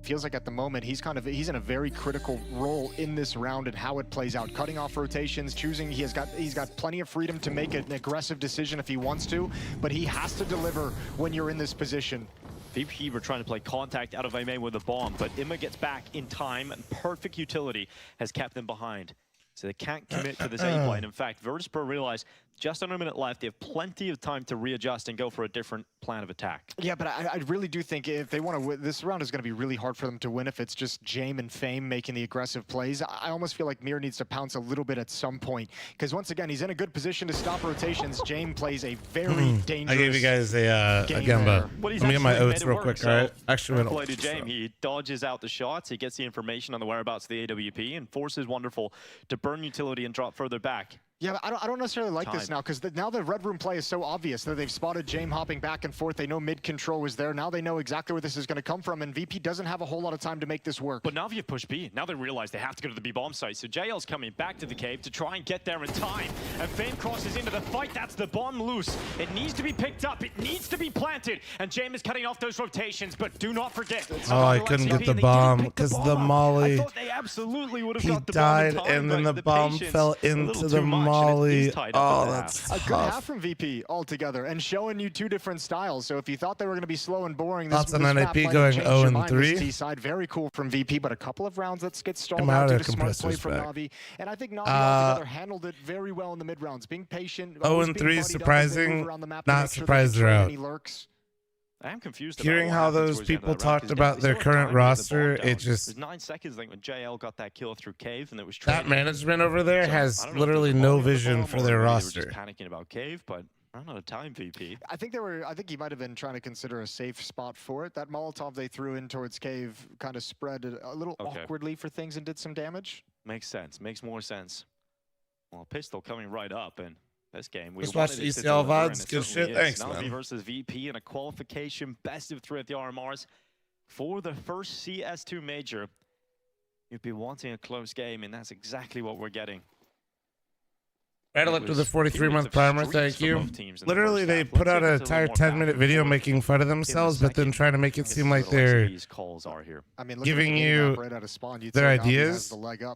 feels like at the moment he's in a very critical role in this round and how it plays out. Cutting off rotations, choosing, he's got plenty of freedom to make an aggressive decision if he wants to, but he has to deliver when you're in this position. VP were trying to play contact out of Aimee with a bomb, but Imma gets back in time, and perfect utility has kept them behind. So they can't commit to this A plane. In fact, Virtus.pro realized just under a minute left, they have plenty of time to readjust and go for a different plan of attack. Yeah, but I really do think if they want to win, this round is going to be really hard for them to win if it's just Jame and Fame making the aggressive plays. I almost feel like Mir needs to pounce a little bit at some point, because once again, he's in a good position to stop rotations. Jame plays a very dangerous I gave you guys a Gemba. Let me get my oats real quick, all right? Actually, play to Jame. He dodges out the shots, he gets the information on the whereabouts of the AWP, and forces Wonderful to burn utility and drop further back. Yeah, I don't necessarily like this now, because now the Red Room play is so obvious that they've spotted Jame hopping back and forth. They know mid control is there. Now they know exactly where this is going to come from, and VP doesn't have a whole lot of time to make this work. But now if you push B, now they realize they have to go to the B bomb site. So JL's coming back to the cave to try and get there in time. And Fame crosses into the fight. That's the bomb loose. It needs to be picked up. It needs to be planted. And Jame is cutting off those rotations. But do not forget. Oh, I couldn't get the bomb because the molly. I thought they absolutely would have got the died, bomb in time, and then the bomb fell into the molly. Oh, that's a good half from VP altogether, and showing you two different styles. So if you thought they were going to be slow and boring, thoughts on NAP going 0-3. Side very cool from VP, but a couple of rounds that get stalled out due to smart play from Na'Vi. And I think Na'Vi altogether handled it very well in the mid rounds, being patient. 0-3 surprising. Not surprised they're out. I am confused. Hearing how those people talked about their current roster, it just... There's 9 seconds, I think, when JL got that kill through Cave, and it was that management over there has literally no vision for their roster. They were just panicking about Cave, but I don't know the time, VP. I think he might have been trying to consider a safe spot for it. That Molotov they threw in towards Cave kind of spread it a little awkwardly for things and did some damage. Makes sense. Makes more sense. Well, pistol coming right up, and this game, we just watched ECL VODs. Good shit. Thanks, Na'Vi man. versus VP in a qualification best of 3 at the RMRs for the first CS2 major. You'd be wanting a close game, and that's exactly what we're getting. Battle up to the 43-month primer, thank you. Literally, they put out an entire 10-minute video making fun of themselves, but then trying to make it seem like they're giving you their ideas.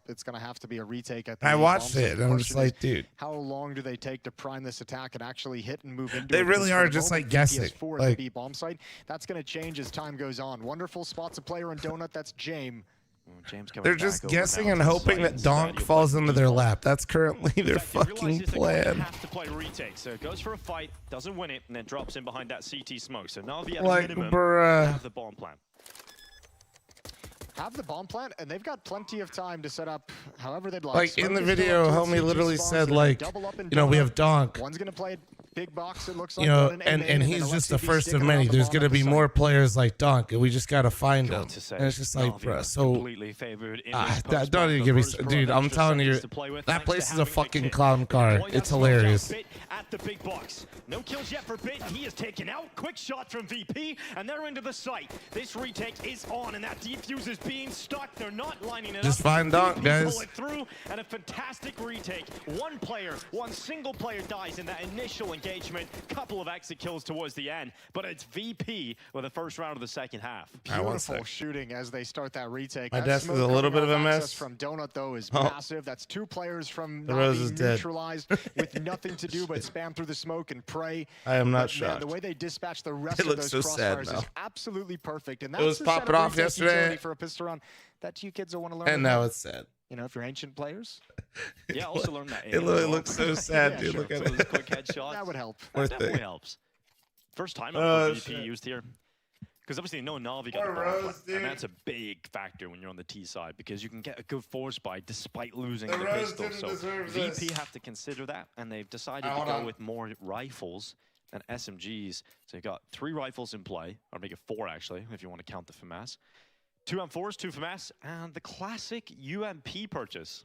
It's going to have to be a retake at I watched it, and I'm just like, dude. How long do they take to prime this attack and actually hit and move into it? They really are just like guessing. Like the bomb site. That's going to change as time goes on. Wonderful spots a player in Donut. That's Jame. They're just guessing and hoping that Donk falls into their lap. That's currently their fucking plan. Have to play retake, so it goes for a fight, doesn't win it, and then drops in behind that CT smoke. So Na'Vi at like, minimum have the bomb plan. Have the bomb plan, and they've got plenty of time to set up however they'd like. Like in the video, homie literally said, like, you know, we have Donk. One's gonna play big box, it looks like. You know, and he's just the first of many. There's gonna be more players like Donk, and we just gotta find them. And it's just like, bro, so don't even give me, dude. I'm telling you, that place is a fucking clown car. It's hilarious. At the big box, no kills yet for Bit. He is taken out. Quick shot from VP, and they're into the site. This retake is on, and that defuse is being stuck. They're not lining it just up. Find Donk, guys. Pull it through, and a fantastic retake. One single player dies in that initial engagement. Couple of exit kills towards the end, but it's VP with the first round of the second half. Beautiful shooting as they start that retake. My desk is a little bit of a mess. From Donut though is massive. That's 2 players from the Rose is neutralized with nothing to do but spam through the smoke and pray. I am not shocked. The way they dispatch the rest of those crossfires is absolutely perfect. And that's it was popping off yesterday for a pistol round that you kids will want to learn. And now it's sad. You know, if you're ancient players. Yeah, also learn that. It looks so sad, dude. Sure. Look at it. Quick headshots. That would help. That definitely helps. First time VP used here. Because obviously no Na'Vi got the ball, and that's a big factor when you're on the T side, because you can get a good force buy despite losing the pistol. So VP have to consider that, and they've decided to go with more rifles than SMGs. So you got 3 rifles in play, or make it 4 actually, if you want to count the FAMAS. 2 M4s, 2 FAMAS, and the classic UMP purchase.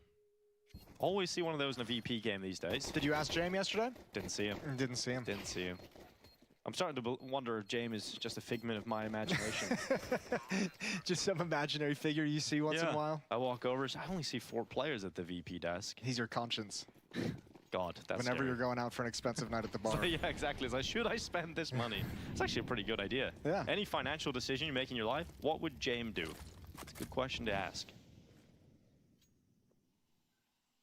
Always see one of those in a VP game these days. Did you ask Jame yesterday? Didn't see him. Didn't see him. Didn't see him. I'm starting to wonder if Jame is just a figment of my imagination. Just some imaginary figure you see once in a while? I walk over, I only see 4 players at the VP desk. He's your conscience. God, that's whenever scary. you're going out for an expensive night at the bar. Yeah, exactly. It's like, should I spend this money? It's actually a pretty good idea. Yeah. Any financial decision you make in your life, what would Jame do? It's a good question to ask.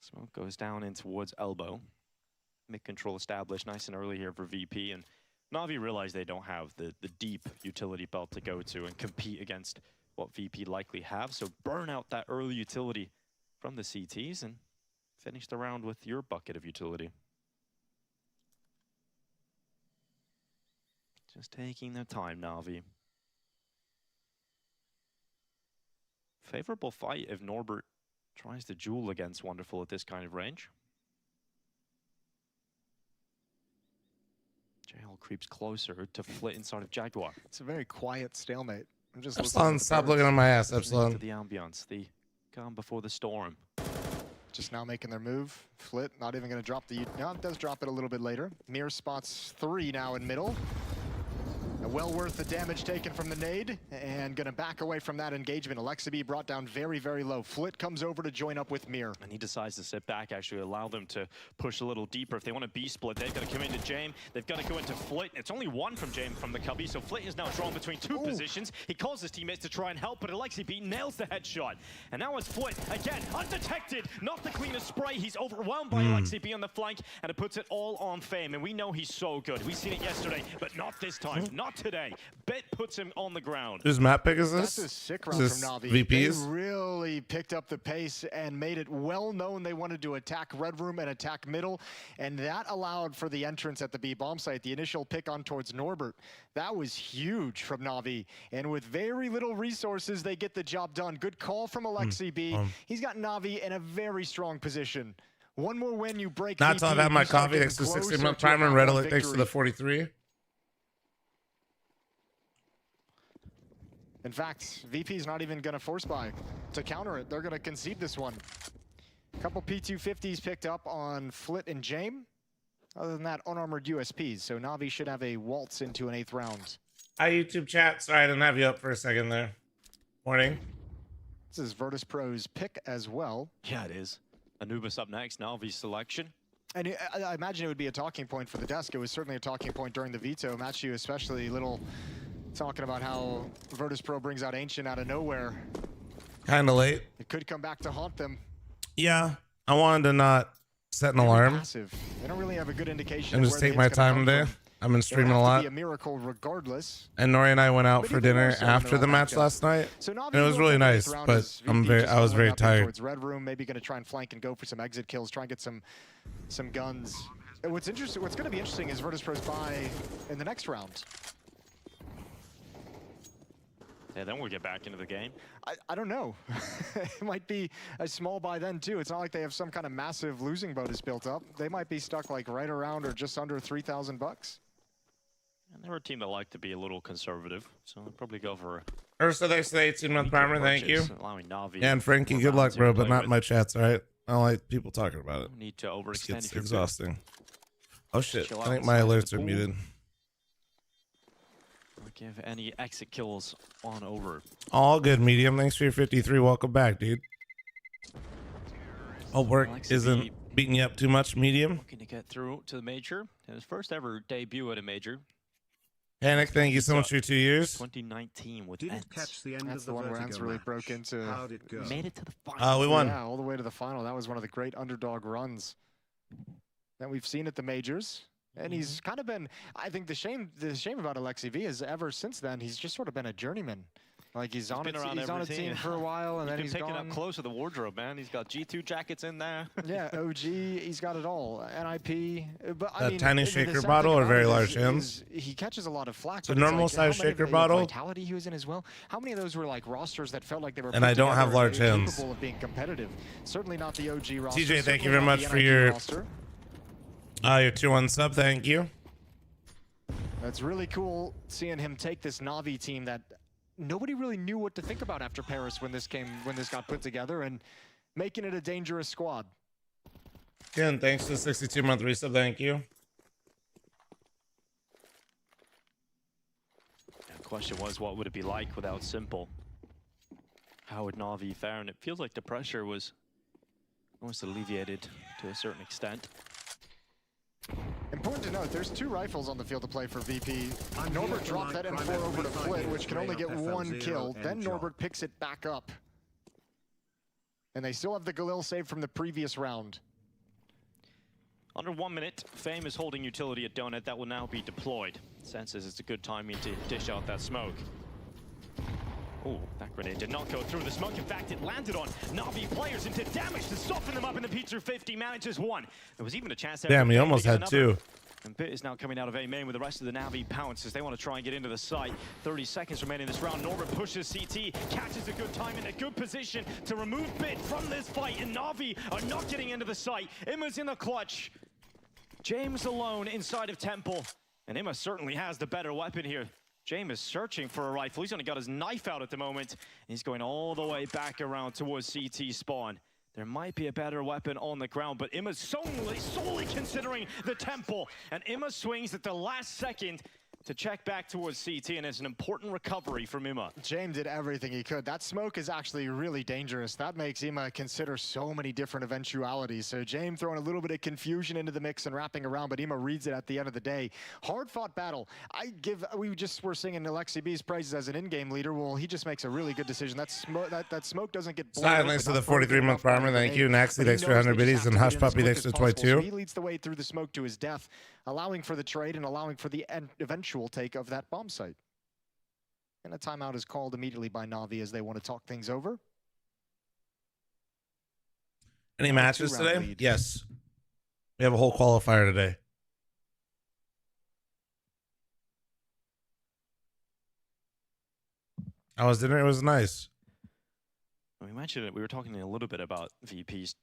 Smoke goes down in towards elbow. Mid-control established nice and early here for VP, and Na'Vi realize they don't have the deep utility belt to go to and compete against what VP likely have, so burn out that early utility from the CTs and finish the round with your bucket of utility. Just taking their time, Na'Vi. Favorable fight if Norbert tries to duel against Wonderful at this kind of range. JL creeps closer to Flit inside of Jaguar. It's a very quiet stalemate. I'm just Epsilon, stop looking at my ass, Epsilon. To the ambience, the calm before the storm. Just now making their move. Flit not even going to drop the... No, it does drop it a little bit later. Mir spots 3 now in middle. Well worth the damage taken from the nade, and gonna back away from that engagement. Alexibi brought down very, very low. Flit comes over to join up with Mir. And he decides to sit back, actually allow them to push a little deeper. If they want to B-split, they've got to come into Jame. They've got to go into Flit. It's only 1 from Jame from the cubby, so Flit is now drawn between 2 positions. He calls his teammates to try and help, but Alexibi nails the headshot. And now it's Flit, again, undetected. Not the cleanest spray. He's overwhelmed by Alexibi on the flank, and it puts it all on Fame. And we know he's so good. We've seen it yesterday, but not this time. Not today. Bet puts him on the ground. Whose map pick is this? That's a sick round from Na'Vi. VPs? They really picked up the pace and made it well known they wanted to attack Red Room and attack middle, and that allowed for the entrance at the B bomb site. The initial pick on towards Norbert, that was huge from Na'Vi, and with very little resources, they get the job done. Good call from Alexibi. He's got Na'Vi in a very strong position. One more win, you break. Not till I've had my coffee. Thanks to 16-month timer and Red Alert. Thanks to the 43. In fact, VP's not even going to force buy to counter it. They're going to concede this one. A couple P250s picked up on Flit and Jame. Other than that, unarmored USPs. So Na'Vi should have a waltz into an 8th round. Hi, YouTube chat. Sorry, I didn't have you up for a second there. Morning. This is Virtus Pro's pick as well. Yeah, it is. Anubis up next, Na'Vi's selection. And I imagine it would be a talking point for the desk. It was certainly a talking point during the veto. Matthew especially little... talking about how Virtus Pro brings out Ancient out of nowhere. Kind of late. It could come back to haunt them. Yeah, I wanted to not set an alarm. Passive. They don't really have a good indication. And just take my time today. I've been streaming a lot. Be a miracle regardless. And Nori and I went out for dinner after the match last night. And it was really nice, but I was very tired. Towards Red Room, maybe going to try and flank and go for some exit kills, try and get some guns. And what's going to be interesting is Virtus Pro's buy in the next round. Yeah, then we'll get back into the game. I don't know. It might be a small buy then too. It's not like they have some kind of massive losing bonus built up. They might be stuck like right around or just under $3,000. And they're a team that like to be a little conservative, so they'll probably go for Ursa, thanks to the 18-month primer, thank you. Allowing Na'Vi. Yeah, and Frankie, good luck, bro, but not in my chats, all right? I don't like people talking about it. Need to overextend. It's exhausting. Oh shit, I think my alerts are muted. Give any exit kills on over. All good, medium. Thanks for your 53. Welcome back, dude. Hope work isn't beating you up too much, medium. Looking to get through to the major. His first ever debut at a major. Panic, thank you so much for your 2 years. 2019 with Didn't catch the end That's of the one where Ents really match. broke into. How'd it go? Made it to the final. We won. Yeah, all the way to the final. That was one of the great underdog runs that we've seen at the majors. And he's kind of been, I think the shame about Alexi V is ever since then, he's just sort of been a journeyman. Like he's on a team for a while, and then he's taking gone. Up close to the wardrobe, man. He's got G2 jackets in there. Yeah, OG, he's got it all. NIP, but I mean, tiny shaker bottle or very large hands? He catches a lot of flack. So normal size shaker bottle. Vitality he was in as well. How many of those were like rosters that felt like they were? And I don't have large hands. Capable of being competitive. Certainly not the OG roster. TJ, thank you very much for your 2-1 sub. Thank you. It's really cool seeing him take this Na'Vi team that nobody really knew what to think about after Paris when this got put together, and making it a dangerous squad. Again, thanks to the 62-month resub. Thank you. The question was, what would it be like without Simple? How would Na'Vi fare? And it feels like the pressure was almost alleviated to a certain extent. important to note, there's 2 rifles on the field to play for VP. Norbert dropped that M4 over to Flit, which can only get 1 kill. Then Norbert picks it back up. And they still have the Galil save from the previous round. Under 1 minute, Fame is holding utility at Donut. That will now be deployed. Senses it's a good timing to dish out that smoke. Oh, that grenade did not go through the smoke. In fact, it landed on Na'Vi players and did damage to soften them up, and the Pizza 50 manages 1. There was even a chance there. Damn, he almost had 2. And Bit is now coming out of A main with the rest of the Na'Vi pounce as they want to try and get into the site. 30 seconds remaining in this round. Norbert pushes CT, catches a good time in a good position to remove Bit from this fight, and Na'Vi are not getting into the site. Imma's in the clutch. James alone inside of Temple, and Imma certainly has the better weapon here. James is searching for a rifle. He's only got his knife out at the moment. He's going all the way back around towards CT spawn. There might be a better weapon on the ground, but Imma's solely considering the Temple. And Imma swings at the last second to check back towards CT, and it's an important recovery from Imma. James did everything he could. That smoke is actually really dangerous. That makes Imma consider so many different eventualities. So James throwing a little bit of confusion into the mix and wrapping around, but Imma reads it at the end of the day. Hard-fought battle. We just were singing Alexi B's praises as an in-game leader. Well, he just makes a really good decision. That smoke doesn't get blown. Thanks to the 43-month farmer. Thank you. Naxley, thanks for 100 biddies, and Hush Puppy, thanks for 22. So he leads the way through the smoke to his death, allowing for the trade and allowing for the eventual take of that bomb site. And a timeout is called immediately by Na'Vi as they want to talk things over. Any matches today? Lead. Yes. We have a whole qualifier today. How was dinner? It was nice. We mentioned it. We were talking a little bit about VP's.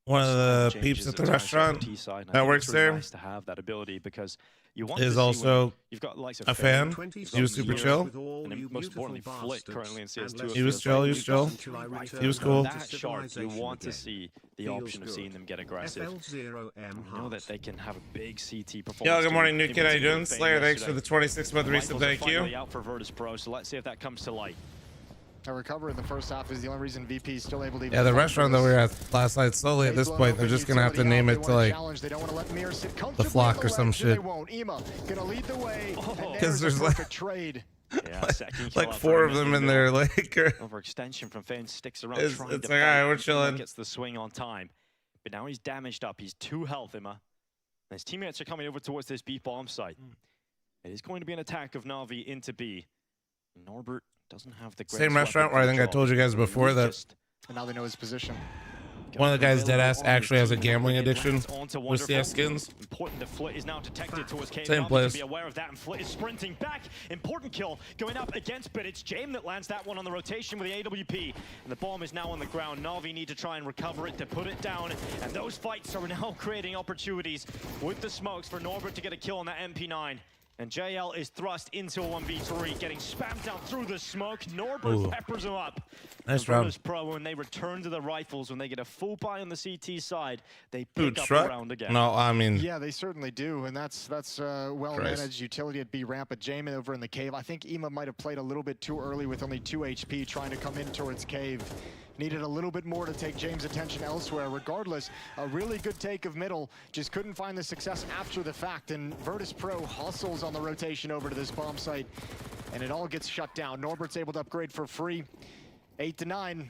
One of the peeps at the restaurant that works there nice to have that ability because you want is also you've got likes of a fan. He was super chill. And most importantly, Flit currently in CS2. He was chill. He was chill. He was cool. That sharp, you want to see the option of seeing them get aggressive. You know that they can have a big CT performance. Yo, good morning, new kid. How you doing? Slayer, thanks for the 26-month resub. Thank you. Out for Virtus Pro, so let's see if that comes to light. A recovery in the first half is the only reason VP is still able to. Yeah, the restaurant that we were at last night, slowly at this point, they're just gonna have to name it to like the Flock or some shit. Because there's like trade. Yeah, like 4 of them in there, like overextension from Fane sticks around. It's like, all right, we're chilling. Gets the swing on time, but now he's damaged up. He's 2 health, Imma. And his teammates are coming over towards this B bomb site. It is going to be an attack of Na'Vi into B. Norbert doesn't have the same restaurant where I think I told you guys before that. And now they know his position. One of the guys dead ass actually has a gambling addiction with CS skins. Important that Flit is now detected towards Cave. Same place. To be aware of that, and Flit is sprinting back. Important kill going up against Bit. It's James that lands that one on the rotation with the AWP. And the bomb is now on the ground. Na'Vi need to try and recover it to put it down. And those fights are now creating opportunities with the smokes for Norbert to get a kill on that MP9. And JL is thrust into a 1v3, getting spammed down through the smoke. Norbert peppers him up. Nice round. Pro, when they return to the rifles, when they get a full buy on the CT side, they pick up truck? the round again. No, I mean... Yeah, they certainly do, and that's well-managed utility at B ramp. But Jamin over in the cave, I think Imma might have played a little bit too early with only 2 HP trying to come in towards cave. Needed a little bit more to take James' attention elsewhere. Regardless, a really good take of middle. Just couldn't find the success after the fact. And Virtus Pro hustles on the rotation over to this bomb site. And it all gets shut down. Norbert's able to upgrade for free. 8-9.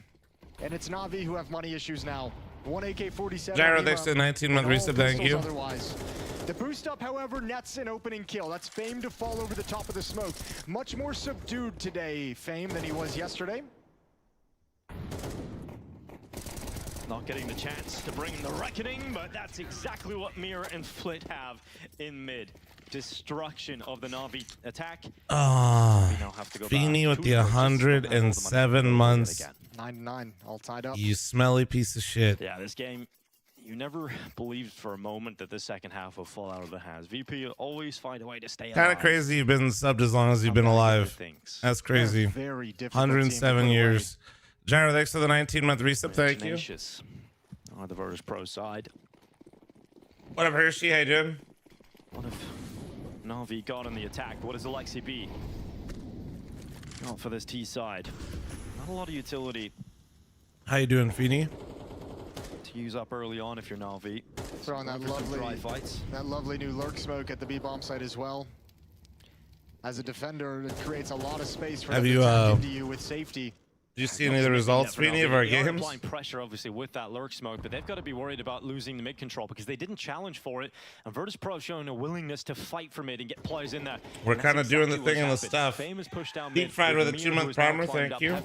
And it's Na'Vi who have money issues now. 1 AK-47. Gyro, thanks to 19-month resub. Thank you. Otherwise. The boost up, however, nets an opening kill. That's Fame to fall over the top of the smoke. Much more subdued today, Fame, than he was yesterday. Not getting the chance to bring the reckoning, but that's exactly what Mir and Flit have in mid. Destruction of the Na'Vi attack. Feeny with the 107 months. 9-9, all tied up. You smelly piece of shit. Yeah, this game, you never believed for a moment that the second half will fall out of the hands. VP always find a way to stay alive. Kind of crazy you've been subbed as long as you've been alive. That's crazy. Very difficult. 107 years. Gyro, thanks for the 19-month resub. Thank you. On the Virtus Pro side. What up, Hershey? How you doing? What if Na'Vi got on the attack? What does Alexi B got for this T side? Not a lot of utility. How you doing, Feeny? To use up early on if you're Na'Vi. Throwing that lovely new lurk smoke at the B bomb site as well. As a defender, it creates a lot of space for them to tap into you with safety. Did you see any of the results for any of our games? Applying pressure, obviously, with that lurk smoke, but they've got to be worried about losing the mid control because they didn't challenge for it. And Virtus Pro showing a willingness to fight for mid and get players in there. We're kind of doing the thing in the stuff. Fame is pushed down Deep fried with a 2-month primer, thank you.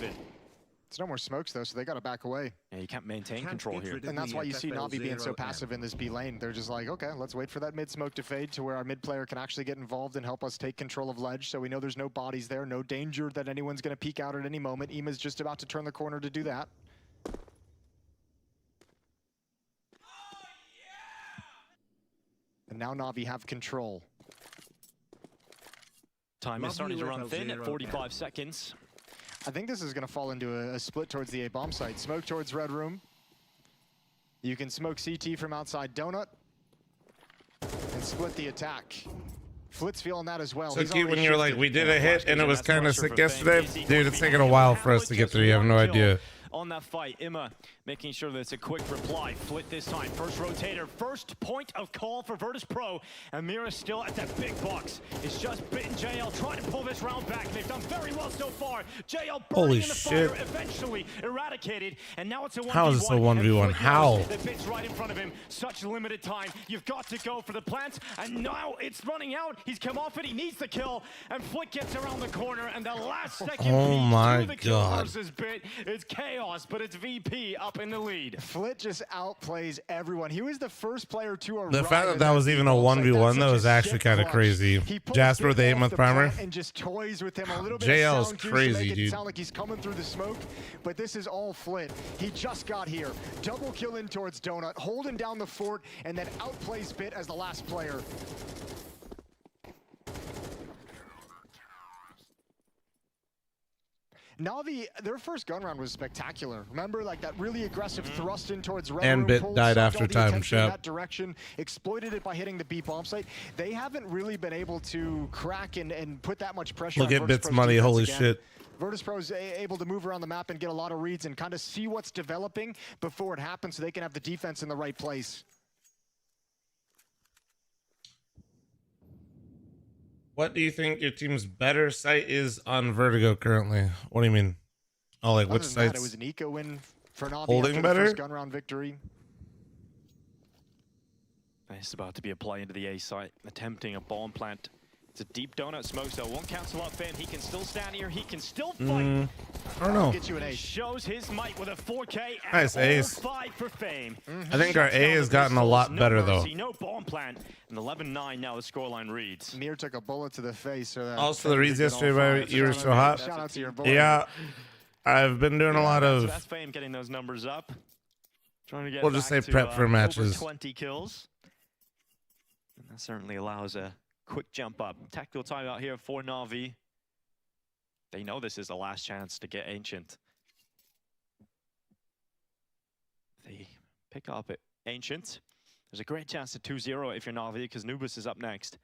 It's no more smokes though, so they got to back away. Yeah, you can't maintain control here. And that's why you see Na'Vi being so passive in this B lane. They're just like, okay, let's wait for that mid smoke to fade to where our mid player can actually get involved and help us take control of ledge. So we know there's no bodies there, no danger that anyone's going to peek out at any moment. Ema's just about to turn the corner to do that. And now Na'Vi have control. Time is starting to run thin at 45 seconds. I think this is going to fall into a split towards the A bomb site. Smoke towards Red Room. You can smoke CT from outside Donut and split the attack. Flit's feeling that as well. So cute when you're like, we did a hit and it was kind of sick yesterday. Dude, it's taking a while for us to get there. You have no idea. On that fight, Emma making sure that it's a quick reply. Flit this time, first rotator, first point of call for Virtus Pro. And Mira still at that big box. It's just bitten JL trying to pull this round back. They've done very well so far. JL burning in the fire, eventually eradicated. And now it's a 1v1. How is this a 1v1? How? The bit's right in front of him. Such limited time. You've got to go for the plants. And now it's running out. He's come off it. He needs the kill. And Flit gets around the corner. And the last second my to the kill God. versus bit is chaos. But it's VP up in the lead. Flit just outplays everyone. He was the first player to arrive. The fact that that was even a 1v1 though is actually kind of crazy. Jasper with the 8-month primer. And just toys with him a little bit. JL is crazy, dude. Sound like he's coming through the smoke, but this is all Flit. He just got here. Double kill in towards Donut, holding down the fort, and then outplays Bit as the last player. Na'Vi, their first gun round was spectacular. Remember, like that really aggressive thrust in towards Red And Room, Bit died after time, Shep. that direction, exploited it by hitting the B bomb site. They haven't really been able to crack and put that much pressure. Look at Bit's money, holy shit. Virtus Pro is able to move around the map and get a lot of reads and kind of see what's developing before it happens, so they can have the defense in the right place. What do you think your team's better site is on Vertigo currently? What do you mean? Oh, like which sites? It was an eco win for Na'Vi holding better? First gun round victory. It's about to be a play into the A site, attempting a bomb plant. It's a deep donut smoke, so it won't cancel out Fame. He can still stand here. He can still fight. I don't know. Get you an A. Shows his might with a 4K. Nice ace. 5 for Fame. I think our A has gotten a lot better though. No bomb plant. And 11-9 now the scoreline reads. Mir took a bullet to the face. So that Also the reads yesterday by You Were So Hot. Shout out to your boy. Yeah, I've been doing a lot of. So that's Fame getting those numbers up. Trying to get we'll just say to, prep for matches. Over 20 kills. And that certainly allows a quick jump up. Tactical timeout here for Na'Vi. They know this is the last chance to get Ancient. They pick up at Ancient. There's a great chance to 2-0 if you're Na'Vi, because Nubis is up next.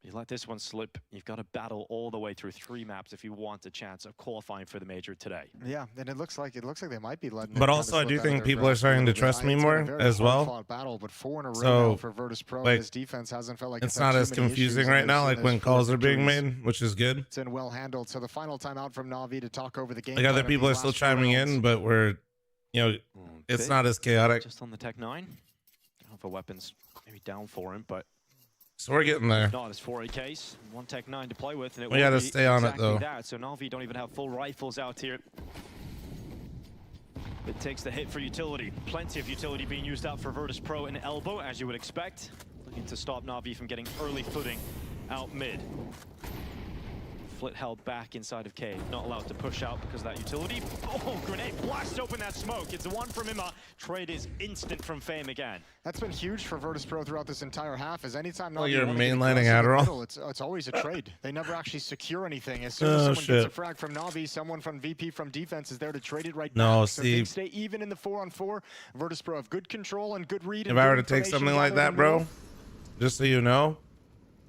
You let this one slip, you've got to battle all the way through 3 maps if you want a chance of qualifying for the major today. Yeah, and it looks like they might be letting. But also, I do think people are starting to trust me more as well. Battle, but 4 in a row so for Virtus Pro. like, his defense hasn't felt like it's not as confusing right now, like when calls are being made, which is good. It's been well handled. So the final timeout from Na'Vi to talk over the game. Like other people are still chiming in, but we're, you know, it's not as chaotic. Just on the Tech 9. I don't know if a weapon's maybe down for him, but. So we're getting there. Not as 4A case. 1 Tech 9 to play with, and it we gotta stay on it though. That. So Na'Vi don't even have full rifles out here. It takes the hit for utility. Plenty of utility being used out for Virtus Pro and Elbow, as you would expect. Looking to stop Na'Vi from getting early footing out mid. Flit held back inside of Cave. Not allowed to push out because of that utility. Oh, grenade blasts open that smoke. It's one from Imma. Trade is instant from Fame again. That's been huge for Virtus Pro throughout this entire half. As anytime Na'Vi you're mainlining Adderall. It's always a trade. They never actually secure anything. As soon as someone gets a frag from Na'Vi, someone from VP from defense is there to trade it right back. No, so see, they stay even in the 4-on-4. Virtus Pro have good control and good read. If I were to take something like that, bro, just so you know,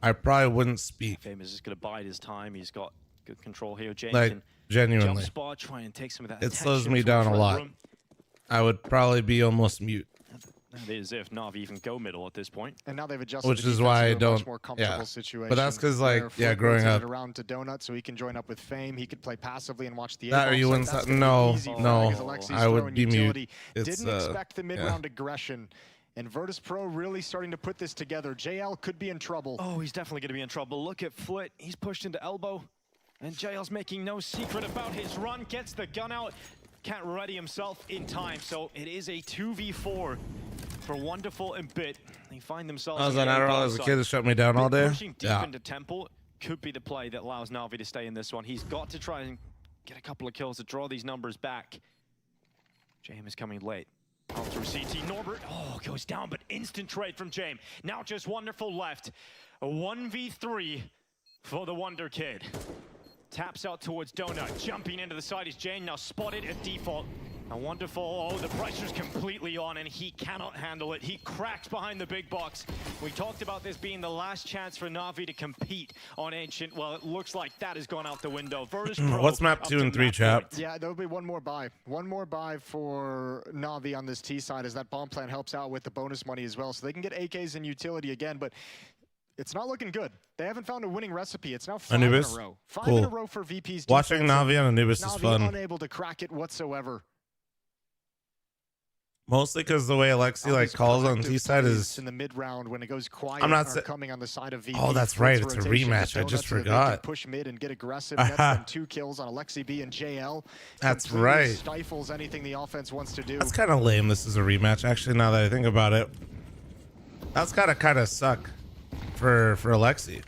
I probably wouldn't speak. Fame is just going to bide his time. He's got good control here. James like, genuinely. Jump spot, try and take some of that. It slows me down a lot. I would probably be almost mute. It is if Na'Vi even go middle at this point. And now they've adjusted. Which is why I don't. Much more comfortable situation. But that's because, like, growing up. Around to Donut, so he can join up with Fame. He could play passively and watch the. That or you win something. No, I would be mute. Didn't expect the mid-round aggression. And Virtus Pro really starting to put this together. JL could be in trouble. Oh, he's definitely going to be in trouble. Look at Flit. He's pushed into elbow. And JL's making no secret about his run. Gets the gun out. Can't ready himself in time. So it is a 2v4 for Wonderful and Bit. They find themselves. I was on Adderall as a kid that shut me down all day. Pushing deep into Temple could be the play that allows Na'Vi to stay in this one. He's got to try and get a couple of kills to draw these numbers back. James is coming late. Out through CT. Norbert, goes down, but instant trade from James. Now just Wonderful left. A 1v3 for the Wonder Kid. Taps out towards Donut. Jumping into the side is Jane, now spotted at default. And Wonderful, the pressure's completely on, and he cannot handle it. He cracks behind the big box. We talked about this being the last chance for Na'Vi to compete on Ancient. Well, it looks like that has gone out the window. Virtus Pro. What's map 2 and 3, chap? Yeah, there'll be one more buy. One more buy for Na'Vi on this T side, as that bomb plant helps out with the bonus money as well. So they can get AKs and utility again, but it's not looking good. They haven't found a winning recipe. It's now 5 Anubis? in a row. 5 in a row for VP's Watching Na'Vi on Anubis is fun. Unable to crack it whatsoever. Mostly because the way Alexi calls on T side is in the mid round when it goes quiet. I'm not coming on the side of VP. Oh, that's right. It's a rematch. I just forgot. Push mid and get aggressive. That's 2 kills on Alexi B and JL. That's right. Stifles anything the offense wants to do. That's kind of lame. This is a rematch. Actually, now that I think about it, that's gotta kind of suck for Alexi.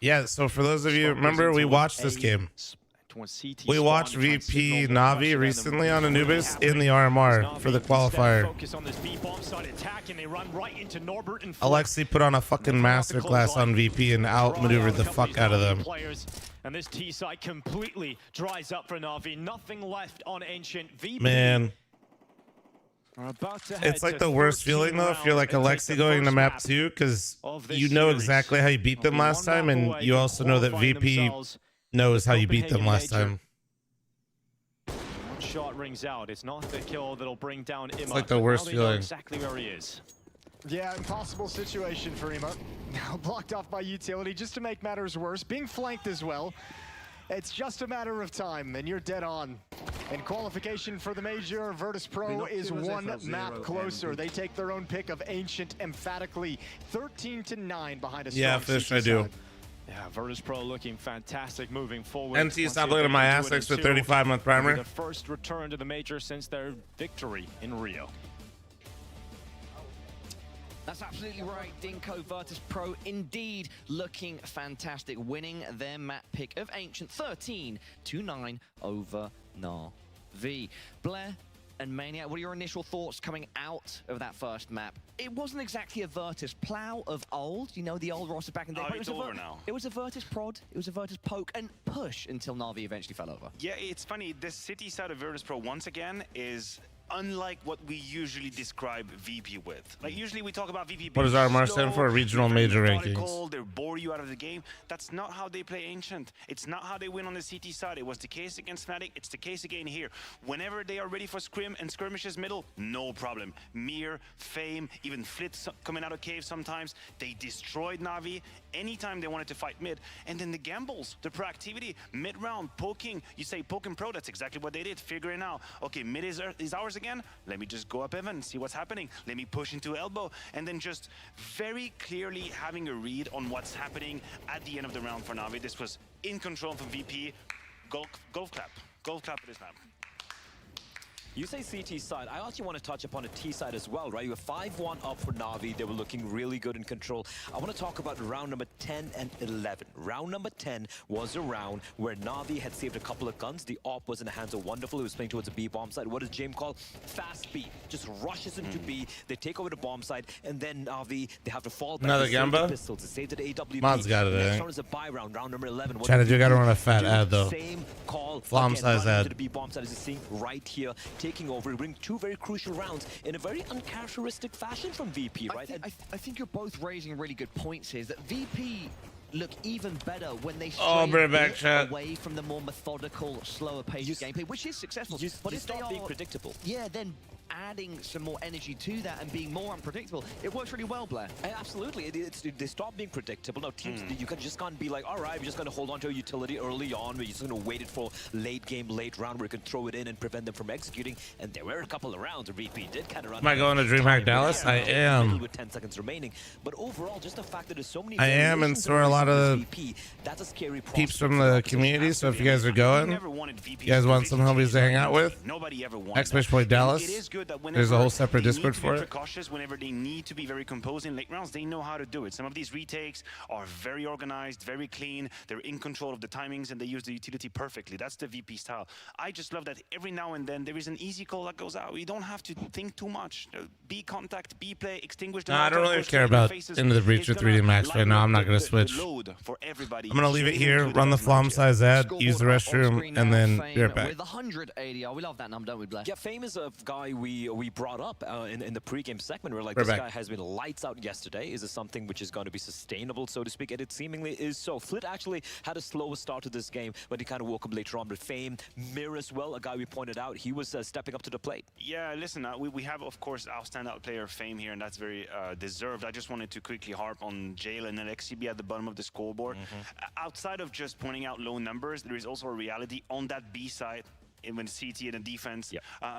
Yeah, so for those of you, remember we watched this game. We watched VP Na'Vi recently on Anubis in the RMR for the qualifier. Alexi put on a fucking masterclass on VP and outmaneuvered the fuck out of them. And this T side completely dries up for Na'Vi. Nothing left on Ancient. VP. Man. It's like the worst feeling though if you're like Alexi going to map 2 because you know exactly how you beat them last time, and you also know that VP knows how you beat them last time. One shot rings out. It's not the kill that'll bring down Imma. It's like the worst feeling. Exactly where he is. Yeah, impossible situation for Imma. Now blocked off by utility just to make matters worse. Being flanked as well. It's just a matter of time, and you're dead on. And qualification for the major, Virtus Pro is 1 map closer. They take their own pick of Ancient emphatically. 13-9 behind a strong Yeah, Fish, I do. Yeah, Virtus Pro looking fantastic moving forward. NT, stop looking at my ass next to 35-month primer. The first return to the major since their victory in Rio. That's absolutely right. Dinko Virtus Pro indeed looking fantastic, winning their map pick of Ancient 13-9 over Na'Vi. Blair and Maniac, what are your initial thoughts coming out of that first map? It wasn't exactly a Virtus plow of old, you know, the old roster back in the day. It's over now. It was a Virtus prod, it was a Virtus poke and push until Na'Vi eventually fell over. Yeah, it's funny. The city side of Virtus Pro once again is unlike what we usually describe VP with. Like usually we talk about VP. What does RMR stand for? Regional major rankings. They bore you out of the game. That's not how they play Ancient. It's not how they win on the CT side. It was the case against Fnatic. It's the case again here. Whenever they are ready for scrim and skirmishes middle, no problem. Mir, Fame, even Flit coming out of cave sometimes. They destroyed Na'Vi anytime they wanted to fight mid. And then the gambles, the proactivity, mid-round, poking. You say poking pro, that's exactly what they did. Figuring out, okay, mid is ours again. Let me just go up Evan and see what's happening. Let me push into elbow. And then just very clearly having a read on what's happening at the end of the round for Na'Vi. This was in control from VP. Golf clap. Golf clap for this map. You say CT side. I actually want to touch upon a T side as well, right? You were 5-1 up for Na'Vi. They were looking really good in control. I want to talk about round number 10 and 11. Round number 10 was a round where Na'Vi had saved a couple of guns. The AWP was in the hands of Wonderful, who was playing towards a B bomb side. What does James call? Fast B. Just rushes into B. They take over the bomb side, and then Na'Vi, they have to fall back. Another Gamba? Pistols to save to the AWP. Mod's got it, Next round is a buy round, round number 11. China, you gotta run a fat ad though. Same call. Flom size ad. To the B bomb side, as you're seeing right here, taking over, bring 2 very crucial rounds in a very uncharacteristic fashion from VP, right? I think you're both raising really good points here. Is that VP look even better when they stray away from the more methodical, slower paced gameplay, which is successful. But if they are being predictable, then adding some more energy to that and being more unpredictable, it works really well, Blair. Absolutely. They stop being predictable. Now, teams, you just can't be like, all right, we're just going to hold on to a utility early on. We're just going to wait it for late game, late round where we can throw it in and prevent them from executing. And there were a couple of rounds where VP did kind of run. Am I going to DreamHack Dallas? I am. With 10 seconds remaining. But overall, just the fact that there's so many. I am, and so are a lot of VP, that's a scary peeps from the community. So if you guys are going, you guys want some homies to hang out with, ! Dallas. There's a whole separate Discord for it. Cautious whenever they need to be very composed in late rounds. They know how to do it. Some of these retakes are very organized, very clean. They're in control of the timings, and they use the utility perfectly. That's the VP style. I just love that every now and then there is an easy call that goes out. You don't have to think too much. B contact, B play, extinguish the. I don't really care about Into the Breach with 3D Max right now. I'm not going to switch. I'm going to leave it here, run the Flom size ad, use the restroom, and then be right back. With 100 ADR, we love that number, don't we, Blair? Yeah, Fame is a guy we brought up in the pre-game segment. We're like, this guy has been lights out yesterday. Is this something which is going to be sustainable, so to speak? And it seemingly is so. Flit actually had a slower start to this game, but he kind of woke up later on. But Fame, Mir as well, a guy we pointed out, he was stepping up to the plate. Yeah, listen, we have, of course, our standout player, Fame, here, and that's very deserved. I just wanted to quickly harp on Jail and LXCB at the bottom of the scoreboard. Outside of just pointing out low numbers, there is also a reality on that B side. In when CT and the defense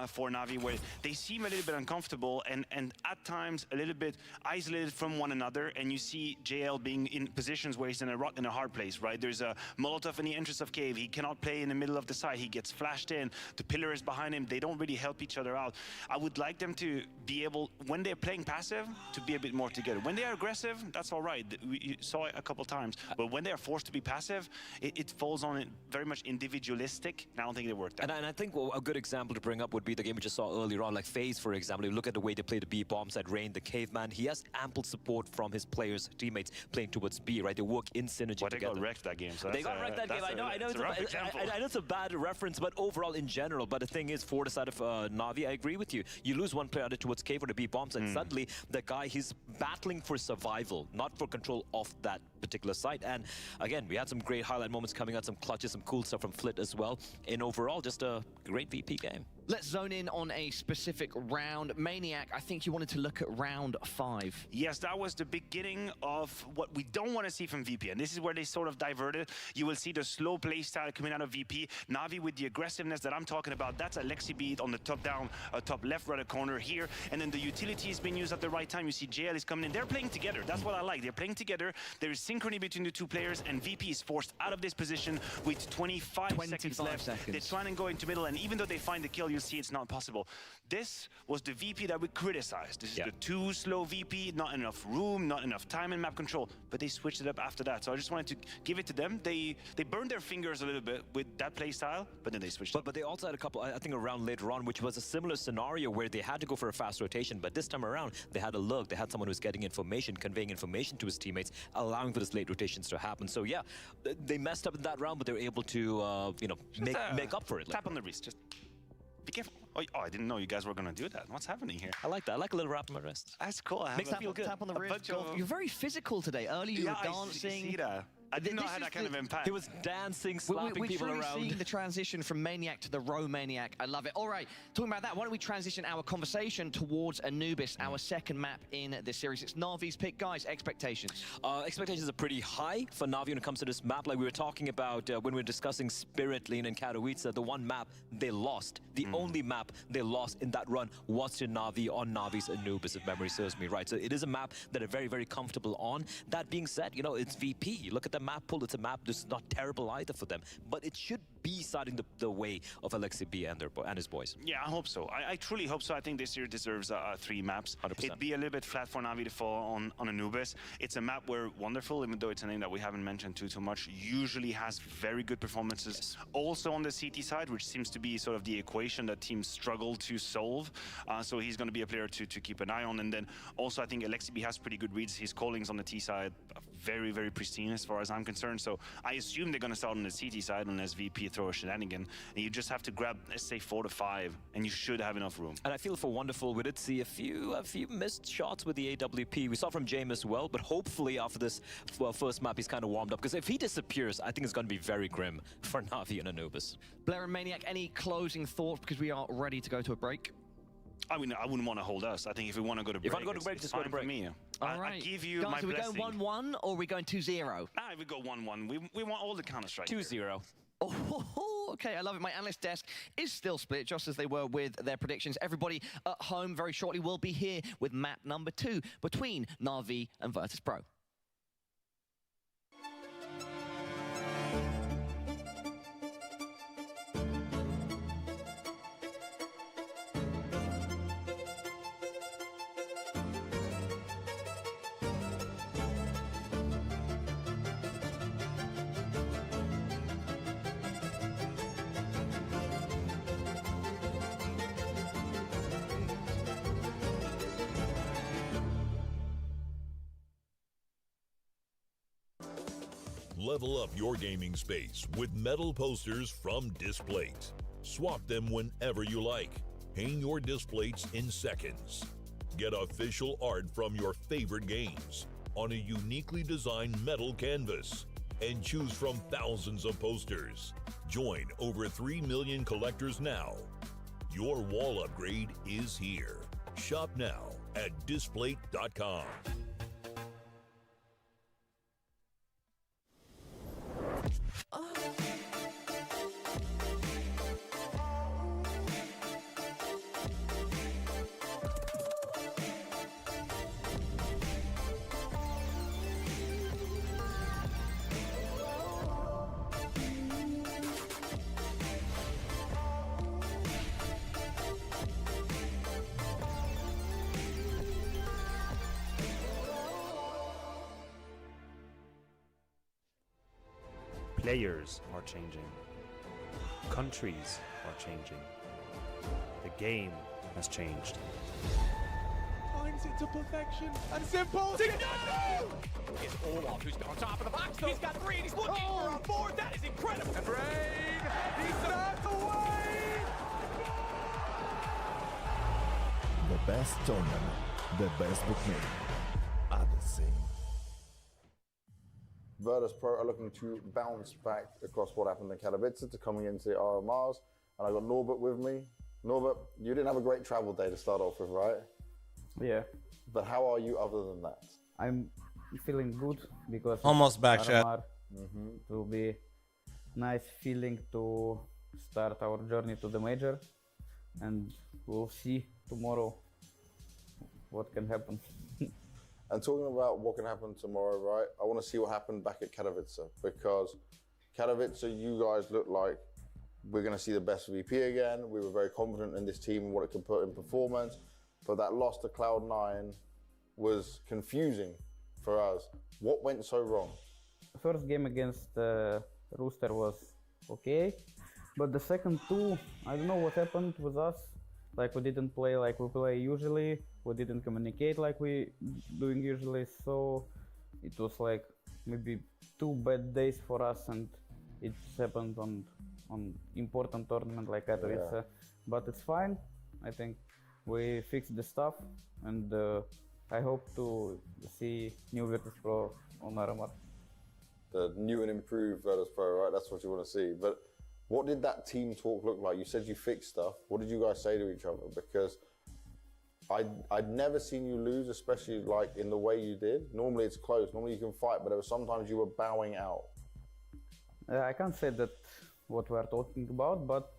for Na'Vi, where they seem a little bit uncomfortable and at times a little bit isolated from one another, and you see JL being in positions where he's in a hard place, right? There's a Molotov in the entrance of Cave. He cannot play in the middle of the side. He gets flashed in. The pillar is behind him. They don't really help each other out. I would like them to be able, when they're playing passive, to be a bit more together. When they are aggressive, that's all right. We saw it a couple times. But when they are forced to be passive, it falls on it very much individualistic. And I don't think they work that. And I think a good example to bring up would be the game we just saw earlier on, like FaZe, for example. You look at the way they play the B bombs at Rain, the Caveman. He has ample support from his players, teammates playing towards B, right? They work in synergy together. They got wrecked that game. So they got wrecked that game. I know it's a bad reference, but overall in general. But the thing is, for the side of Na'Vi, I agree with you. You lose one player towards Cave for the B bombs, and suddenly the guy, he's battling for survival, not for control of that particular site. And again, we had some great highlight moments coming out, some clutches, some cool stuff from Flit as well. And overall, just a great VP game. Let's zone in on a specific round. Maniac, I think you wanted to look at round 5. Yes, that was the beginning of what we don't want to see from VP. And this is where they sort of diverted. You will see the slow play style coming out of VP. Na'Vi with the aggressiveness that I'm talking about. That's LXCB on the top down, top left right corner here. And then the utility is being used at the right time. You see JL is coming in. They're playing together. That's what I like. They're playing together. There is synchrony between the two players. And VP is forced out of this position with 25 seconds left. They're trying to go into middle. And even though they find the kill, you'll see it's not possible. This was the VP that we criticized. This is the too slow VP, not enough room, not enough time and map control. But they switched it up after that. So I just wanted to give it to them. They burned their fingers a little bit with that play style, but then they switched it. But they also had a couple, I think, around later on, which was a similar scenario where they had to go for a fast rotation. But this time around, they had a look. They had someone who was getting information, conveying information to his teammates, allowing for this late rotations to happen. So yeah, they messed up in that round, but they were able to, you know, make up for it. Tap on the wrist. Just be careful. Oh, I didn't know you guys were going to do that. What's happening here? I like that. I like a little rap on my wrist. That's cool. Makes me feel good. Tap on the wrist. You're very physical today. Earlier you were dancing. I see that. I didn't know I had that kind of impact. He was dancing, slapping people around. We're seeing the transition from Maniac to the Row Maniac. I love it. All right, talking about that, why don't we transition our conversation towards Anubis, our second map in this series. It's Na'Vi's pick. Guys, expectations? Expectations are pretty high for Na'Vi when it comes to this map. Like we were talking about when we were discussing Spirit Lane and Katowice, the one map they lost, the only map they lost in that run was to Na'Vi on Na'Vi's Anubis, if memory serves me right. So it is a map that they're very, very comfortable on. That being said, you know, it's VP. You look at the map pool, it's a map that's not terrible either for them, but it should be starting the way of LXCB and his boys. Yeah, I hope so. I truly hope so. I think this year deserves 3 maps. 100%. It'd be a little bit flat for Na'Vi to fall on Anubis. It's a map where Wonderful, even though it's a name that we haven't mentioned too much, usually has very good performances. Yes. Also on the CT side, which seems to be sort of the equation that teams struggle to solve. So he's going to be a player to keep an eye on. And then also I think LXCB has pretty good reads. His callings on the T side very, very pristine as far as I'm concerned. So I assume they're going to start on the CT side unless VP throw a shenanigan. And you just have to grab, let's say, 4 to 5, and you should have enough room. And I feel for Wonderful, we did see a few missed shots with the AWP. We saw from James as well, but hopefully after this first map, he's kind of warmed up. Because if he disappears, I think it's going to be very grim for Na'Vi and Anubis. Blair and Maniac, any closing thoughts? Because we are ready to go to a break. I mean, I wouldn't want to hold us. I think if we want to go to break, just go to break. Me. All right. I give you Guys, my are we blessing. going 1-1 or are we going 2-0? We go 1-1. We want all the Counter-Strike. 2-0. Oh, okay, I love it. My analyst desk is still split, just as they were with their predictions. Everybody at home very shortly will be here with map number 2 between Na'Vi and Virtus Pro. Level up your gaming space with metal posters from Displate. Swap them whenever you like. Hang your Displates in seconds. Get official art from your favorite games on a uniquely designed metal canvas and choose from thousands of posters. Join over 3 million collectors now. Your wall upgrade is here. Shop now at Displate.com. Players are changing. Countries are changing. The game has changed. Times it to perfection and simple. No! It's Orlov who's on top of the box though. He's got 3 and he's looking for a 4. That is incredible. And Brain, he's knocked away. The best tournament, the best bookmaker are the same. Virtus Pro are looking to bounce back across what happened in Katowice to coming into the RMRs, and I got Norbert with me. Norbert, you didn't have a great travel day to start off with, right? Yeah. But how are you other than that? I'm feeling good because almost back, chat. It will be nice feeling to start our journey to the major, and we'll see tomorrow what can happen. And talking about what can happen tomorrow, right? I want to see what happened back at Katowice, because Katowice, you guys look like we're going to see the best VP again. We were very confident in this team and what it could put in performance, but that loss to Cloud9 was confusing for us. What went so wrong? The first game against Rooster was okay, but the second 2, I don't know what happened with us. Like, we didn't play like we play usually, we didn't communicate like we doing usually, so it was like maybe 2 bad days for us, and it happened on important tournament like Katowice. Yeah. But it's fine. I think we fixed the stuff, and I hope to see new Virtus Pro on RMR. The new and improved Virtus Pro, right? That's what you want to see. But what did that team talk look like? You said you fixed stuff. What did you guys say to each other? Because I'd never seen you lose, especially like in the way you did. Normally it's close. Normally you can fight, but there were sometimes you were bowing out. I can't say that what we are talking about, but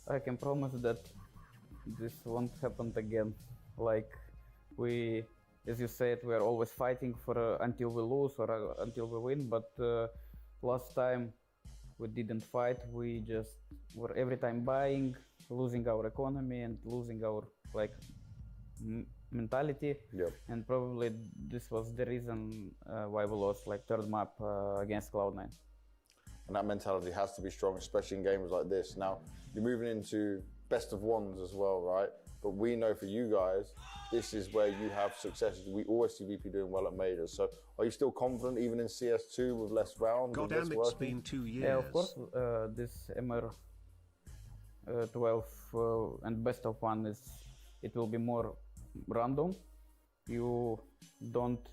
I can promise that this won't happen again. Like, we, as you said, we are always fighting for until we lose or until we win, but last time we didn't fight. We just were every time buying, losing our economy and losing our like mentality. Yep. And probably this was the reason why we lost like 3rd map against Cloud9. And that mentality has to be strong, especially in games like this. Now, you're moving into best of ones as well, right? but we know for you guys, this is where you have successes. We always see VP doing well at majors. So are you still confident even in CS2 with less rounds? Goddamn, it's been 2 years. Yeah, of course, this MR12 and best of one it will be more random. You don't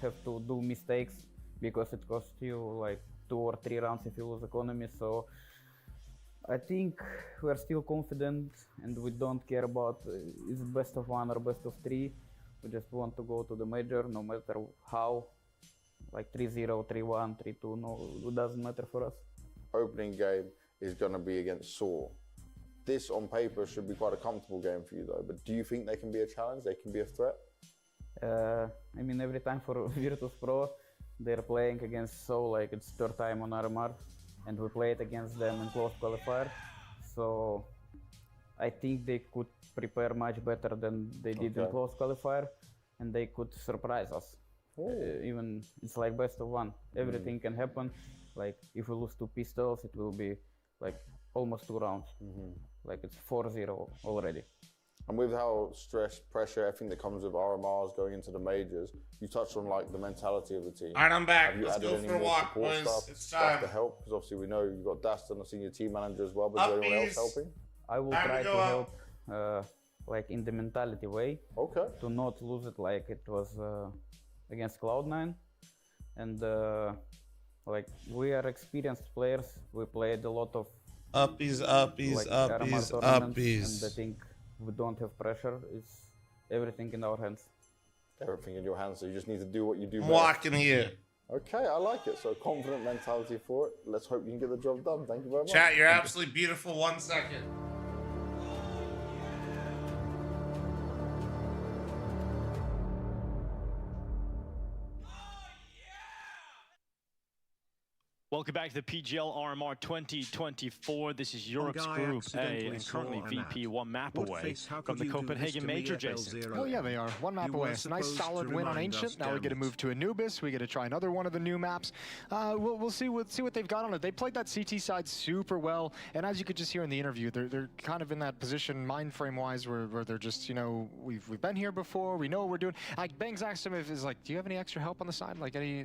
have to do mistakes because it costs you like 2 or 3 rounds if you lose economy. So I think we're still confident and we don't care about is it best of 1 or best of 3. We just want to go to the major no matter how, like 3-0, 3-1, 3-2, no, it doesn't matter for us. Opening game is going to be against Saw. This on paper should be quite a comfortable game for you though, but do you think they can be a challenge? They can be a threat? I mean, every time for Virtus Pro, they're playing against Saw, like it's 3rd time on RMR, and we played against them in close qualifier. So I think they could prepare much better than they did in close qualifier, and they could surprise us. Even it's like best of 1. Everything can happen. Like if we lose 2 pistols, it will be like almost 2 rounds. Like it's 4-0 already. And with how stress, pressure, everything that comes with RMRs going into the majors, you touched on like the mentality of the team. All right, I'm back. Have you Let's added go any for a more walk, support boys. It's stuff time. to help? Because obviously we know you've got Daston, a senior team manager as well, but is there anyone else helping? I will try to help like in the mentality way. To not lose it like it was against Cloud9. And like we are experienced players. We played a lot of uppies, like, uppies. And I think we don't have pressure. It's everything in our hands. Everything in your hands, so you just need to do what you do best. Walking here. Okay, I like it. So confident mentality for it. Let's hope you can get the job done. Thank you very much. Chat, you're absolutely beautiful. 1 second. Welcome back to the PGL RMR 2024. This is Europe's Group A, and currently VP 1 map away from the Copenhagen Major, Jason. Oh yeah, they are. 1 map away. It's a nice solid win on Ancient. Now we get to move to Anubis. We get to try another one of the new maps. We'll see what they've got on it. They played that CT side super well, and as you could just hear in the interview, they're kind of in that position, mind frame wise, where they're just, you know, we've been here before. We know what we're doing. Like Bangs asked him if he's like, do you have any extra help on the side, like any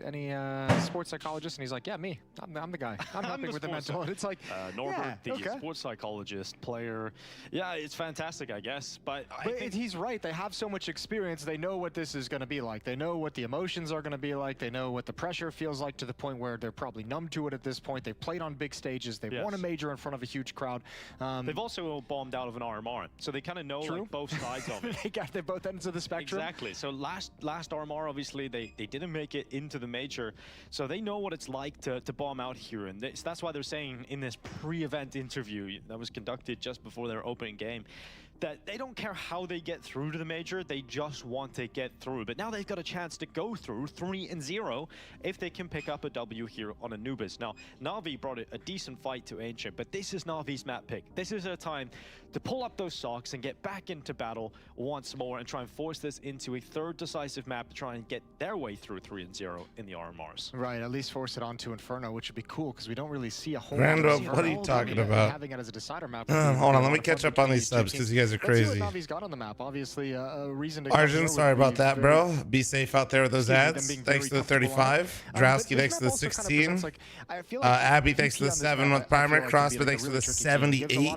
sports psychologist? And he's like, yeah, me. I'm the guy. I'm helping with the mental. And it's like Norbert, the sports psychologist, player. Yeah, it's fantastic, I guess. But I think he's right. They have so much experience. They know what this is going to be like. They know what the emotions are going to be like. They know what the pressure feels like, to the point where they're probably numb to it at this point. They've played on big stages. They've won a major in front of a huge crowd. They've also bombed out of an RMR, so they kind of know like, both sides of it. They got both ends of the spectrum. Exactly. So last RMR, obviously, they didn't make it into the major, so they know what it's like to bomb out here, and that's why they're saying in this pre-event interview that was conducted just before their opening game that they don't care how they get through to the major, they just want to get through. But now they've got a chance to go through 3-0 if they can pick up a W here on Anubis. Now, Na'Vi brought a decent fight to Ancient, but this is Na'Vi's map pick. This is a time to pull up those socks and get back into battle once more and try and force this into a 3rd decisive map to try and get their way through 3-0 in the RMRs. Right, at least force it onto Inferno, which would be cool because we don't really see a whole Random, what are you talking about? Having it as a decider map. Hold on, let me catch up on these subs because you guys are crazy. Let's see what Navi's got on the map. Obviously, a reason to Arjun, sorry about that, bro. Be safe out there with those ads. Thanks to the 35. Drowski, thanks to the 16. Abby, thanks to the 7-month primer. Crossfit, thanks to the 78.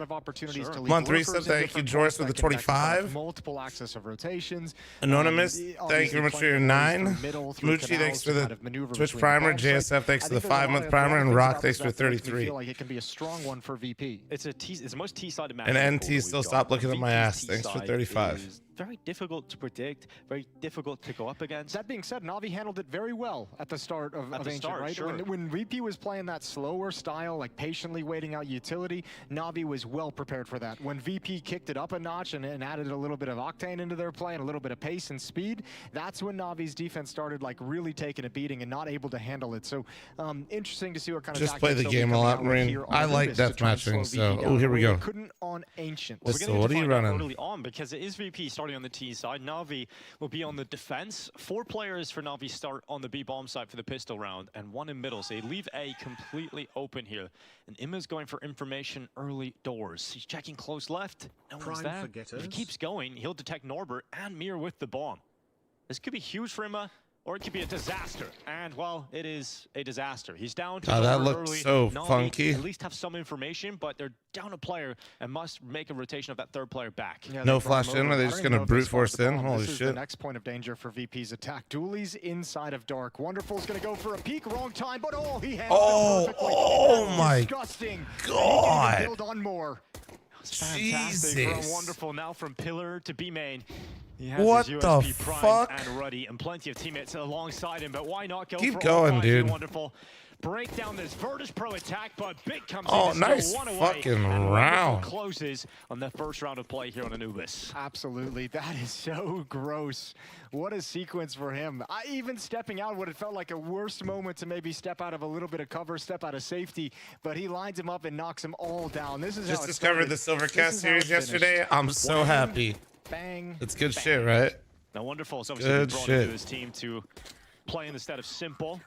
Month reset, thank you. Joyce with the 25. Multiple access of rotations. Anonymous, thank you very much for your 9. Moochie, thanks for the Twitch primer. JSF, thanks to the 5-month primer. And Rock, thanks for 33. I feel like it can be a strong one for VP. It's the most T-sided match. And NT still stop looking at my ass. Thanks for 35. Very difficult to predict, very difficult to go up against. That being said, Na'Vi handled it very well at the start of Ancient, right? Sure. When VP was playing that slower style, like patiently waiting out utility, Na'Vi was well prepared for that. When VP kicked it up a notch and added a little bit of octane into their play and a little bit of pace and speed, that's when Na'Vi's defense started like really taking a beating and not able to handle it. So interesting to see what kind of just play the game a lot, Marine. I like deathmatching, so here we go. Couldn't on Ancient. So what are you running? Totally on because it is VP starting starting on the T side. Na'Vi will be on the defense. 4 players for Na'Vi start on the B bomb side for the pistol round, and 1 in middle. So they leave A completely open here. And Imma's going for information early doors. He's checking close left. No one's there. If he keeps going, he'll detect Norbert and Mir with the bomb. This could be huge for Imma, or it could be a disaster. And, well, it is a disaster. He's down to that looks early. so Na'Vi funky. At least have some information, but they're down a player and must make a rotation of that 3rd player back. Yeah, no flash in, or they're just going to brute force in? Holy this shit. Is the next point of danger for VP's attack. Dooley's inside of Dark. Wonderful's going to go for a peek. Wrong time, but he handled it perfectly. Oh my disgusting. God. He can build on more. Fantastic from Jesus. Wonderful. Now from pillar to B main. He has What his the USP fuck? primed and ready, and plenty of teammates alongside him. But why not go Keep for going, all 5 dude. Wonderful. Break down this Virtus Pro attack, but Big comes Oh, in. nice one away, fucking and round. Wonderful closes on the first round of play here on Anubis. Absolutely. That is so gross. What a sequence for him. Even stepping out would have felt like a worst moment to maybe step out of a little bit of cover, step out of safety, but he lines him up and knocks them all down. This is Just how it discovered started. the Silvercast series yesterday. I'm so happy. Bang. It's good shit, right? Now Wonderful is obviously Good brought shit. into his team to play instead of Simple.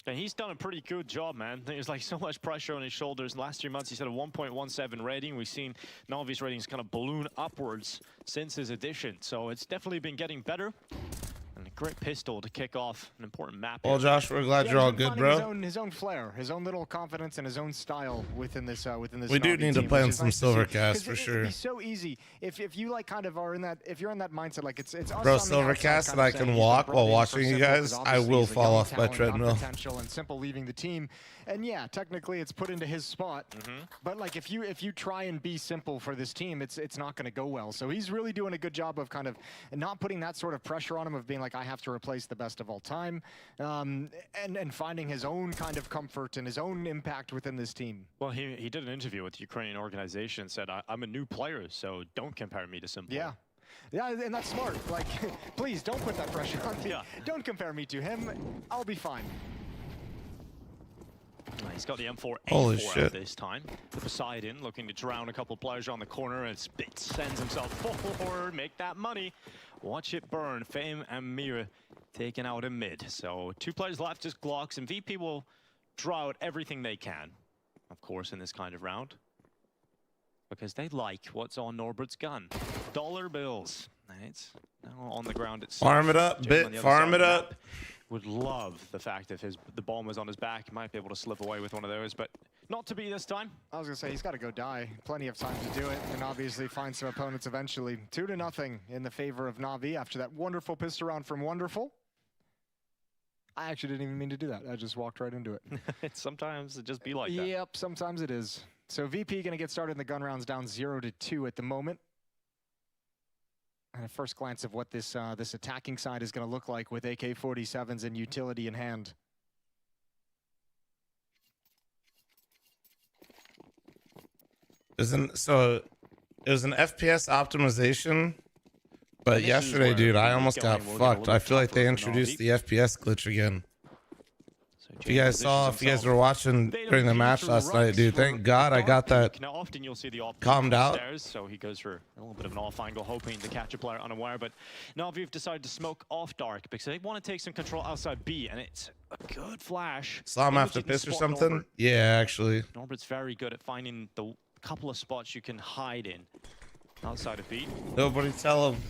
And he's done a pretty good job, man. There's like so much pressure on his shoulders. In the last 3 months, he's had a 1.17 rating. We've seen Na'Vi's ratings kind of balloon upwards since his addition. So it's definitely been getting better. And a great pistol to kick off an important map. Well, Josh, we're glad you're all good, bro. His own flair, his own little confidence, and his own style within this. We do need to play on some Silvercast for sure. It'd be so easy if you like kind of are in that. If you're in that mindset, like it's us Bro, on the outside Silvercast, kind and of I saying can he's walk the while bro watching you for Simple, guys. 'cause I obviously will he's a fall young off my talent, got treadmill. potential, and Simple leaving the team, and yeah, technically it's put into his spot. But like if you try and be Simple for this team, it's not going to go well. So he's really doing a good job of kind of not putting that sort of pressure on him of being like, I have to replace the best of all time, and finding his own kind of comfort and his own impact within this team. Well, he did an interview with the Ukrainian organization and said, I'm a new player, so don't compare me to Simple. Yeah. Yeah, and that's smart. Like, please don't put that pressure on me. Yeah. Don't compare me to him. I'll be fine. He's got the M4A4 Holy out shit. this time. The Poseidon looking to drown a couple players on the corner, and Spit sends himself forward, make that money. Watch it burn. Fame and Mira taken out in mid. So 2 players left, just Glocks, and VP will draw out everything they can, of course, in this kind of round. Because they like what's on Norbert's gun. Dollar bills. And it's now on the ground itself. Farm it up, Jim on bit. the other Farm side it of the up. map would love the fact if the bomb was on his back. He might be able to slip away with one of those, but not to be this time. I was going to say, he's got to go die. Plenty of time to do it, and obviously find some opponents eventually. 2-0 in the favor of Na'Vi after that wonderful pistol round from Wonderful. I actually didn't even mean to do that. I just walked right into it. Sometimes it just be like that. Yep, sometimes it is. So VP going to get started in the gun rounds down 0-2 at the moment. And a first glance of what this this attacking side is going to look like with AK-47s and utility in hand. So it was an FPS optimization, but yesterday, dude, I almost got fucked. I feel like they introduced the FPS glitch again. If you guys saw, if you guys were watching during the match last night, dude, thank God I got that Now often you'll see the calmed out. upstairs, so he goes for a little bit of an off angle, hoping to catch a player unaware. But now we've decided to smoke off Dark because they want to take some control outside B, and it's a good flash. Saw him Maybe after you can piss or spot something. Norbert. Yeah, actually. Norbert's very good at finding the couple of spots you can hide in outside of B. Nobody tell him.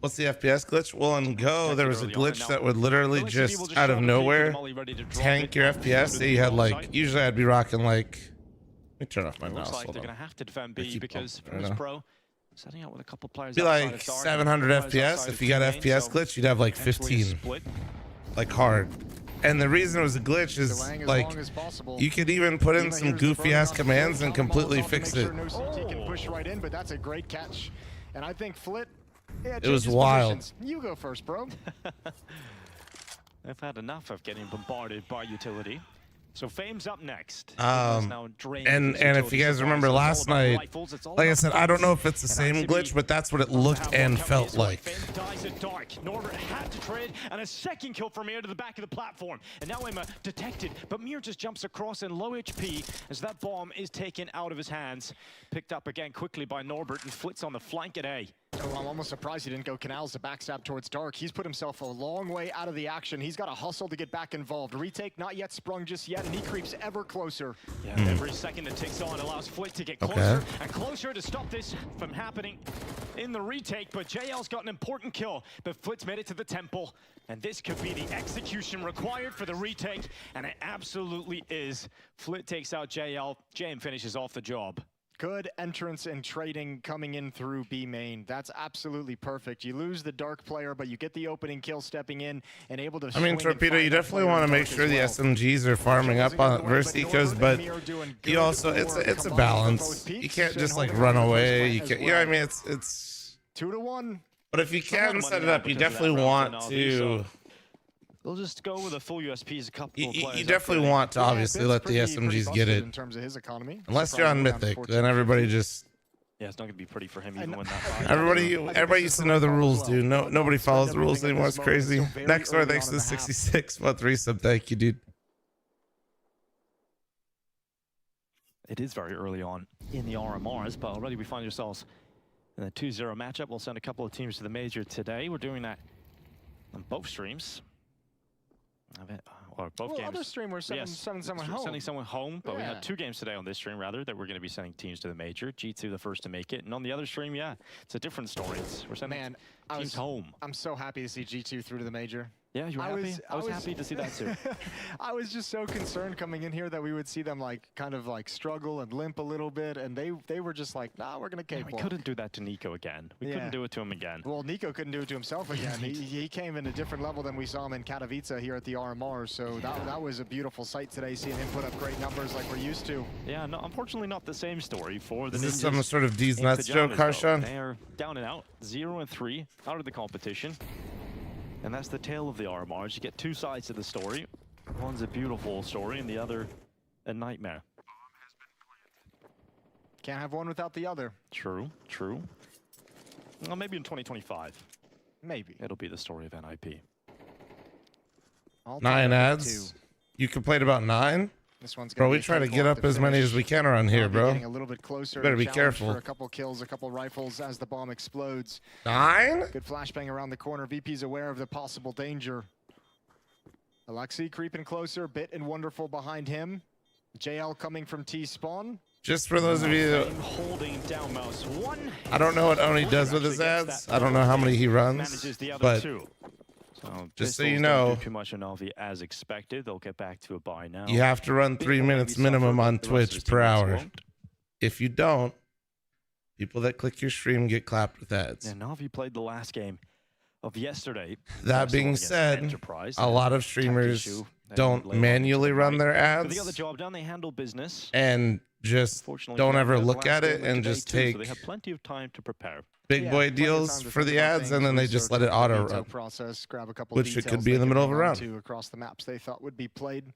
What's the FPS glitch? Well, in Go, there was a glitch that would literally just out of nowhere tank your FPS. So you had like, usually I'd be rocking like, let me turn off my mouse. Looks like Hold they're on. going to have to defend B because bumping right Pugs now. Pro setting out with a couple players Be outside like of Dark, 700 players FPS. outside If of you got T-Main, FPS so glitch, you'd have like potentially a 15, split. like hard. And the reason it was a glitch is Delaying as like long as possible. you could even put in Ema some here's the goofy burn ass off commands the and field. completely Molotov to fix make it. sure no CT can push right in, but that's a great catch. And I think Flit, yeah, It was changes wild. positions. You go first, bro. They've had enough of getting bombarded by utility. So Fame's up next. And Now drained and his if you utility guys supply, remember so it's all last about night, rifles, it's all like I about said, I don't know if guns. it's the And same ICB glitch, but that's what it love to looked have and one felt coming his way. like. Fame dies at Dark. Norbert had to trade, and a second kill from Mir to the back of the platform. And now Emma detected, but Mir just jumps across in low HP as that bomb is taken out of his hands. Picked up again quickly by Norbert and Flit's on the flank at A. Oh, I'm almost surprised he didn't go Canals to backstab towards Dark. He's put himself a long way out of the action. He's got to hustle to get back involved. Retake not yet sprung just yet, and he creeps ever closer. Yeah, every second it takes on allows Flit to get closer and closer to stop this from happening in the retake, but JL's got an important kill, but Flit's made it to the temple, and this could be the execution required for the retake, and it absolutely is. Flit takes out JL, JM finishes off the job. Good entrance and trading coming in through B main. That's absolutely perfect. You lose the Dark player, but you get the opening kill stepping in and able to. I mean, Torpedo, you definitely want to make sure the SMGs are farming up on versus ecos, but you also it's a balance. You can't just like run away. You can't. Yeah, I mean it's 2-1. But if you can set it up, you definitely want to. They'll just go with a full USPs, a couple of players. You definitely want to obviously let the SMGs get it. In terms of his economy. Unless you're on Mythic, then everybody just. Yeah, it's not gonna be pretty for him even when that. Everybody used to know the rules, dude. Nobody follows the rules anymore. It's crazy. Next door, thanks to the 66-month resub. Thank you, dude. It is very early on in the RMRs, but already we find ourselves in a 2-0 matchup. We'll send a couple of teams to the major today. We're doing that on both streams. Or both games. Other stream we're sending someone home. Sending someone home, but we had 2 games today on this stream, rather, that we're going to be sending teams to the major. G2 the first to make it, and on the other stream, yeah, it's a different story. We're sending teams home. I'm so happy to see G2 through to the major. Yeah, you were happy? I was happy to see that too. I was just so concerned coming in here that we would see them like kind of like struggle and limp a little bit, and they were just like, nah, we're gonna we couldn't do that to Nico again. We couldn't do it to him again. Well, Nico couldn't do it to himself again. he came in a different level than we saw him in Katowice here at the RMR, so that was a beautiful sight today, seeing him put up great numbers like we're used to. Yeah, no, unfortunately not the same story for the Ninjas. Is this some sort of D's nuts joke, Harshan? They are down and out, 0-3 out of the competition. And that's the tale of the RMRs. You get 2 sides to the story. One's a beautiful story and the other a nightmare. Can't have one without the other. True, true. Well, maybe in 2025. Maybe. It'll be the story of NIP. 9 ads? You complained about 9? This one's bro, we try to get up as many as we can around here, bro. Getting a little bit closer. Better be careful. For a couple kills, a couple rifles as the bomb explodes. 9? Good flashbang around the corner. VP's aware of the possible danger. Alexi creeping closer. Bit and Wonderful behind him. JL coming from T-spawn. Just for those of you holding down mouse. I don't know what Oni does with his ads. I don't know how many he runs, but just so you know, too much on Navi as expected. They'll get back to a buy now. You have to run 3 minutes minimum on Twitch per hour. If you don't, people that click your stream get clapped with ads. Yeah, Navi played the last game of yesterday. That being said, a lot of streamers don't manually run their ads. They got the job done. They handle business and just don't ever look at it and just take. So they have plenty of time to prepare. Big boy deals for the ads, and then they just let it auto run. Process, grab a couple which it could be in the middle of a round. Across the maps they thought would be played.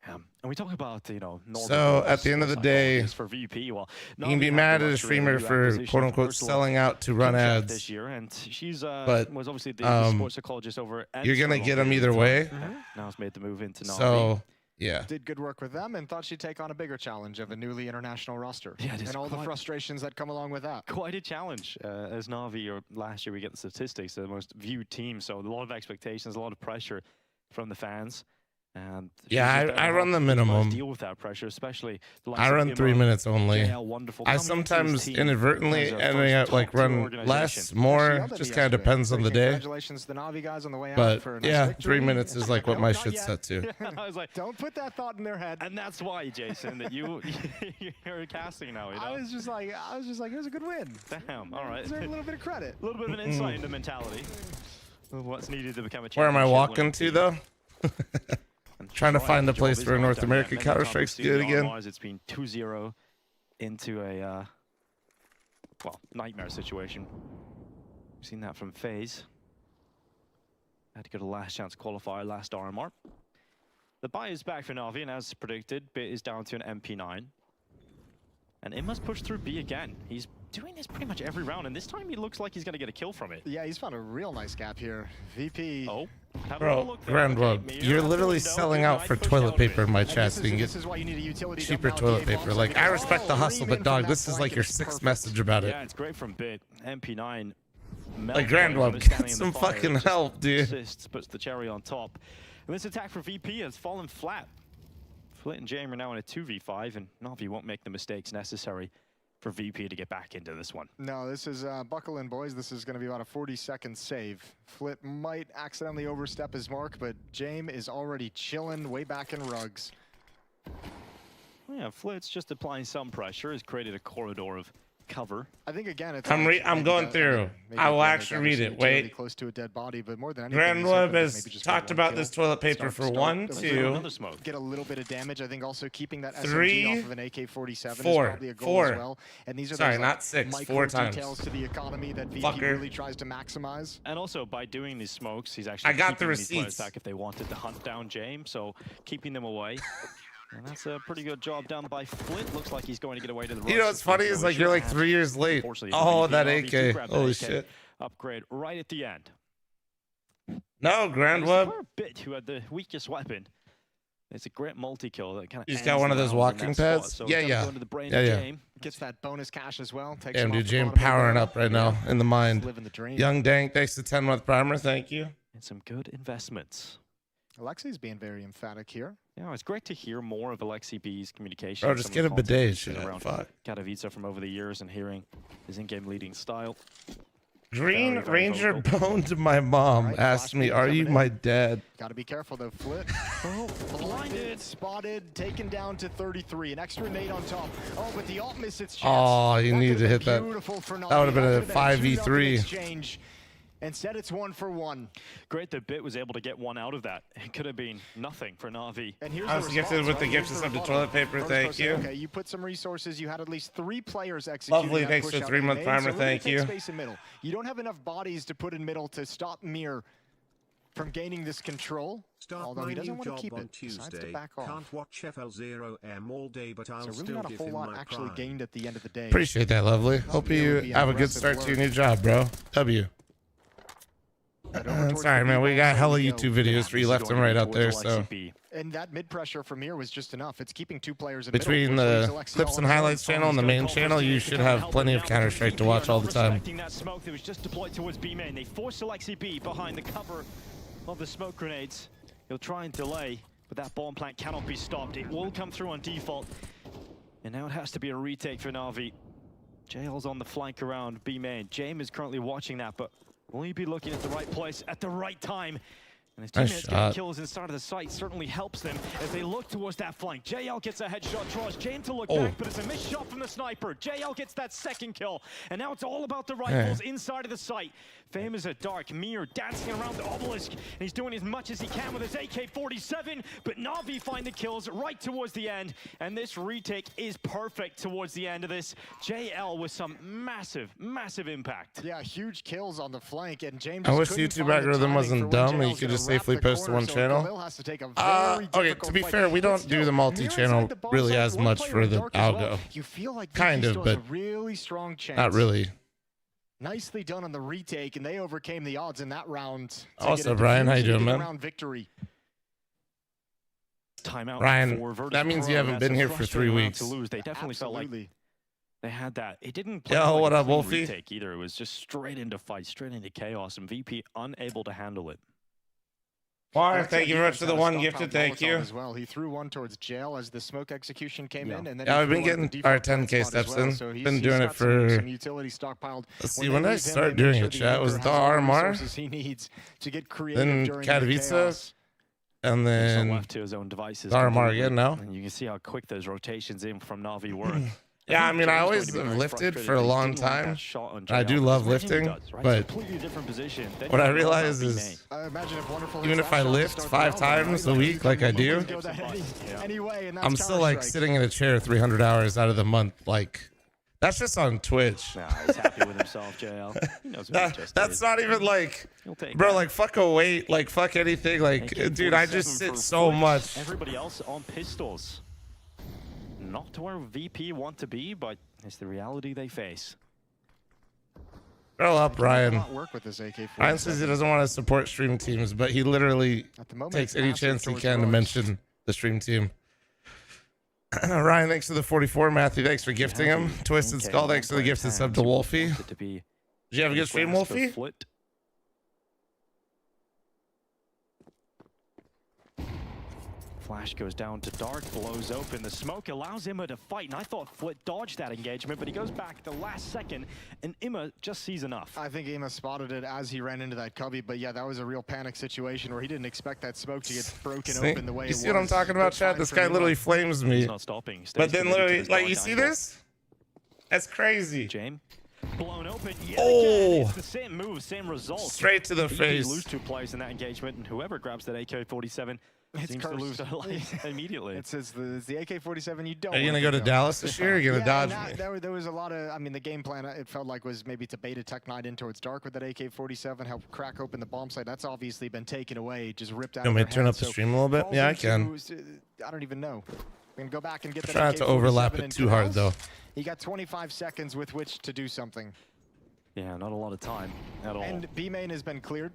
And we talk about, you know, so at the end of the day, for VP, well, you can be mad at a streamer for quote unquote selling out to run ads this year, and she's but was obviously the sports psychologist over. You're gonna get them either way. Now has made the move into Navi. So yeah, did good work with them and thought she'd take on a bigger challenge of a newly international roster. Yeah, and all the frustrations that come along with that. Quite a challenge. As Navi, or last year we get the statistics, the most viewed team, so a lot of expectations, a lot of pressure from the fans. And yeah, I run the minimum. Deal with that pressure, especially I run 3 minutes only. I sometimes inadvertently ending up like run less, more. Just kind of depends on the day. Congratulations to the Navi guys on the way out. But yeah, 3 minutes is like what my shit's set to. I was like, don't put that thought in their head. And that's why, Jason, that you're casting now. You know? I was just like, it was a good win. Damn. All right. Deserve a little bit of credit. A little bit of an insight into mentality. What's needed to become a champion. Where am I walking to though? Trying to find the place where North American Counter-Strike's good again. It's been 2-0 into a nightmare situation. We've seen that from FaZe. Had to go to last chance qualifier, last RMR. The buy is back for Navi, and as predicted, Bit is down to an MP9. And it must push through B again. He's doing this pretty much every round, and this time he looks like he's going to get a kill from it. Yeah, he's found a real nice gap here. VP. Oh, bro, Grandweb, you're literally selling out for toilet paper in my chat so you can get cheaper toilet paper. Like, I respect the hustle, but dog, this is like your 6th message about it. Yeah, it's great from Bit. MP9. Like, Grandweb, get some fucking help, dude. Assists, puts the cherry on top. And this attack for VP has fallen flat. Flit and Jame are now in a 2v5, and Na'Vi won't make the mistakes necessary for VP to get back into this one. No, this is buckle in, boys. This is going to be about a 40-second save. Flit might accidentally overstep his mark, but Jame is already chilling way back in rugs. Yeah, Flit's just applying some pressure. Has created a corridor of cover. I think again, it's I'm going through. I will actually read it. Wait. Close to a dead body, but more than anything, Grandweb has talked about this toilet paper for 1, 2, get a little bit of damage. I think also keeping that 3, SMG off of an AK-47 is 4, probably a goal as well. And these are sorry, those, not 6, micro 4 times. details to the economy that VP Fucker. really tries to maximize. And also by doing these smokes, he's actually I got the keeping these players receipts back if they wanted to hunt down James, so keeping them away. And that's a pretty good job done by Flit. Looks like he's going to get away to the right. You know what's funny is like you're like 3 years late. Oh, that AK. Holy shit. Upgrade right at the end. No, Grandweb. Bit who had the weakest weapon. It's a great multi-kill that kind of. He's got one of those walking pads. So yeah. Gets that bonus cash as well. Damn, dude, James powering up right now in the mind. Young Dank, thanks to 10-month primer. Thank you. And some good investments. Alexi's being very emphatic here. Yeah, it's great to hear more of Alexi B's communication. Oh, just get a bidet shit. Around Fuck. Katowice from over the years and hearing his in-game leading style. Green Ranger boned my mom. Asked me, "Are you my dad?" Got to be careful though, Flit. Oh, blinded, spotted, taken down to 33. An extra nade on top. Oh, but the ult missed its chance. Oh, you needed to hit that. That would have been a 5v3. Instead, it's 1-for-1. Great that Bit was able to get one out of that. It could have been nothing for Na'Vi. And here's I was gifted with the gift of the toilet paper. Thank you. Okay, you put some resources. You had at least 3 players executing. Lovely. Thanks for 3-month primer. Thank you. Space in middle. You don't have enough bodies to put in middle to stop Mir from gaining this control. Although he doesn't want to keep it. Decides to back off. Can't watch FL0M all day, but I'll so really still not a give whole him lot my actually prime. gained at the end of the day. Appreciate that, Lovely. Hope you have a good start to your new job, bro. W. Sorry, man. We got hella YouTube videos for you left and right out there, so. And that mid pressure from here was just enough. It's keeping 2 players in between the clips and highlights channel and the main channel. You should have plenty of Counter-Strike to watch all the time. That smoke that was just deployed towards B main. They force Alexi B behind the cover of the smoke grenades. He'll try and delay, but that bomb plant cannot be stopped. It will come through on default, and now it has to be a retake for Na'Vi. JL's on the flank around B main. James is currently watching that, but will he be looking at the right place at the right time? And his teammates getting kills inside of the site certainly helps them as they look towards that flank. JL gets a headshot, draws James to look back, but it's a missed shot from the sniper. JL gets that second kill, and now it's all about the rifles inside of the site. Fame is a dark Mir dancing around the obelisk, and he's doing as much as he can with his AK-47, but Na'Vi find the kills right towards the end, and this retake is perfect towards the end of this. JL with some massive, massive impact. Yeah, huge kills on the flank, and James I wish YouTube algorithm wasn't dumb and you could just safely post to one channel. Okay, to be fair, we don't do the multi-channel really as much for the algo. You feel like kind of, but really strong chance. not really. Nicely done on the retake, and they overcame the odds in that round. Also, Brian, how you doing, man? Victory. Timeout. Ryan, that means you haven't been here for 3 weeks. They definitely felt like they had that. It didn't play Yo, like what a up, clean Wolfie? retake either. It was just straight into fight, straight into chaos, and VP unable to handle it. War, thank you very much for the 1 gifted. Thank you. As well. He threw one towards jail as the smoke execution came in, and then yeah, I've been getting our 10K steps in. So been doing it for. Some utility stockpiled. Let's see. When did I start doing it, chat? Was it the RMR? He needs to get then Katowice, and then left to his own devices. RMR again now. And you can see how quick those rotations in from Na'Vi were. Yeah, I mean, I always have lifted for a long time. I do love lifting, but what I realize is even if I lift 5 times a week like I do, I'm still like sitting in a chair 300 hours out of the month. Like, that's just on Twitch. Nah, he's happy with himself, JL. He knows what that's not even like, bro, like fuck a weight, like fuck anything. Like, dude, I just sit so much. Everybody else on pistols. not to where VP want to be, but it's the reality they face. Grow up, Ryan. Work with this AK-47. Ryan says he doesn't want to support stream teams, but he literally takes any chance he can to mention the stream team. Ryan, thanks for the 44. Matthew, thanks for gifting him. Twisted Skull, thanks for the gifted sub to Wolfie. Did you have a good stream, Wolfie? Flash goes down to Dark, blows open. The smoke allows Imma to fight, and I thought Flit dodged that engagement, but he goes back the last second, and Imma just sees enough. I think Imma spotted it as he ran into that cubby, but yeah, that was a real panic situation where he didn't expect that smoke to get broken open the way it was. You see what I'm talking about, Chad? This guy literally flames me. He's not stopping. But then literally, like, you see this? That's crazy. James. Blown open yet again. It's the same move, same result. Straight to the face. Lose 2 players in that engagement, and whoever grabs that AK-47 seems to lose their life immediately. It's the AK-47 you don't. Are you gonna go to Dallas this year? Or are you gonna dodge me? There was a lot of. I mean, the game plan it felt like was maybe to bait a Tech 9 in towards Dark with that AK-47, help crack open the bomb site. That's obviously been taken away, just ripped out. You want me to turn up the stream a little bit? Yeah, I can. I don't even know. We can go back and get that. Try not to overlap it too hard though. He got 25 seconds with which to do something. Yeah, not a lot of time at all. And B main has been cleared.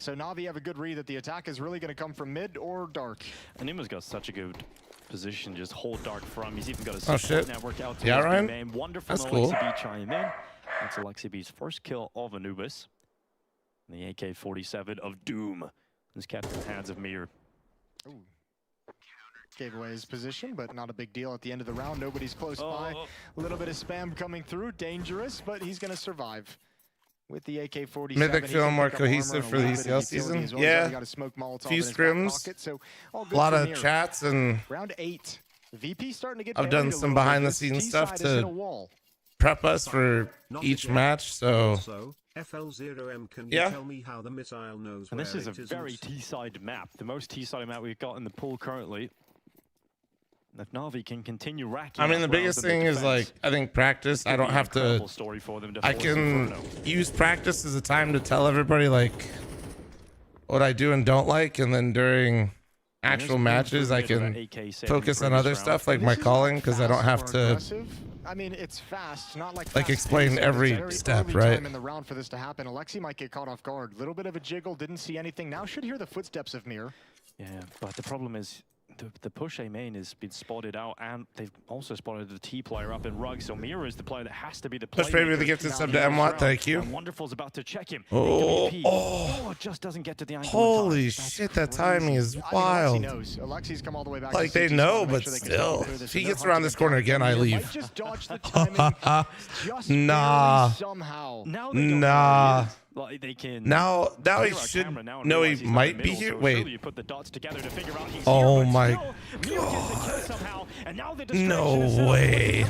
So Na'Vi have a good read that the attack is really going to come from mid or Dark. And Imma's got such a good position, just hold Dark from. He's even got a support network out to yeah, Ryan? B-main. Wonderful. That's cool. Alexi B chime in. That's Alexi B's first kill of Anubis. And the AK-47 of Doom is kept in the hands of Mir. Ooh. Gave away his position, but not a big deal at the end of the round. Nobody's close by. A little bit of spam coming through. Dangerous, but he's going to survive. With the AK-47, Mythic feeling more cohesive for the ECL season. Well. Yeah, got a smoke few scrims, pocket, so a lot of chats, and round 8. VP starting to get I've done some behind-the-scenes stuff to prep us for each match. So FL0M, can yeah. you tell me how the missile knows and where this is a it very T-side map, the most T-side map we've got in the pool currently. If Na'Vi can continue racking, I mean, the biggest thing is like I think practice. I don't have to. I can use practice as a time to tell everybody like what I do and don't like, and then during actual matches I can focus on other stuff like my calling because I don't have to. I mean, it's fast, not like explain every step, right? In the round for this to happen, Alexi might get caught off guard. Little bit of a jiggle, didn't see anything. Now should hear the footsteps of Mir. Yeah, but the problem is. The push A main has been spotted out, and they've also spotted the T player up in Rug. So Mira is the player that has to be the player. Push baby, the gifted sub to M-Watt, thank you. And Wonderful's about to check him. Oh, it just doesn't get to the angle. Holy shit, that timing is wild. I mean, Alexi knows. Alexi's come all the way back. Like they know, but still, if he gets around this corner again, I leave. Just dodge the timing. Nah. Somehow. Nah. Like they can now he should know he might be here. Wait. Oh my god. No way.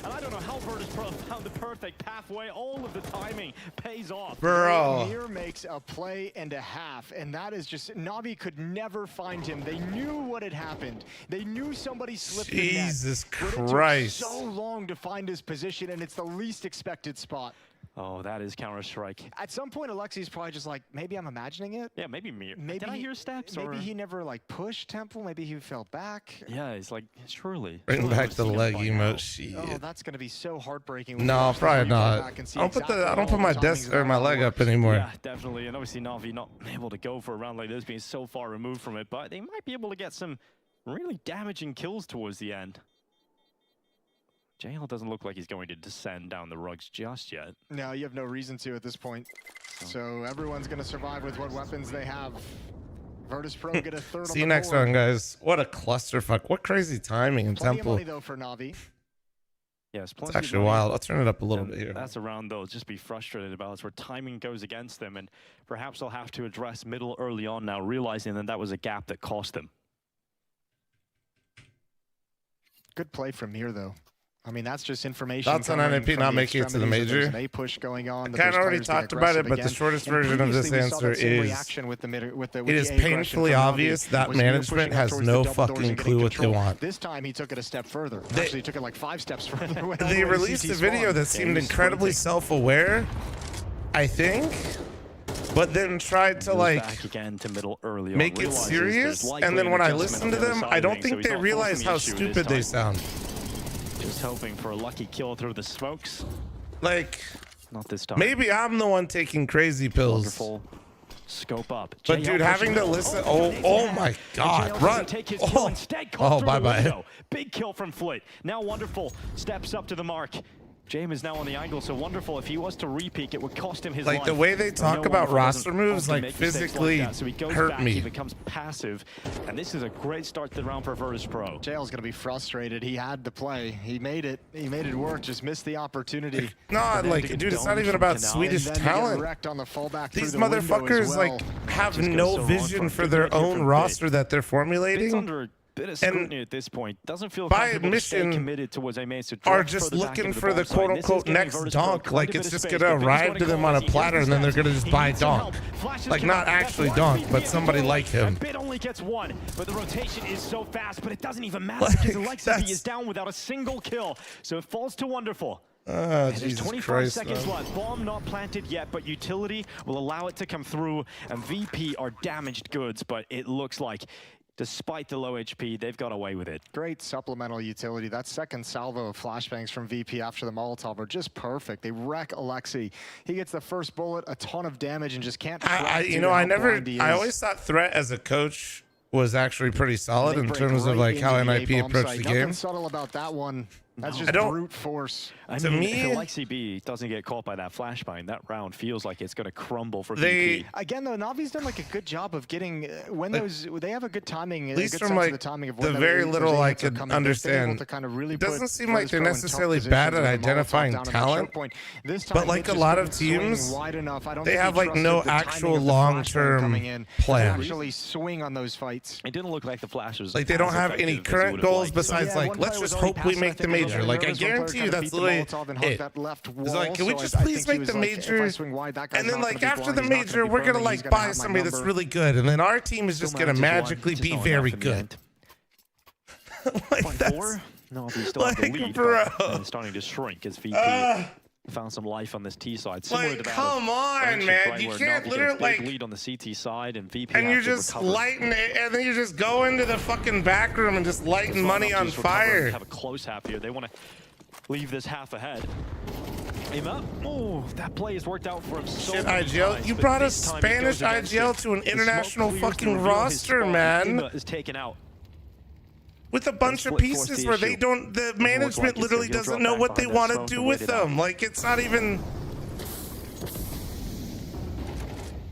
And I don't know how Virtus Pro found the perfect pathway. All of the timing pays off. Bro. Mir makes a play and a half, and that is just Na'Vi could never find him. They knew what had happened. They knew somebody slipped in net. Jesus Christ. But it took so long to find his position, and it's the least expected spot. Oh, that is Counter-Strike. At some point, Alexi's probably just like, maybe I'm imagining it. Yeah, maybe Mir. Maybe did I hear steps? Maybe he never like pushed Temple. Maybe he fell back. Yeah, it's like surely. Bring back the leg emote. Shit. Oh, that's gonna be so heartbreaking. No, probably not. I don't put my desk or my leg up anymore. Yeah, definitely. And obviously Na'Vi not able to go for a round like this, being so far removed from it, but they might be able to get some really damaging kills towards the end. JL doesn't look like he's going to descend down the rugs just yet. No, you have no reason to at this point. So everyone's going to survive with what weapons they have. Virtus Pro get a third. See you next round, guys. What a clusterfuck. What crazy timing in Plenty Temple. Of money, though, for Na'Vi. Yes, it's actually wild. I'll turn it up a little bit here. That's a round they'll just be frustrated about. It's where timing goes against them, and perhaps they'll have to address middle early on now, realizing that that was a gap that cost them. Good play from Mir, though. I mean, that's just information. Thoughts on NAP not making it to the major? There's an A push going on. I kind of already talked about it, but the shortest version of this answer is it is painfully obvious that management has no fucking clue what they want. This time he took it a step further. Actually, he took it like 5 steps further. They released a video that seemed incredibly self-aware, I think. but then tried to like back again to middle early on, make it serious. And then when I listen to them, I don't think they realize how stupid they sound. Just hoping for a lucky kill through the smokes. Like, not this time. Maybe I'm the one taking crazy pills. Wonderful. Scope up. But dude, having to listen. Oh my God! Run! Oh, bye bye. Big kill from Flit. Now Wonderful steps up to the mark. James is now on the angle, so Wonderful, if he was to re-peek, it would cost him his life. Like the way they talk about roster moves, like physically so he goes hurt back, me. He becomes passive, and this is a great start to the round for Virtus.pro. JL's gonna be frustrated. He had to play. He made it. He made it work. Just missed the opportunity. No, like, dude, it's not even about Swedish talent. On the fullback These motherfuckers like have no vision for their own roster that they're formulating. Bit of scrutiny at this point. Doesn't feel by admission committed towards a main, so are just looking for the quote-unquote next donk. Like it's just gonna arrive to them on a platter and then they're gonna just buy donk. Like not actually donk, but somebody like him. Bit only gets one, but the rotation is so fast, but it doesn't even matter because Alexi is down without a single kill. So it falls to Wonderful. Jesus 25 Christ, seconds left. Bomb not planted yet, but utility will allow it to come through, and VP are damaged goods, but it looks like despite the low HP, they've got away with it. Great supplemental utility. That second salvo of flashbangs from VP after the Molotov are just perfect. They wreck Alexi. He gets the first bullet, a ton of damage, and just can't. I always thought Threat as a coach was actually pretty solid in terms of like how NIP approached the game. Nothing subtle about that one. That's just brute force. To me, if Alexi B doesn't get caught by that flashbang, that round feels like it's going to crumble for VP. Again, though, Navi's done like a good job of getting when they have a good timing. At least from like the very little I could understand. It doesn't seem like they're necessarily bad at identifying talent, but like a lot of teams, they have like no actual long-term plan. Actually swing on those fights. It didn't look like the Flash was like they don't have any current goals besides like let's just hope we make the major. Like I guarantee you that's literally it. It's like, can we just please make the major? And then like after the major, we're gonna like buy somebody that's really good, and then our team is just gonna magically be very good. Like that's no, he's still like, have the lead, bro. And starting to shrink as VP found some life on this T side. Like, come on, man! You can't literally like lead on the CT side, and VP and you're just lighting it, and then you just go into the fucking back room and just lighting money on fire. Have a close half here. They want to leave this half ahead. Aim up. Oh, that play has worked out for him. So shit, IGL. You brought a Spanish IGL to an international fucking roster, man. Is taken out. With a bunch of pieces where they don't, the management literally doesn't know what they want to do with them. Like, it's not even.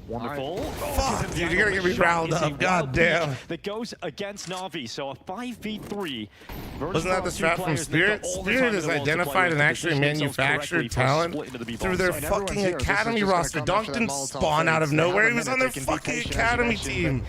Wonderful. Fuck, dude, you're gonna get me riled up. God damn. That goes against Na'Vi, so a 5v3. Wasn't that the strat from Spirit? Spirit has identified and actually manufactured talent through their fucking academy roster. Donk didn't spawn out of nowhere. He was on their fucking academy team.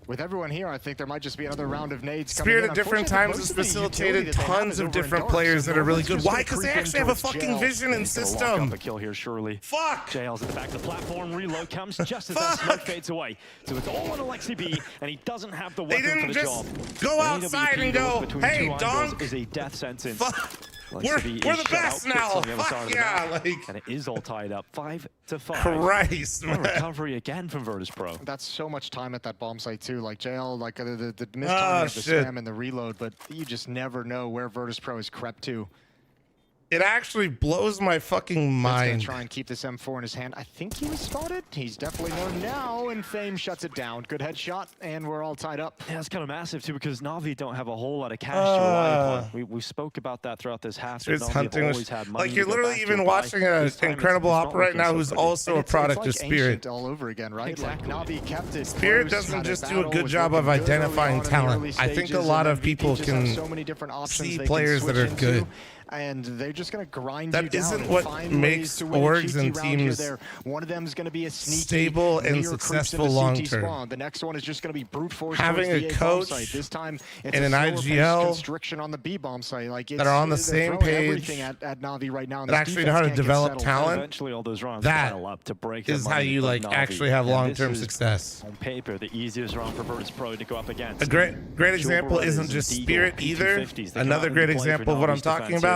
With everyone here, I think there might just be another round of nades Spirit coming in. at different times has facilitated tons of different players that are really good. Why? Because they actually have a fucking vision and system. The kill here, surely. Fuck. JL's at the back of the platform. Reload comes just as that smoke fades away. So it's all on Alexi B, and he doesn't have the weapon for the job. Go outside and go, hey, Donk. Is a death sentence. Fuck. We're the best now. Fuck yeah, like. And it is all tied up, 5-5. Christ, man. Recovery again from Virtus.pro. That's so much time at that bomb site too. Like JL, like the missed time of the spam and the reload, but you just never know where Virtus.pro has crept to. It actually blows my fucking mind. He's gonna try and keep this M4 in his hand. I think he was spotted. He's definitely known now, and Fame shuts it down. Good headshot, and we're all tied up. Yeah, it's kind of massive too because Na'Vi don't have a whole lot of cash to rely upon. We spoke about that throughout this half. It's hunting. Like you're literally even watching an incredible op right now who's also a product of Spirit. All over again, right? Exactly. Like Na'Vi kept it. Spirit doesn't just do a good job of identifying talent. I think a lot of people can see players that are good. And they're just going to grind that you down. Isn't what makes orgs and teams one of them is going to be a sneaky, stable and successful long term. The next one is just going to be brute force. Having a coach this time it's and an IGL constriction on the B bomb site, like that are on the same page. At Na'Vi right now, that actually know how to develop talent. Eventually, all those runs that pile up to break is how you like actually have long-term success. On paper, the easiest round for Virtus.pro to go up against. A great example isn't just Spirit either. Another great example of what I'm talking about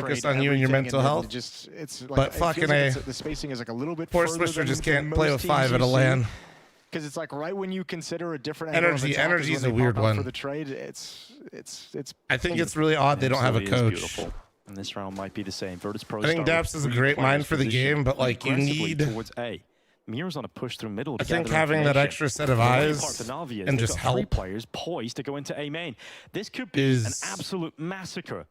focused on you and your mental health. It's like, but fucking A. The spacing is like a little bit Force further Swisher than just can't most play with teams 5 at you a see. LAN. Because it's like right when you consider a different energy is a weird one for the trade. It's. I think it's really odd they don't have a coach. And this round might be the same. Virtus Pro. I think Daps is a great mind for the game, but like you need towards A. Mirror's on a push through middle. I think having that extra set of eyes and just help 3 players poised to go into A main. This could be an absolute massacre.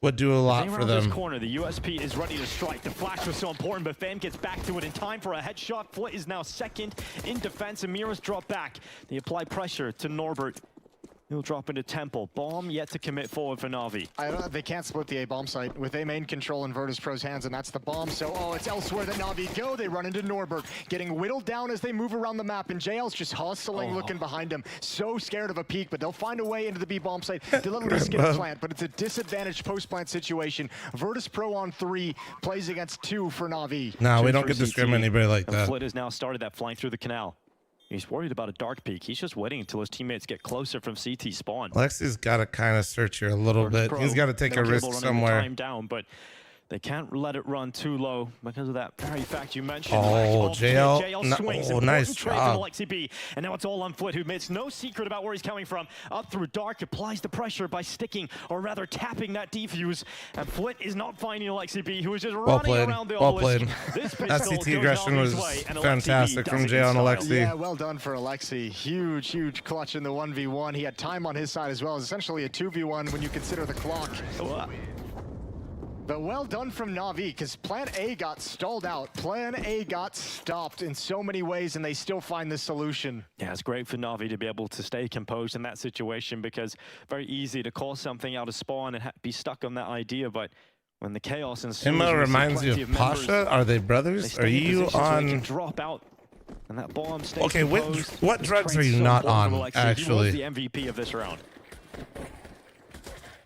Would do a lot for them. This corner, the USP is ready to strike. The flash was so important, but Fam gets back to it in time for a headshot. Flit is now second in defense, and Mirror's drop back. They apply pressure to Norbert. He'll drop into Temple. Bomb yet to commit forward for Na'Vi. They can't split the A bomb site with A main control in Virtus Pro's hands, and that's the bomb. So, it's elsewhere that Na'Vi go. They run into Norbert, getting whittled down as they move around the map, and JL's just hustling, looking behind him. So scared of a peek, but they'll find a way into the B bomb site. They'll at least get a plant, but it's a disadvantaged post-plant situation. Virtus Pro on 3, plays against 2 for Na'Vi. No, we don't get to scrim anybody like that. Flit has now started that flank through the canal. He's worried about a dark peek. He's just waiting until his teammates get closer from CT spawn. Lexi's got to kind of search here a little bit. He's got to take a risk somewhere. Time down, but they can't let it run too low because of that very fact you mentioned. Oh, JL. Swings. Nice job. Alexi B. And now it's all on Flit, who makes no secret about where he's coming from. Up through dark, applies the pressure by sticking, or rather tapping that defuse. And Flit is not finding Alexi B, who is just running around the obelisk. That CT aggression was fantastic from JL and Alexi. Yeah, well done for Alexi. Huge clutch in the 1v1. He had time on his side as well. It's essentially a 2v1 when you consider the clock. But well done from Na'Vi, because Plan A got stalled out. Plan A got stopped in so many ways, and they still find the solution. Yeah, it's great for Na'Vi to be able to stay composed in that situation, because very easy to call something out of spawn and be stuck on that idea, but when the chaos ensues... Emma reminds you of Pasha? Are they brothers? Are you on... drop out, and that bomb stays okay, what drugs are you not on, actually? He was the MVP of this round.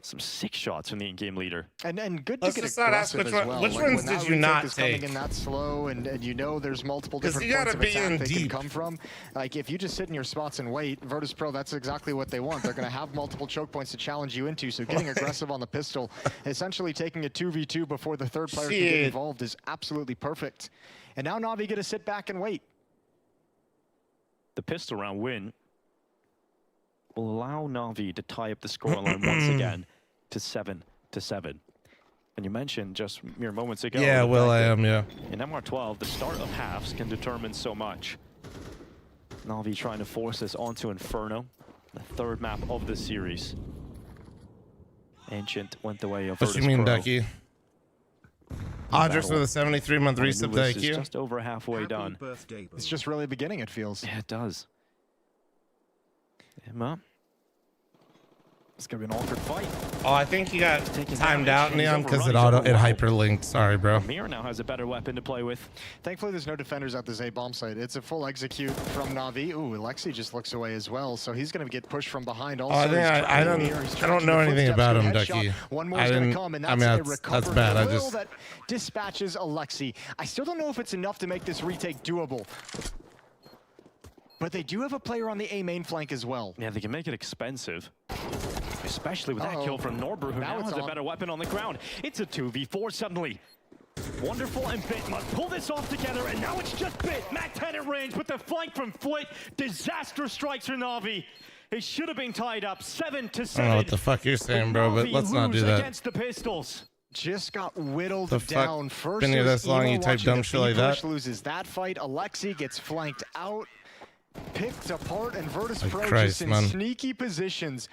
Some sick shots from the in-game leader. And good to get aggressive as well. Which ones did you not take? Coming in that slow, and you know there's multiple different points of attack they can come from. Like, if you just sit in your spots and wait, Virtus Pro, that's exactly what they want. They're going to have multiple choke points to challenge you into, so getting aggressive on the pistol, essentially taking a 2v2 before the third player can get involved is absolutely perfect. And now Na'Vi get to sit back and wait. The pistol round win will allow Na'Vi to tie up the scoreline once again to 7-7. And you mentioned just mere moments ago. Yeah, well, I am, yeah. In MR12, the start of halves can determine so much. Na'Vi trying to force this onto Inferno, the third map of the series. Ancient went the way of Virtus What you mean, Pro. Ducky? Audrix with a 73-month resub to IQ. Just over halfway done. It's just really beginning, it feels. Yeah, it does. Emma. It's gonna be an awkward fight. Oh, I think he got timed out, Neon, because it hyperlinked. Sorry, bro. Mir now has a better weapon to play with. Thankfully, there's no defenders at this A bomb site. It's a full execute from Na'Vi. Ooh, Alexi just looks away as well, so he's gonna get pushed from behind. Also, I don't know anything about him, Ducky. One more is gonna come, and that's bad. I just that dispatches Alexi. I still don't know if it's enough to make this retake doable. But they do have a player on the A main flank as well. Yeah, they can make it expensive. Especially with that kill from Norbert, who now has a better weapon on the ground. It's a 2v4 suddenly. Wonderful and Bit must pull this off together, and now it's just Bit. Mac 10 at range with the flank from Flit. Disastrous strikes for Na'Vi. It should have been tied up 7-7. I don't know what the fuck you're saying, bro, but let's not do that. Against the pistols. Just got whittled Been down. First, here this long, you type dumb shit like that. Loses that fight. Alexi gets flanked out. Picked apart, and Virtus Pro just in sneaky positions.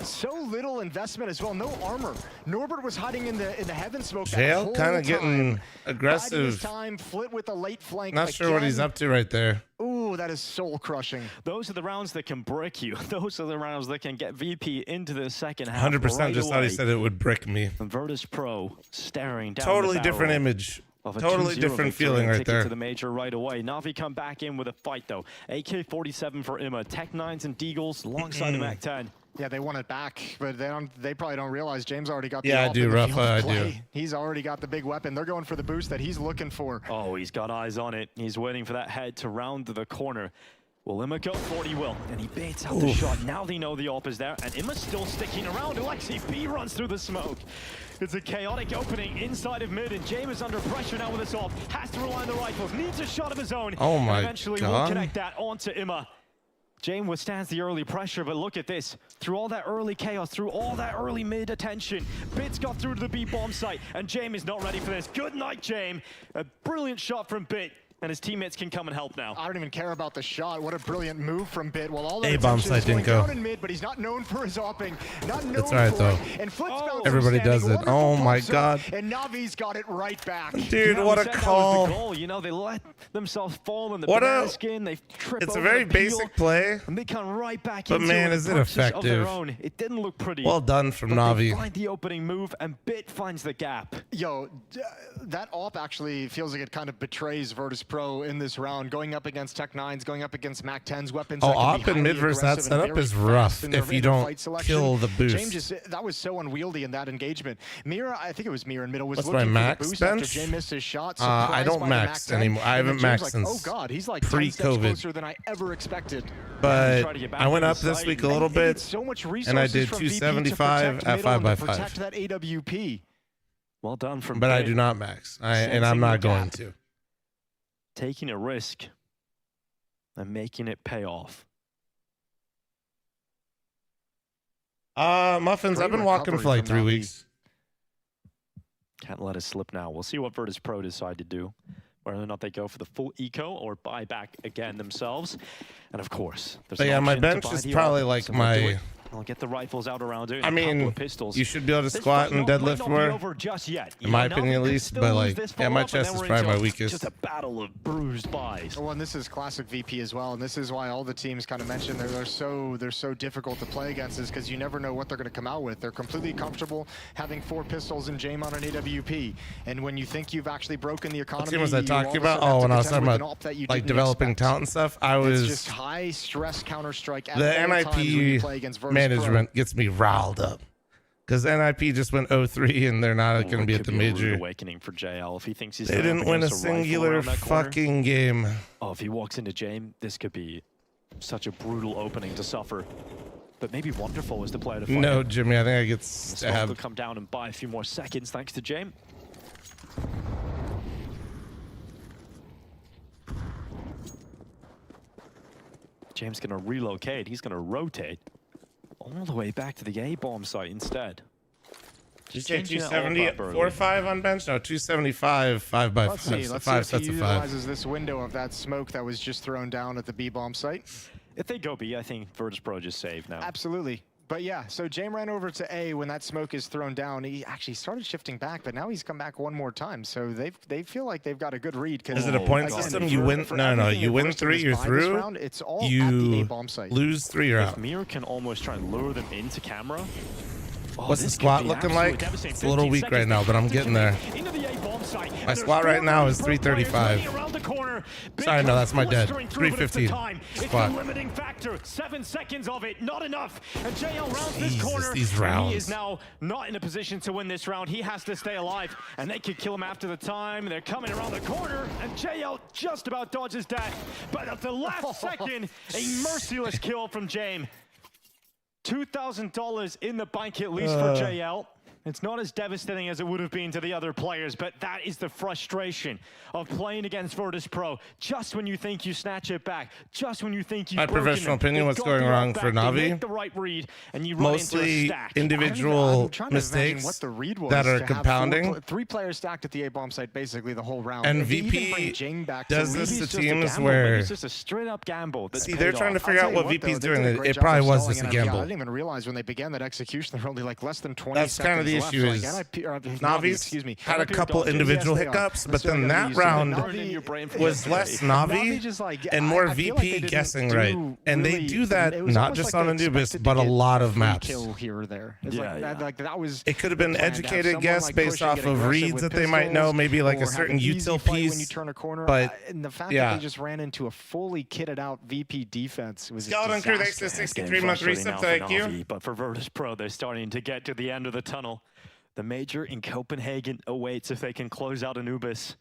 So little investment as well, no armor. Norbert was hiding in the heaven smoke. Jail kind of getting aggressive. Time, Flit with a late flank. Not sure what he's up to right there. Ooh, that is soul crushing. Those are the rounds that can brick you. Those are the rounds that can get VP into the second half. 100% just thought he said it would brick me. And Virtus Pro staring down. Totally different image. Totally different feeling right there. To the major right away. Na'Vi come back in with a fight though. AK-47 for Imma. Tech 9s and Deagles alongside the Mac 10. Yeah, they want it back, but they probably don't realize James already got the I do, Rafa, I do. He's already got the big weapon. They're going for the boost that he's looking for. Oh, he's got eyes on it. He's waiting for that head to round the corner. Well, Imma got 40 will, and he baits out the shot. Now they know the AWP is there, and Imma's still sticking around. Alexi B runs through the smoke. It's a chaotic opening inside of mid, and James is under pressure now with this AWP. Has to rely on the rifles, needs a shot of his own. Oh my and eventually God. will connect that onto Imma. James withstands the early pressure, but look at this. Through all that early chaos, through all that early mid attention, Bits got through to the B bomb site, and James is not ready for this. Good night, James. A brilliant shot from Bit. And his teammates can come and help now. I don't even care about the shot. What a brilliant move from Bit. Well, all A bomb site didn't go. Down in mid, but he's not known for his opping. Not known It's alright for though. it. And Everybody does it. Oh my God. And Navi's got it right back. Dude, what a call. You know, they let themselves fall in the What banana skin. They trip It's a over very the peel, basic play. and they come right back But into man, it. is it Punches of their effective. own. It didn't look pretty. Well done from but they Na'Vi. find the opening move, and Bit finds the gap. Yo, that AWP actually feels like it kind of betrays Virtus Pro in this round. Going up against Tech 9s, going up against Mac 10s, weapons. Oh, that can be AWP and mid highly versus that aggressive and setup very is fast rough in their- if you in their don't fight selection. kill the boost. James just, that was so unwieldy in that engagement. Mira, I think it was Mira in middle, was What's my looking max for the boost bench? after Jay missed his shot. I don't surprised by the max Mac 10, anymore. I and haven't then James maxed like, since oh God, he's like 10 steps pre-COVID. closer than I ever expected. But I went up this week a little bit, So much and I did resources from VP to 275 protect at middle and to 5x5. protect that AWP. Well done from But I Bit. do not max, and Sensing I'm not the going gap. to. Taking a risk and making it pay off. Muffins, I've been walking for like 3 weeks. Can't let it slip now. We'll see what Virtus Pro decide to do. Whether or not they go for the full eco or buy back again themselves. And of course, there's But an yeah, my option to bench buy is the probably AWP, like so we'll do my... it. I'll get the rifles out around it. I and a couple mean, of pistols. you should be able to This squat fight and might deadlift not be more. over just yet. In my know, opinion, at they could least, still but lose like, this yeah, my follow-up, and chest then is we're probably my into weakest. Just a battle of bruised buys. Well, and this is classic VP as well, and this is why all the teams kind of mentioned they're so difficult to play against, is because you never know what they're going to come out with. They're completely comfortable having 4 pistols and Jame on an AWP, and when you think you've actually broken the economy, What team was I you talking all of a about? sudden have Oh, to when I was contend talking with about an AWP that you like didn't developing expect. talent and stuff, I It's was... just high stress Counter-Strike at The all times when you play NIP against Virtus management gets me riled up. Because NIP just went 0-3 and they're not going to be at the Could be a rude major. awakening for JL if he thinks he's They going didn't win a singular fucking game. Oh, if he walks into Jame, this could be such a brutal opening to suffer. But maybe Wonderful is the player to fight. No, Jimmy, I think I get Smoke stabbed. will come down and buy a few more seconds thanks to Jame. James going to relocate. He's going to rotate all the way back to the A-bomb site instead. Did you say Changing it all 270 up early. 4-5 on bench? No, 275 5x5. Let's see. So Let's 5 see if sets he of 5. utilizes this window of that smoke that was just thrown down at the B bomb site. If they go B, I think Virtus Pro just saved now. Absolutely. But yeah, so Jame ran over to A when that smoke is thrown down. He actually started shifting back, but now he's come back one more time. So they feel like they've got a good read. Is it a point system? You win? No. You win 3, you're through. Round, it's all at the You A-bomb site. lose 3, you're If out. Mir can almost try and lure them into camera. Oh, What's the this could squat be looking absolutely like? devastating. It's a little 15 weak right seconds now, but I'm to getting there. connect into the A-bomb site. And My there's squat 4 right now is Virtus Pro players 335. running around the corner. Big Sorry, no, that's my dead. blistering through, but it's the 315 time. It's squat. the limiting factor. 7 seconds of it, not enough. And JL rounds this Jesus, corner. these and rounds. he is now not in a position to win this round. He has to stay alive, and they could kill him after the time. They're coming around the corner, and JL just about dodges death. But at the last second, a merciless kill from Jame. $2,000 in the bank at least for JL. It's not as devastating as it would have been to the other players, but that is the frustration of playing against Virtus Pro. Just when you think you snatch it back, just when you think you've My broken professional them, opinion, they've what's got going the wrong back, for they Na'Vi? make the right read, and you run into a Mostly stack. individual I'm trying to imagine mistakes what the read was that are to have compounding. 3 players stacked at the A-bomb site basically the whole round. And If they even VP bring Jing back does to this lead, to it's just a teams gamble. where... It's just a straight up gamble. See, they're trying to I'll figure tell out you what what, VP's though, they doing. did a great It job probably of was selling just a NIP. I gamble. didn't even realize when they began that execution there were only like less than 20 That's seconds kind of the left. issue So, is Navi, had a couple individual hiccups, but then that round was less Na'Vi and more VP guessing right. And they do that not just on Anubis, but a lot of maps. Kill here or there. That was it could have been educated guess like based pushing, off getting of aggressive reads with that they might know, pistols, maybe like a or certain have an easy util fight piece. when you turn a corner. But and the fact yeah. that they just ran into a fully kitted out VP defense was Skeleton Crew, thanks to 63-month resub, thank you. But for Virtus Pro, they're starting to get to the end of the tunnel. The major in Copenhagen awaits if they can close out Anubis.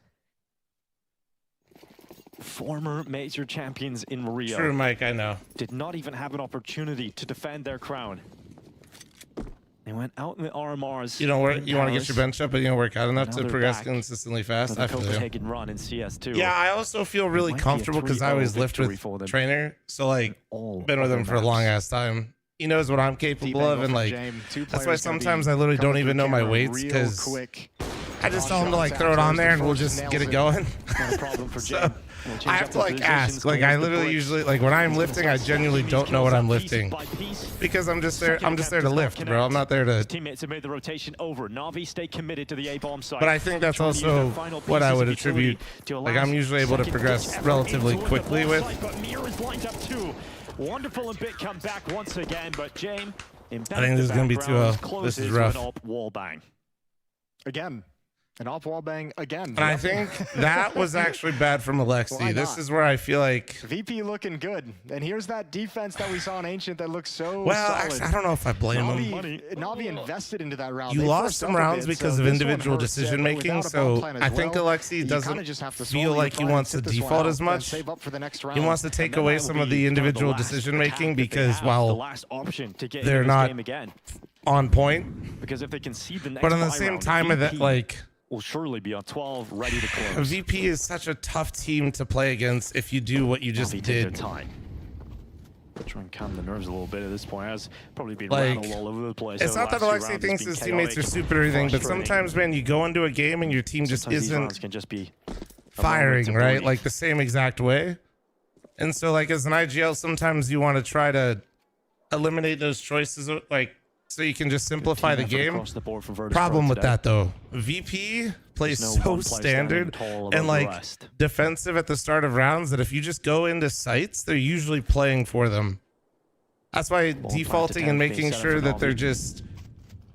former major champions in Rio. True, Mike, I know. Did not even have an opportunity to defend their crown. They went out in the RMRs. You don't work. You want to get your bench up, but you don't work out enough to progress consistently fast. I feel you. Copenhagen run in CS2. Yeah, I also feel really comfortable because I always lift with trainer. So like, been with him for a long ass time. He knows what I'm capable of, and like, that's why sometimes I literally don't even know my weights because I just tell him to like throw it on there and we'll just get it going. So, I have to like ask. Like I literally usually like when I'm lifting, I genuinely don't know what I'm lifting because I'm just there. I'm just there to lift, bro. I'm not there to. Teammates have made the rotation over. Na'Vi stay committed to the A-bomb site. But I think that's also what I would attribute. Like I'm usually able to progress relatively quickly with. But Mir is lined up too. Wonderful and Bit come back once again, but James. I think this is gonna be 2-0. This is rough. Wall bang. Again. An off wall bang again. And I think that was actually bad from Alexi. This is where I feel like VP looking good. And here's that defense that we saw in Ancient that looks so well, solid. Actually, I don't know if I blame him. Na'Vi invested into that round. You lost some rounds because of individual decision making, so I think Alexi doesn't feel like he wants to default as much. He wants to take away some of the individual decision making because while they're not on point, because if they can see the next but on the same time that like will surely be on 12, ready to close. VP is such a tough team to play against if you do what you just did. Try and calm the nerves a little bit at this point. Has probably been rattled all over the place. It's not that Alexi thinks his teammates are stupid or anything, but sometimes, man, you go into a game and your team just isn't firing, right? Like the same exact way. And so, like, as an IGL, sometimes you want to try to eliminate those choices, like, so you can just simplify the game. Problem with that though, VP plays so standard and like defensive at the start of rounds that if you just go into sites, they're usually playing for them. That's why defaulting and making sure that they're just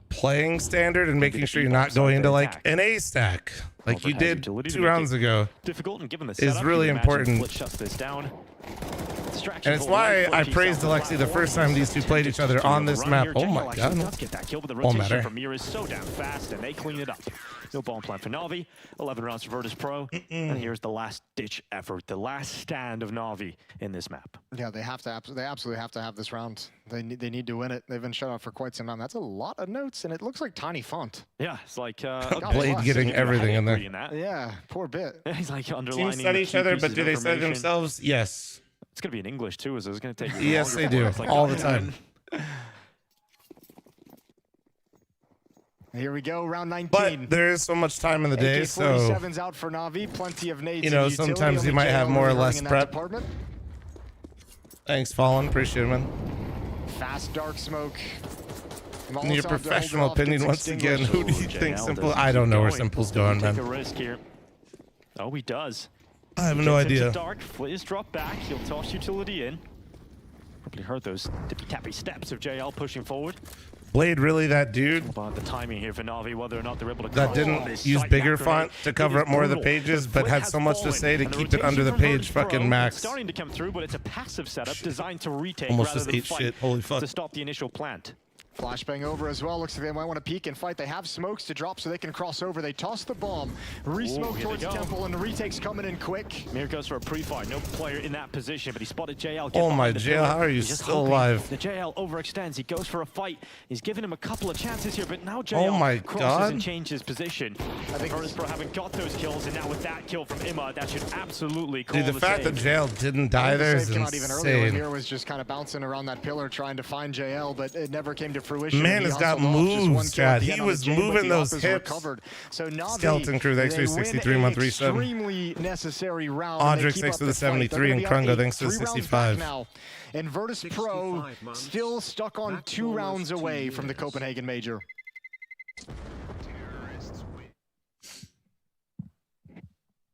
playing standard and making sure you're not going into like an A stack like you did 2 rounds ago is really important. And it's why I praised Alexi the first time these two played each other on this map. Oh my god. Won't matter. Mir is so damn fast and they clean it up. No bomb plan for Na'Vi. 11 rounds for Virtus Pro. And here's the last ditch effort, the last stand of Na'Vi in this map. Yeah, they absolutely have to have this round. They need to win it. They've been shut out for quite some time. That's a lot of notes and it looks like tiny font. Yeah, it's like Blade getting everything in there. Yeah, poor Bit. He's like underlining. Teams study each other, but do they study themselves? Yes. It's going to be in English too, so it's going to take yes, they do. Like, all the time. Here we go, round 19. But there is so much time in the day, so 47's out for Na'Vi, plenty of nades. You know, sometimes you might have more or less prep. Thanks, Fallen. Appreciate it, man. Fast dark smoke. In your professional opinion, once again, who do you think Simple? I don't know where Simple's going, man. Take a risk here. Oh, he does. I have no idea. Dark, Fliz drop back. He'll toss utility in. Probably heard those tippy-tappy steps of JL pushing forward. Blade really that dude? About the timing here for Na'Vi, whether or not they're able to that didn't use bigger font to cover up more of the pages, but had so much to say to keep it under the page fucking max. It's starting to come through, but it's a passive setup designed to retake almost rather just than ate fight shit. Holy fuck. to stop the initial plant. Flashbang over as well. Looks like they might want to peek and fight. They have smokes to drop so they can cross over. They toss the bomb. Re-smoke towards Temple, and the retake's coming in quick. Mir goes for a pre-fire. No player in that position, but he spotted JL. Oh my JL, how are you still alive? The JL overextends. He goes for a fight. He's giving him a couple of chances here, but now JL crosses and changes position. I think Virtus Pro haven't got those kills, and now with that kill from Imma, that should absolutely call the fact that JL didn't die there is insane. Even earlier, Mir was just kind of bouncing around that pillar trying to find JL, but it never came to fruition. Man has got moves, Chad. He was moving those hips. So Na'Vi, Skeleton Crew, thanks for the 63-month resub. Extremely necessary round. Audrix, thanks for the 73, and Krungo, thanks for the 65. Now. And Virtus Pro still stuck on 2 rounds away from the Copenhagen Major.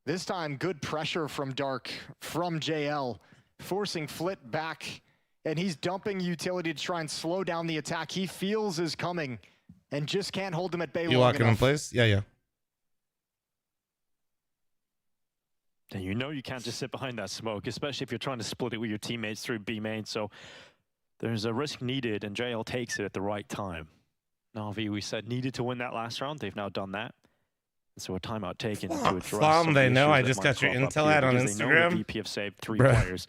This time, good pressure from Dark, from JL, forcing Flit back. And he's dumping utility to try and slow down the attack he feels is coming and just can't hold him at bay long enough. You locking in place? Yeah. And you know you can't just sit behind that smoke, especially if you're trying to split it with your teammates through B main. So there's a risk needed, and JL takes it at the right time. Na'Vi, we said, needed to win that last round. They've now done that. So a timeout taken to address. Flom, they know I just got your intel ad on Instagram. They know the VP have saved 3 players.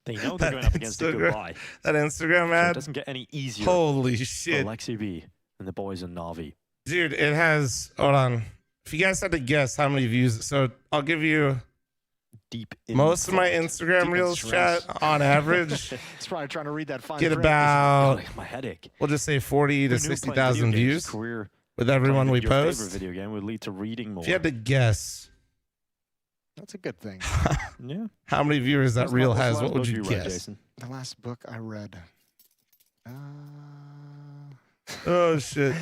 They know they're going up against a goodbye. That Instagram ad. So it doesn't get any easier. Holy shit. For Alexi B and the boys in Na'Vi. Dude, it has. Hold on. If you guys had to guess how many views, so I'll give you. Deep. Most of my Instagram reels, chat, on average. It's probably trying to read that fine get print. about. My headache. We'll just say 40 to 60,000 views. Career with everyone we post. Favorite video game would lead to reading more. If you had to guess, that's a good thing. Yeah. How many viewers that reel has? What would you guess? Jason? The last book I read. Oh shit!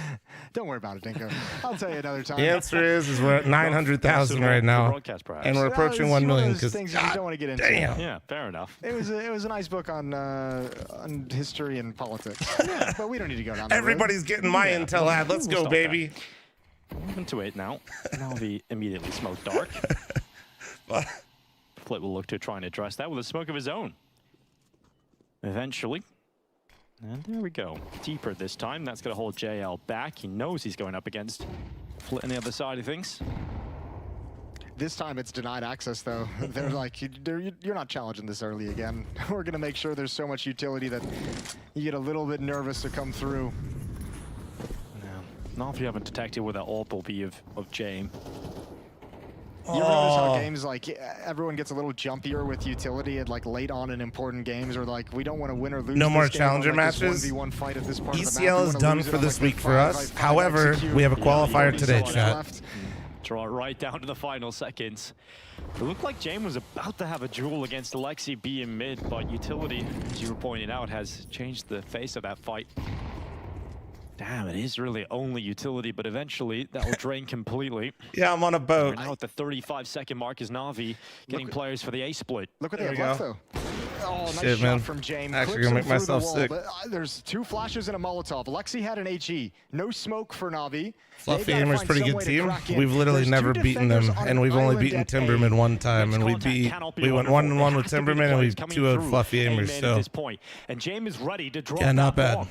Don't worry about it, Dinko. I'll tell you another time. The answer is we're at 900,000 right now, and we're approaching 1 million. Because things you don't want to get into. Damn. Yeah, fair enough. It was a nice book on history and politics. Yeah, but we don't need to go down that Everybody's road. getting my intel ad. Let's go, baby. Into it now. Na'Vi immediately smoked dark. Flit will look to try and address that with a smoke of his own. Eventually. And there we go. Deeper this time. That's going to hold JL back. He knows he's going up against Flit on the other side of things. This time it's denied access, though. They're like, you're not challenging this early again. We're going to make sure there's so much utility that you get a little bit nervous to come through. Not if you haven't detected where that AWP will be of Jame. You ever notice how games, like, everyone gets a little jumpier with utility at, like, late on in important games, or, like, we don't want to win or lose. No more this game challenger on, like, matches. this 1v1 fight at this part ECL is done for this week for us. 5-5 However, execute. we have a qualifier today, chat. Draw it right down to the final seconds. It looked like Jame was about to have a duel against Alexi B in mid, but utility, as you were pointing out, has changed the face of that fight. Damn, it is really only utility, but eventually that will drain completely. Yeah, I'm on a boat. We're now at the 35-second mark is Na'Vi getting players for the A split. Look what they have left, though. Oh, nice Shit, shot man. from James. Actually gonna make myself sick. But, there's 2 flashes and a Molotov. Alexi had an HE. No smoke for Na'Vi. Fluffy Aimer's pretty good team. We've literally never beaten them, and we've only beaten Timberman one time, and we went 1-1 with Timberman, and we 2-0'd Fluffy Aimers. So and James is ready to draw. yeah, not bad.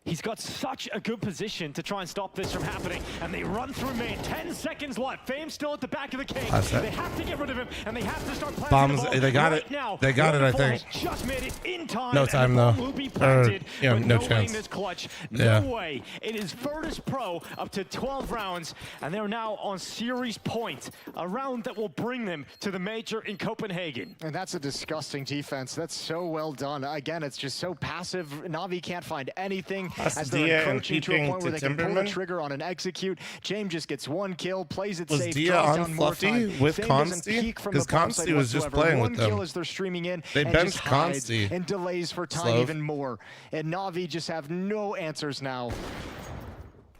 He's got such a good position to try and stop this from happening, and they run through main. 10 seconds left. Fame's still at the back of the cage. They have to get rid of him, and they have to start planting Bombs. the ball They got right it. now. They got it, I think. Just made it in time. No time though. Or no chance. This clutch. No way. It is Virtus Pro up to 12 rounds, and they're now on series point. A round that will bring them to the major in Copenhagen. And that's a disgusting defense. That's so well done. Again, it's just so passive. Na'Vi can't find anything as they're encroaching to a point where they can pull the trigger on an execute. James just gets 1 kill, plays it safe. Was Dia on Fluffy with Consti? Because Consti was just playing with them. 1 kill as they're streaming in. They and benched just hides Consti. and delays for time even more. And Na'Vi just have no answers now.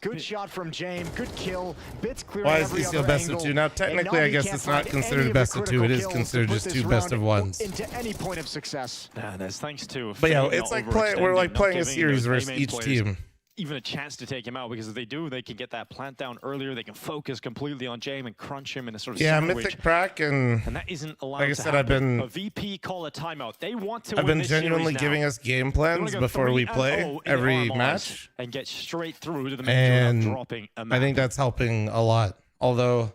Good shot from James. Good kill. Bits clearing Why is every ECL other best angle. of 2? Now, technically, I guess it's not considered best of 2. It is considered just 2 best of 1s. Into any point of success. That's thanks to. But yeah, it's like we're like playing a series versus each team. Even a chance to take him out, because if they do, they can get that plant down earlier. They can focus completely on Jame and crunch him in a sort of sandwich. Mythic Prac and that isn't allowed like I to said, happen. A VP call a timeout. They want to. I've been genuinely giving us game plans before we play every match and get straight through to the main dropping a map. I think that's helping a lot. Although,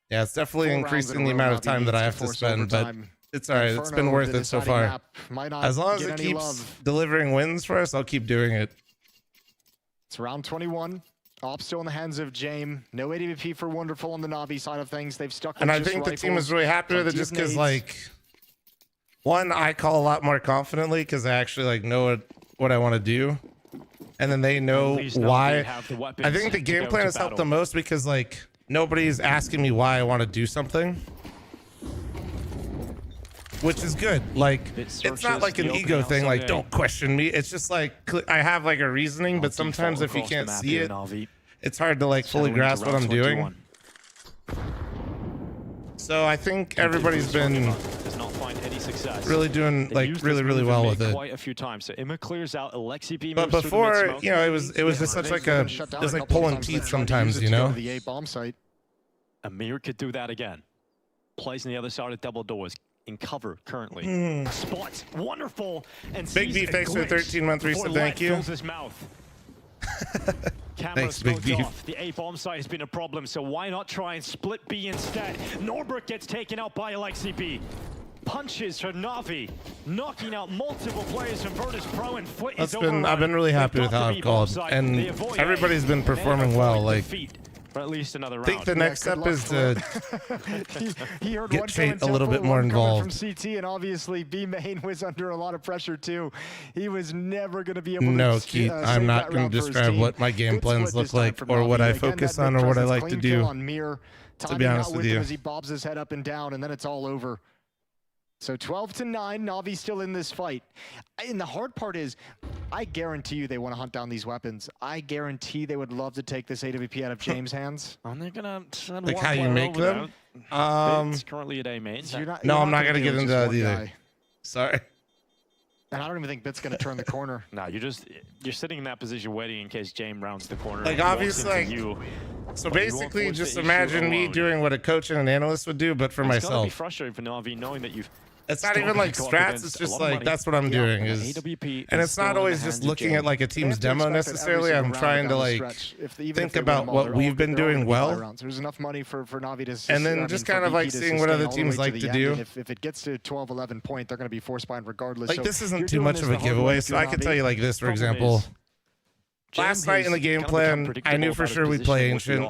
yeah, it's definitely increasing the amount of time that I have to spend, but it's all right. It's been worth it so far. As long as it keeps delivering wins for us, I'll keep doing it. It's round 21. Op still in the hands of Jame. No ADVP for Wonderful on the Na'Vi side of things. They've stuck with and I think the team is really happy with it just because, like, one, I call a lot more confidently because I actually, like, know what I want to do. And then they know why. I think the game plan has helped the most because, like, nobody's asking me why I want to do something. Which is good. Like, it's not like an ego thing, like, don't question me. It's just like, I have like a reasoning, but sometimes if you can't see it, it's hard to like fully grasp what I'm doing. So I think everybody's been really doing like really well with it. Quite a few times. So Emma clears out. Alexi B. But before, you know, it was just such like it was like pulling teeth sometimes, you know. The A bomb site. Amir could do that again. Plays on the other side of double doors. In cover currently. Spots wonderful and Big B, thanks for the 13-month reset. Thank you. His mouth. Camera Thanks, Big smoked Beef. off. The A bomb site has been a problem, so why not try and split B instead? Norbert gets taken out by LXCB. Punches from Na'Vi, knocking out multiple players from Virtus Pro, and Foot is overrun. I've been really happy with how I've called, and everybody's been performing well. Like, for at least another round. I think the next step is to he heard get Fate a little bit more involved. From CT, and obviously B main was under a lot of pressure too. He was never going to be able no, to. Keith, I'm not going to describe what my game plans look like, or what I focus on, or what I like to do. To be honest with you, as he bobs his head up and down, and then it's all over. So 12-9, Na'Vi still in this fight. And the hard part is, I guarantee you they want to hunt down these weapons. I guarantee they would love to take this AWP out of James' hands. And they're gonna send like one how you make them. It's currently at A main. No, I'm not gonna get into that either. Sorry. And I don't even think Bit's gonna turn the corner. No, you're sitting in that position waiting in case James rounds the corner. Like obviously, so basically, just imagine me doing what a coach and an analyst would do, but for myself. It's gonna be frustrating for Na'Vi knowing that you've. It's not even like strats, it's just like, that's what I'm doing. And it's not always just looking at like a team's demo necessarily. I'm trying to like think about what we've been doing well. There's enough money for Na'Vi to, and then just kind of like seeing what other teams like to do. If it gets to 12-11 point, they're going to be force bind regardless. Like this isn't too much of a giveaway, so I can tell you like this, for example. Last night in the game plan, I knew for sure we'd play Ancient.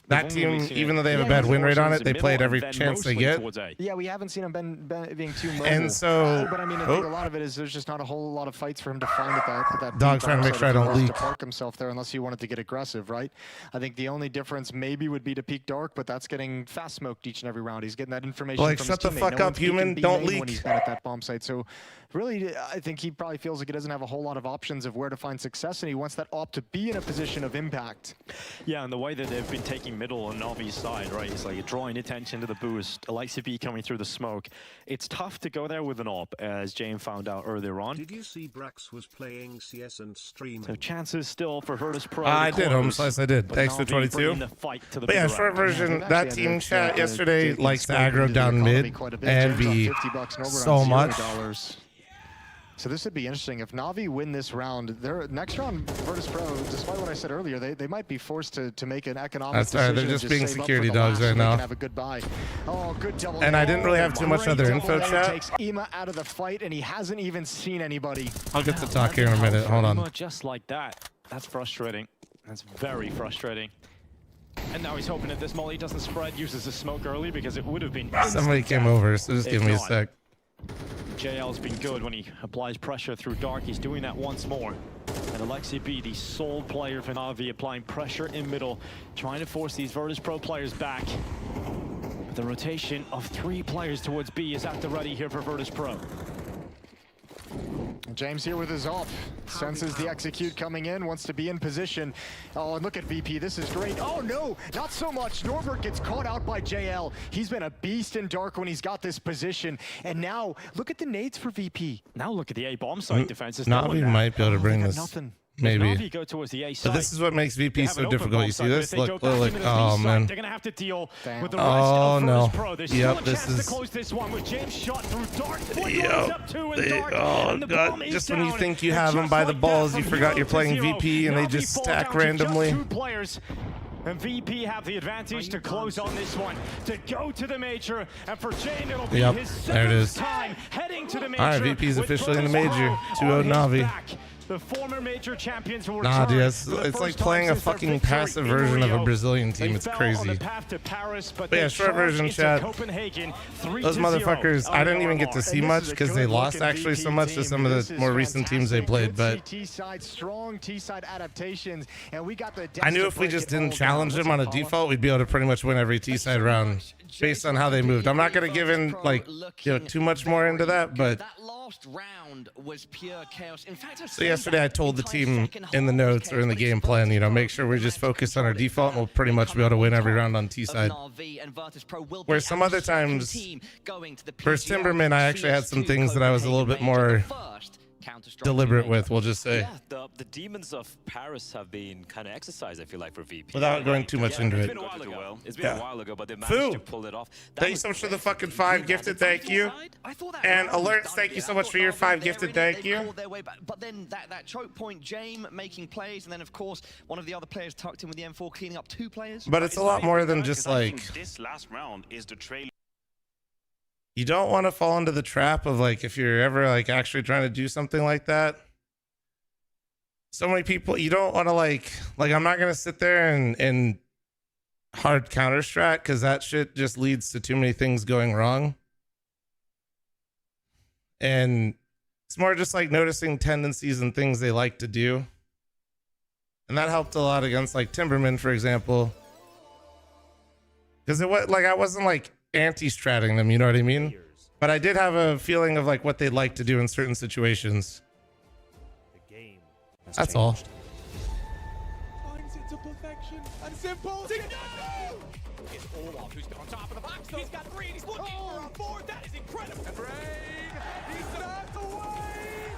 That team, even though they have a bad win rate on it, they played every chance they get. Yeah, we haven't seen him being too mobile. And so, but I mean, I think a lot of it is there's just not a whole lot of fights for him to find at that dog trying to make sure I don't leak. To park himself there unless he wanted to get aggressive, right? I think the only difference maybe would be to peek dark, but that's getting fast smoked each and every round. He's getting that information like, from shut his the teammate. fuck up, human. Don't leak. When he's been at that bomb site. So really, I think he probably feels like he doesn't have a whole lot of options of where to find success, and he wants that op to be in a position of impact. Yeah, and the way that they've been taking middle on Na'Vi's side, right, it's like drawing attention to the boost, LXCB coming through the smoke. It's tough to go there with an op, as James found out earlier on. Did you see Brax was playing CS and streaming? So chances still for Virtus Pro. I did, Homeslice, I did. Thanks for 22. But yeah, short version, that team chat yesterday likes to aggro down mid and be so much. So this would be interesting. If Na'Vi win this round, their next round, Virtus Pro, despite what I said earlier, they might be forced to make an economic decision. They're just being security dogs right now. Have a good buy. Oh, good double. And I didn't really have too much other info chat. Takes Ema out of the fight, and he hasn't even seen anybody. I'll get to talk here in a minute. Hold on. Just like that. That's frustrating. That's very frustrating. And now he's hoping that this molly doesn't spread, uses the smoke early, because it would have been somebody came over, so just give me a sec. JL's been good when he applies pressure through dark. He's doing that once more. And LXCB, the sole player for Na'Vi, applying pressure in middle, trying to force these Virtus Pro players back. But the rotation of 3 players towards B is at the ready here for Virtus Pro. James here with his ult. Senses the execute coming in, wants to be in position. Oh, and look at VP, this is great. Oh no, not so much. Norbert gets caught out by JL. He's been a beast in dark when he's got this position. And now, look at the nades for VP. Now look at the A bomb site defenses. Na'Vi might be able to bring this. Nothing. Maybe. Go towards the A but this is what makes VP so difficult. You see this? Look, oh man. They're gonna have to deal with the oh no. Yep, this is. Close this one with James shot through dark. Oh god. Just when you think you have them by the balls, you forgot you're playing VP and they just stack randomly. And VP have the advantage to close on this one, to go to the major, and for Jane it'll be his seventh time heading to the major. Alright, VP's officially in the major. 2-0 Na'Vi. The former major champions will nah, dude, it's like playing a fucking passive version of a Brazilian team. It's crazy. But yeah, short version chat. Those motherfuckers, I didn't even get to see much because they lost actually so much to some of the more recent teams they played. But I knew if we just didn't challenge them on a default, we'd be able to pretty much win every T-side round based on how they moved. I'm not going to give in like too much more into that, but so yesterday I told the team in the notes or in the game plan, make sure we just focus on our default and we'll pretty much be able to win every round on T-side. Where some other times, first Timberman, I actually had some things that I was a little bit more deliberate with, we'll just say. Yeah, the demons of Paris have been kind of exercised, I feel like, for VP. Without going too much into it. It's been a while ago. It's been a while ago, but they managed Foo, to pull it off. thank you so much for the fucking 5 gifted, thank you. And Alerts, thank you so much for your 5 gifted, thank you. But then that choke point, Jame making plays, and then of course one of the other players tucked in with the M4 cleaning up 2 players. But it's a lot more than just like... This last round is the trail. You don't want to fall into the trap of like, if you're ever like actually trying to do something like that. So many people, you don't want to like I'm not going to sit there and hard counter strat, because that shit just leads to too many things going wrong. And it's more just like noticing tendencies and things they like to do. And that helped a lot against like Timberman, for example. Because it was like, I wasn't like anti-stratting them, you know what I mean? But I did have a feeling of like what they'd like to do in certain situations. The game That's all. Finds it to perfection and simple. It's Olaf who's on top of the box. He's got 3 and he's looking for a 4. That is incredible. And Rain, he's knocked away.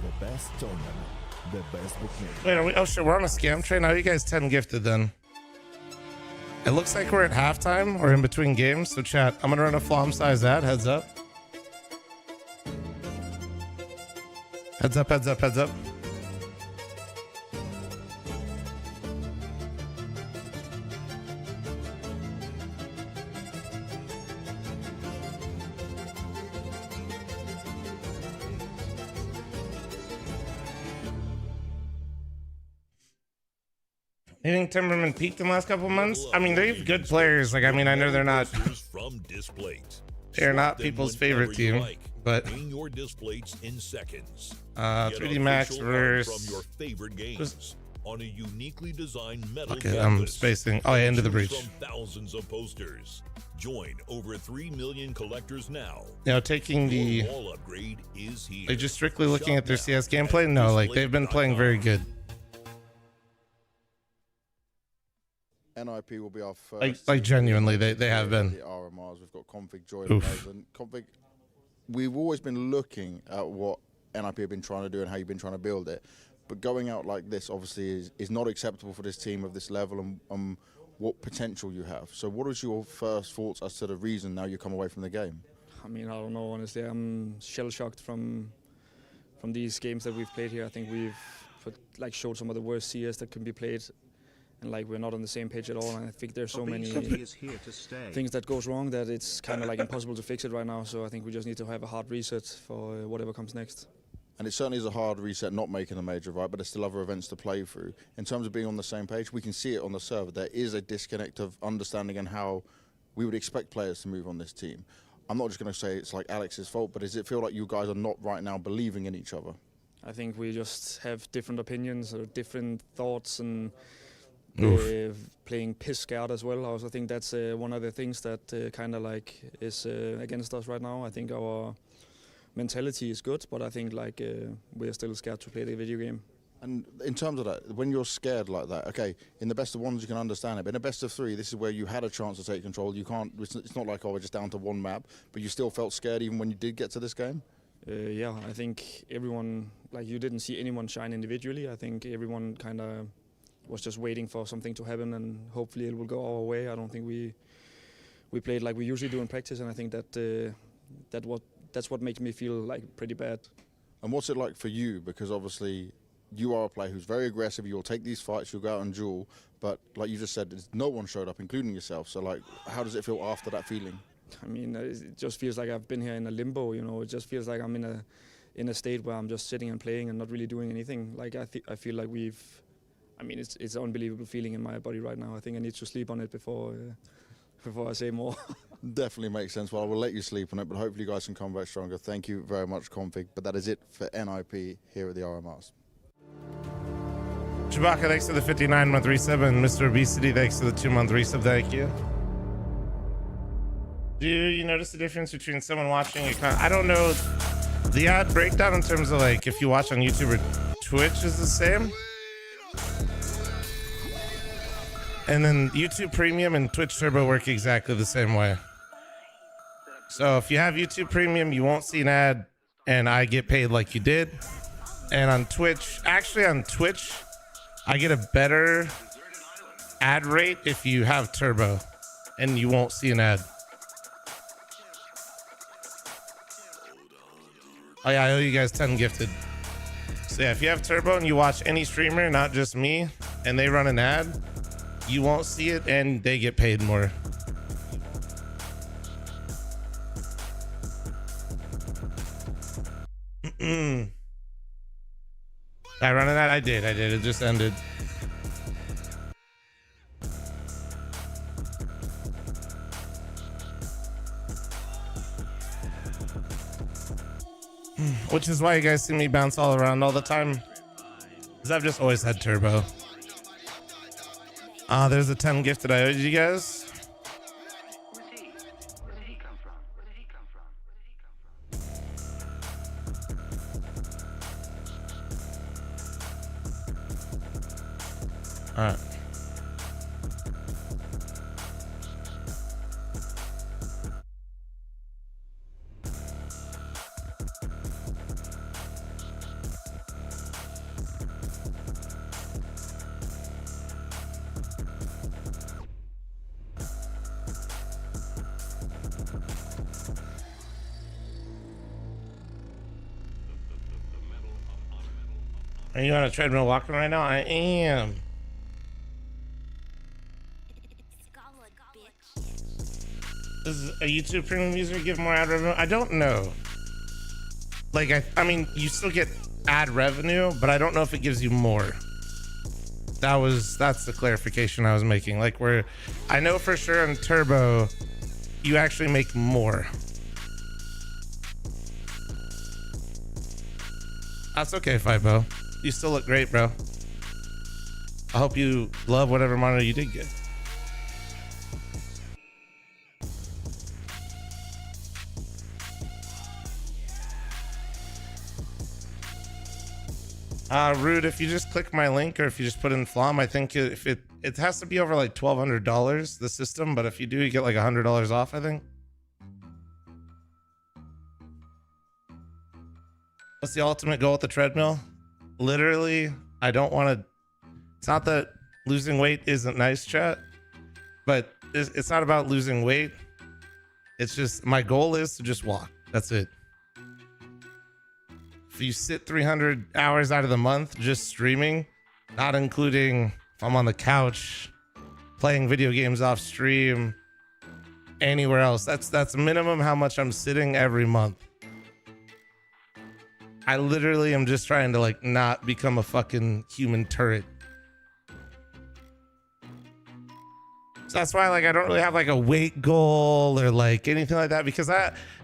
The best tournament, the best bookmaker. Wait, are we, oh shit, we're on a scam train? How are you guys 10 gifted then? It looks like we're at halftime or in between games. So chat, I'm gonna run a flom size ad, heads up. Heads up, heads up, heads up. You think Timberman peaked in the last couple of months? I mean, they have good players. Like, I mean, I know they're not people's favorite team, but 3D Max versus your favorite games on a uniquely designed metal. Okay, I'm spacing. Oh, yeah, into the breach. Thousands of posters. Join over 3 million collectors now. You know, taking the wall upgrade is here. Like just strictly looking at their CS gameplay. No, like they've been playing very good. NIP will be our first. Like genuinely, they have been. The RMRs, we've got Config joining us, and Config. We've always been looking at what NIP have been trying to do and how you've been trying to build it, but going out like this obviously is not acceptable for this team of this level and what potential you have. So, what was your first thoughts as to the reason now you come away from the game? I mean, I don't know. Honestly, I'm shell shocked from these games that we've played here. I think we've showed some of the worst CS that can be played. And like we're not on the same page at all, and I think there's so many things that goes wrong that it's kind of like impossible to fix it right now. So I think we just need to have a hard reset for whatever comes next. And it certainly is a hard reset not making a major, right? But there's still other events to play through. In terms of being on the same page, we can see it on the server. There is a disconnect of understanding and how we would expect players to move on this team. I'm not just going to say it's like Alex's fault, but does it feel like you guys are not right now believing in each other? I think we just have different opinions or different thoughts and playing piss scared as well. I also think that's one of the things that kind of like is against us right now. I think our mentality is good, but I think like we're still scared to play the video game. And in terms of that, when you're scared like that, okay, in the best of ones you can understand it, but in a best of 3, this is where you had a chance to take control. You can't. It's not like, oh, we're just down to one map, but you still felt scared even when you did get to this game. Yeah, I think everyone, like, you didn't see anyone shine individually. I think everyone kind of was just waiting for something to happen, and hopefully it will go our way. I don't think we played like we usually do in practice, and I think that that's what makes me feel like pretty bad. And what's it like for you? Because obviously you are a player who's very aggressive. You'll take these fights. You'll go out and duel. But like you just said, no one showed up, including yourself. So like, how does it feel after that feeling? I mean, it just feels like I've been here in a limbo. You know, it just feels like I'm in a state where I'm just sitting and playing and not really doing anything. Like I feel like I mean, it's an unbelievable feeling in my body right now. I think I need to sleep on it before I say more. Definitely makes sense. Well, I will let you sleep on it, but hopefully you guys can come back stronger. Thank you very much, Config. But that is it for NIP here at the RMRs. Chewbacca, thanks for the 59-month resub, and Mr. Obesity, thanks for the 2-month resub. Thank you. Do you notice the difference between someone watching I don't know, the ad breakdown in terms of like if you watch on YouTube or Twitch is the same? And then YouTube Premium and Twitch Turbo work exactly the same way. So if you have YouTube Premium, you won't see an ad, and I get paid like you did. And on Twitch, actually on Twitch, I get a better ad rate if you have Turbo, and you won't see an ad. Oh yeah, I owe you guys 10 gifted. So yeah, if you have Turbo and you watch any streamer, not just me, and they run an ad, you won't see it and they get paid more. I run an ad? I did. It just ended. Which is why you guys see me bounce all around all the time, because I've just always had Turbo. There's a 10 gifted I owed you guys. All right. Are you on a treadmill walking right now? I am. Does a YouTube Premium user give more ad revenue? I don't know. Like, I mean, you still get ad revenue, but I don't know if it gives you more. That's the clarification I was making. Like, where I know for sure on Turbo, you actually make more. That's okay, Fibo. You still look great, bro. I hope you love whatever monitor you did get. Rude, if you just click my link or if you just put in Flom, I think if it has to be over like $1,200, the system, but if you do, you get like $100 off, I think. What's the ultimate goal with the treadmill? Literally, I don't want to... It's not that losing weight isn't nice, chat, but it's not about losing weight. It's just, my goal is to just walk. That's it. If you sit 300 hours out of the month just streaming, not including if I'm on the couch, playing video games off stream, anywhere else, that's minimum how much I'm sitting every month. I literally am just trying to like not become a fucking human turret. So that's why like I don't really have like a weight goal or like anything like that, because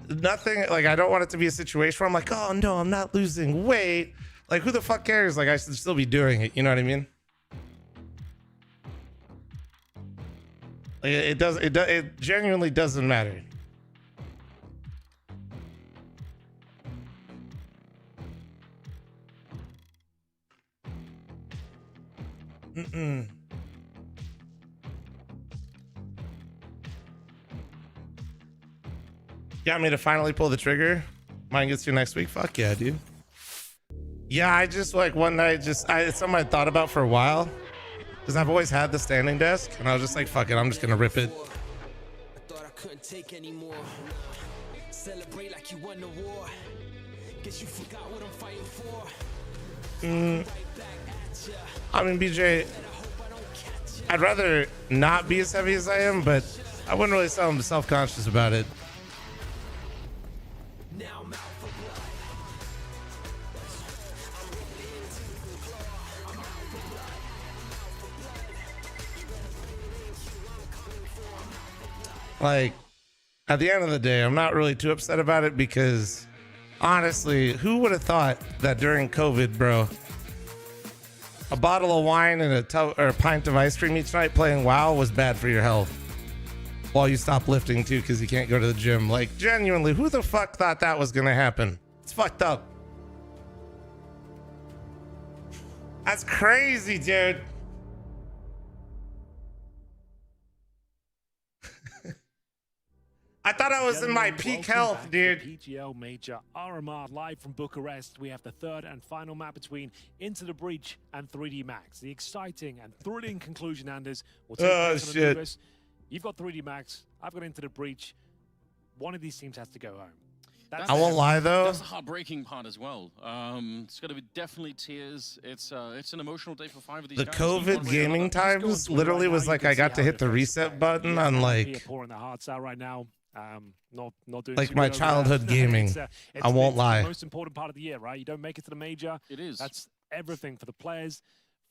nothing, like I don't want it to be a situation where I'm like, oh no, I'm not losing weight. Like who the fuck cares? Like I should still be doing it. You know what I mean? Like it genuinely doesn't matter. You want me to finally pull the trigger? Mine gets you next week? Fuck yeah, dude. Yeah, I just like one night, it's something I thought about for a while. Because I've always had the standing desk, and I was just like, fuck it, I'm just gonna rip it. I thought I couldn't take anymore. Celebrate like you won the war. Guess you forgot what I'm fighting for. I mean, BJ, I'd rather not be as heavy as I am, but I wouldn't really sound self-conscious about it. Like, at the end of the day, I'm not really too upset about it because, honestly, who would have thought that during COVID, bro, a bottle of wine and a pint of ice cream each night playing WoW was bad for your health? While you stop lifting too because you can't go to the gym. Like, genuinely, who the fuck thought that was gonna happen? It's fucked up. That's crazy, dude. I thought thought I was in my peak health, dude. PGL Major RMR live from Bucharest. We have the third and final map between Into the Breach and 3D Max. The exciting and thrilling conclusion, Anders. We'll take place on Anubis. You've got 3D Max. I've got Into the Breach. One of these teams has to go home. I won't lie though. That's the heartbreaking part as well. It's going to be definitely tears. It's an emotional day for 5 of these the guys. COVID gaming times literally was like I got to hit the reset button on like pouring the hearts out right now. Not doing like my childhood gaming. I won't lie. The most important part of the year, right? You don't make it to the major. It is. That's everything for the players.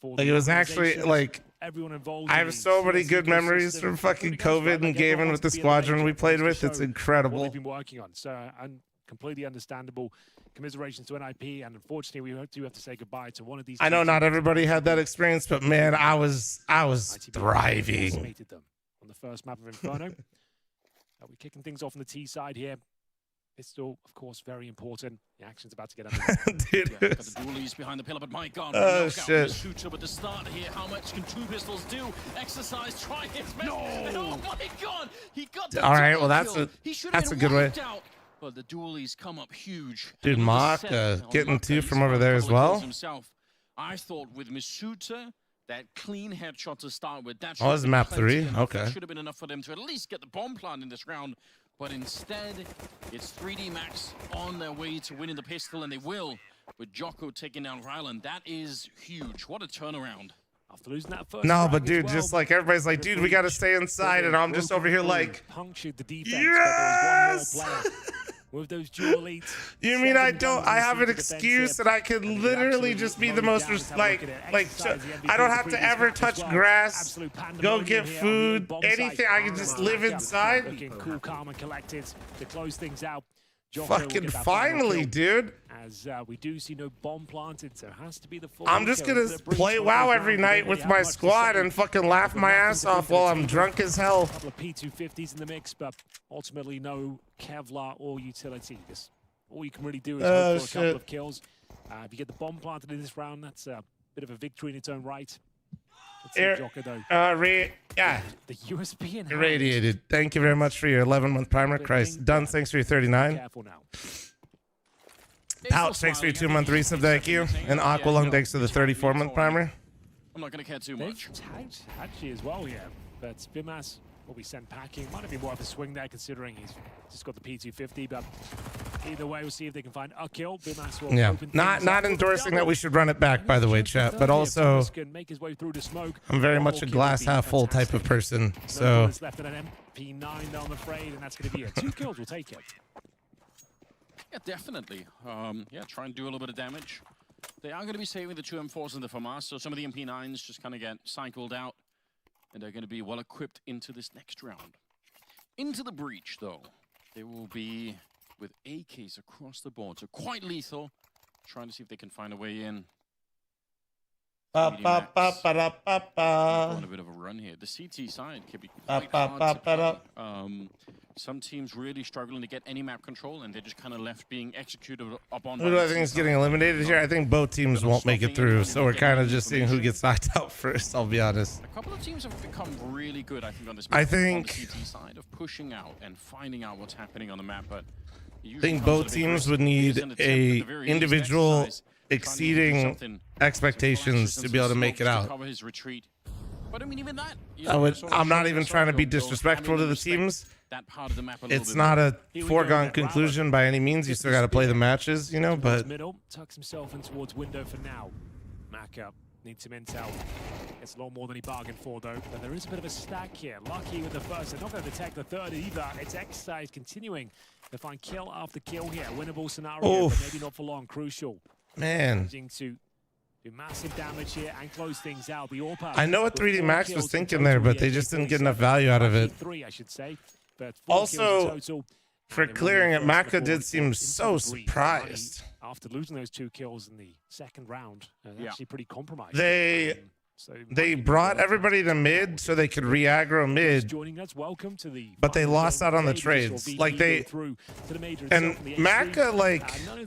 Like it was actually like everyone involved. I have so many good memories from fucking COVID and gaming with the squadron we played with. It's incredible. What they've been working on. So and completely understandable. Commiserations to NIP, and unfortunately, we do have to say goodbye to one of these. I know not everybody had that experience, but man, I was thriving. Them on the first map of Inferno. We're kicking things off on the T side here. It's still, of course, very important. The action's about to get underway. Dude. Yeah, got the dualies behind the pillar, but my God, oh shit! Shooter, but the start here, how much can two pistols do? Exercise, try his best. No! Oh my God, he got. All right, well that's a good way. But the dualies come up huge. Dude, Mock getting 2 from over there as well. Himself. I thought with Misuta, that clean headshot to start with. That was map 3. Okay. That should have been enough for them to at least get the bomb plant in this round. But instead, it's 3D Max on their way to winning the pistol, and they will. With Jocko taking down Ryland, that is huge. What a turnaround. After losing that first no, but dude, just like everybody's like, dude, we got to stay inside, and I'm just over here like, punctured the defense, yes! But there was one more player with those dual leads. You mean I have an excuse that I could literally just be the most I don't have to ever touch grass, go get food, anything. I can just live inside. Looking cool, calm, and collected to close things out. Fucking finally, dude. As we do see no bomb planted, so it has to be the full. I'm just gonna play WoW every night with my squad and fucking laugh my ass off while I'm drunk as hell. A couple of P250s in the mix, but ultimately no Kevlar or utility. This all you can really do is hope for a couple of kills. If you get the bomb planted in this round, that's a bit of a victory in its own right. Yeah. The USB irradiated. Thank you very much for your 11-month primer. Christ. Duns, thanks for your 39. Pouch, thanks for your 2-month resub. Thank you. And Aqualung, thanks for the 34-month primer. I'm not going to care too much. Tagged Hachi as well, yeah. But Bimas will be sent packing. Might have been more of a swing there, considering he's just got the P250. But either way, we'll see if they can find a kill. Bimas will open not endorsing that we should run it back, by the way, chat. But also, make his way through the smoke. I'm very much a glass half full type of person. So left at an MP9, though, I'm afraid, and that's going to be it. 2 kills will take it. Yeah, definitely. Yeah, try and do a little bit of damage. They are going to be saving the 2 M4s and the FAMAS, so some of the MP9s just kind of get cycled out, and they're going to be well equipped into this next round. Into the breach, though, they will be with AKs across the board, so quite lethal. Trying to see if they can find a way in. Going a bit of a run here. The CT side can be quite hard to play. Some teams really struggling to get any map control, and they're just kind of left being executed upon. Who do I think is getting eliminated here? I think both teams won't make it through, so we're kind of just seeing who gets knocked out first, I'll be honest. A couple of teams have become really good, I think, on this map, on the CT side of pushing out and finding out what's happening on the map, but I think both teams would need a individual exceeding expectations to be able to make it out. Cover his retreat. But I mean, even that, I'm not even trying to be disrespectful to the teams. That part of the map it's not a foregone conclusion by any means. You still got to play the matches, you know, but middle tucks himself in towards window for now. Mac up. Needs some intel. It's a lot more than he bargained for, though. But there is a bit of a stack here. Lucky with the first. They're not going to detect the third either. It's Exercise continuing to find kill after kill here. Winnable scenario, but maybe not for long. Crucial. Man. Managing to do massive damage here and close things out. The AWP. I know what 3D Max was thinking there, but they just didn't get enough value out of it. 3, I should say. But also, for clearing it, Maka did seem so surprised. After losing those 2 kills in the second round, actually pretty compromised. They brought everybody to mid so they could re-aggro mid, but they lost out on the trades. Like and Maka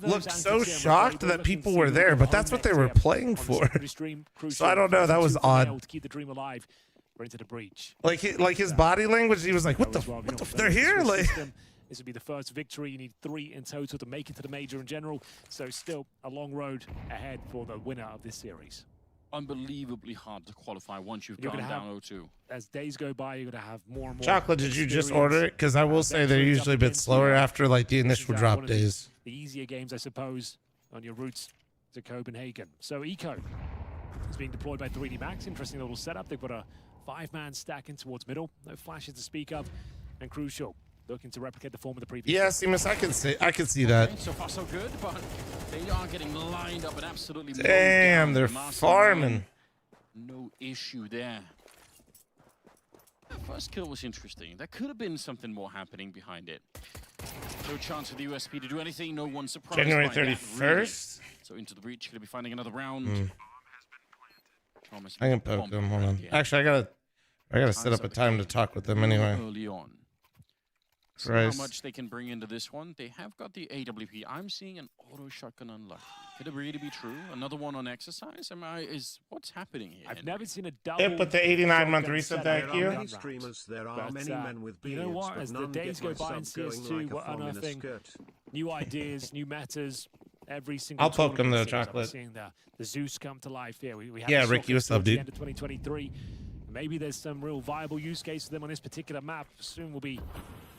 looked so shocked that people were there, but that's what they were playing for. So I don't know, that was odd. Into the breach. Like his body language, he was like, "What the? They're here!" Like, This would be the first victory. You need 3 in total to make it to the major in general. So still a long road ahead for the winner of this series. Unbelievably hard to qualify once you've gone down 0-2. As days go by, you're going to have more and more. Chocolate, did you just order it? Because I will say they're usually a bit slower after like the initial drop days. The easier games, I suppose, on your routes to Copenhagen. So Eco is being deployed by 3D Max. Interesting little setup. They've got a 5-man stack in towards middle. No flashes to speak of. And Crucial looking to replicate the form of the previous. Yeah, Seamus, I can see that. Okay, so far so good, but they are getting lined up and absolutely. Damn, they're farming. No issue there. That first kill was interesting. There could have been something more happening behind it. No chance for the USP to do anything. No one surprised. January by that, 31st. really. So into the breach, going to be finding another round. I can poke them. Hold on. Actually, I gotta set up a time to talk with them anyway. Early on. See how much they can bring into this one. They have got the AWP. I'm seeing an auto shotgun unlucky. Could it really be true? Another one on exercise? What's happening here? I've never seen a double. Yeah, but the 89-month reset, thank you. Many streamers, there are many men with beards, you know what? but as the none days get go by in CS2, we're unearthing new ideas, new metas. Every single I'll poke them though, series. Chocolate. We're seeing the Zeus come to life here. We have yeah, the Ricky, what's up, towards the dude? end of 2023. Maybe there's some real viable use case for them on this particular map. Soon we'll be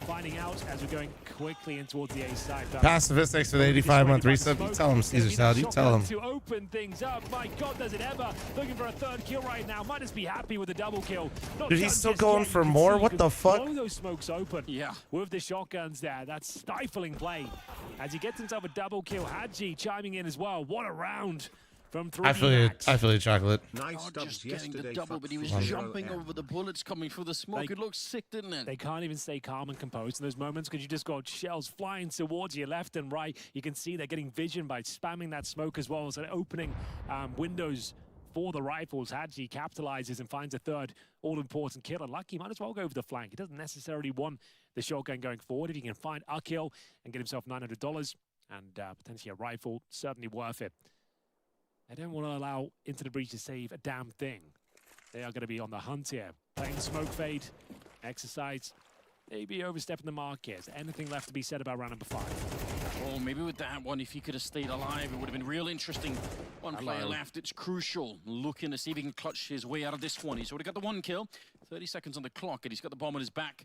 finding out as we're going quickly in towards the A side. Pacifistics for the 85-month reset. You tell him, Caesar Salad. You tell him. To open things up. My God, does it ever? Looking for a 3rd kill right now. Might just be happy with the double kill. Dude, he's still going for more? What the fuck? Blow those smokes open. Yeah. With the shotguns there. That's stifling play. As he gets himself a double kill. Hadji chiming in as well. What a round. From 3D I feel you, Chocolate. Nice just getting the double, but he was jumping over the bullets coming through the smoke. It looked sick, didn't it? They can't even stay calm and composed in those moments because you just got shells flying towards you left and right. You can see they're getting vision by spamming that smoke as well as opening windows for the rifles. Hadji capitalizes and finds a 3rd all-important kill. And Lucky might as well go over the flank. He doesn't necessarily want the shotgun going forward. If he can find a kill and get himself $900 and potentially a rifle, certainly worth it. They don't want to allow Into the Breach to save a damn thing. They are going to be on the hunt here. Playing the smoke fade, exercise, maybe overstepping the mark here. Is there anything left to be said about round number 5? Oh, maybe with that one, if he could have stayed alive, it would have been real interesting. One player left, it's Crucial. Looking to see if he can clutch his way out of this one. He's already got the 1 kill, 30 seconds on the clock, and he's got the bomb on his back.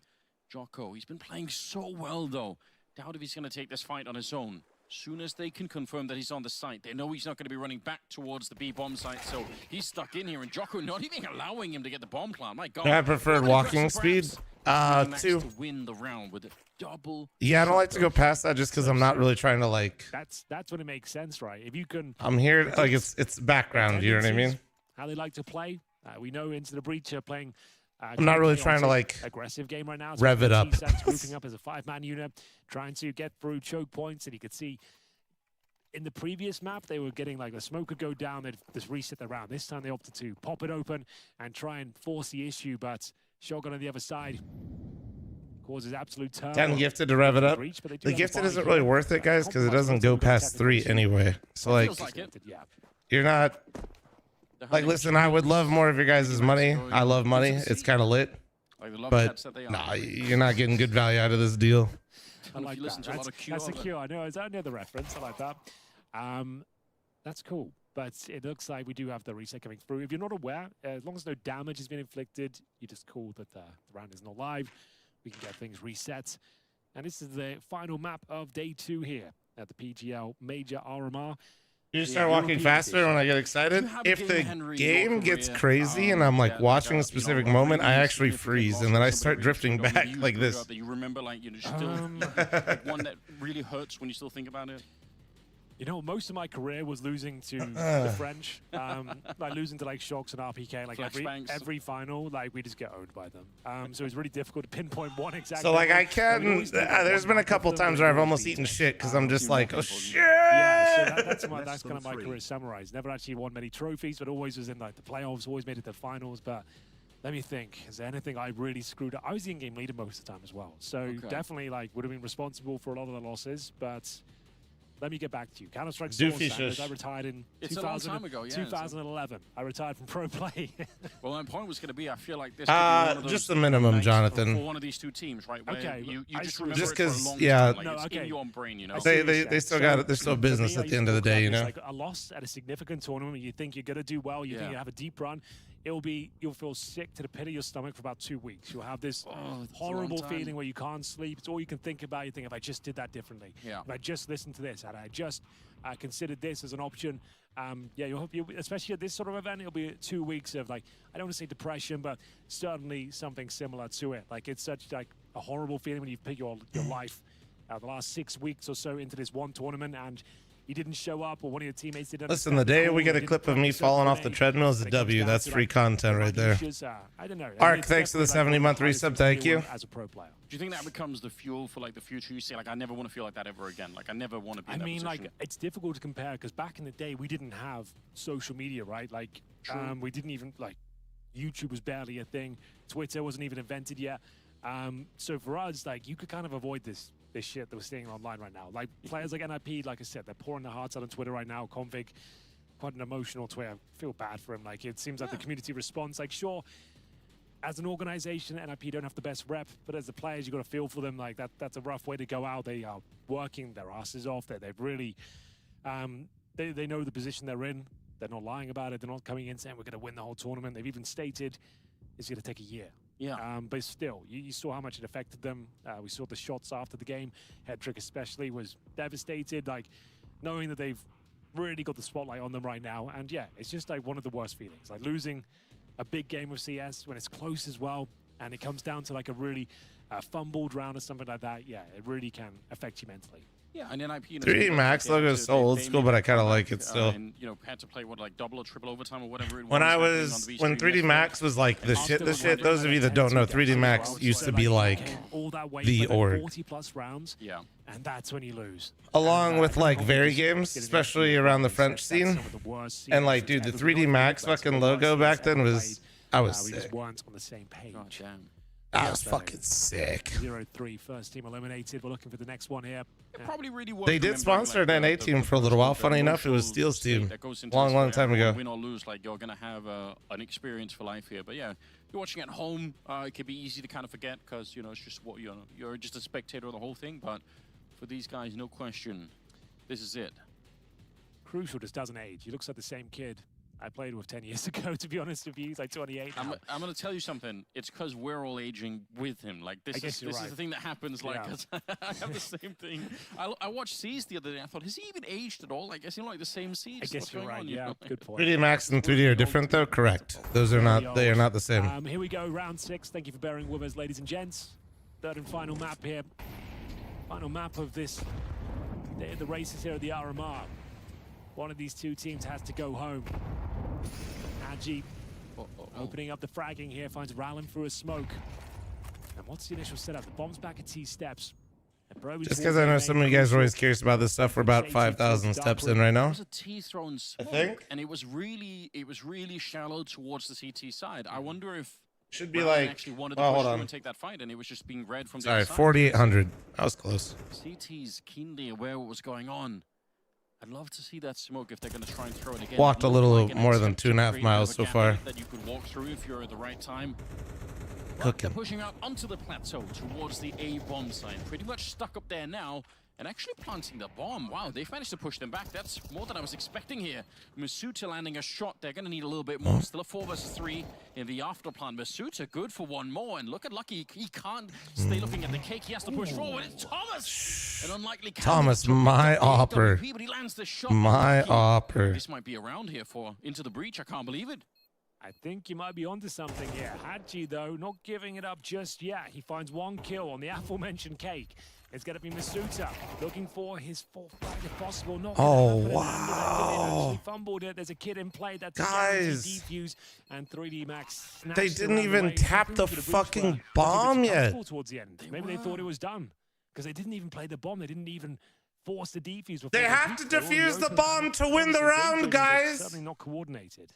Jocko, he's been playing so well, though. Doubt if he's going to take this fight on his own. Soon as they can confirm that he's on the site, they know he's not going to be running back towards the B bomb site, so he's stuck in here, and Jocko not even allowing him to get the bomb plant. My God. I preferred walking speed. 2. To win the round with a double. Yeah, I don't like to go past that just because I'm not really trying to like. That's when it makes sense, right? If you can. I'm here like it's background. You know what I mean? How they like to play. We know Into the Breach are playing. I'm not really trying to like aggressive game right now. Rev it up. Grouping up as a 5-man unit, trying to get through choke points, and you could see in the previous map they were getting like the smoke would go down, they'd just reset the round. This time they opted to pop it open and try and force the issue, but shotgun on the other side causes absolute turmoil. 10 gifted to rev it up. The gifted isn't really worth it, guys, because it doesn't go past 3 anyway. So like, you're not. Like, listen, I would love more of your guys' money. I love money. It's kind of lit. But, nah, you're not getting good value out of this deal. I like that. That's the cue. I know. I know the reference. I like that. That's cool. But it looks like we do have the reset coming through. If you're not aware, as long as no damage has been inflicted, you just call that the round is not live. We can get things reset. And this is the final map of day 2 here at the PGL Major RMR. You just start walking faster when I get excited. If the game gets crazy and I'm like watching a specific moment, I actually freeze and then I start drifting back like this. You remember, like, you're still like one that really hurts when you still think about it. You know, most of my career was losing to the French, like losing to like Shocks and RPK, like every final, like we just get owned by them. So it's really difficult to pinpoint one exact. So like I can, there's been a couple times where I've almost eaten shit because I'm just like, oh shit. Yeah, so that's kind of my career summarized. Never actually won many trophies, but always was in like the playoffs, always made it to the finals. But let me think, is there anything I really screwed up? I was the in-game leader most of the time as well, so definitely like would have been responsible for a lot of the losses, but let me get back to you. Counter-Strike Doofy Source, shush. I retired in It's a long time ago, yeah, 2011. I retired from pro play. Well, my point was going to be, I feel like this could be one of those just the minimum, Jonathan. for one of these two teams, right? Where Okay, you I just see. remember Just it for a 'cause, long yeah. time. Like, No, it's okay. in your brain, you know? They still got it. They're still business at the end of the day, you know. Like a loss at a significant tournament, you think you're going to do well, you think you have a deep run. You'll feel sick to the pit of your stomach for about 2 weeks. You'll have this horrible feeling where you can't sleep. It's all you can think about. You think, if I just did that differently, if I just listened to this, and I just considered this as an option, you'll especially at this sort of event, it'll be 2 weeks of, like, I don't want to say depression, but certainly something similar to it. Like, it's such like a horrible feeling when you put your life the last 6 weeks or so into this one tournament and you didn't show up, or one of your teammates didn't. Listen, the day we get a clip of me falling off the treadmill is a W. That's free content right there. I don't know. Ark, thanks for the 70-month resub. Thank you. As a pro player. Do you think that becomes the fuel for like the future? You say, like, I never want to feel like that ever again. Like, I never want to be in that position. Like, it's difficult to compare because back in the day we didn't have social media, right? Like, we didn't even, like, YouTube was barely a thing. Twitter wasn't even invented yet. So for us, like, you could kind of avoid this shit that we're seeing online right now. Like, players like NIP, like I said, they're pouring their hearts out on Twitter right now. Config, quite an emotional Twitter. I feel bad for him. Like, it seems like the community response, like, sure, as an organization, NIP don't have the best rep, but as the players, you got to feel for them. Like, that's a rough way to go out. They are working their asses off. They've really, they know the position they're in. They're not lying about it. They're not coming in saying we're going to win the whole tournament. They've even stated it's going to take a year. Yeah. But still, you saw how much it affected them. We saw the shots after the game. Headtrick especially was devastated, like, knowing that they've really got the spotlight on them right now. And yeah, it's just like one of the worst feelings. Like losing a big game of CS when it's close as well, and it comes down to like a really fumbled round or something like that. Yeah, it really can affect you mentally. Yeah, and NIP, 3D Max logo is so old school, but I kind of like it still. And, you know, had to play, what, like double or triple overtime or whatever it was. When 3D Max was like the shit, those of you that don't know, 3D Max used to be like the org. 40+ rounds. Yeah. And that's when you lose. Along with like Very games, especially around the French scene. And like, dude, the 3D Max fucking logo back then was, I was sick. We just weren't on the same page. Oh, damn. I was fucking sick. 0-3, first team eliminated. We're looking for the next one here. Probably really they did sponsor an NA team for a little while. Funny enough, it was Steel's team. Long time ago. Win or lose, like, you're gonna have an experience for life here. But yeah, you're watching at home. It could be easy to kind of forget because, you know, it's just what you're just a spectator of the whole thing. But for these guys, no question, this is it. Crucial just doesn't age. He looks like the same kid I played with 10 years ago, to be honest with you. He's like 28 now. I'm going to tell you something. It's because we're all aging with him. Like, this is the thing that happens. Like, I have the same thing. I watched Siege the other day. I thought, has he even aged at all? Like, I seem like the same Siege. I guess you're right. Yeah, good point. 3D Max and 3D are different, though. Correct. Those are not. They are not the same. Here we go, round 6. Thank you for bearing with us, ladies and gents. Third and final map here. Final map of this. The races here at the RMR. One of these two teams has to go home. Agi opening up the fragging here, finds Rallen through a smoke. And what's the initial setup? The bomb's back at T steps. Just because I know some of you guys are always curious about this stuff, we're about 5,000 steps in right now. It was a T thrown smoke, I think, and it was really shallow towards the CT side. I wonder if should be like actually wanted to push through and take that fight, and it was just being read from the sorry, side. 4,800. I was close. CT's keenly aware of what was going on. I'd love to see that smoke if they're going to try and throw it again. Walked a little more than 2.5 miles so far. That you could walk through if you're at the right time. Cooking. They're pushing out onto the plateau towards the A bomb site. Pretty much stuck up there now and actually planting the bomb. Wow, they've managed to push them back. That's more than I was expecting here. Masuta landing a shot. They're going to need a little bit more. Still a 4 versus 3 in the after plan. Masuta good for one more. And look at Lucky. He can't stay looking at the cake. He has to push forward. It's Thomas. An unlikely Thomas, my opper. But he lands the shot. My opper. This might be around here for Into the Breach. I can't believe it. I think you might be onto something here. Hadji, though, not giving it up just yet. He finds one kill on the aforementioned cake. It's going to be Masuta looking for his 4th frag if possible. Not wow. He fumbled it. There's a kid in play. That's guys. Defuse and 3D Max. They didn't even tap the fucking bomb yet. Towards the end. Maybe they thought it was done because they didn't even play the bomb. They didn't even force the defuse. They have to defuse the bomb to win the round, guys. Certainly not coordinated.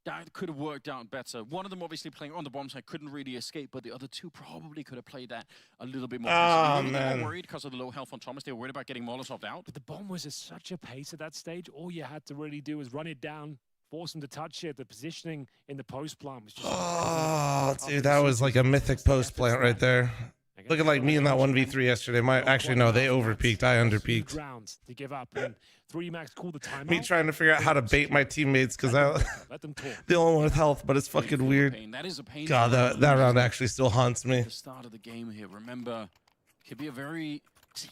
that could have worked out better. One of them obviously playing on the bomb side couldn't really escape, but the other two probably could have played that a little bit more. Oh, They man. were worried because of the low health on Thomas. They were worried about getting Molotov out. But the bomb was at such a pace at that stage. All you had to really do was run it down, force him to touch it. The positioning in the post plant was just... Oh, dude, that was like a mythic post plant right there. Looking like me in that 1v3 yesterday. Actually, no, they overpeaked. I underpeaked. Rounds to give up, and 3D Max called the timeout. Me trying to figure out how to bait my teammates because I the only one with health, but it's fucking weird. That is a pain. God, that round actually still haunts me. The start of the game here. Remember, could be a very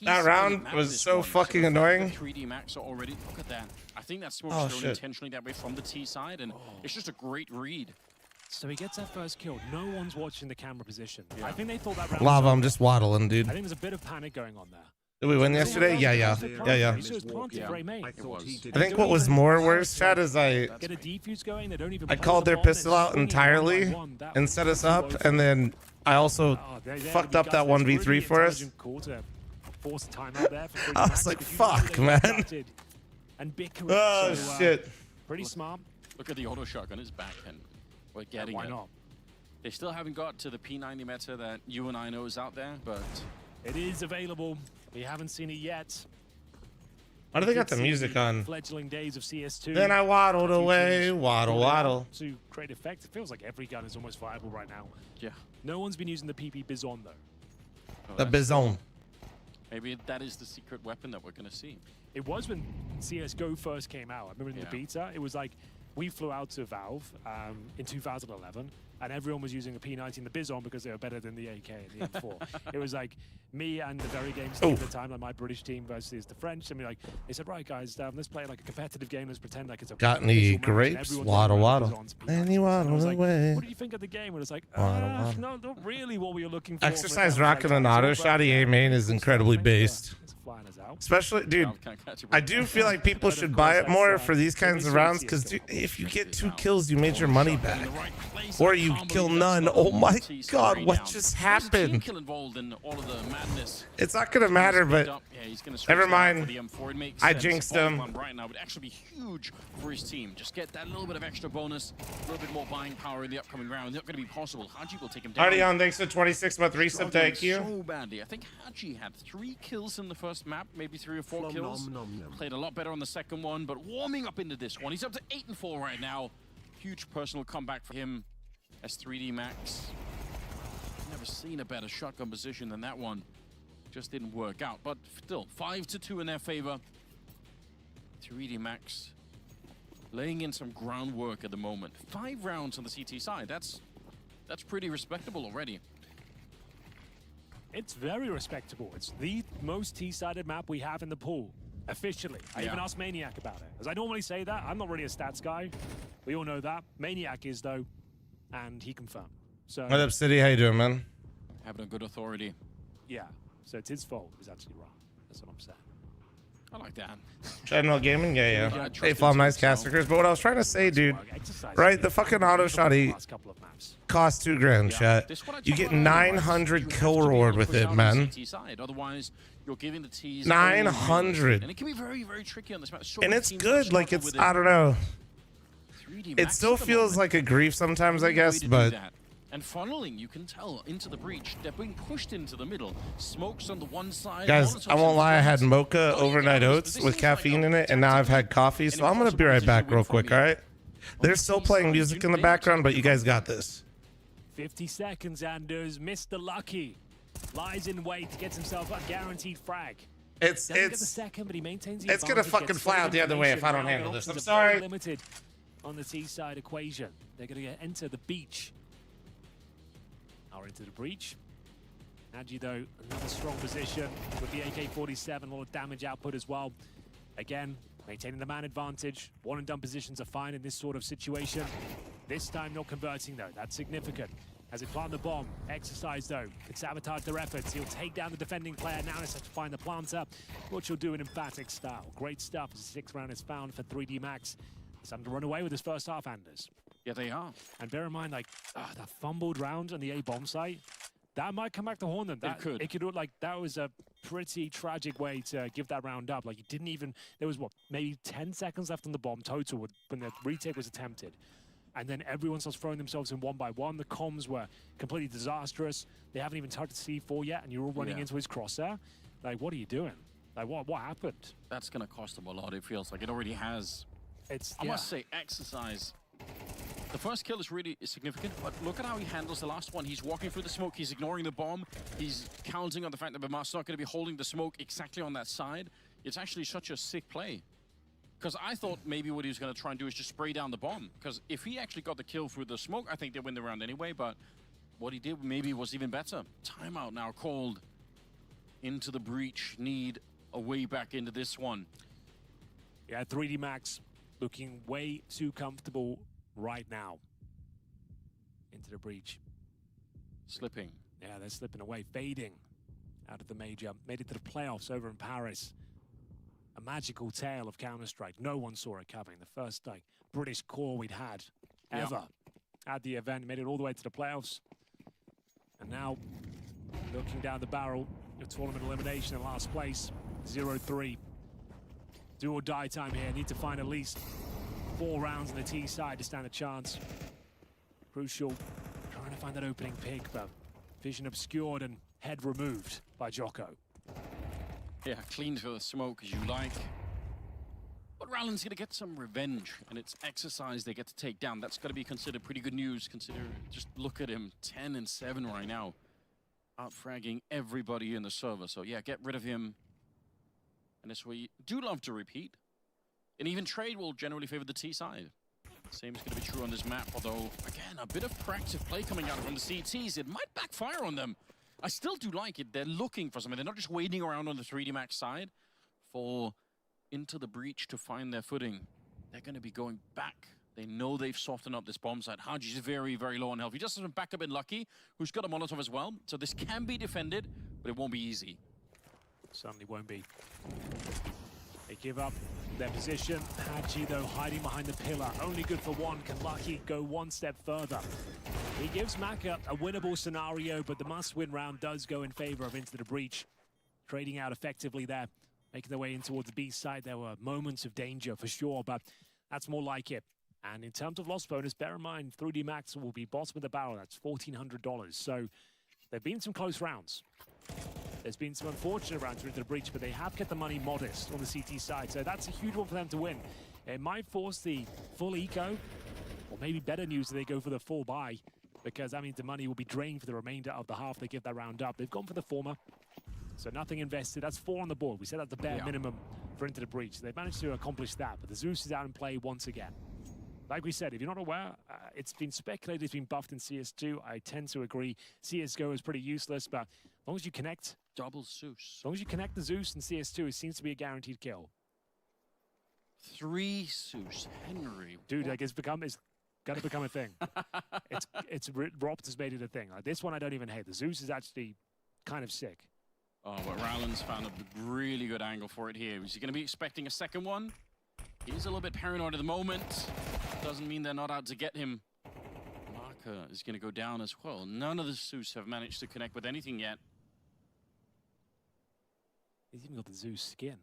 that round was so fucking annoying. 3D Max already. Look at that. I think that smoke Oh, thrown shit. intentionally that way from the T side, and it's just a great read. So he gets that first kill. No one's watching the camera position. I think they thought that round Lava, was I'm just waddling, dude. I think there's a bit of panic going on there. Did we win yesterday? Yeah. He just planted very main. I think what was more worse, Chad, is I Get a defuse going. They don't even called their pistol out entirely and set us up, and then I also fucked up that 1v3 for us. I was like, fuck, man. Oh, shit. Pretty smart. Look at the auto shotgun, his back, and we're getting why it. not? They still haven't got to the P90 meta that you and I know is out there, but it is available. We haven't seen it yet. Why do they got the music on? Fledgling days of CS2. Then I waddled away, waddle. To great effect. It feels like every gun is almost viable right now. Yeah. No one's been using the PP Bizon though. The Bizon. Maybe that is the secret weapon that we're going to see. It was when CSGO first came out. I remember in the beta, it was like we flew out to Valve in 2011, and everyone was using a P90 and the Bizon because they were better than the AK and the M4. It was like me and the very games team at the time, like my British team versus the French. And they said, right guys, let's play like a competitive game. Let's pretend like it's a got any grapes? Waddle. And you waddle away. What do you think of the game? And it's like, no, not really what we were looking for. Exercise rocking an auto shot. A main is incredibly based. Especially, dude, I do feel like people should buy it more for these kinds of rounds because if you get 2 kills, you made your money back. Or you kill none. Oh my god, what just happened? It's not going to matter, but never mind. I jinxed him. Right now would actually be huge for his team. Just get that little bit of extra bonus, a little bit more buying power in the upcoming round. Not going to be possible. Haji will take him down. Already on, thanks for 26-month resub, thank you. So badly. I think Haji had 3 kills in the first map, maybe 3 or 4 kills. Played a lot better on the second one, but warming up into this one. He's up to 8 and 4 right now. Huge personal comeback for him as 3D Max. Never seen a better shotgun position than that one. Just didn't work out, but still 5-2 in their favor. 3D Max laying in some groundwork at the moment. 5 rounds on the CT side. That's pretty respectable already. It's very respectable. It's the most T-sided map we have in the pool, officially. I even asked Maniac about it. As I normally say that, I'm not really a stats guy. We all know that. Maniac is, though, and he confirmed. So, what up, City? How you doing, man? Having a good authority. Yeah, so it's his fault. He's actually wrong. That's what I'm saying. I like that. Treadmill Gaming? Yeah. Hey, Fall Nice Castakers. But what I was trying to say, dude, right? The fucking auto shot, he costs $2 grand, chat. You get 900 kill reward with it, man. Otherwise, you're giving the T's 900. And it can be very, very tricky on this map. And it's good. Like, it's, I don't know. It still feels like a grief sometimes, I guess, but... And funneling, you can tell, into the breach. They're being pushed into the middle. Smokes on the one side. Guys, I won't lie, I had mocha overnight oats with caffeine in it, and now I've had coffee, so I'm going to be right back real quick, all right? They're still playing music in the background, but you guys got this. 50 seconds, Anders. Mr. Lucky lies in wait, gets himself a guaranteed frag. It's going to fucking fly out the other way if I don't handle this. I'm sorry. Limited on the T-side equation. They're going to enter the beach. Are into the breach. Haji, though, another strong position with the AK-47, a lot of damage output as well. Again, maintaining the man advantage. One and done positions are fine in this sort of situation. This time not converting, though. That's significant. As they plant the bomb, Exercise, though, can sabotage their efforts. He'll take down the defending player. Now has to find the planter, which he'll do in emphatic style. Great stuff as the 6th round is found for 3D Max. He's time to run away with his first half, Anders. Yeah, they are. And bear in mind, like, that fumbled round on the A bomb site, that might come back to haunt them. It could. It could look like that was a pretty tragic way to give that round up. Like, you didn't even, there was what, maybe 10 seconds left on the bomb total when the retake was attempted. and then everyone starts throwing themselves in one by one. The comms were completely disastrous. They haven't even touched C4 yet, and you're all running into his crosshair. Like, what are you doing? Like, what happened? That's going to cost them a lot, it feels like. It already has. I must say, Exercise. The first kill is really significant, but look at how he handles the last one. He's walking through the smoke, he's ignoring the bomb, he's counting on the fact that Bamar's not going to be holding the smoke exactly on that side. It's actually such a sick play. Because I thought maybe what he was going to try and do is just spray down the bomb. Because if he actually got the kill through the smoke, I think they win the round anyway, but what he did maybe was even better. Timeout now called. Into the breach, need a way back into this one. Yeah, 3D Max looking way too comfortable right now. Into the breach. Slipping. Yeah, they're slipping away, fading out of the major. Made it to the playoffs over in Paris. A magical tale of Counter-Strike. No one saw it coming. The first like British core we'd had ever at the event. Made it all the way to the playoffs. And now, looking down the barrel, your tournament elimination in last place, 0-3. Do or die time here. Need to find at least 4 rounds on the T side to stand a chance. Crucial, trying to find that opening pick, but vision obscured and head removed by Jocko. Yeah, clean for the smoke as you like. But Rallen's gonna get some revenge, and it's Exercise they get to take down. That's gotta be considered pretty good news, just look at him, 10 and 7 right now. Out-fragging everybody in the server, so yeah, get rid of him. And this we do love to repeat. An even trade will generally favor the T side. Same is gonna be true on this map, although, again, a bit of proactive play coming out from the CTs. It might backfire on them. I still do like it. They're looking for something. They're not just waiting around on the 3D Max side for into the breach to find their footing. They're going to be going back. They know they've softened up this bomb site. Haji's very, very low on health. He just has been back up in Lucky, who's got a Molotov as well. So this can be defended, but it won't be easy. Certainly won't be. They give up their position. Haji, though, hiding behind the pillar. Only good for one. Can Lucky go one step further? He gives Maka a winnable scenario, but the must-win round does go in favor of Into the Breach. Trading out effectively there, making their way in towards the B side. There were moments of danger for sure, but that's more like it. And in terms of loss bonus, bear in mind, 3D Max will be bottom of the barrel. That's $1,400. So there've been some close rounds. There's been some unfortunate rounds Into the Breach, but they have kept the money modest on the CT side. So that's a huge one for them to win. It might force the full eco, or maybe better news that they go for the full buy, because that means the money will be drained for the remainder of the half they give that round up. They've gone for the former, so nothing invested. That's 4 on the board. We said that's the bare minimum for Into the Breach. They've managed to accomplish that, but the Zeus is out in play once again. Like we said, if you're not aware, it's been speculated it's been buffed in CS2. I tend to agree. CSGO is pretty useless, but as long as you connect... Double Zeus. As long as you connect the Zeus in CS2, it seems to be a guaranteed kill. 3 Zeus. Henry. Dude, like it's got to become a thing. Ropt has made it a thing. Like this one I don't even hate. The Zeus is actually kind of sick. Oh, but Rallen's found a really good angle for it here. Is he going to be expecting a second one? He's a little bit paranoid at the moment. Doesn't mean they're not out to get him. Marker is going to go down as well. None of the Zeus have managed to connect with anything yet. He's even got the Zeus skin.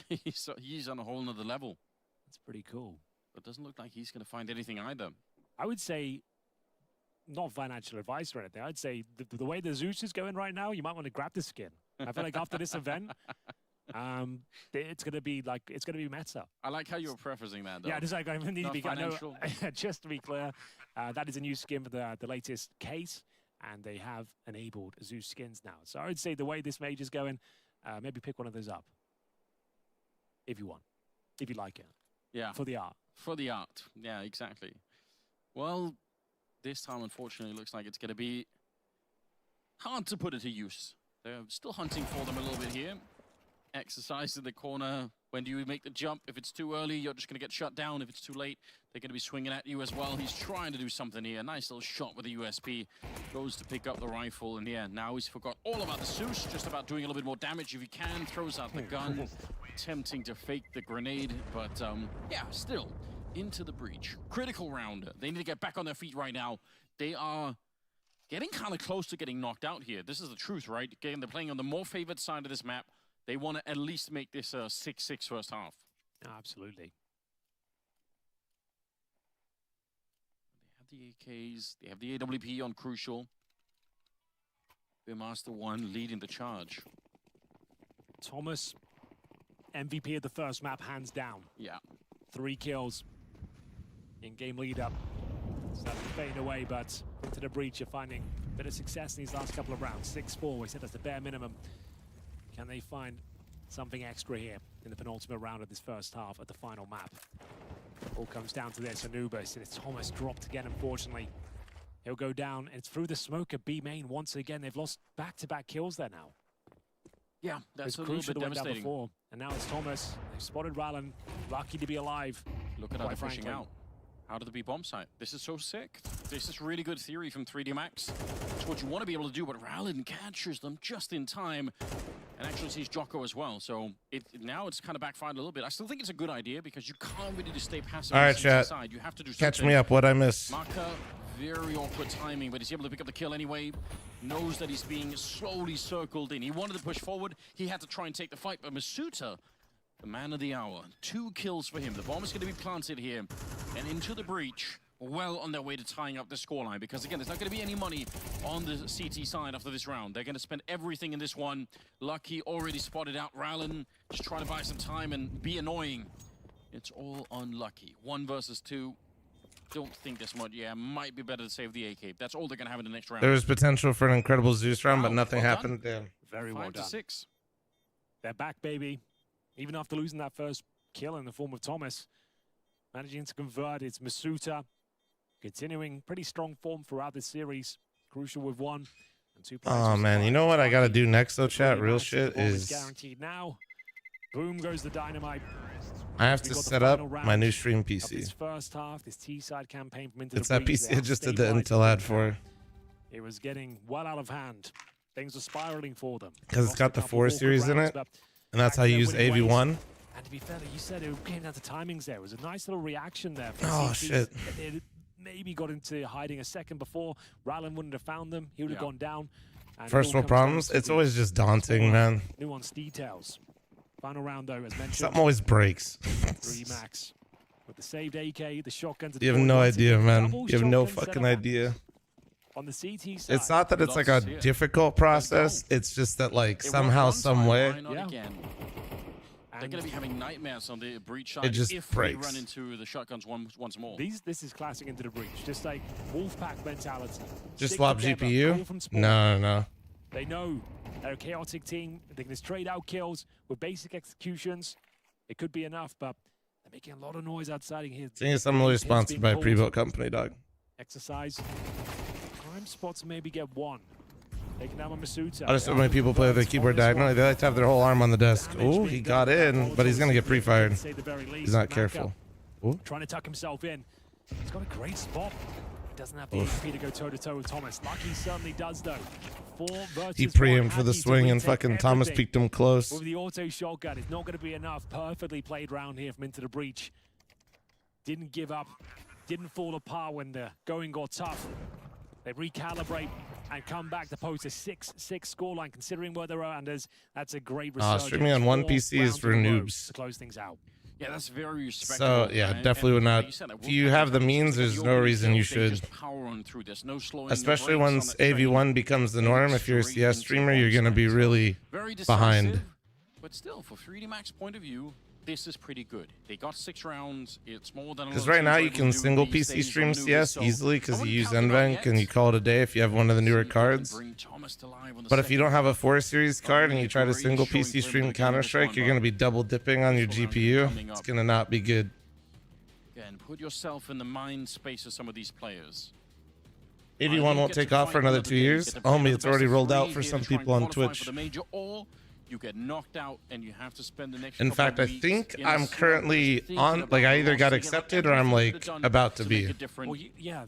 He's on a whole nother level. That's pretty cool. But doesn't look like he's going to find anything either. I would say, not financial advice or anything, I'd say the way the Zeus is going right now, you might want to grab the skin. I feel like after this event, it's going to be meta. I like how you're prefacing that, though. Yeah, just like I need to be financial. Just to be clear, that is a new skin for the latest case, and they have enabled Zeus skins now. So I would say the way this mage is going, maybe pick one of those up if you want, if you like it. Yeah. For the art. For the art. Yeah, exactly. Well, this time, unfortunately, looks like it's going to be hard to put it to use. They're still hunting for them a little bit here. Exercise in the corner. When do you make the jump? If it's too early, you're just going to get shut down. If it's too late, they're going to be swinging at you as well. He's trying to do something here. Nice little shot with the USP. Goes to pick up the rifle. And yeah, now he's forgot all about the Zeus. Just about doing a little bit more damage if he can. Throws out the gun. Attempting to fake the grenade. But yeah, still into the breach. Critical round. They need to get back on their feet right now. They are getting kind of close to getting knocked out here. This is the truth, right? Again, they're playing on the more favored side of this map. They want to at least make this a 6-6 first half. Absolutely. the AKs. They have the AWP on Crucial. Master 1 leading the charge. Thomas, MVP of the first map, hands down. Yeah. 3 kills in game lead up. Starting to fade away, but into the breach, you're finding a bit of success in these last couple of rounds. 6-4, we said that's the bare minimum. Can they find something extra here in the penultimate round of this first half at the final map? All comes down to this. Anubis, and it's Thomas dropped again, unfortunately. He'll go down. It's through the smoke of B main once again. They've lost back-to-back kills there now. Yeah, that's a little little bit devastating. Before, and now it's Thomas. They've spotted Rallen. Lucky to be alive. Look at how they're pushing out. Out of the B bomb site. This is so sick. This is really good theory from 3D Max. It's what you want to be able to do, but Rallen captures them just in time and actually sees Jocko as well. So now it's kind of backfired a little bit. I still think it's a good idea because you can't really just stay passive. All right, chat. Side. You have to do something. Catch me up. What'd I miss? Maka, very awkward timing, but he's able to pick up the kill anyway. Knows that he's being slowly circled in. He wanted to push forward. He had to try and take the fight, but Masuta, the man of the hour, 2 kills for him. The bomb is going to be planted here and into the breach, well on their way to tying up the scoreline, because again, there's not going to be any money on the CT side after this round. They're going to spend everything in this one. Lucky already spotted out Rallen, just trying to buy some time and be annoying. It's all unlucky. 1 versus 2. Don't think this much. Yeah, might be better to save the AK. That's all they're going to have in the next round. There was potential for an incredible Zeus round, but nothing happened. Damn. Very well done. 5-6. They're back, baby. Even after losing that first kill in the form of Thomas, managing to convert, it's Masuta. Continuing pretty strong form throughout this series. Crucial with 1 and 2 players. Oh, man. You know what I got to do next, though, chat? Real shit is... guaranteed now. Boom goes the dynamite. I have to set up my new stream PC. This first half, this T-side campaign from Into It's the that Breach, PC I just did the Intel ad for. It was getting well out of hand. Things were spiraling for them. Because it's got the 4 series in it, and that's how you use AV1. And to be fair, you said it came down to timings there. It was a nice little reaction there. Oh, shit. They maybe got into hiding a second before. Rallen wouldn't have found them. He would have gone down. First world problems, it's always just daunting, man. Nuanced details. Final round, though, as mentioned. Something always breaks. 3 Max. With the saved AK, the shotguns. You have no idea, man. You have no fucking idea. On the CT side. It's not that it's like a difficult process. It's just that, like, somehow, some way. They're going to be having nightmares on the breach side it just if breaks. they run into the shotguns once more. This is classic Into the Breach. Just like Wolfpack mentality. Just swap GPU? No. They know they're a chaotic team. They can just trade out kills with basic executions. It could be enough, but they're making a lot of noise outside here. I think it's something really sponsored by a pre-built company, dog. Exercise. Crime spots maybe get 1. They can have a Masuta. I just so many people play with a keyboard diagonally. They like to have their whole arm on the desk. Oh, he got in, but he's going to get pre-fired. He's not careful. Ooh. Trying to tuck himself in. He's got a great spot. Doesn't have the HP to go toe-to-toe with Thomas. Lucky certainly does, though. 4 versus he pre-aimed 1. for the swing, and fucking Thomas peeked him close. With the auto shotgun, it's not going to be enough. Perfectly played round here from Into the Breach. Didn't give up. Didn't fall apart when the going got tough. They recalibrate and come back to post a 6-6 scoreline, considering where they're at. That's a great resurgence. Streaming on one PC is for noobs. To close things out. Yeah, that's very respectable. So, yeah, definitely would not. If you have the means, there's no reason you should. Especially once AV1 becomes the norm. If you're a CS streamer, you're going to be really behind. But still, for 3D Max point of view, this is pretty good. They got 6 rounds. It's more than. Because right now you can single PC stream CS easily because you use NVENC and you call it a day if you have one of the newer cards. But if you don't have a 4 series card and you try to single PC stream Counter-Strike, you're going to be double dipping on your GPU. It's going to not be good. Again, put yourself in the mind space of some of these players. AV1 won't take off for another 2 years. Homie, it's already rolled out for some people on Twitch. You get knocked out and you have to spend the next. In fact, I think I'm currently on, like, I either got accepted or I'm like about to be. Well, yeah,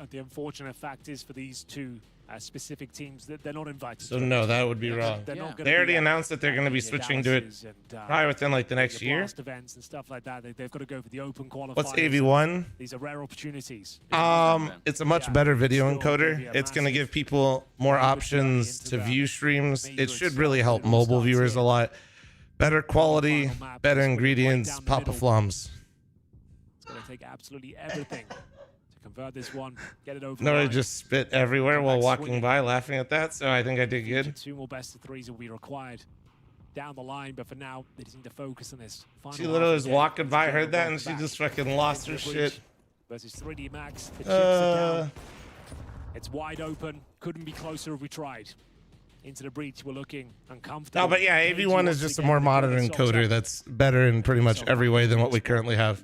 the unfortunate fact is for these 2 specific teams that they're not invited. So no, that would be wrong. They already announced that they're going to be switching to it probably within like the next year. Events and stuff like that. They've got to go for the open qualifiers. What's AV1? These are rare opportunities. It's a much better video encoder. It's going to give people more options to view streams. It should really help mobile viewers a lot. Better quality, better ingredients, Papa Flums. It's going to take absolutely everything to convert this one, get it over. No, I just spit everywhere while walking by, laughing at that. So I think I did good. 2 more best of 3s will be required down the line, but for now, they just need to focus on this. She literally was walking by, heard that, and she just fucking lost her shit. Versus 3D Max. The chips are down. It's wide open. Couldn't be closer if we tried. Into the breach, we're looking uncomfortable. No, but yeah, AV1 is just a more modern encoder that's better in pretty much every way than what we currently have.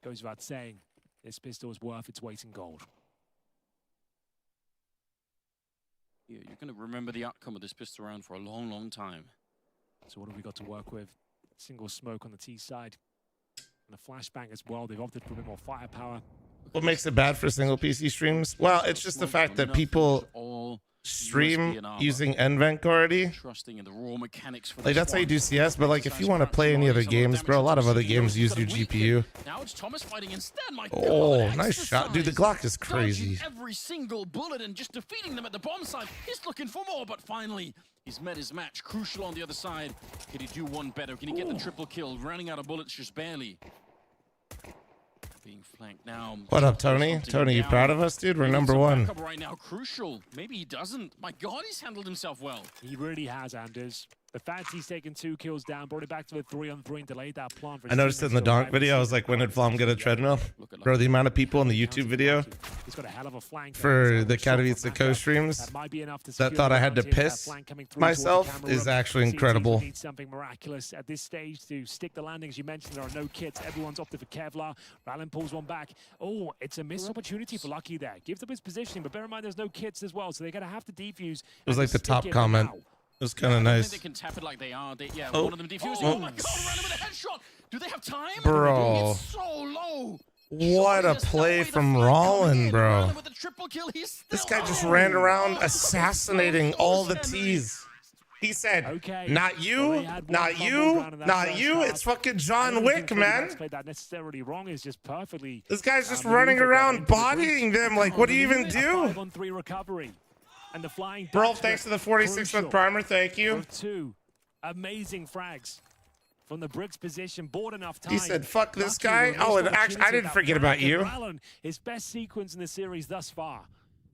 Goes without saying, this pistol is worth its weight in gold. Yeah, you're going to remember the outcome of this pistol round for a long, long time. So what have we got to work with? Single smoke on the T side. And a flashbang as well. They've opted for a bit more firepower. What makes it bad for single PC streams? Well, it's just the fact that people stream using NVENC already. Trusting in the raw mechanics for Like, that's how you do CS, but like, if you want to play any other games, bro, a lot of other games use your GPU. Now it's Thomas fighting instead. My Oh, nice shot. Dude, the Glock is crazy. Every single bullet and just defeating them at the bomb site. He's looking for more, but finally, he's met his match. Crucial on the other side. Can he do one better? Can he get the triple kill? Running out of bullets just barely. Being flanked now. What up, Tony? Tony, you proud of us, dude? We're number 1. Right now, Crucial. Maybe he doesn't. My God, he's handled himself well. He really has, Anders. The fact he's taken 2 kills down, brought it back to a 3-on-3 and delayed that plan. I noticed it in the Donk video. I was like, when did Flom get a treadmill? Bro, the amount of people in the YouTube video for the Katowice co-streams that thought I had to piss myself is actually incredible. Need something miraculous at this stage to stick the landings. You mentioned there are no kits. Everyone's opted for Kevlar. Rallen pulls one back. Oh, it's a missed opportunity for Lucky there. Gives up his positioning, but bear in mind there's no kits as well, so they're going to have to defuse. It was like the top comment. It was kind of nice. They can tap it like they are. One of them defusing. Oh my God, Rallen with a headshot. Do they have time? Bro. It's so low. What a play from Rollin, bro. This guy just ran around assassinating all the T's. He said, not you, not you, not you. It's fucking John Wick, man. That necessarily wrong is just perfectly. This guy's just running around bodying them. Like, what do you even do? 5-on-3 recovery. And the flying bro, thanks to the 46th primer, thank you. 2 amazing frags from the Briggs position, bought enough time. He said, fuck this guy. Oh, and actually, I didn't forget about you. Allen, his best sequence in the series thus far.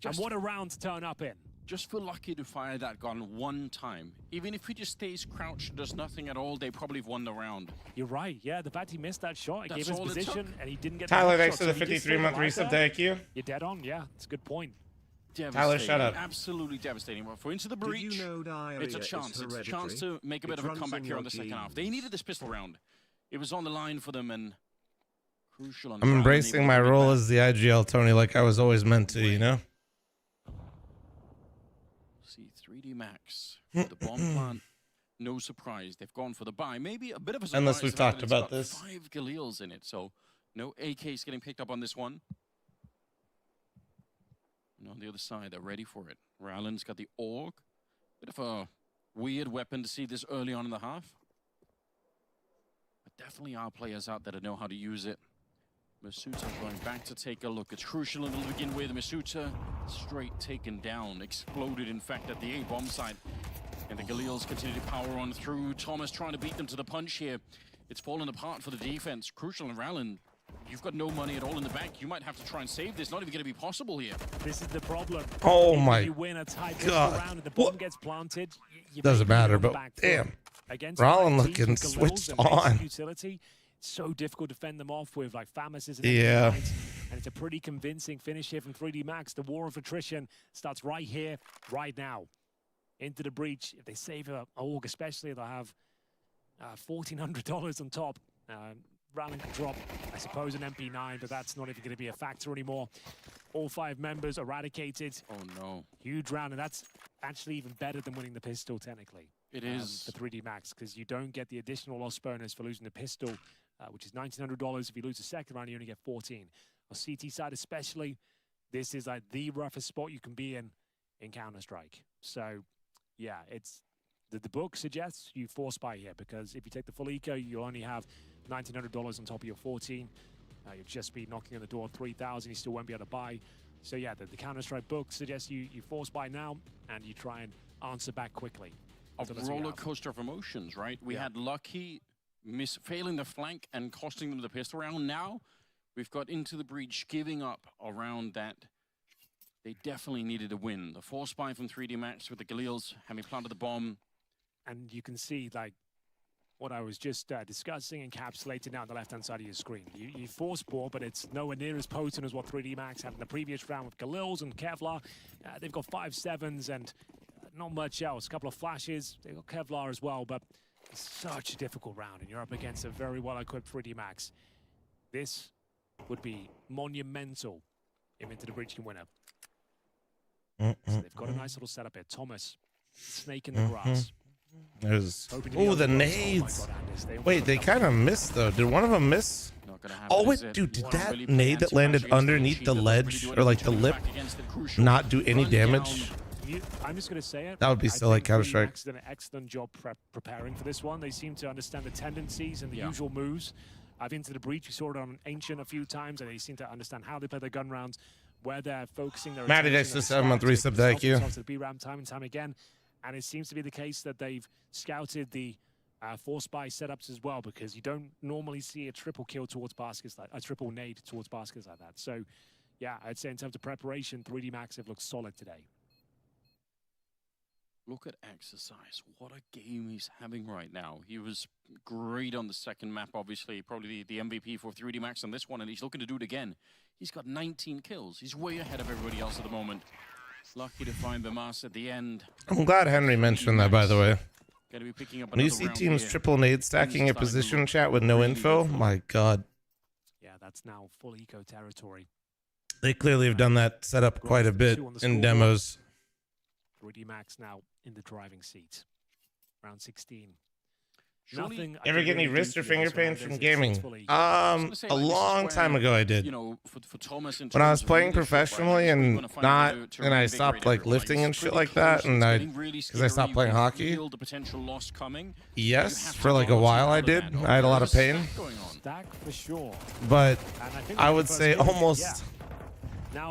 And what a round to turn up in. Just feel lucky to fire that gun one time. Even if he just stays crouched, does nothing at all, they probably have won the round. You're right. Yeah, the fact he missed that shot, it gave his position, and he didn't get Tyler, thanks for the 53-month resub, thank you. You're dead on, yeah. It's a good point. Tyler, shut up. Absolutely devastating. For Into the Breach, it's a chance. It's a chance to make a bit of a comeback here on the second half. They needed this pistol round. It was on the line for them, and crucial. I'm embracing my role as the IGL, Tony, like I was always meant to, you know? See, 3D Max, the bomb plant, no surprise. They've gone for the buy. Maybe a bit of a surprise. Unless we've talked about this. 5 Galils in it, so no AKs getting picked up on this one. And on the other side, they're ready for it. Rallen's got the AUG. Bit of a weird weapon to see this early on in the half. But definitely are players out there that know how to use it. Masuta going back to take a look. It's crucial to begin with. Masuta straight taken down. Exploded, in fact, at the A-bomb site. And the Galils continue to power on through. Thomas trying to beat them to the punch here. It's fallen apart for the defense. Crucial and Rallen. You've got no money at all in the bank. You might have to try and save this. Not even going to be possible here. This is the problem. Oh my you win a God. Round and the bomb gets planted. Doesn't matter, but damn. Rallen looking switched on. Utility. It's so difficult to fend them off with like Famas. Yeah. And it's a pretty convincing finish here from 3D Max. The war of attrition starts right here, right now. Into the breach. If they save a AUG, especially, they'll have $1,400 on top. Rallen can drop, I suppose, an MP9, but that's not even going to be a factor anymore. All 5 members eradicated. Oh, no. Huge round, and that's actually even better than winning the pistol, technically. It is. For 3D Max, because you don't get the additional loss bonus for losing the pistol, which is $1,900. If you lose the second round, you only get 14. On CT side especially, this is like the roughest spot you can be in Counter-Strike. So, yeah, it's the book suggests you force buy here, because if you take the full eco, you'll only have $1,900 on top of your 14. You'll just be knocking on the door 3,000. You still won't be able to buy. So yeah, the Counter-Strike book suggests you force buy now and you try and answer back quickly. A roller coaster of emotions, right? We had Lucky failing the flank and costing them the pistol round. Now We've got Into the Breach giving up around that. They definitely needed a win. The force buy from 3D Max with the Galils having planted the bomb. And you can see, like, what I was just discussing encapsulated now on the left-hand side of your screen. You force ball, but it's nowhere near as potent as what 3D Max had in the previous round with Galils and Kevlar. They've got 5.7s and not much else. A couple of flashes. They've got Kevlar as well, but it's such a difficult round, and you're up against a very well-equipped 3D Max. This would be monumental if Into the Breach can win it. So they've got a nice little setup here. Thomas, snake in the grass. Oh, the nades. Wait, they kind of missed, though. Did one of them miss? Oh, wait, dude, did that nade that landed underneath the ledge, or like the lip, not do any damage? I'm just going to say it. That would be still like Counter-Strike. Did an excellent job preparing for this one. They seem to understand the tendencies and the usual moves. I've Into the Breach. We saw it on Ancient a few times, and they seem to understand how they play their gun rounds, where they're focusing their Matty next to 7-month resub, thank you. To the B-Ram time and time again, and it seems to be the case that they've scouted the force buy setups as well, because you don't normally see a triple kill towards baskets, like a triple nade towards baskets like that. So, yeah, I'd say in terms of preparation, 3D Max have looked solid today. Look at Exercise. What a game he's having right now. He was great on the second map, obviously. Probably the MVP for 3D Max on this one, and he's looking to do it again. He's got 19 kills. He's way ahead of everybody else at the moment. Lucky to find the mass at the end. I'm glad Henry mentioned that, by the way. Gonna be picking up when you see teams triple nade stacking a position chat with no info, my God. Yeah, that's now full eco territory. They clearly have done that setup quite a bit in demos. 3D Max now in the driving seat. Round 16. Nothing. Ever get any wrist or finger pain from gaming? A long time ago I did. When I was playing professionally and I stopped like lifting and shit like that, and because I stopped playing hockey. Yes, for like a while I did. I had a lot of pain. But I would say almost.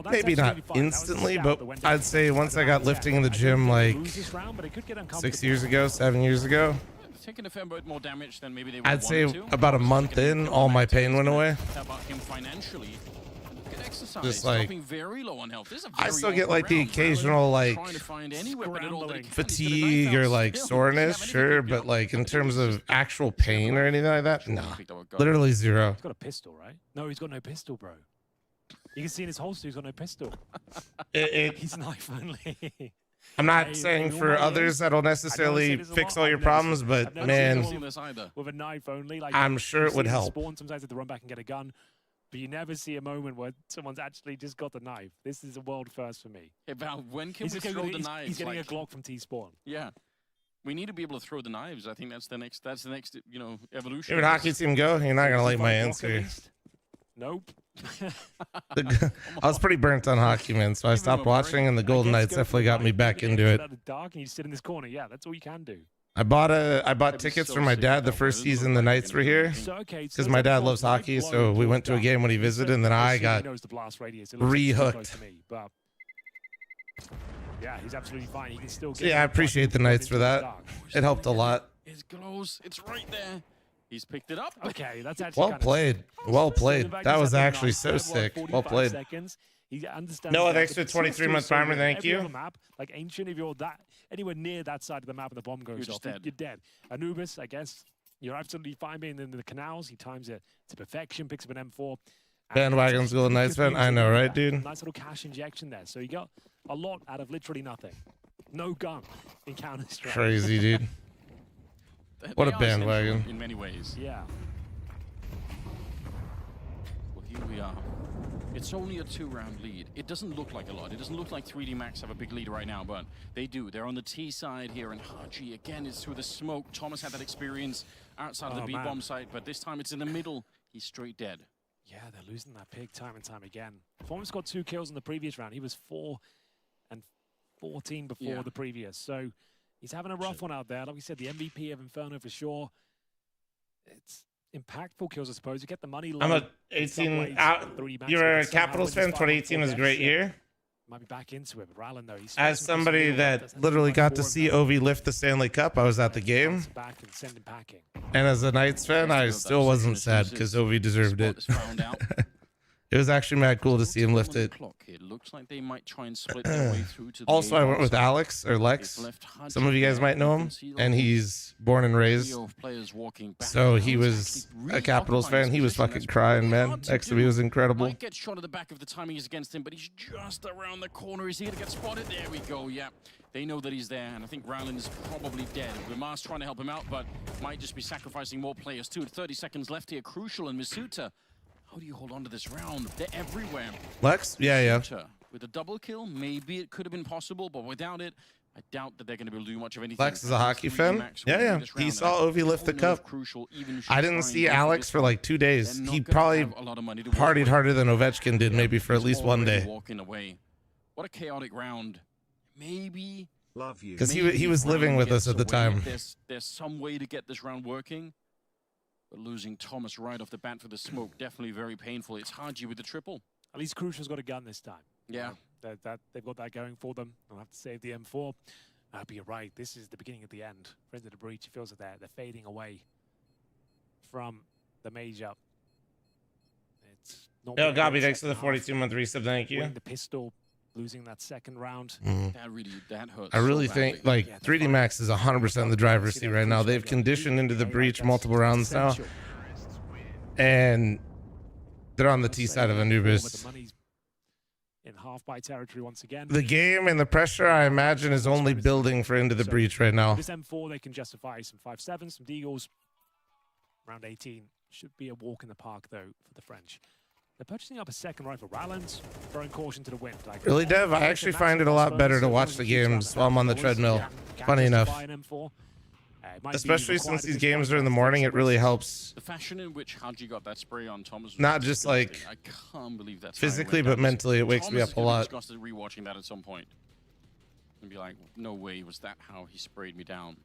Maybe not instantly, but I'd say once I got lifting in the gym like 6 years ago, 7 years ago, taking a fair bit more damage than maybe they I'd say about a month in, all my pain went away. About him financially. Exercise, just like very low on health. I still get like the occasional like fatigue or like soreness, sure, but like in terms of actual pain or anything like that, no, literally zero. He's got a pistol, right? No, he's got no pistol, bro. You can see in his holster he's got no pistol. He's knife only. I'm not saying for others that'll necessarily fix all your problems, but man, with a knife only, like I'm sure it would help. Sometimes they have to run back and get a gun, but you never see a moment where someone's actually just got the knife. This is a world first for me. About when can we throw the knives? He's getting a Glock from T-Spawn. Yeah. We need to be able to throw the knives. I think that's the next evolution. Favorite hockey team go? You're not gonna like my answer. Nope. I was pretty burnt on hockey, man, so I stopped watching, and the Golden Knights definitely got me back into it. Dark and you sit in this corner. Yeah, that's all you can do. I bought tickets for my dad the first season the Knights were here, because my dad loves hockey, so we went to a game when he visited, and then I got re-hooked. Yeah, he's absolutely fine. He can still get. So yeah, I appreciate the Knights for that. It helped a lot. It's close. It's right there. He's picked it up. Okay, that's actually well played. Well played. That was actually so sick. Well played. No, thanks for 23-month timer. Thank you. Like Ancient, if you're anywhere near that side of the map and the bomb goes off, you're dead. Anubis, I guess, you're absolutely fine being in the canals. He times it to perfection, picks up an M4. Bandwagon's Golden Knights fan. I know, right, dude? Nice little cash injection there. So you got a lot out of literally nothing. No gun in Counter-Strike. Crazy, dude. What a bandwagon. In many ways. Yeah. Well, here we are. It's only a 2-round lead. It doesn't look like a lot. It doesn't look like 3D Max have a big lead right now, but they do. They're on the T side here, and Haji, again, is through the smoke. Thomas had that experience outside of the B-bomb site, but this time it's in the middle. He's straight dead. Yeah, they're losing that pig time and time again. Thomas got 2 kills in the previous round. He was 4 and 14 before the previous, so he's having a rough one out there. Like we said, the MVP of Inferno for sure. It's impactful kills, I suppose. You get the money. I'm a 18. You're a Capitals fan. 2018 was a great year. Might be back into it, but Rallen, though, as somebody that literally got to see Ovi lift the Stanley Cup, I was at the game. And as a Knights fan, I still wasn't sad because Ovi deserved it. It was actually mad cool to see him lift it. It looks like they might try and split their way through to the Also, I went with Alex or Lex. Some of you guys might know him, and he's born and raised. So he was a Capitals fan. He was fucking crying, man. Next to me was incredible. Might get shot at the back of the timing is against him, but he's just around the corner. Is he gonna get spotted? There we go. Yeah, they know that he's there, and I think Rowland is probably dead. Lamar's trying to help him out, but might just be sacrificing more players too. 30 seconds left here. Crucial, and Misuta. How do you hold on to this round? They're everywhere. Lex? Yeah. With a double kill, maybe it could have been possible, but without it, I doubt that they're going to be able to do much of anything. Lex is a hockey fan? Yeah. He saw Ovi lift the cup. I didn't see Alex for like 2 days. He probably partied harder than Ovechkin did, maybe for at least one day. Walking away. What a chaotic round. Maybe. Love you. Because he was living with us at the time. There's some way to get this round working. But losing Thomas right off the bat for the smoke, definitely very painful. It's Haji with the triple. At least Crucial's got a gun this time. Yeah. They've got that going for them. They'll have to save the M4. But you're right, this is the beginning of the end. Friends of the Breach, it feels like they're fading away from the major. It's not Yo, Gabi, thanks for the 42-month resub. Thank you. The pistol, losing that second round. That hurts. I really think, like, 3D Max is 100% in the driver's seat right now. They've conditioned into the Breach multiple rounds now. And they're on the T side of Anubis. In half-by territory once again. The game and the pressure, I imagine, is only building for Into the Breach right now. This M4, they can justify some 5.7s, some Deagles. Round 18 should be a walk in the park, though, for the French. They're purchasing up a second rifle. Rowland's throwing caution to the wind. Really, Dev? I actually find it a lot better to watch the games while I'm on the treadmill. Funny enough. Especially since these games are in the morning, it really helps. The fashion in which Haji got that spray on Thomas. Not just like I can't believe that's physically, but mentally, it wakes me up a lot. Disgusted rewatching that at some point and be like, no way was that how he sprayed me down.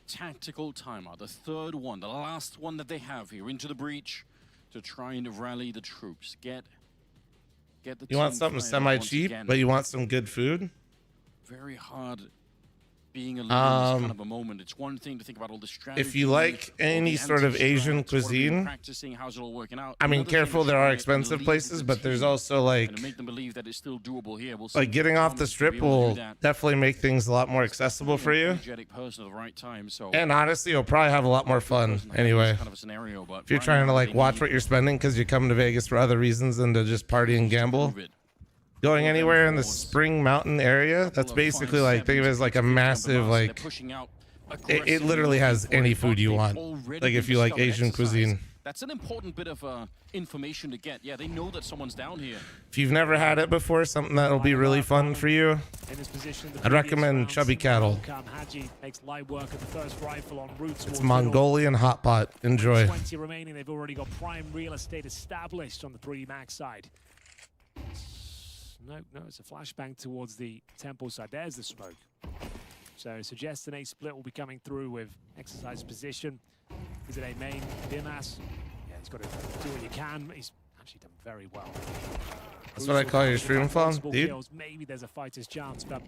Tactical timeout, the third one, the last one that they have here into the breach to try and rally the troops. Get the. You want something semi-cheap, but you want some good food. Very hard. Being a leader in this kind of a moment. It's one thing to think about all the strategy. If you like any sort of Asian cuisine, how's it all working out? I mean, careful, there are expensive places, but there's also like, make them believe that it's still doable here. We'll like getting off the strip will definitely make things a lot more accessible for you. And honestly, you'll probably have a lot more fun anyway. If you're trying to like watch what you're spending because you're coming to Vegas for other reasons than to just party and gamble. Going anywhere in the Spring Mountain area, that's basically like, think of it as like a massive, like, it literally has any food you want. Like if you like Asian cuisine. That's an important bit of information to get. Yeah, they know that someone's down here. If you've never had it before, something that'll be really fun for you, I'd recommend Chubby Cattle. It's Mongolian hot pot. Enjoy. 20 remaining. They've already got prime real estate established on the 3D Max side. No, it's a flashbang towards the temple side. There's the smoke. So suggests an A split will be coming through with exercise position. Is it A main? Dimas? Yeah, he's got to do what you can. He's actually done very well. That's what I call your stream phone, dude. Kills. Maybe there's a fighter's chance, but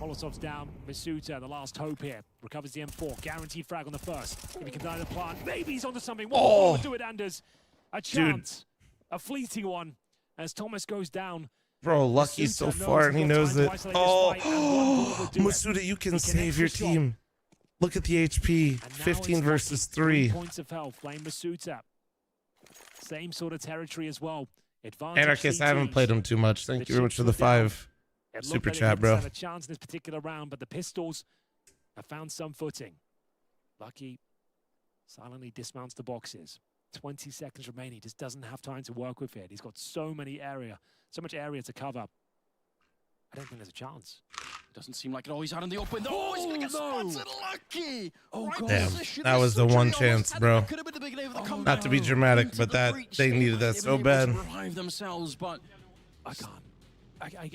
Molotov's down. Misuta, the last hope here. Recovers the M4. Guaranteed frag on the first. If he can die the plant, maybe he's onto something. What do it, Anders? A chance. A fleeting one as Thomas goes down. Bro, Lucky's so far and he knows it. Oh, Masuda, you can save your team. Look at the HP. 15 versus 3. Points of health. Flame Masuta. Same sort of territory as well. Anarchist, I haven't played him too much. Thank you very much for the 5 super chat, bro. Have a chance in this particular round, but the pistols have found some footing. Lucky silently dismounts the boxes. 20 seconds remaining. Just doesn't have time to work with it. He's got so much area to cover. I don't think there's a chance. Doesn't seem like it. Oh, he's out in the open. Oh, he's gonna get spotted. Lucky. Oh, God. Damn, that was the one chance, bro. Not to be dramatic, but they needed that so bad. Revive themselves, but I can't.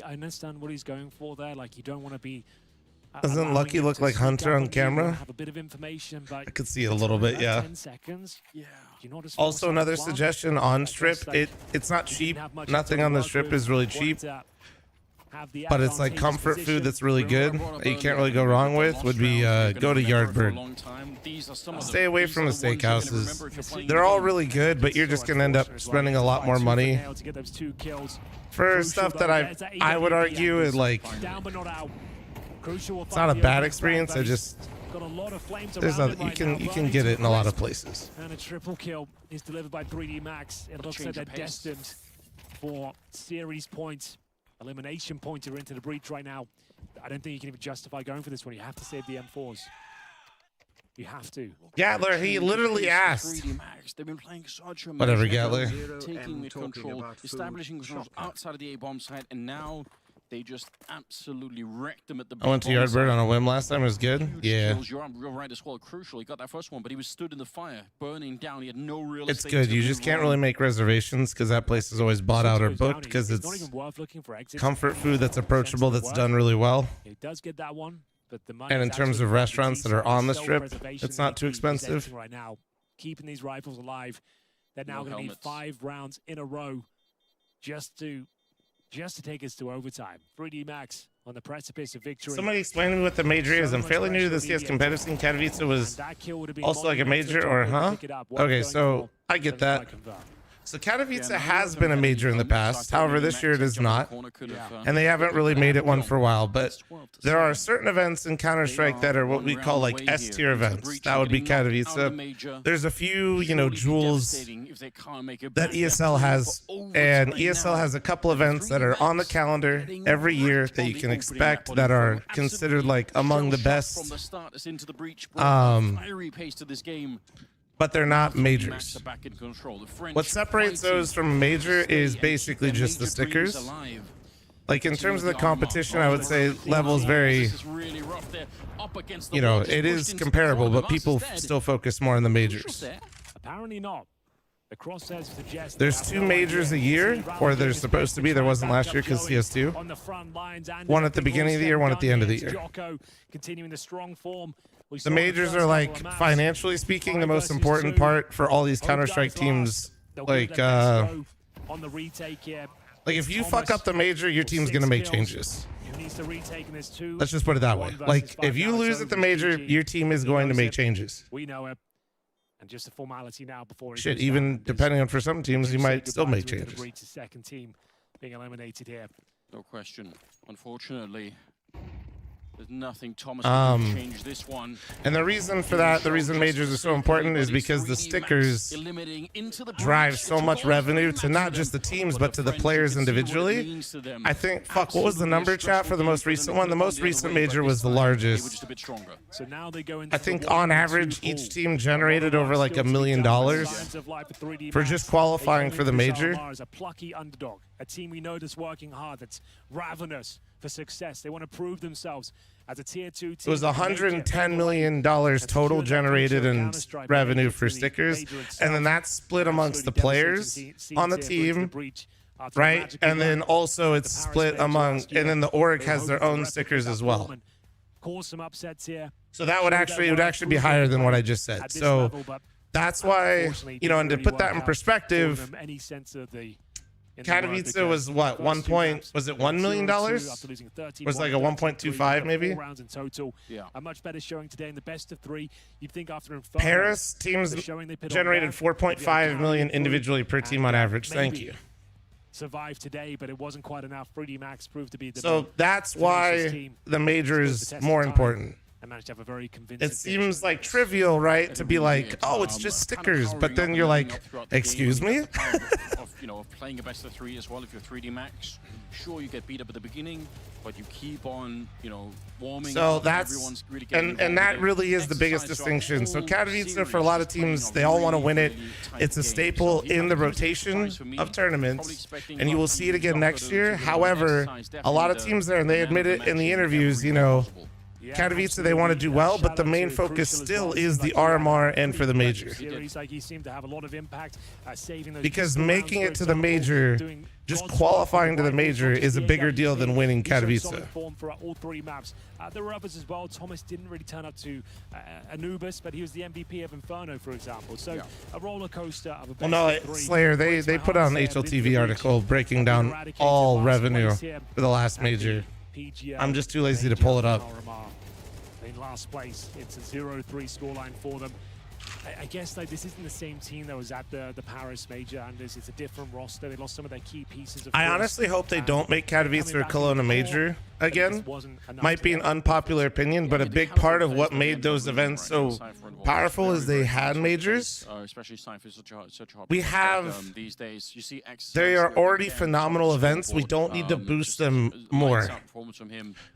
I understand what he's going for there. Like, you don't want to be. Doesn't Lucky look like Hunter on camera? Have a bit of information, but I could see it a little bit, yeah. 10 seconds. Yeah. Also, another suggestion on strip. It's not cheap. Nothing on the strip is really cheap. but it's like comfort food that's really good that you can't really go wrong with would be go to Yardbird. Stay away from the steakhouses. They're all really good, but you're just gonna end up spending a lot more money for stuff that I would argue is like, it's not a bad experience. I just, there's other, you can get it in a lot of places. And a triple kill is delivered by 3D Max. It looks like they're destined for series points. Elimination points are into the breach right now. I don't think you can even justify going for this one. You have to save the M4s. You have to. Gatler, he literally asked. They've been playing such a whatever, Gatler. Taking the control, establishing control outside of the A-bomb site, and now they just absolutely wrecked them at the I went to Yardbird on a whim last time. It was good. Yeah. You're right as well. Crucial. He got that first one, but he was stood in the fire, burning down. He had no real It's good. You just can't really make reservations because that place is always bought out or booked because it's comfort food that's approachable, that's done really well. He does get that one, but the money and in terms of restaurants that are on the strip, it's not too expensive. Right now, keeping these rifles alive, they're now going to need 5 rounds in a row just to take us to overtime. 3D Max on the precipice of victory. Somebody explain to me what the major is. I'm fairly new to this CS competitive scene. Katowice was also like a major, or huh? Okay, so I get that. So Katowice has been a major in the past. However, this year it is not. And they haven't really made it one for a while. But there are certain events in Counter-Strike that are what we call like S-tier events. That would be Katowice. There's a few, you know, jewels that ESL has. And ESL has a couple events that are on the calendar every year that you can expect that are considered like among the best. But they're not majors. What separates those from a major is basically just the stickers. Like in terms of the competition, I would say level is very, you know, it is comparable, but people still focus more on the majors. Apparently not. The crosshairs suggest there's 2 majors a year, or there's supposed to be. There wasn't last year because CS2. One at the beginning of the year, one at the end of the year. Continuing the strong form. The majors are like, financially speaking, the most important part for all these Counter-Strike teams. Like if you fuck up the major, your team's gonna make changes. Let's just put it that way. Like if you lose at the major, your team is going to make changes. We know it. And just a formality now before shit, even depending on for some teams, you might still make changes. Second team being eliminated here. No question. Unfortunately, there's nothing Thomas can change this one. And the reason for that, the reason majors are so important is because the stickers drive so much revenue to not just the teams, but to the players individually. I think, fuck, what was the number, chat, for the most recent one? The most recent major was the largest. I think on average, each team generated over like $1 million for just qualifying for the major. A plucky underdog, a team we know that's working hard, that's ravenous for success. They want to prove themselves as a tier 2 team. It was $110 million total generated in revenue for stickers, and then that's split amongst the players on the team, right? And then also it's split among, and then the org has their own stickers as well. Some upsets here. So that would actually be higher than what I just said. So that's why, you know, and to put that in perspective, Katowice was what, was it $1 million? Was like a 1.25 maybe? Yeah. A much better showing today in the best of 3. You'd think after Inferno, Paris teams generated 4.5 million individually per team on average. Thank you. Survived today, but it wasn't quite enough. 3D Max proved to be the so that's why the major is more important. I managed to have a very convincing. It seems like trivial, right? To be like, oh, it's just stickers, but then you're like, excuse me? You know, of playing a best of 3 as well. If you're 3D Max, sure, you get beat up at the beginning, but you keep on, you know, warming. So that's really and that really is the biggest distinction. So Katowice, for a lot of teams, they all want to win it. It's a staple in the rotation of tournaments, and you will see it again next year. However, a lot of teams there, and they admit it in the interviews, you know, Katowice, they want to do well, but the main focus still is the RMR and for the major. Because making it to the major just qualifying to the major is a bigger deal than winning Katowice. Form for all 3 maps. There were others as well. Thomas didn't really turn up to Anubis, but he was the MVP of Inferno, for example. So a roller coaster of a best of 3. Slayer, they put out an HLTV article breaking down all revenue for the last major. I'm just too lazy to pull it up. In last place, it's a 0-3 scoreline for them. I guess like this isn't the same team that was at the Paris major, and it's a different roster. They lost some of their key pieces. I honestly hope they don't make Katowice or Kelowna major again. Might be an unpopular opinion, but a big part of what made those events so powerful is they had majors. We have these days. You see, they are already phenomenal events. We don't need to boost them more.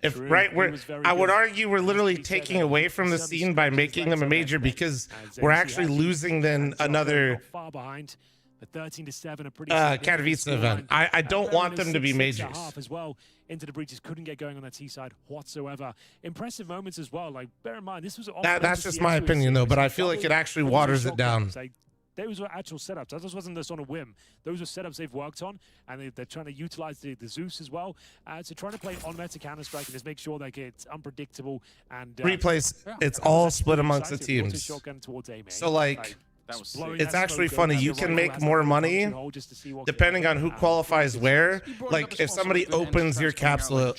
If I would argue we're literally taking away from the scene by making them a major, because we're actually losing then another far behind. 13-7, a pretty Katowice event. I don't want them to be majors. As well. Into the breaches, couldn't get going on that T side whatsoever. Impressive moments as well. Like, bear in mind, this was that's just my opinion though, but I feel like it actually waters it down. Those were actual setups. That just wasn't this on a whim. Those were setups they've worked on, and they're trying to utilize the Zeus as well. So trying to play on meta Counter-Strike and just make sure that it's unpredictable and replays. It's all split amongst the teams. So like. It's actually funny. You can make more money depending on who qualifies where. Like if somebody opens your capsule,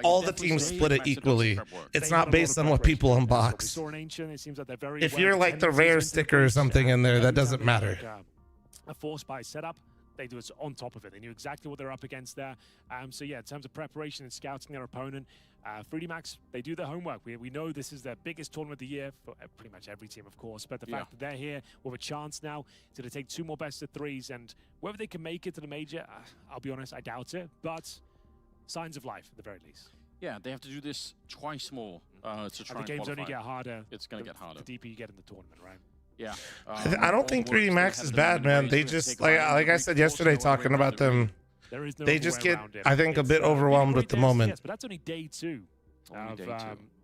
all the teams split it equally. It's not based on what people unbox. If you're like the rare sticker or something in there, that doesn't matter. A force buy setup. They do it on top of it. They knew exactly what they're up against there. So yeah, in terms of preparation and scouting their opponent, 3D Max, they do their homework. We know this is their biggest tournament of the year for pretty much every team, of course. But the fact that they're here with a chance now to take 2 more best of 3s, and whether they can make it to the major, I'll be honest, I doubt it. But signs of life at the very least. Yeah, they have to do this twice more to try and the games qualify. only get harder. It's going to get harder. The deeper you get in the tournament, right? Yeah, I don't think 3D Max is bad, man. They just like I said yesterday, talking about them. They just get, I think, a bit overwhelmed with the moment. Yes, but that's only day 2 of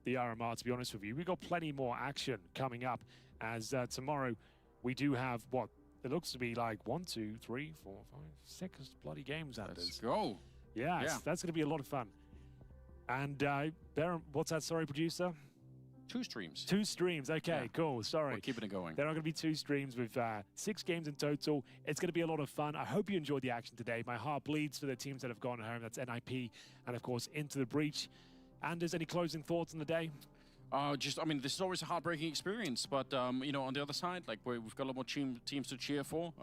the RMR. To be honest with you, we got plenty more action coming up. As tomorrow, we do have what it looks to be like 1, 2, 3, 4, 5, 6 bloody games. Let's go. Yeah, that's going to be a lot of fun. And Baron, what's that? Sorry, producer. 2 streams. 2 streams. Okay, cool. Sorry. We're keeping it going. There are going to be 2 streams with 6 games in total. It's going to be a lot of fun. I hope you enjoyed the action today. My heart bleeds for the teams that have gone home. That's NIP and, of course, Into the Breach. Anders, any closing thoughts on the day? I mean, this is always a heartbreaking experience, but, you know, on the other side, like, we've got a lot more teams to cheer for.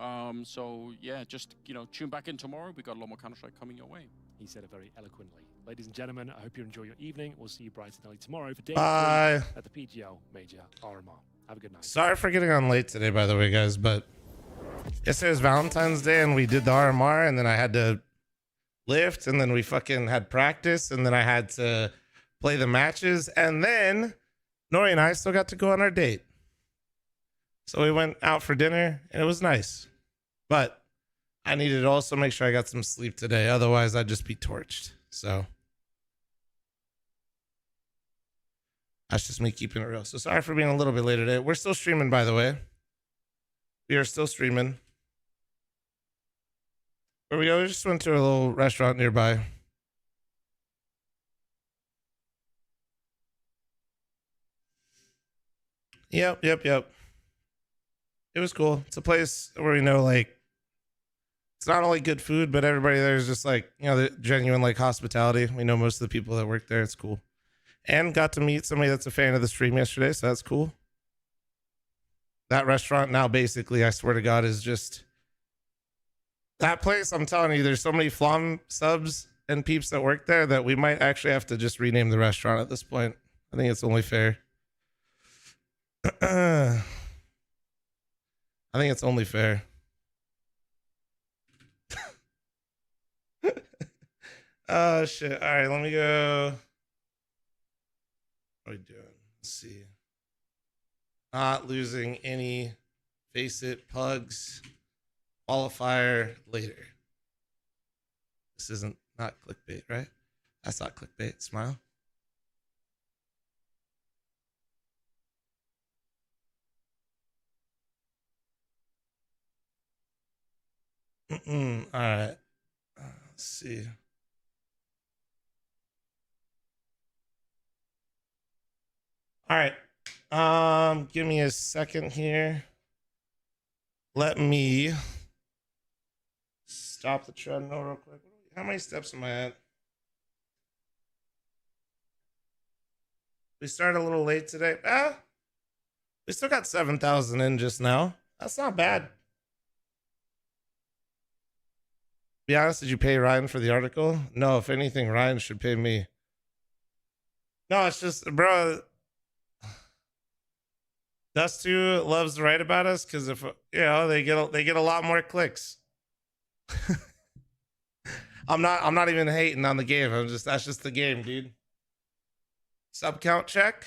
So, yeah, just, you know, tune back in tomorrow. We've got a lot more Counter-Strike coming your way. He said it very eloquently. Ladies and gentlemen, I hope you enjoy your evening. We'll see you bright and early tomorrow for day 3 at the PGL Major RMR. Have a good night. Sorry for getting on late today, by the way, guys, but yesterday was Valentine's Day, and we did the RMR, and then I had to lift, and then we fucking had practice, and then I had to play the matches, and then Nori and I still got to go on our date. So we went out for dinner, and it was nice. But I needed to also make sure I got some sleep today. Otherwise, I'd just be torched. So that's just me keeping it real. So sorry for being a little bit late today. We're still streaming, by the way. We are still streaming. Where we go? We just went to a little restaurant nearby. Yep. It was cool. It's a place where we know, like, it's not only good food, but everybody there is just like, you know, the genuine like hospitality. We know most of the people that work there. It's cool. And got to meet somebody that's a fan of the stream yesterday, so that's cool. That restaurant now basically, I swear to God, is just that place. I'm telling you, there's so many Flom subs and peeps that work there that we might actually have to just rename the restaurant at this point. I think it's only fair. I think it's only fair. Oh shit. All right, let me go. What are we doing? Let's see. Not losing any Faceit Pugs qualifier later. This isn't not clickbait, right? That's not clickbait. Smile. All right. Let's see. All right. Give me a second here. Let me stop the treadmill real quick. How many steps am I at? We started a little late today. We still got 7,000 in just now. That's not bad. Be honest, did you pay Ryan for the article? No, if anything, Ryan should pay me. No, it's just, bro. Dust2 loves to write about us because if they get a lot more clicks. I'm not even hating on the game. That's just the game, dude. Sub count check.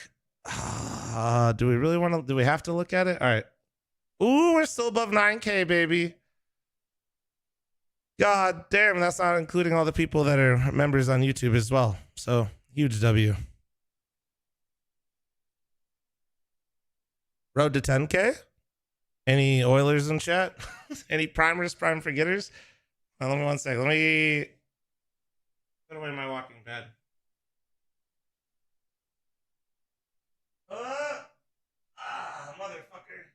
Do we have to look at it? All right. Ooh, we're still above 9K, baby. God damn, that's not including all the people that are members on YouTube as well. So huge W. Road to 10K? Any Oilers in chat? Any primers, prime forgetters? Let me 1 second. Let me put away my walking pad. Motherfucker.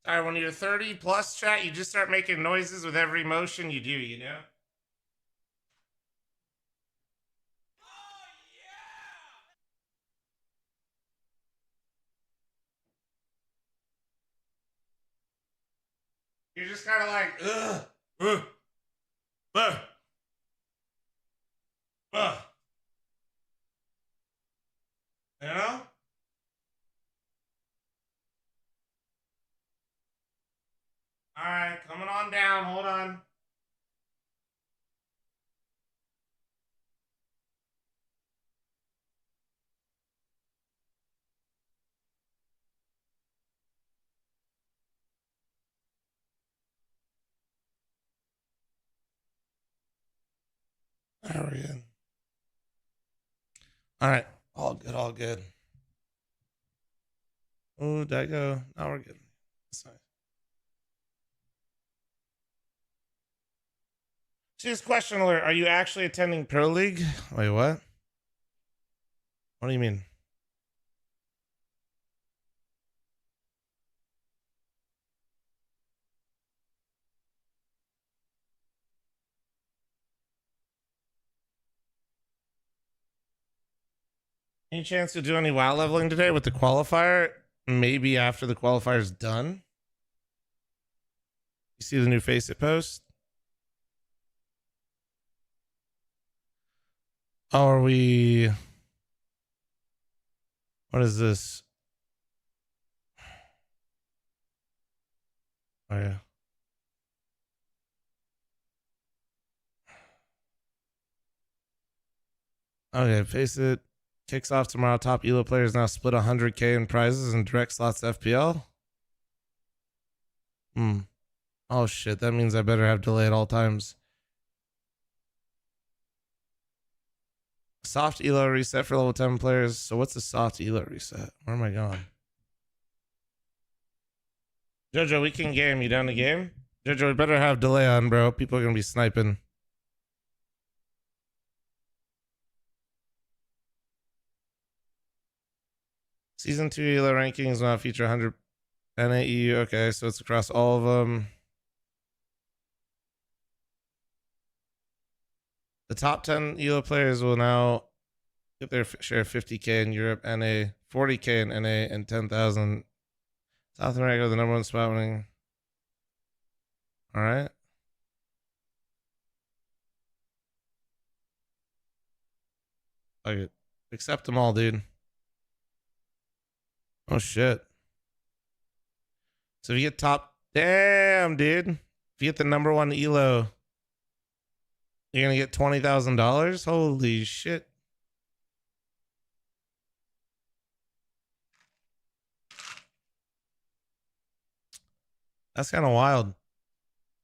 All right, when you're 30 plus, chat, you just start making noises with every motion you do, you know? You're just kind of like, you know? All right, coming on down. Hold on. There we go. All right, all good, all good. Oh, did I go? Now we're good. That's nice. Serious question alert. Are you actually attending Pro League? Wait, what? What do you mean? Any chance to do any WoW leveling today with the qualifier? Maybe after the qualifier's done. You see the new Faceit post? Oh, are we... What is this? Oh, yeah. Okay, Faceit kicks off tomorrow. Top ELO players now split 100K in prizes and direct slots to FPL. Oh, shit. That means I better have delay at all times. Soft ELO reset for level 10 players. So what's the soft ELO reset? Where am I going? Jojo, we can game. You down to game? Jojo, we better have delay on, bro. People are going to be sniping. Season 2 ELO rankings now feature 100 NAEU. Okay, so it's across all of them. The top 10 ELO players will now get their share of 50K in Europe, NA, 40K in NA, and 10,000. South America, the #1 spot winning. All right. Fuck it. Accept them all, dude. Oh, shit. So if you get top... Damn, dude. If you get the #1 ELO... You're going to get $20,000? Holy shit. That's kind of wild.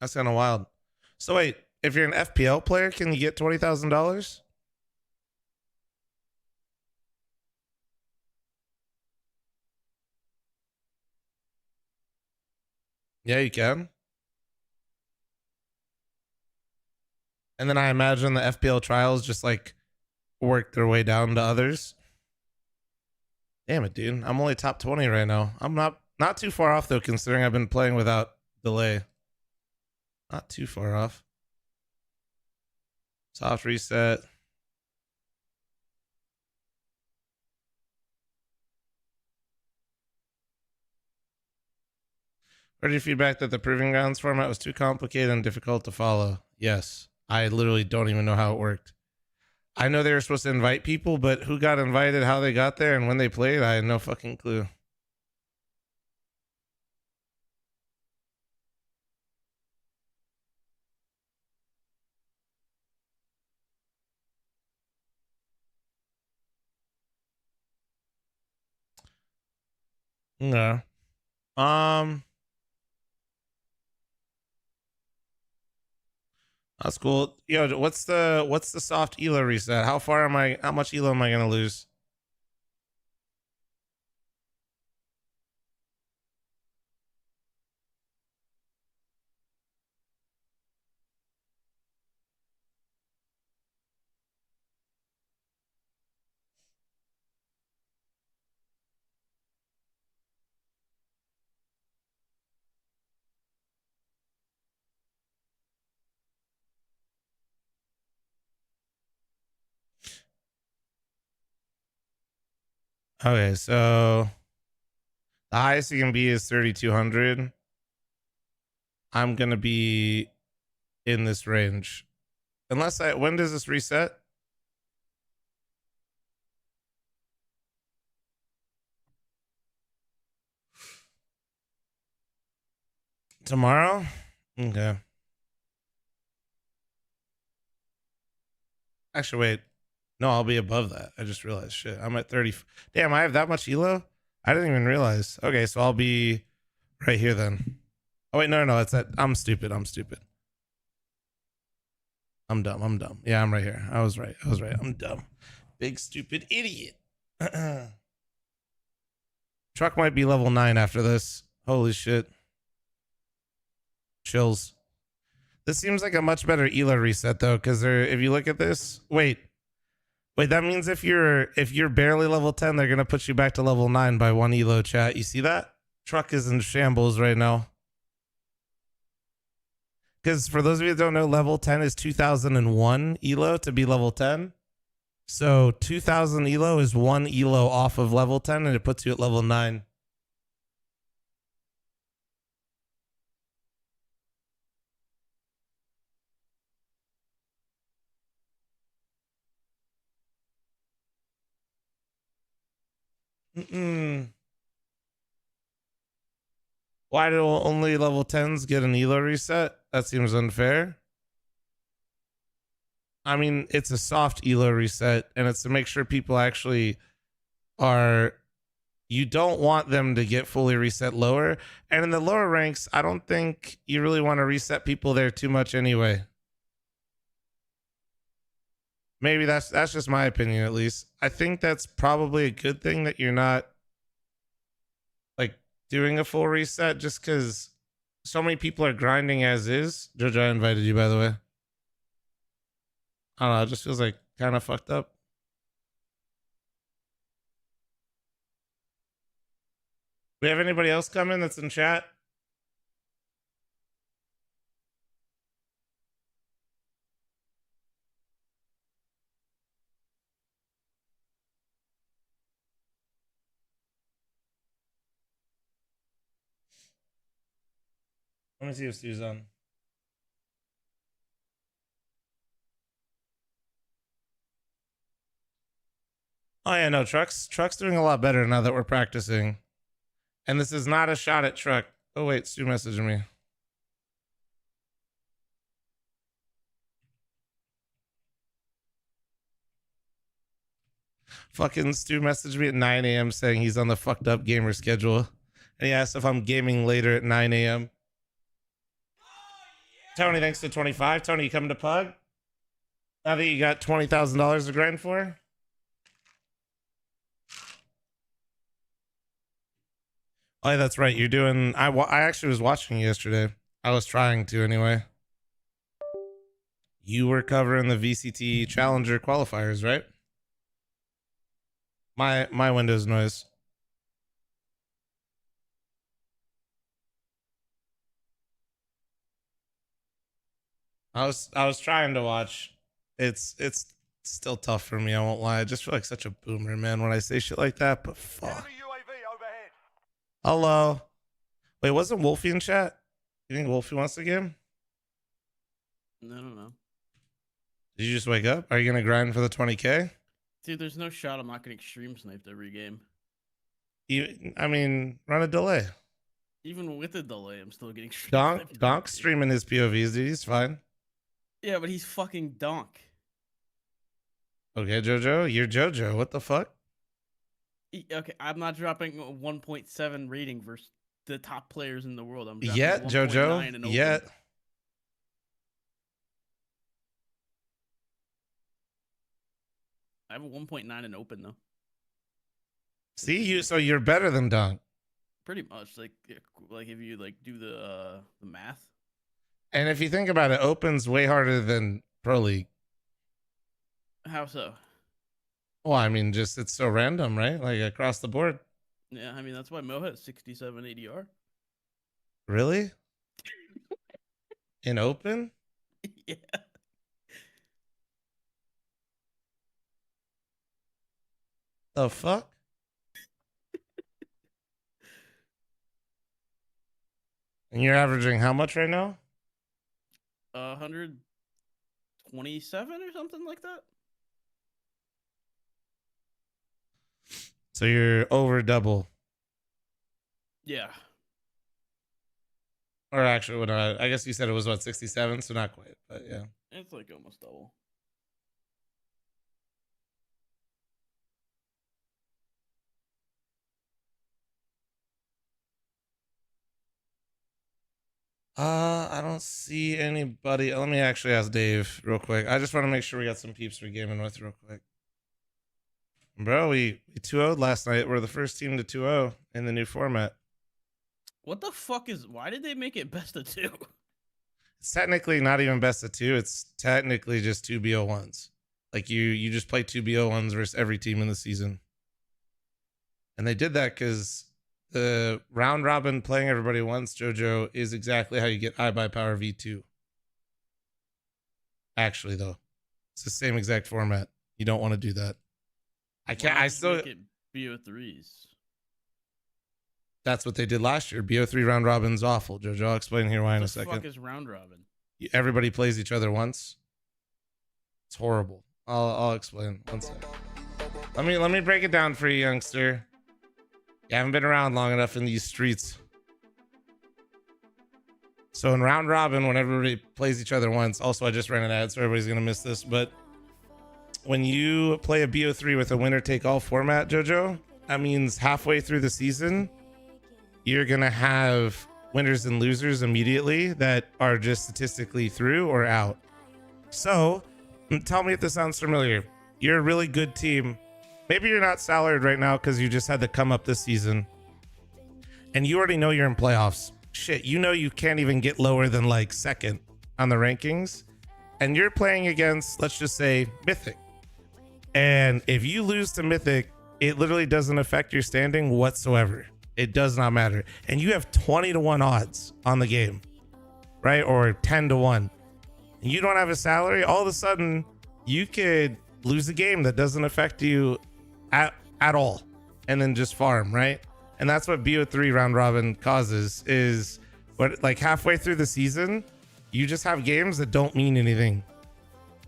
That's kind of wild. So wait, if you're an FPL player, can you get $20,000? Yeah, you can. And then I imagine the FPL trials just like work their way down to others. Damn it, dude. I'm only top 20 right now. I'm not too far off though, considering I've been playing without delay. Not too far off. Soft reset. Heard your feedback that the Proving Grounds format was too complicated and difficult to follow. Yes. I literally don't even know how it worked. I know they were supposed to invite people, but who got invited, how they got there, and when they played, I had no fucking clue. No. That's cool. Yo, what's the soft elo reset? How much elo am I gonna lose? Okay, so the highest you can be is 3,200. I'm gonna be in this range. When does this reset? Tomorrow? Okay. Actually, wait. No, I'll be above that. I just realized. Shit, I'm at 30. Damn, I have that much elo? I didn't even realize. Okay, so I'll be right here then. Oh, wait, no. It's that. I'm stupid. I'm dumb. Yeah, I'm right here. I was right. I'm dumb. Big stupid idiot. Truck might be level 9 after this. Holy shit. Chills. This seems like a much better elo reset though, because if you look at this, wait, that means if you're barely level 10, they're gonna put you back to level 9 by 1 elo. Chat, you see that? Truck is in shambles right now. Because for those of you that don't know, level 10 is 2001 elo to be level 10. So 2000 elo is 1 elo off of level 10, and it puts you at level 9. Why do only level 10s get an elo reset? That seems unfair. I mean, it's a soft elo reset, and it's to make sure people actually are... You don't want them to get fully reset lower. And in the lower ranks, I don't think you really want to reset people there too much anyway. Maybe that's just my opinion, at least. I think that's probably a good thing that you're not like doing a full reset, just because so many people are grinding as is. Jojo, I invited you, by the way. I don't know, it just feels like kind of fucked up. We have anybody else coming that's in chat? Let me see if Stu's on. Oh yeah, no, Truck's doing a lot better now that we're practicing. And this is not a shot at Truck. Oh wait, Stu messaged me. Fucking Stu messaged me at 9 a.m. saying he's on the fucked up gamer schedule. And he asked if I'm gaming later at 9 a.m. Tony, thanks to 25. Tony, you coming to Pug? Now that you got $20,000 to grind for? Oh, yeah, that's right. You're doing... I actually was watching you yesterday. I was trying to anyway. You were covering the VCT Challenger qualifiers, right? My Windows noise. I was trying to watch. It's still tough for me, I won't lie. I just feel like such a boomer, man, when I say shit like that, but fuck. Hello. Wait, wasn't Wolfie in chat? You think Wolfie wants the game? I don't know. Did you just wake up? Are you gonna grind for the 20K? Dude, there's no shot I'm not getting stream sniped every game. I mean, run a delay. Even with a delay, I'm still getting stream sniped. Donk's streaming his POVs, dude. He's fine. Yeah, but he's fucking Donk. Okay, Jojo. You're Jojo. What the fuck? Okay, I'm not dropping a 1.7 rating versus the top players in the world. I'm dropping Yet, 1.9 Jojo. and open. Yet. I have a 1.9 in open though. See you. So you're better than Donk. Pretty much, like if you like do the math. And if you think about it, Open's way harder than Pro League. How so? Well, I mean, just it's so random, right? Like across the board. Yeah, I mean that's why Mo has 67 ADR. Really? In Open? Yeah. The fuck? And you're averaging how much right now? 127 or something like that. So you're over double. Yeah. Or actually, I guess you said it was what, 67, so not quite, but yeah. It's like almost double. I don't see anybody. Let me actually ask Dave real quick. I just want to make sure we got some peeps we're gaming with real quick. Bro, we 2-0'd last night. We're the first team to 2-0 in the new format. What the fuck why did they make it best of 2? It's technically not even best of 2. It's technically just 2 BO1s. Like you just play 2 BO1s versus every team in the season. And they did that because the round robin playing everybody once, Jojo, is exactly how you get iBuyPower V2. Actually, though, it's the same exact format. You don't want to do that. I still make it BO3s. That's what they did last year. BO3 round robin's awful, Jojo. I'll explain here why in a second. What the fuck is round robin? Everybody plays each other once. It's horrible. I'll explain. One second. Let me break it down for you, youngster. You haven't been around long enough in these streets. So in round robin, when everybody plays each other once, also I just ran an ad, so everybody's gonna miss this, but when you play a BO3 with a winner-take-all format, Jojo, that means halfway through the season, you're gonna have winners and losers immediately that are just statistically through or out. So tell me if this sounds familiar. You're a really good team. Maybe you're not salaried right now because you just had to come up this season. And you already know you're in playoffs. Shit, you know you can't even get lower than like second on the rankings. And you're playing against, let's just say, Mythic. And if you lose to Mythic, it literally doesn't affect your standing whatsoever. It does not matter. And you have 20-1 odds on the game, right? Or 10-1. And you don't have a salary, all of a sudden, you could lose a game that doesn't affect you at all, and then just farm, right? And that's what BO3 round robin causes, is what, like halfway through the season, you just have games that don't mean anything,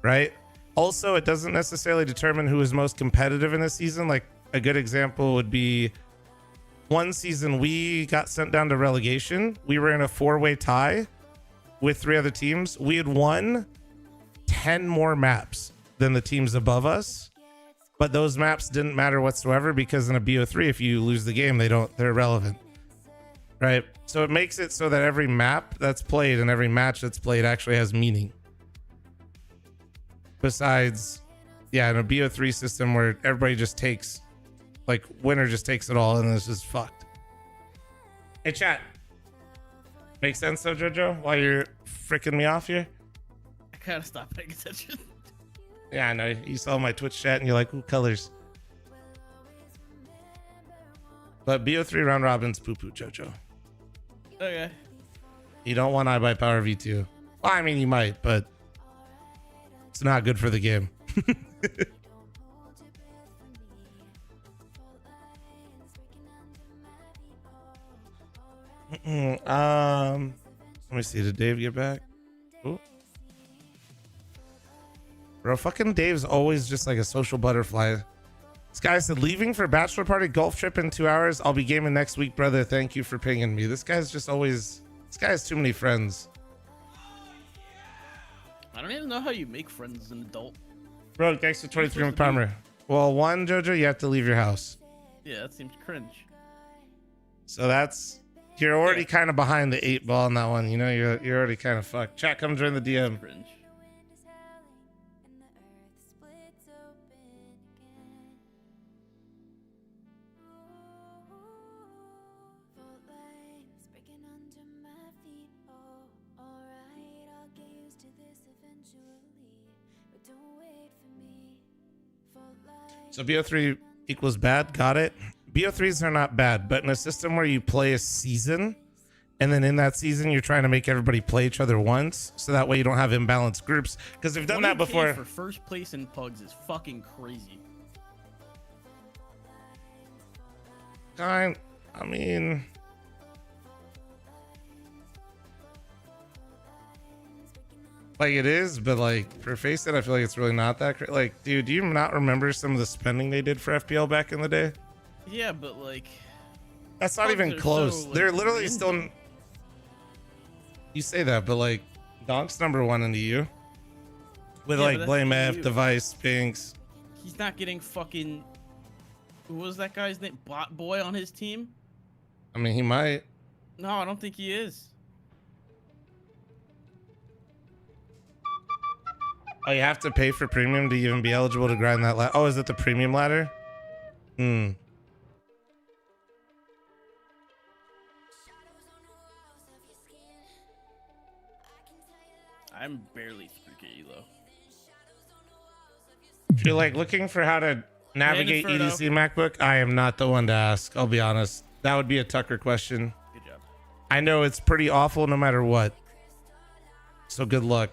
right? Also, it doesn't necessarily determine who is most competitive in the season. Like a good example would be one season we got sent down to relegation. We were in a 4-way tie with 3 other teams. We had won 10 more maps than the teams above us. But those maps didn't matter whatsoever because in a BO3, if you lose the game, they're irrelevant, right? So it makes it so that every map that's played and every match that's played actually has meaning. Besides, yeah, in a BO3 system where everybody just takes, like, winner just takes it all and it's just fucked. Hey, chat. Make sense though, Jojo? While you're freaking me off here? I gotta stop paying attention. Yeah, I know. You saw my Twitch chat and you're like, ooh, colors. But BO3 round robin's poo-poo, Jojo. Okay. You don't want iBuy Power V2. Well, I mean, you might, but it's not good for the game. Let me see. Did Dave get back? Ooh. Bro, fucking Dave's always just like a social butterfly. This guy said, leaving for bachelor party golf trip in 2 hours. I'll be gaming next week, brother. Thank you for pinging me. This guy's just always, this guy has too many friends. I don't even know how you make friends as an adult. Bro, thanks for 23 month primer. Well, one, Jojo, you have to leave your house. Yeah, that seems cringe. So that's, you're already kind of behind the 8 ball on that one. You know, you're already kind of fucked. Chat, come join the DM. Cringe. So BO3 equals bad. Got it. BO3s are not bad, but in a system where you play a season and then in that season you're trying to make everybody play each other once, so that way you don't have imbalanced groups, because we've done that before. For first place in Pugs is fucking crazy. I mean, like it is, but like for Faceit, I feel like it's really not that great. Like, dude, do you not remember some of the spending they did for FPL back in the day? Yeah, but like, that's not even close. They're literally still. You say that, but like, Donk's #1 in the EU with like Blame F, Device, Pinks. He's not getting fucking. Who was that guy's name? Bot Boy on his team? I mean, he might. No, I don't think he is. Oh, you have to pay for premium to even be eligible to grind that ladder. Oh, is it the premium ladder? Hmm. I'm barely 3K though. If you're like looking for how to navigate EDC MacBook, I am not the one to ask. I'll be honest. That would be a Tucker question. Good job. I know it's pretty awful no matter what. So good luck.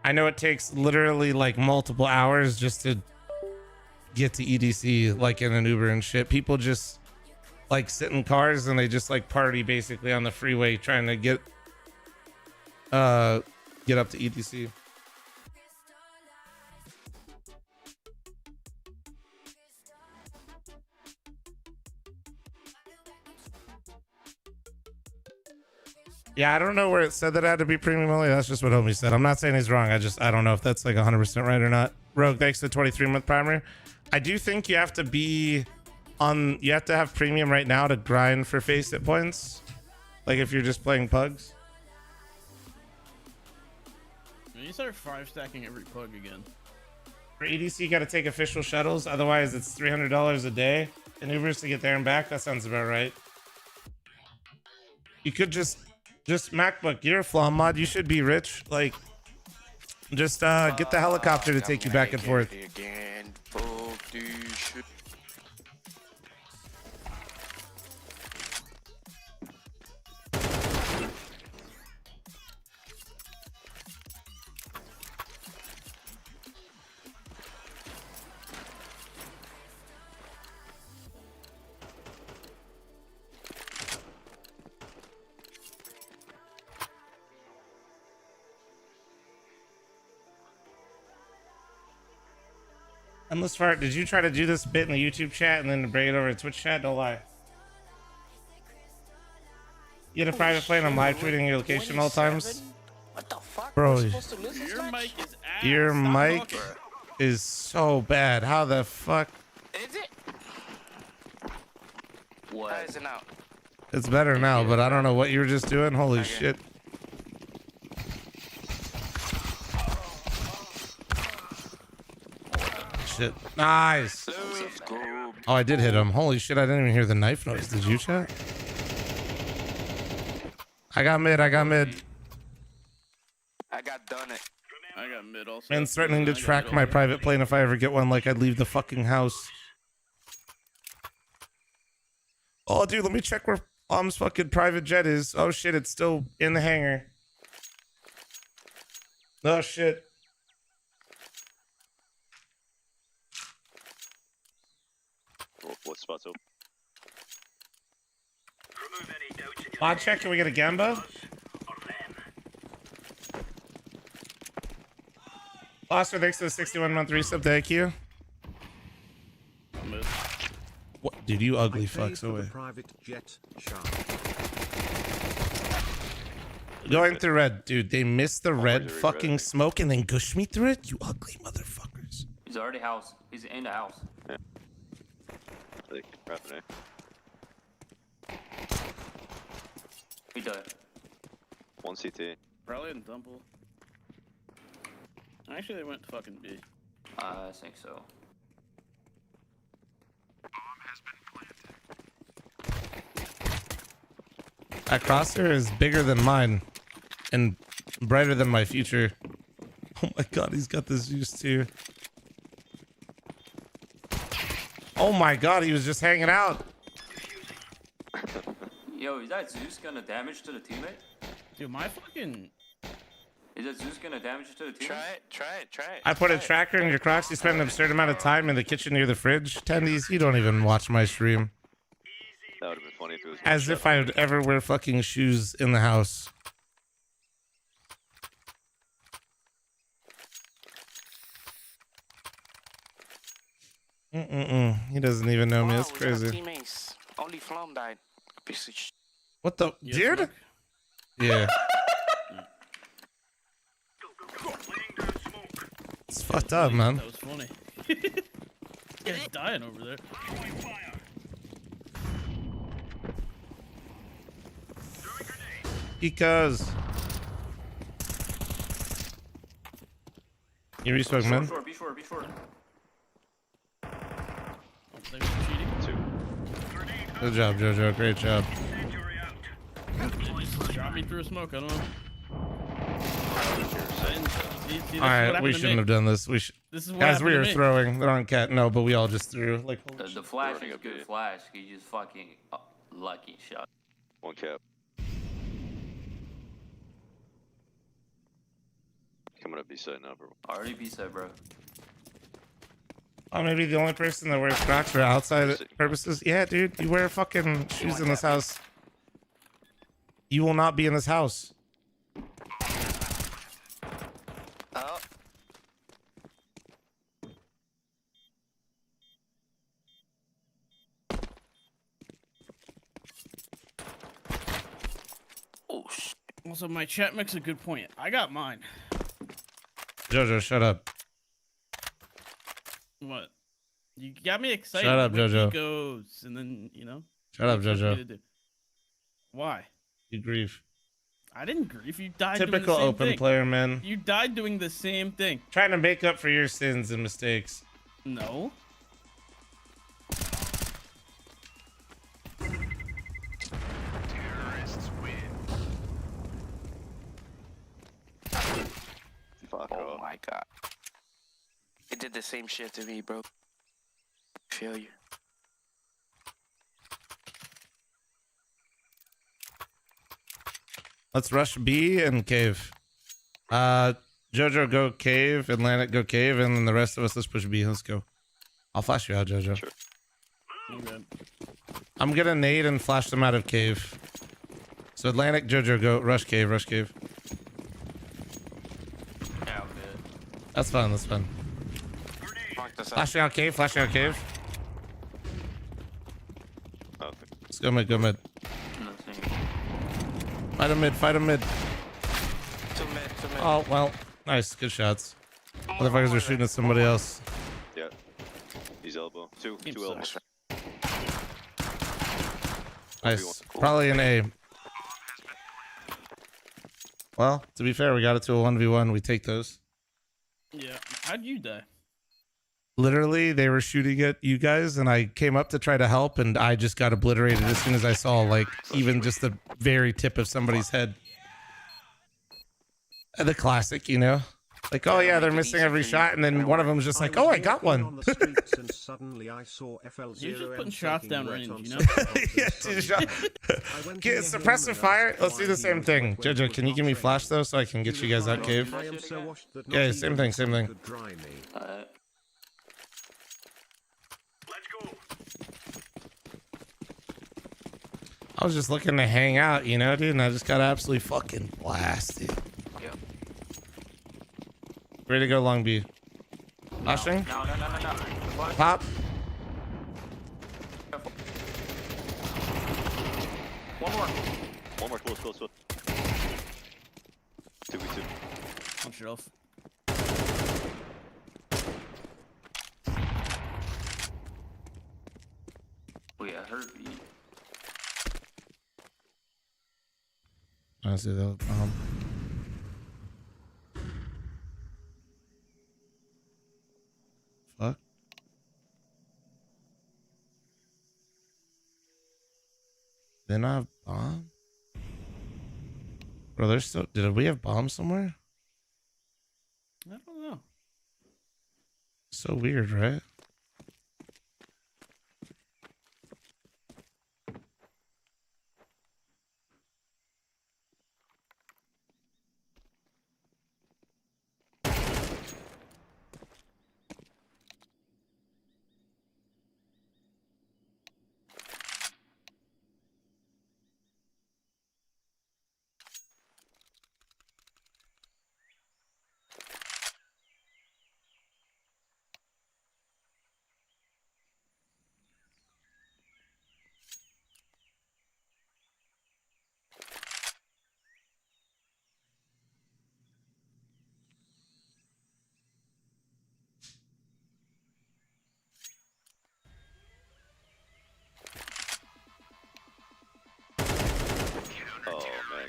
I know it takes literally like multiple hours just to get to EDC, like in an Uber and shit. People just like sit in cars and they just like party basically on the freeway trying to get up to EDC. Yeah, I don't know where it said that I had to be premium only. That's just what homie said. I'm not saying he's wrong. I don't know if that's like 100% right or not. Rogue, thanks to the 23-month primer. I do think you have to be on, you have to have premium right now to grind for Faceit points. Like if you're just playing Pugs. You start 5-stacking every Pug again. For EDC, you got to take official shuttles. Otherwise, it's $300 a day in Ubers to get there and back. That sounds about right. You could just MacBook. You're a flaw mod. You should be rich. Like, just get the helicopter to take you back and forth. Endless Fart, did you try to do this bit in the YouTube chat and then bring it over to Twitch chat? Don't lie. You had a private plane. I'm live tweeting your location all times. What the fuck? Bro, Your mic is ass. your mic is so bad. How the fuck? Is it? What? How is it now? It's better now, but I don't know what you were just doing. Holy shit. Shit. Nice. Oh, I did hit him. Holy shit, I didn't even hear the knife noise. Did you, chat? I got mid. I got done it. I got mid also. Man's threatening to track my private plane if I ever get one, like I'd leave the fucking house. Oh, dude, let me check where Om's fucking private jet is. Oh, shit, it's still in the hangar. Oh, shit. What spot's open? Spot check, can we get a Gamba? Foster, thanks to the 61-month resub, thank you. What? Dude, you ugly fucks away. Private jet shark. Going through red, dude. They missed the red fucking smoke and then gush me through it. You ugly motherfuckers. He's already house. He's in the house. Yeah. I think wrapping it. He died. One CT. Probably in Dumple. Actually, they went to fucking B. I think so. That crosshair is bigger than mine and brighter than my future. Oh my god, he's got this juice too. Oh my god, he was just hanging out. Yo, is that Zeus gonna damage to the teammate? Dude, my fucking... Is that Zeus gonna damage to the teammate? Try it. I put a tracker in your Crocs. You spend an absurd amount of time in the kitchen near the fridge. Tendies, you don't even watch my stream. That would have been funny if it was. As if I would ever wear fucking shoes in the house. He doesn't even know me. It's crazy. Teammates. Only Flom died. Piece of shit. What the? Dude? Yeah. It's fucked up, man. That was funny. He's dying over there. Because. You respoke, man. Be sure. Good job, Jojo. Great job. Just shot me through a smoke. I don't know. See, Alright, we shouldn't have done this. We should. This is what Guys, we happened were to me. throwing. They're on cat. No, but we all just threw. Like The flash is good flash. He just fucking lucky shot. One cap. Coming up B-side now, bro. Already B-side, bro. Oh, maybe the only person that wears Crocs for outside purposes. Yeah, dude, you wear fucking shoes in this house. You will not be in this house. Oh. Oh, shit. Also, my chat makes a good point. I got mine. Jojo, shut up. What? You got me excited. Shut up, when he Jojo. goes, and then, you know. Shut up, what you want me Jojo. to do. Why? You grief. I didn't grief. You died doing the Typical same open thing. player, man. You died doing the same thing. Trying to make up for your sins and mistakes. No. Oh my god. It did the same shit to me, bro. Failure. Let's rush B and cave. Jojo go cave, Atlantic go cave, and then the rest of us let's push B. Let's go. I'll flash you out, Jojo. Sure. I'm gonna nade and flash them out of cave. So Atlantic, Jojo go rush cave, rush cave. Yeah, I'm good. That's fine, that's fine. Flashing out cave, flashing out cave. Okay. Let's go mid, go mid. Fight him mid, fight him mid. Two mid. Oh, well, nice, good shots. Motherfuckers are shooting at somebody else. Yeah. He's elbow. Two elbows. Nice. Probably an A. Well, to be fair, we got it to a 1v1. We take those. Yeah. How'd you die? Literally, they were shooting at you guys, and I came up to try to help, and I just got obliterated as soon as I saw, like, even just the very tip of somebody's head. And the classic, you know? Like, oh yeah, they're missing every shot, and then one of them was just like, oh, I got one. You're just putting shots down range, you know? Yeah, get suppressive fire. Let's do the same thing. Jojo, can you give me flash though, so I can get you guys out cave? Yeah, same thing, same thing. I was just looking to hang out, you know, dude, and I just got absolutely fucking blasted. Ready to go, Long B. Flashing? No. Pop. One more, close. 2v2. Punch it off. Oh yeah, heartbeat. I see that. Fuck. Then I have bomb. Bro, there's still. Did we have bombs somewhere? I don't know. So weird, right?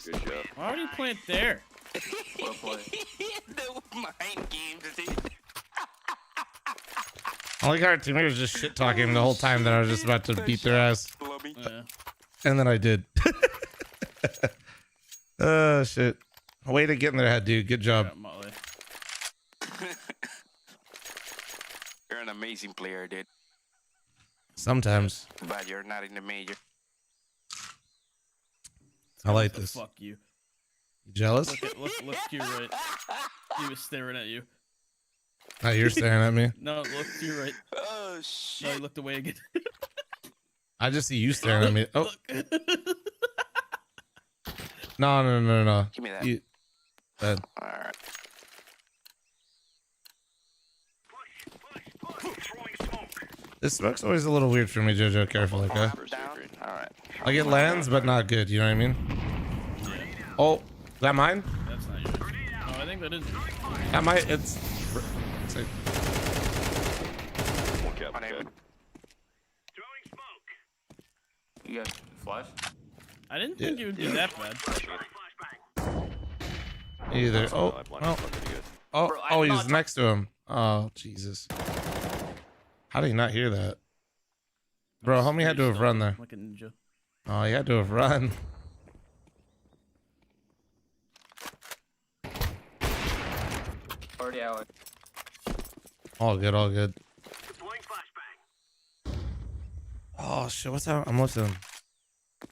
Good job. Why would he plant there? Well played. The mind games, dude. I like our teammate was just shit talking the whole time that I was just about to beat their ass. And then I did. Oh shit. Way to get in their head, dude. Good job. You're an amazing player, dude. Sometimes. But you're not in the major. I like this. Fuck you. You jealous? Look to your right. He was staring at you. Now you're staring at me. No, look to your right. Oh shit. No, he looked away again. I just see you staring at me. Oh. No. Give me that. You, All right. This smoke's always a little weird for me, Jojo. Careful, okay? All right. Like it lands, but not good. You know what I mean? Oh, is that mine? That's not yours. Oh, I think that is. That might. It's like, You got flash? I didn't think it would be that bad. either. Oh, he's next to him. Oh, Jesus. How did he not hear that? Bro, homie had to have run there. Like a ninja. Oh, he had to have run. Already out. All good, all good. Oh, shit, what's that? I'm listening.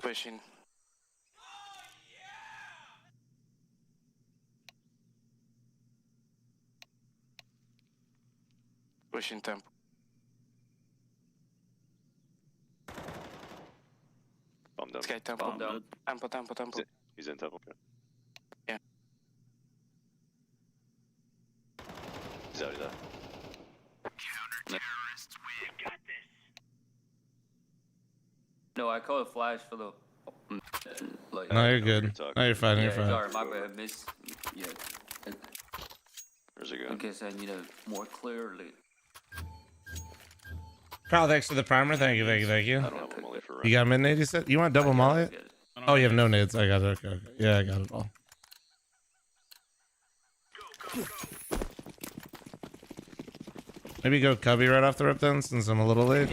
Pushing. Pushing tempo. Bomb down. This guy tempo. Tempo. He's in tempo. Yeah. He's out of that. No, I call it flash for the. Like, No, you're good. No, you're fine. You're yeah, fine. Sorry, my bad. Miss. Yeah. Where's it going? I guess I need it more clearly. Carl, thanks for the primer. Thank you. I don't have a molly for for You got mid nade, you said? You want double molly? Oh, you have no nades. I got it. Okay. Yeah, I got it all. Maybe go cubby right off the rip then, since I'm a little late.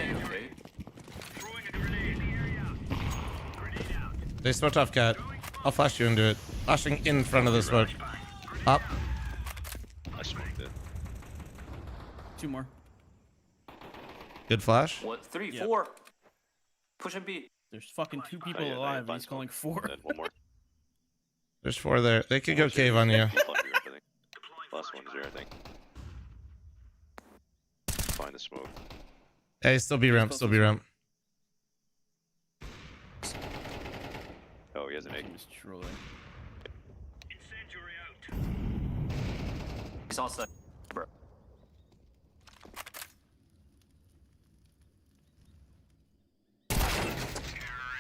They smoked off cat. I'll flash you into it. Flashing in front of the smoke. Up. I smoked it. 2 more. Good flash. What? 3, 4. Push and B. There's fucking 2 people alive, and he's calling 4. One more. There's 4 there. They could go cave on you. Last one is there, I think. Find the smoke. Hey, still be ramp. Still be ramp. Oh, he has an egg. He's all set, bro.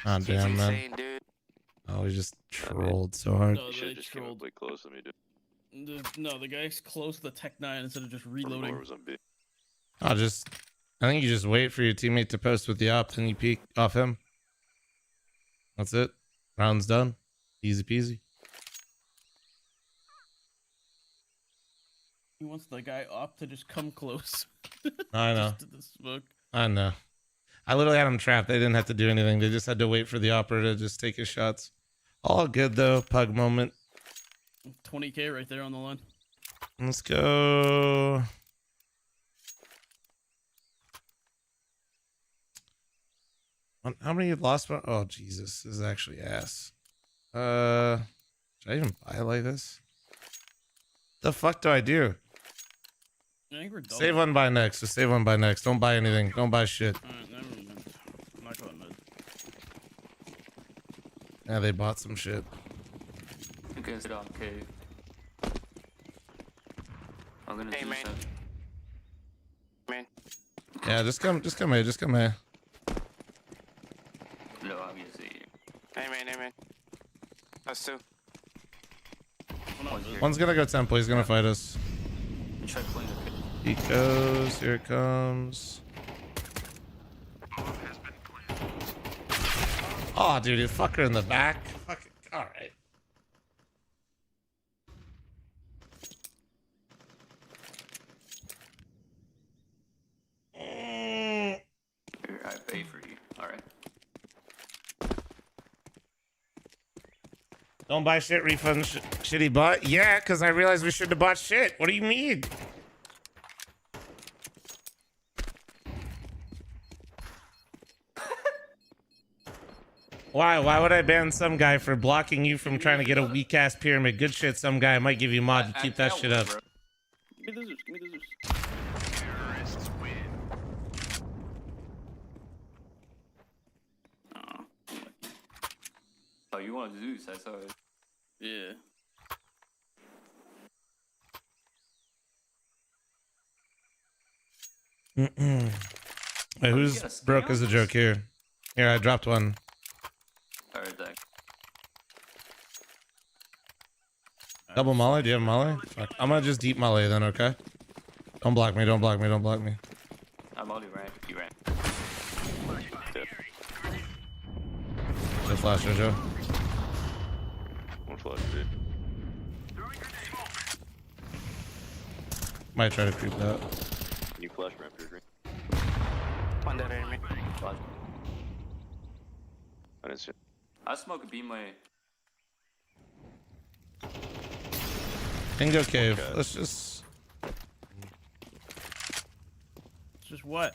Oh, damn, man. Oh, he just trolled so hard. No, You should just came up way close. Let me do. No, the guy's close to the Tech 9 instead of just reloading. Was on B. I think you just wait for your teammate to post with the op, then you peek off him. That's it. Round's done. Easy peasy. He wants the guy up to just come close. I know. Just to the smoke. I know. I literally had him trapped. They didn't have to do anything. They just had to wait for the operator to just take his shots. All good though. Pug moment. 20k right there on the line. Let's go. How many lost? Oh Jesus, this is actually ass. Should I even buy like this? The fuck do I do? I think we're done. Save one buy next. Just save one buy next. Don't buy anything. Don't buy shit. Never mind. I'm not going mid. Yeah, they bought some shit. You can sit on cave. I'm gonna do man. Man. Yeah, just come here. Just come here. No, obviously. Hey man. Us 2. One's gonna go temple. He's gonna fight us. Try playing the He goes. Here it comes. Oh, dude, you fucker in the back. Fuck it. All right. Here, I pay for you. Alright. Don't buy shit. Refund shitty bot. Yeah, because I realized we shouldn't have bought shit. What do you mean? Why? Why would I ban some guy for blocking you from trying to get a weak ass pyramid? Good shit. Some guy might give you mod to keep that shit up. Give me the Zeus, give me the Zeus. Terrorists win. Oh, you want Zeus? I saw it. Yeah. Wait, who's broke as a joke here? Here, I dropped one. Alright, Zach. Double molly? Do you have molly? Fuck. I'm gonna just deep molly then, okay? Don't block me, don't block me, don't block me. I'm only ran. You ran. No flash, Jojo. One flash, dude. Might try to creep that. Can you flash ramp your green? One dead enemy. I didn't see it. I smoke a beam my. Bingo cave. Let's just. It's just what?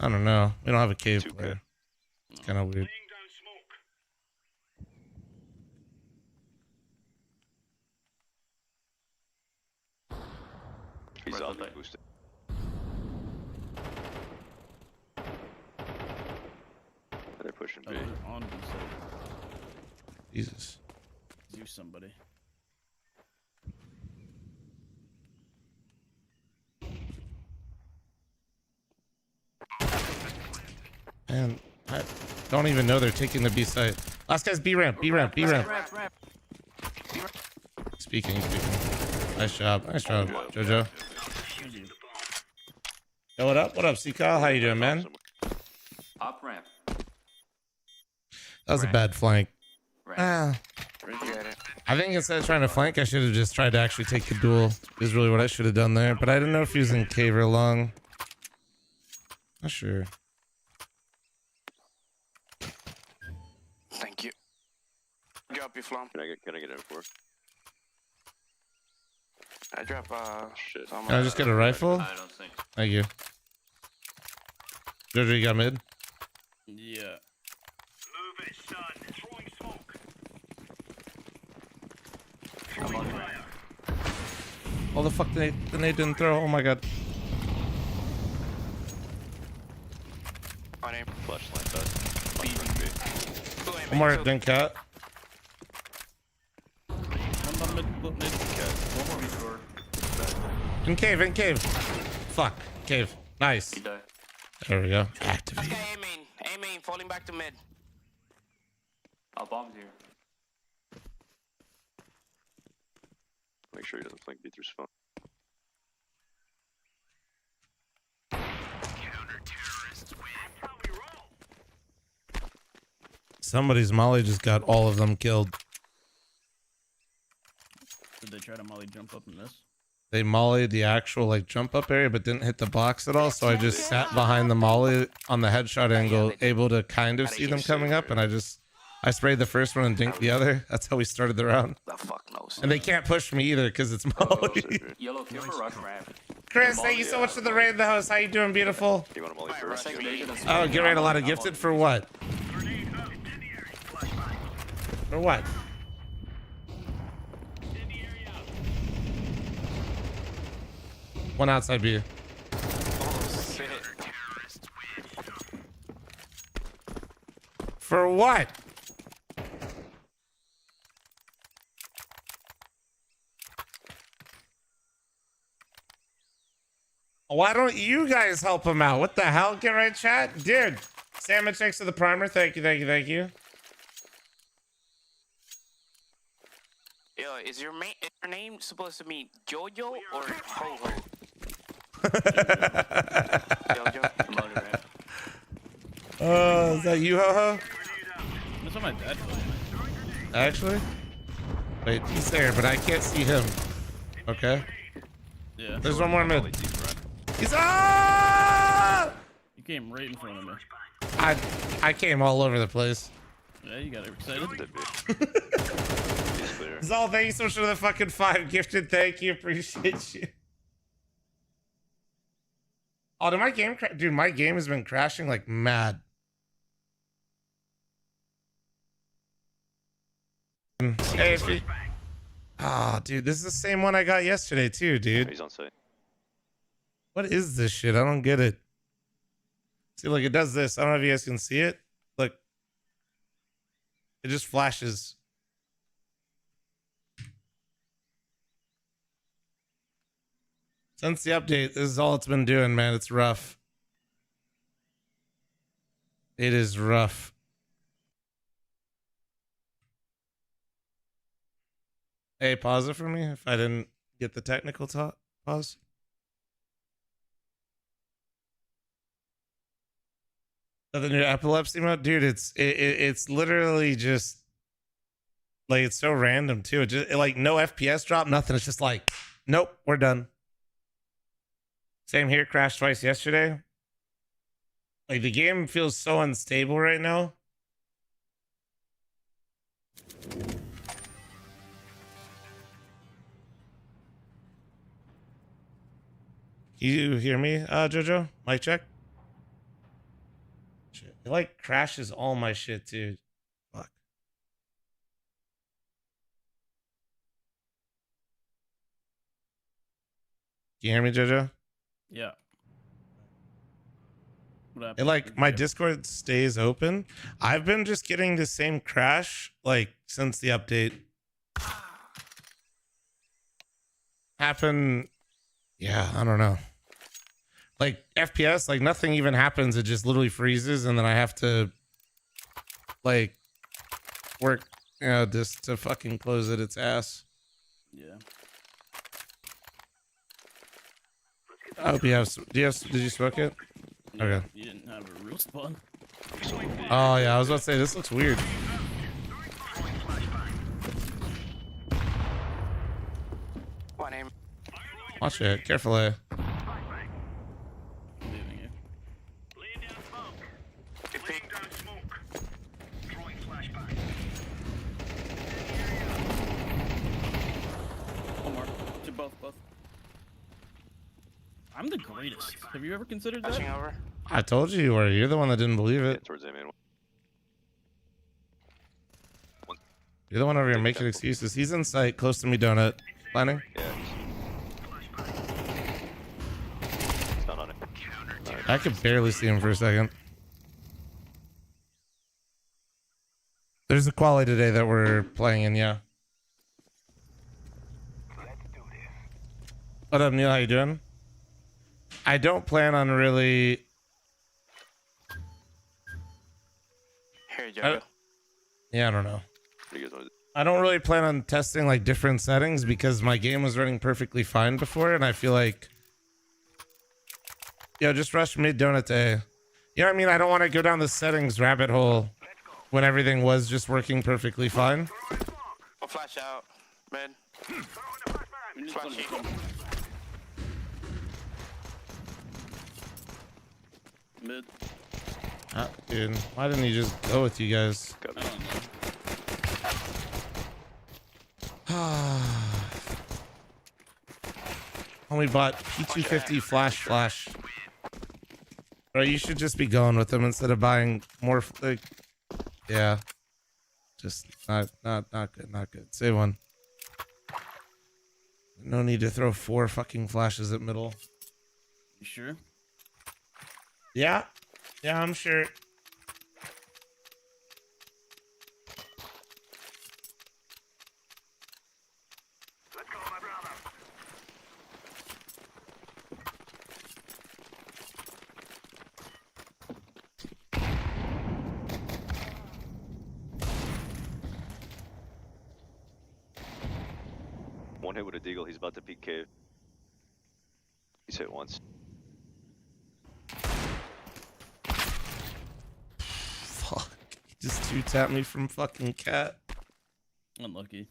I don't know. We don't have a cave player. It's kind of weird. He's on the boosted. They're pushing B. On Jesus. Zeus somebody. Man, I don't even know they're taking the B site. Last guy's B ramp, B ramp, B ramp. Speaking. Nice job, Jojo. Yo, what up? What up, C-Kyle? How you doing, man? Up ramp. That was a bad flank. Right. I think instead of trying to flank, I should have just tried to actually take the duel. Is really what I should have done there. But I didn't know if he was in cave or long. Not sure. Thank you. Drop your flom. Can I get in for? I drop shit. Can I just get a rifle? I don't think. Thank you. Jojo, you got mid? Yeah. Move it, son. Throwing smoke. Oh, the fuck the nade didn't throw. Oh my god. My name. Flashlight that. One more didn't cut. In cave, in cave. Fuck. Cave. Nice. There we go. Activate. Okay, A main, falling back to mid. I'll bomb here. Make sure he doesn't flank B through's phone. Somebody's molly just got all of them killed. Did they try to molly jump up in this? They mollied the actual like jump up area but didn't hit the box at all, so I just sat behind the molly on the headshot angle, able to kind of see them coming up, and I sprayed the first one and dinked the other. That's how we started the round. The fuck knows. And they can't push me either because it's molly. Yellow, kill for rush ramp. Chris, thank you so much for the raid in the house. How you doing, beautiful? You want a molly first? Oh, get raid a lot of gifted for what? For what? One outside B. For what? Why don't you guys help him out? What the hell? Get right, chat? Dude. Salmon checks to the primer. Thank you, thank you, thank you. Yo, is your name supposed to mean Jojo or Ho Ho? Oh, is that you, Ho Ho? That's what my dad told me. Actually? Wait, he's there, but I can't see him. Okay. Yeah. There's one more mid. He's You came right in front of me. I came all over the place. Yeah, you got excited. Zal, thank you so much for the fucking 5 gifted. Thank you. Appreciate you. Oh, did my game dude, my game has been crashing like mad. Hey, if you... Oh, dude, this is the same one I got yesterday too, dude. He's on site. What is this shit? I don't get it. See, look, it does this. I don't know if you guys can see it. Look. It just flashes. Since the update, this is all it's been doing, man. It's rough. It is rough. Hey, pause it for me if I didn't get the technical pause. The new epilepsy mode, dude. It's literally just like it's so random too. It just like no FPS drop, nothing. It's just like, nope, we're done. Same here. Crashed twice yesterday. Like the game feels so unstable right now. You hear me, Jojo? Mic check. It like crashes all my shit, dude. Fuck. Can you hear me, Jojo? Yeah. It like my Discord stays open. I've been just getting the same crash like since the update happened. Yeah, I don't know. Like FPS, like nothing even happens. It just literally freezes, and then I have to like work, you know, just to fucking close it. Its ass. Yeah. I hope you have. Did you smoke it? Yeah, Okay. You didn't have a real spawn. Oh yeah, I was about to say this looks weird. One aim. Watch it carefully. One more. To both. I'm the greatest. Have you ever considered that? Over. I told you were. You're the one that didn't believe it. Towards A main. You're the one over here making excuses. He's in sight, close to me, Donut. Planning? Yeah. It's not on it. I could barely see him for a second. There's a quali today that we're playing in, yeah. What up, Neil? How you doing? I don't plan on really... Here, Joe. Yeah, I don't know. What do you guys want to do? I don't really plan on testing like different settings because my game was running perfectly fine before, and I feel like, yo, just rush mid donut to A. You know what I mean? I don't want to go down the settings rabbit hole when everything was just working perfectly fine. I'll flash out, man. Flash eagle. Mid. Dude, why didn't he just go with you guys? Only bought P250 flash. Bro, you should just be going with them instead of buying more. Like, yeah, just not good. Say one. No need to throw 4 fucking flashes at middle. You sure? Yeah, I'm sure. One hit with a deagle. He's about to peek cave. He's hit once. Fuck. He just 2-tapped me from fucking cat. Unlucky.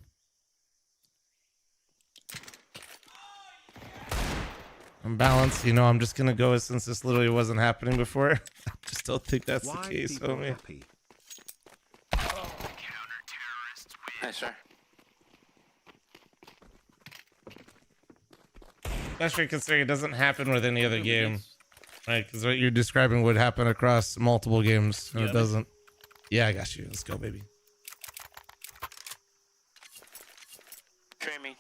I'm balanced. You know, I'm just going to go since this literally wasn't happening before. I just don't think that's the case, homie. Nice, sir. Especially considering it doesn't happen with any other game. Right, because what you're describing would happen across multiple games, and it doesn't. Yeah, I got you. Let's go, baby. Train me.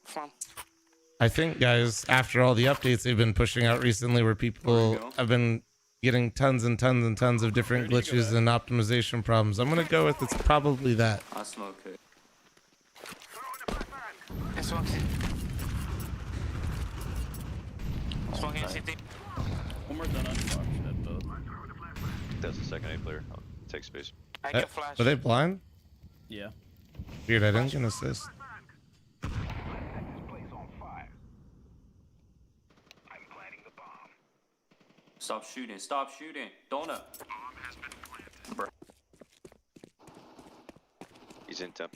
From. I think, guys, after all the updates they've been pushing out recently where people have been getting tons and tons and tons of different glitches and optimization problems, I'm going to go with it's probably that. I smoke it. One more done on box at both. That's the second A player. I'll take space. I can flash. Are they blind? Yeah. Weird, I didn't get an assist. Stop shooting. Stop shooting. Donut. Bro. He's in temp.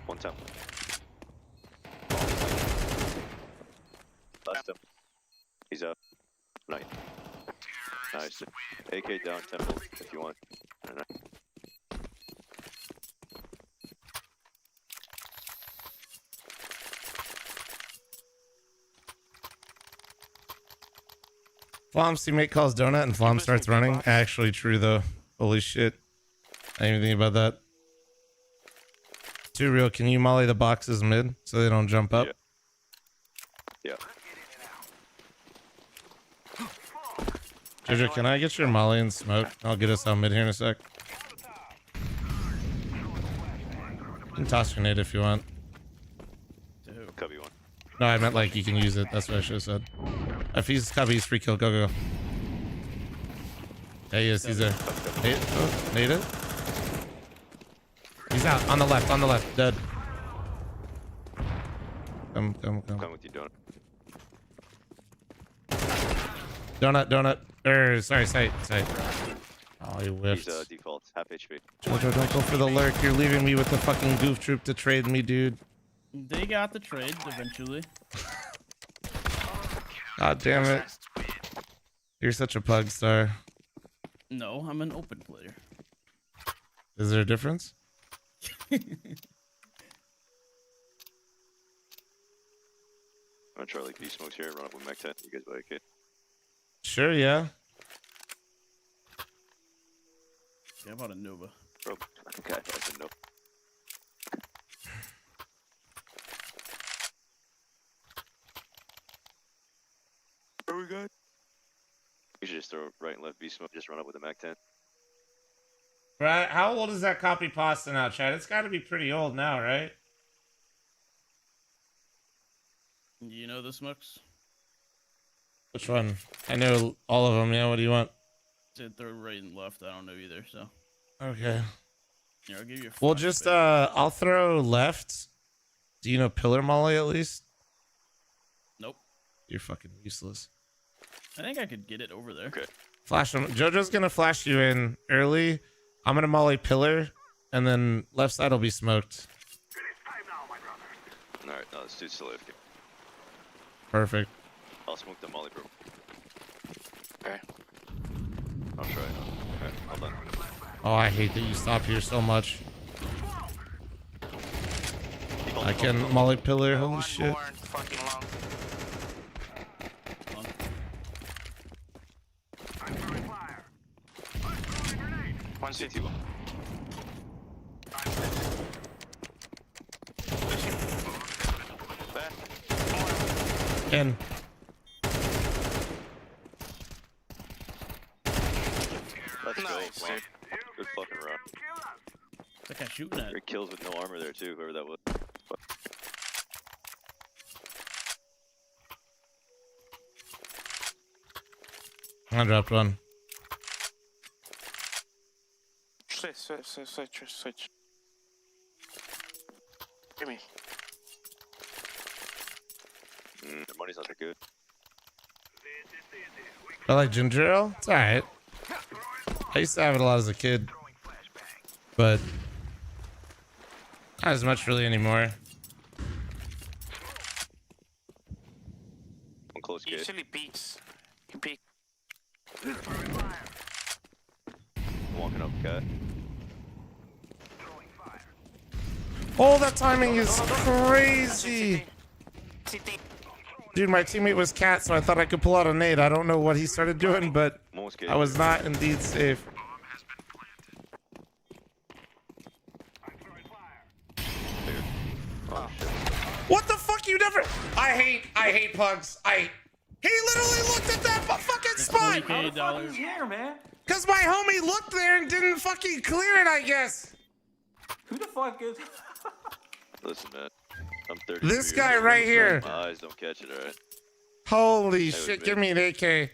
One temp. Last temp. He's up. Nice. Nice. AK down temple if you want. Flom's teammate calls donut and Flom starts running. Actually true though. Holy shit. I didn't even think about that. Too real. Can you molly the boxes mid so they don't jump up? Yeah. Jojo, can I get your molly and smoke? I'll get us out mid here in a sec. You can toss your nade if you want. Cubby one. No, I meant like you can use it. That's what I should have said. If he's cubby, he's free kill. Go. There he is. He's there. Nade it. He's out. On the left. Dead. Come. Come with you, Donut. Donut. Sorry, Sight. Oh, he whiffed. He's default, half HP. Jojo, don't go for the lurk. You're leaving me with the fucking goof troop to trade me, dude. They got the trade eventually. God damn it. You're such a pug star. No, I'm an open player. Is there a difference? I'm gonna try like B smokes here, run up with Mech 10. You guys like it? Sure, yeah. Yeah, about a Nova. Bro, okay, I said no. Where we got? You should just throw right and left B smoke, just run up with the Mech 10. Right, how old is that copy pasta now, Chad? It's got to be pretty old now, right? You know the smokes? Which one? I know all of them. Yeah, what do you want? Said throw right and left. I don't know either. So. Okay. Here, I'll give you. Well, just I'll throw left. Do you know pillar molly at least? Nope. You're fucking useless. I think I could get it over there. Okay. Flash him. Jojo's gonna flash you in early. I'm gonna molly pillar, and then left side will be smoked. All right, no, this dude's still AFK. Perfect. I'll smoke the molly, bro. Okay. I'll try it. Okay, hold on. Oh, I hate that you stop here so much. I can molly pillar. Holy shit. One CT. In. Let's Nice, go. dude. Good fucking run. That guy shooting at. Great kills with no armor there too, whoever that was. I dropped one. Switch. Give me. Their money's not that good. I like ginger ale. It's alright. I used to have it a lot as a kid, but not as much really anymore. One close gate. Usually beats. You peek. Walking up, cat. Oh, that timing is crazy. Dude, my teammate was cat, so I thought I could pull out a nade. I don't know what he started doing, but I was not indeed safe. What the fuck? You never. I hate Pugs. He literally looked at that fucking spot. How the fuck is here, man? Cause my homie looked there and didn't fucking clear it, I guess. Who the fuck is? Listen, man. I'm 30. This guy right here. My eyes don't catch it, alright? Holy shit, give me an AK.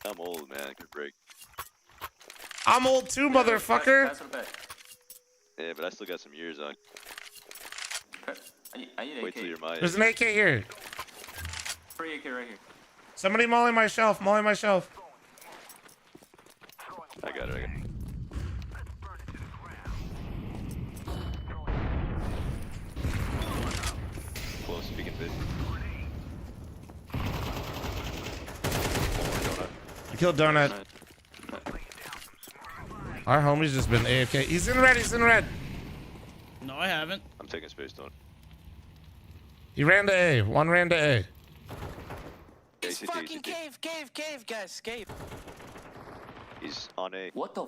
I'm old, man. Good break. I'm old too, motherfucker. Yeah, but I still got some years on. I need Wait till you're my age. There's an AK here. Free AK right here. Somebody molly my shelf, molly my shelf. I got it. Close, speaking bit. I killed Donut. Our homie's just been AFK. He's in red, he's in red. No, I haven't. I'm taking space, don't. He ran to A. One ran to A. It's fucking cave, guys, cave. He's on A. What the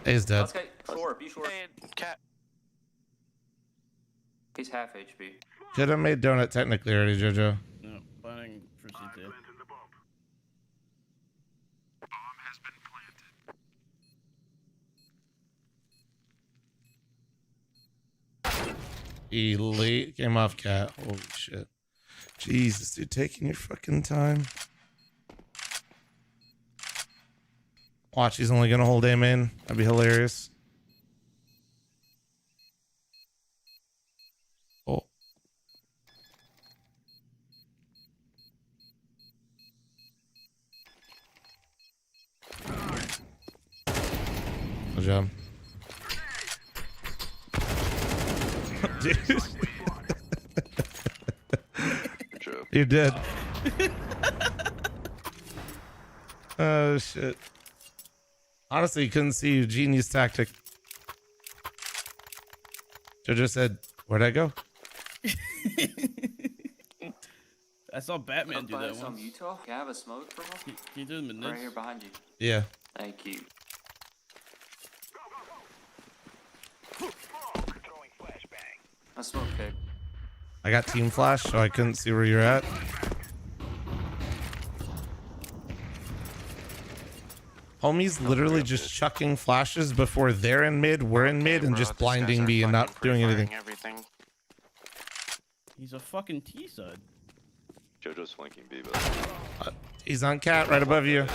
A's dead. Okay, short, be short. Cat. He's half HP. Could have made Donut technically already, Jojo. No, planning for CT. Elite. Game off cat. Holy shit. Jesus, dude, taking your fucking time. Watch, he's only gonna hold aim in. That'd be hilarious. Oh. Good job. Dude. You're dead. Oh shit. Honestly, couldn't see you. Genius tactic. Jojo said, "Where'd I go?" I saw Batman do that once. Utah? Can I have a smoke for one? Can you do them in this? Right here behind you. Yeah. Thank you. I smoke pick. I got team flash, so I couldn't see where you're at. Homie's literally just chucking flashes before they're in mid, we're in mid, and just blinding me and not doing anything. He's a fucking T-side. Jojo's flanking B, but He's on cat right above you.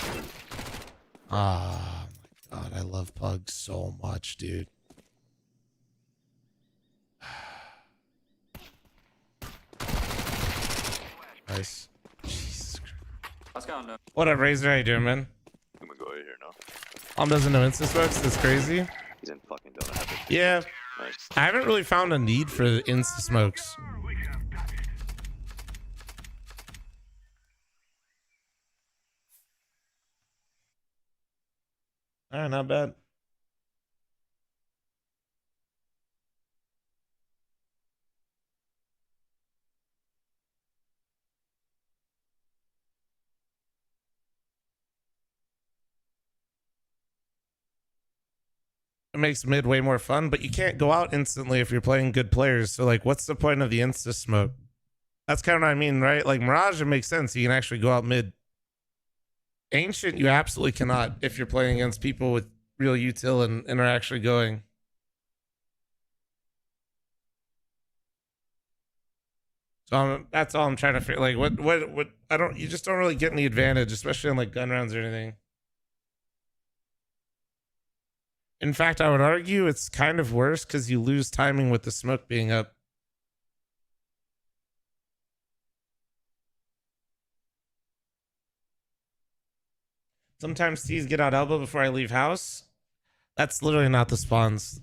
Ah, my God, I love Pugs so much, dude. Nice. Jesus Christ. Let's go now. What up, Razor? How you doing, man? I'm gonna go right here now. Doesn't know insta smokes. That's crazy. He's in fucking donut. Yeah. Nice. I haven't really found a need for the insta smokes. All right, not bad. It makes mid way more fun, but you can't go out instantly if you're playing good players. So, like, what's the point of the insta smoke? That's kind of what I mean, right? Like, Mirage, it makes sense. You can actually go out mid. Ancient, you absolutely cannot if you're playing against people with real util and are actually going. So that's all I'm trying to figure. Like, what? You just don't really get any advantage, especially on like gun rounds or anything. In fact, I would argue it's kind of worse because you lose timing with the smoke being up. Sometimes T's get out elbow before I leave house. That's literally not the spawns.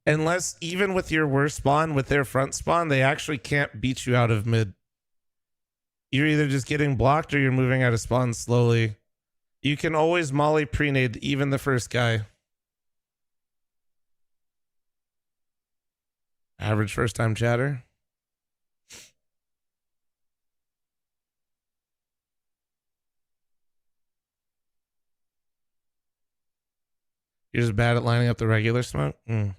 Unless even with your worst spawn, with their front spawn, they actually can't beat you out of mid. You're either just getting blocked or you're moving out of spawn slowly. You can always molly pre-nade even the first guy. Average first time chatter. You're just bad at lining up the regular smoke? I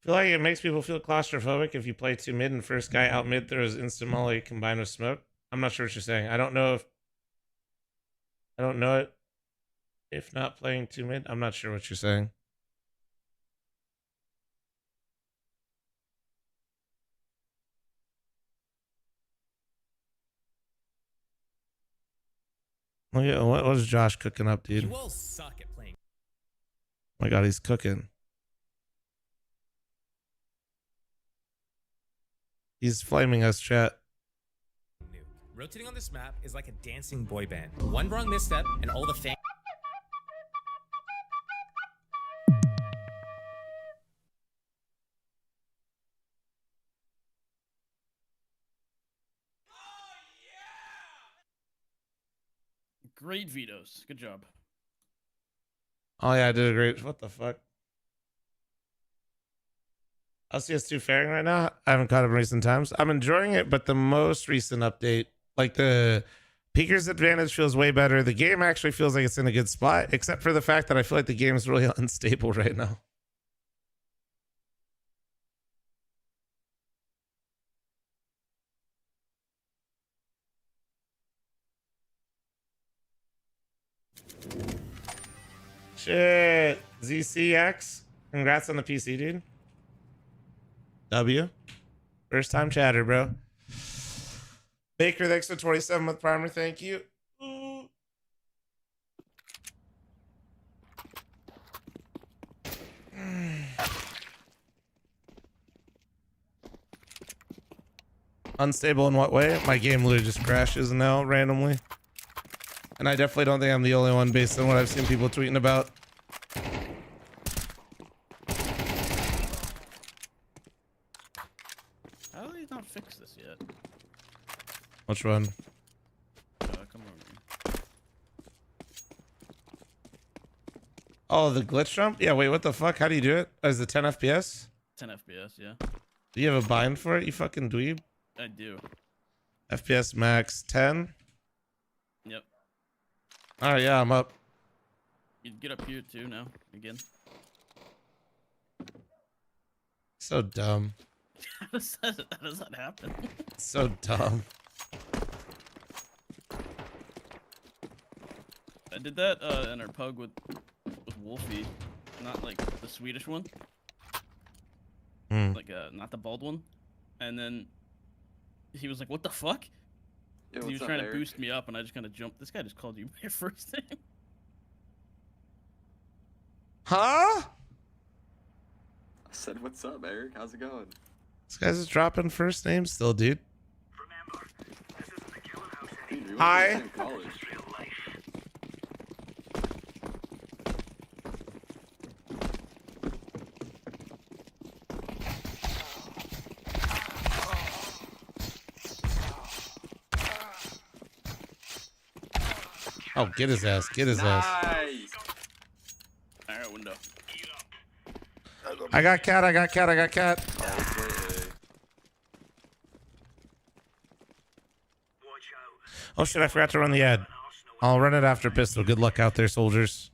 feel like it makes people feel claustrophobic if you play too mid and first guy out mid throws instant molly combined with smoke. I'm not sure what you're saying. I don't know it. If not playing too mid, I'm not sure what you're saying. Look at what was Josh cooking up, dude? You all suck at playing. Oh my God, he's cooking. He's flaming us, chat. Rotating on this map is like a dancing boy band. One wrong misstep and all the fans. Great vetoes. Good job. Oh yeah, I did a great. What the fuck? LCS2 faring right now. I haven't caught up in recent times. I'm enjoying it, but the most recent update, like the Peeker's advantage, feels way better. The game actually feels like it's in a good spot, except for the fact that I feel like the game is really unstable right now. Shit. ZCX. Congrats on the PC, dude. W. First time chatter, bro. Baker, thanks for 27th primer. Thank you. Unstable in what way? My game literally just crashes now randomly. And I definitely don't think I'm the only one based on what I've seen people tweeting about. How do they not fix this yet? Which one? Come on. Oh, the glitch jump? Yeah, wait, what the fuck? How do you do it? Is it 10 FPS? 10 FPS, yeah. Do you have a bind for it, you fucking dweeb? I do. FPS max 10? Yep. Alright, yeah, I'm up. You get up here too now, again. So dumb. How does that happen? So dumb. I did that in our pug with Wolfie, not like the Swedish one. Like not the bald one. And then he was like, "What the fuck?" Yo, He was trying to boost me up, and I just kind of jumped. This guy just called you by your first name. Huh? I said, "What's up, Eric? How's it going?" This guy's just dropping first names still, dude. Dude, we went to the Hi. same college. Oh, get his ass. Get his ass. Alright, window. I got cat. I got cat. I got cat. Oh shit, I forgot to run the ad. I'll run it after pistol. Good luck out there, soldiers.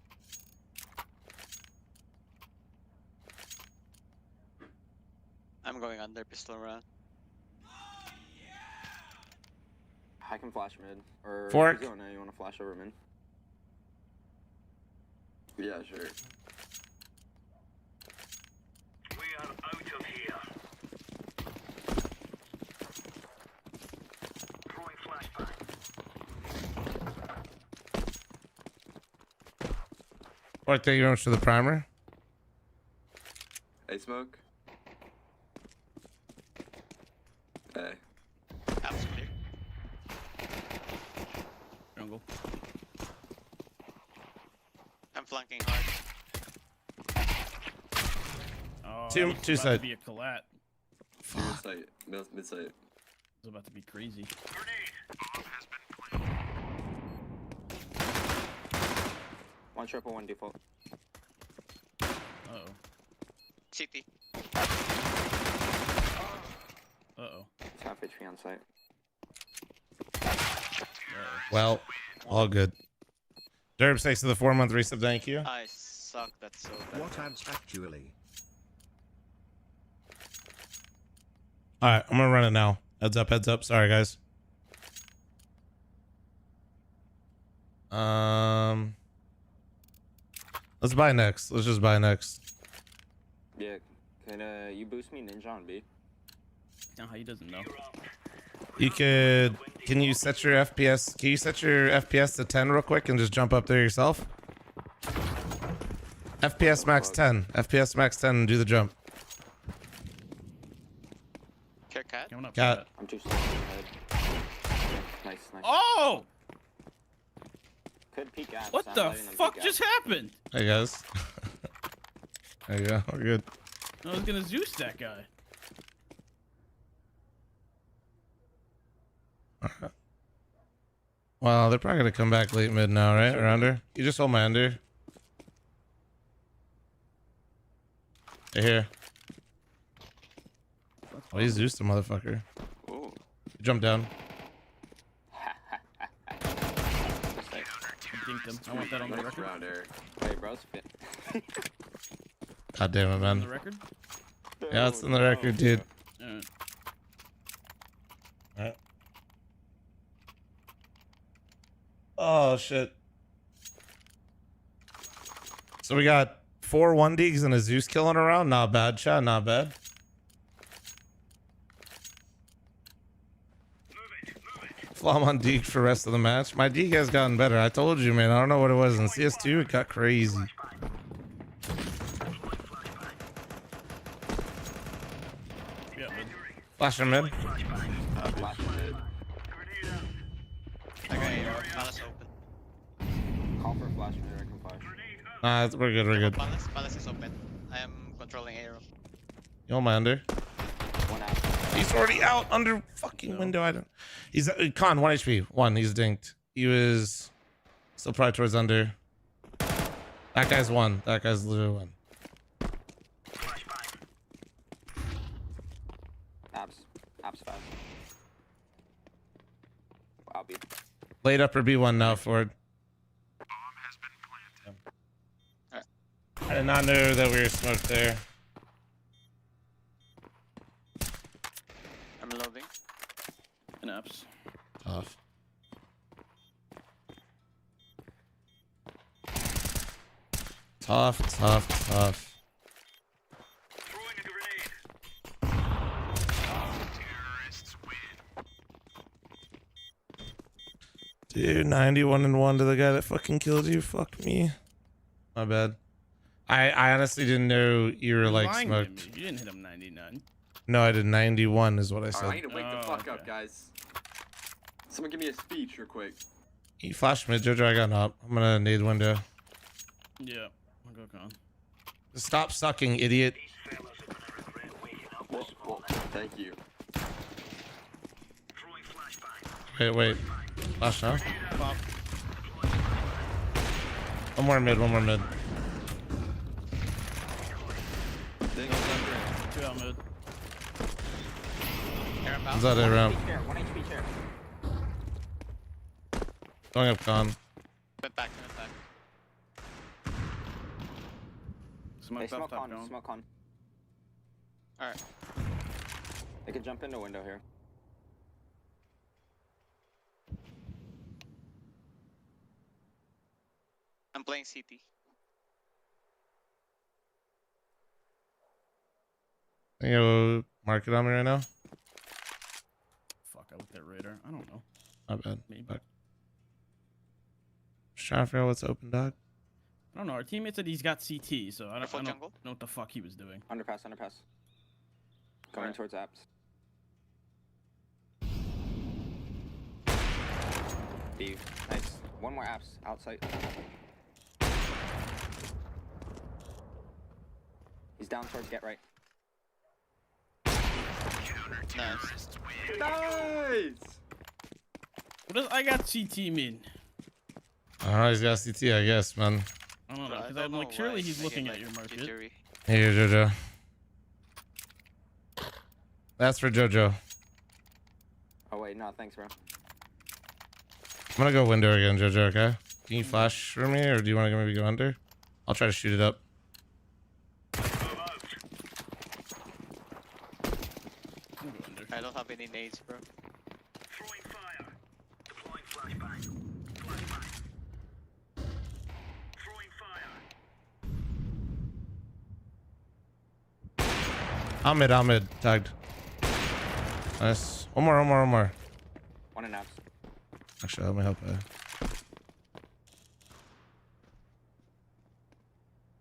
I'm going under pistol around. I can flash mid. Or Fork. You want to flash over mid? Yeah, sure. We are out of here. Throwing flashbang. Fork, thank you very much for the primer. Hey, smoke. Hey. Apple's clear. Jungle. I'm flanking hard. Oh, Two it's about side. to be a collat. Mid site. Mid site. It's about to be crazy. One triple, one default. Uh-oh. CT. Uh-oh. It's half HP on site. Well, all good. Derb, thanks to the 4-month resub. Thank you. I suck, that's so bad. What ads actually? All right, I'm gonna run it now. Heads up, heads up. Sorry, guys. Let's buy next. Let's just buy next. Yeah, can you boost me ninja on B? No, he doesn't know. You could. Can you set your FPS? Can you set your FPS to 10 real quick and just jump up there yourself? FPS max 10. FPS max 10 and do the jump. Care cat? Cat. I'm too slow in the head. Nice, nice. Oh! Could peek at. What so I'm the letting them fuck peek just at. happened? Hey guys. There you go. We're good. I was gonna Zeus that guy. Well, they're probably gonna come back late mid now, right? Or under? You just hold my under. They're here. Oh, he's Zeus the motherfucker. Ooh. Jump down. I dinked him. I want that on the Nice record. round, Eric. Hey, bro, spit. God damn it, On man. the record? Yeah, it's in the record, dude. Alright. Alright. Oh shit. So we got 4 1-digs and a Zeus kill in a round. Not bad, chat. Not bad. Flom on Deke for rest of the match. My Deke has gotten better. I told you, man. I don't know what it was in CS2. It got crazy. Flash him in. I got arrow. Palace open. Call for flash mid, I can flash. Nah, we're good. We're good. Palace is open. I am controlling arrow. You want my under? One out. He's already out under fucking window. I don't. He's Con 1 HP. 1. He's dinked. He was still probably towards under. That guy's 1. That guy's literally 1. Abs fast. I'll be. Late upper B1 now, Ford. I did not know that we were smoked there. I'm loading. And ups. Tough. Tough. Dude, 91-1 to the guy that fucking killed you. Fuck me. My bad. I honestly didn't know you were like smoked. You didn't hit him 99. No, I did 91 is what I said. I need to wake the fuck up, guys. Someone give me a speech real quick. He flashed mid, Jojo. I got up. I'm gonna nade window. Yeah, I'll go con. Stop sucking, idiot. Well, thank you. Wait. Flash now. One more mid. Two out mid. Is that it, ramp? 1 HP chair. Going up con. Went back. They smoke on. Alright. They could jump in the window here. I'm playing CT. You mark it on me right now. Fuck, I looked at radar. I don't know. Not bad. Maybe. Just trying to figure out what's open, dog. I don't know. Our teammate said he's got CT, so I don't know jungle. what the fuck he was doing. Underpass. Going towards apps. B. Nice. One more apps outside. He's down towards get right. Nice. What does I got CT mean? Alright, he's got CT, I guess, man. I don't know, because I'm like, surely he's looking at your market. Here, Jojo. That's for Jojo. Oh wait, no, thanks, bro. I'm gonna go window again, Jojo, okay? Can you flash for me, or do you want to maybe go under? I'll try to shoot it up. I don't have any nades, bro. I'm mid, tagged. Nice. One more. One in apps. Actually, let me help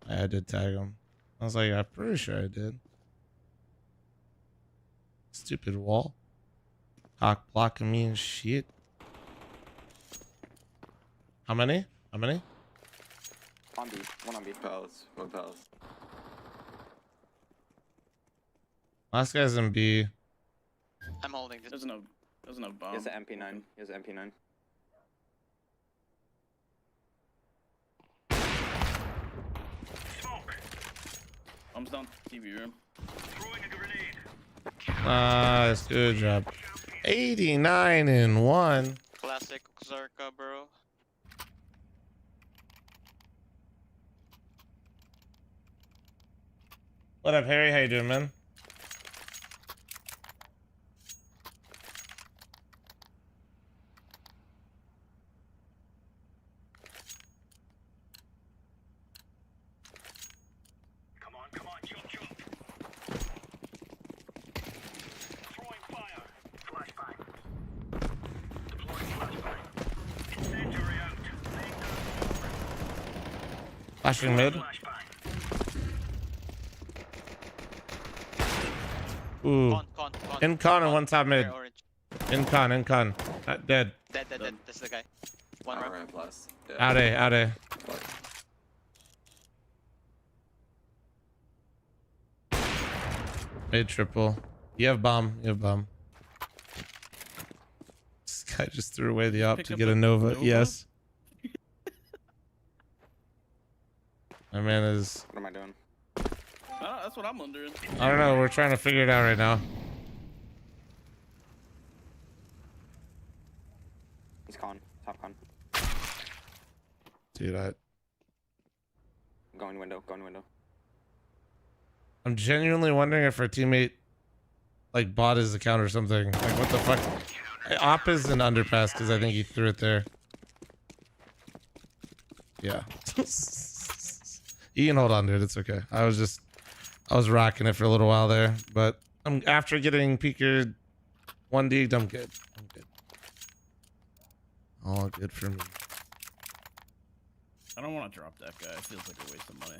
I did tag him. I was like, I'm pretty sure I did. Stupid wall. Cock blocking me and shit. How many? On B. One on B. One palace. Last guy's in B. I'm holding this. There's no bomb. He has an MP9. Bomb's down TV room. Nice, good job. 89-1. Classic Zarka, bro. What up, Harry? How you doing, man? Flashing mid. Ooh. In con and one top mid. In con. Dead. Dead. This is the guy. One ramp. Plus. Out A. Mid triple. You have bomb. This guy just threw away the op to get a Nova. Yes. My man is. What am I doing? That's what I'm wondering. I don't know. We're trying to figure it out right now. He's con. Top con. Dude, Going window. I'm genuinely wondering if our teammate like bought his account or something. Like what the fuck? Op is an underpass because I think he threw it there. Yeah. You can hold on to it. It's okay. I was rocking it for a little while there, but after getting peekered 1D'd, I'm good. All good for me. I don't want to drop that guy. It feels like a waste of money.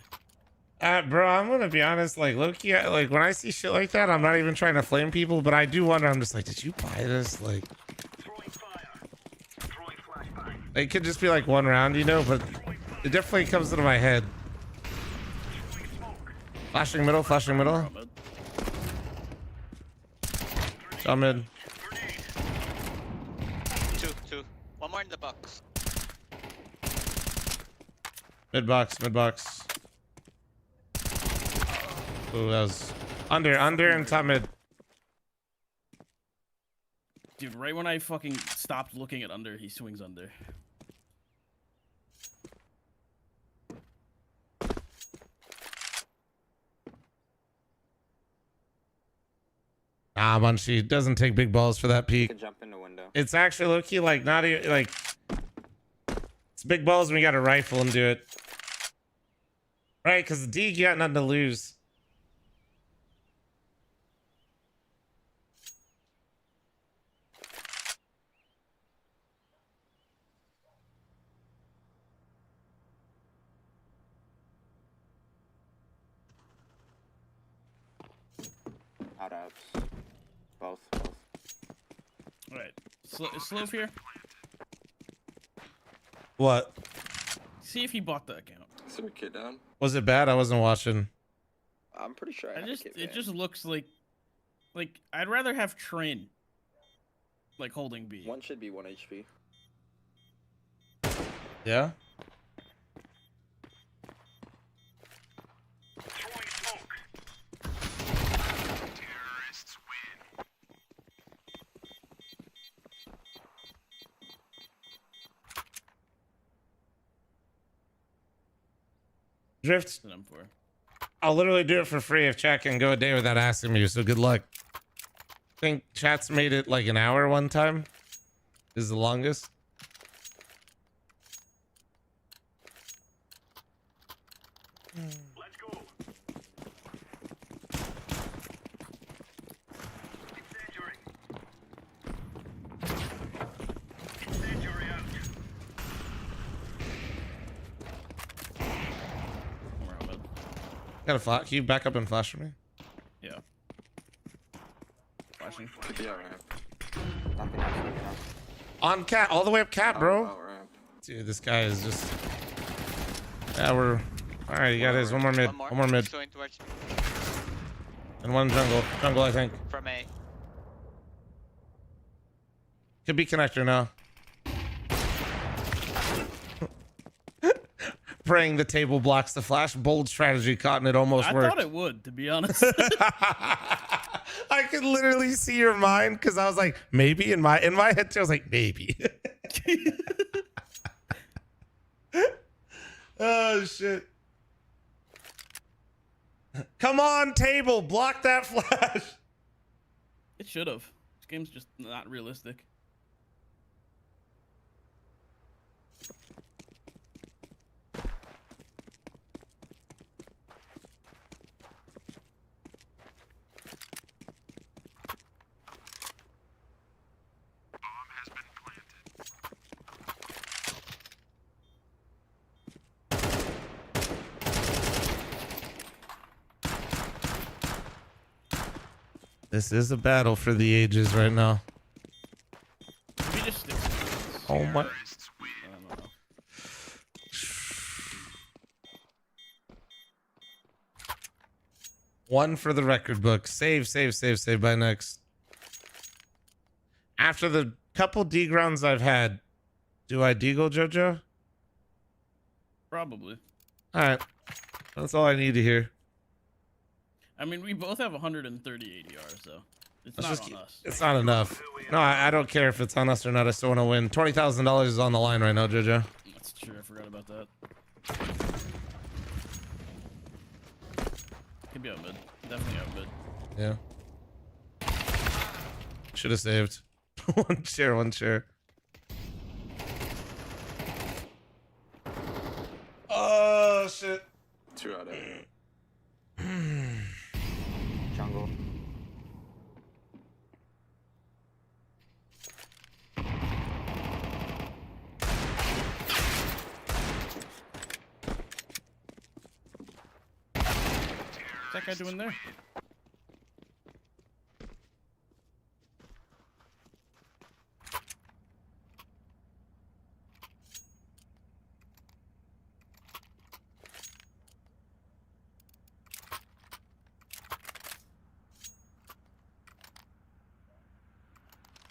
Bro, I'm gonna be honest. Like low-key, like when I see shit like that, I'm not even trying to flame people, but I do wonder. I'm just like, did you buy this? Like, it could just be like one round, you know. But it definitely comes into my head. Flashing middle. Jump mid. Two. One more in the box. Mid box. Oh, that was under and top mid. Dude, right when I fucking stopped looking at under, he swings under. Ah, Munchie doesn't take big balls for that peek. Jump in the window. It's actually low-key like not even like it's big balls when you got a rifle and do it. Right, because the D, you got nothing to lose. Out. Both. Alright. Slove here. What? See if he bought the account. Is there a kid down? Was it bad? I wasn't watching. I'm pretty sure it just looks like I'd rather have Train like holding B. One should be 1 HP. Yeah? Drift. I'll literally do it for free if chat can go a day without asking me, so good luck. I think chat's made it like an hour one time. Is the longest. Let's go. Incendiary out. Got a flash. Can you back up and flash for me? Yeah. Flashing. Yeah, right. On cat, all the way up cat, bro. Dude, this guy is just. Yeah, we're. All right, you got his. One more mid. One more mid. And one jungle. Jungle, I think. From A. Could be connector now. Praying the table blocks the flash. Bold strategy, caught, and it almost worked. I thought it would, to be honest. I could literally see your mind because I was like, maybe in my head too. I was like, maybe. Oh shit! Come on, table, block that flash. It should have. This game's just not realistic. This is a battle for the ages right now. We just stick to this. Oh my. I don't know. One for the record book. Save by next. After the couple D-grounds I've had, do I deagle JoJo? Probably. All right. That's all I need to hear. I mean, we both have 130 ADR, so it's not on us. It's not enough. No, I don't care if it's on us or not. I still want to win. $20,000 is on the line right now, JoJo. That's true. I forgot about that. Could be out mid. Definitely out mid. Yeah. Should have saved. One chair. Oh, shit. 2 out of 8. Jungle. What's that guy doing there?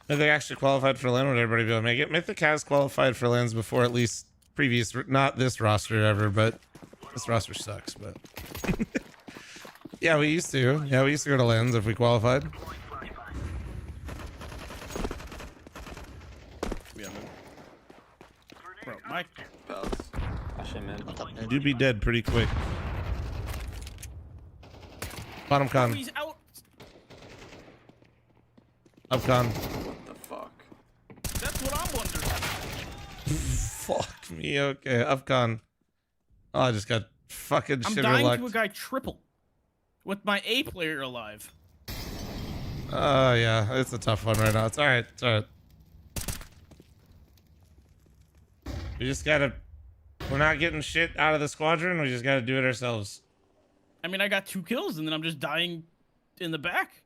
Mythic actually qualified for LAN. Would everybody be able to make it? Mythic has qualified for LANs before, at least previous, not this roster ever, but this roster sucks, but yeah, we used to. Yeah, we used to go to LANs if we qualified. Yeah, bro, Mike. You'd be dead pretty quick. Bottom con. He's out. Up con. What the fuck? That's what I'm wondering. Fuck me. Okay, up con. Oh, I just got fucking I'm shitter dying lucked. to a guy triple with my A player alive. Oh, yeah. It's a tough one right now. It's all right. It's all right. We just gotta... We're not getting shit out of the squadron. We just gotta do it ourselves. I mean, I got 2 kills and then I'm just dying in the back.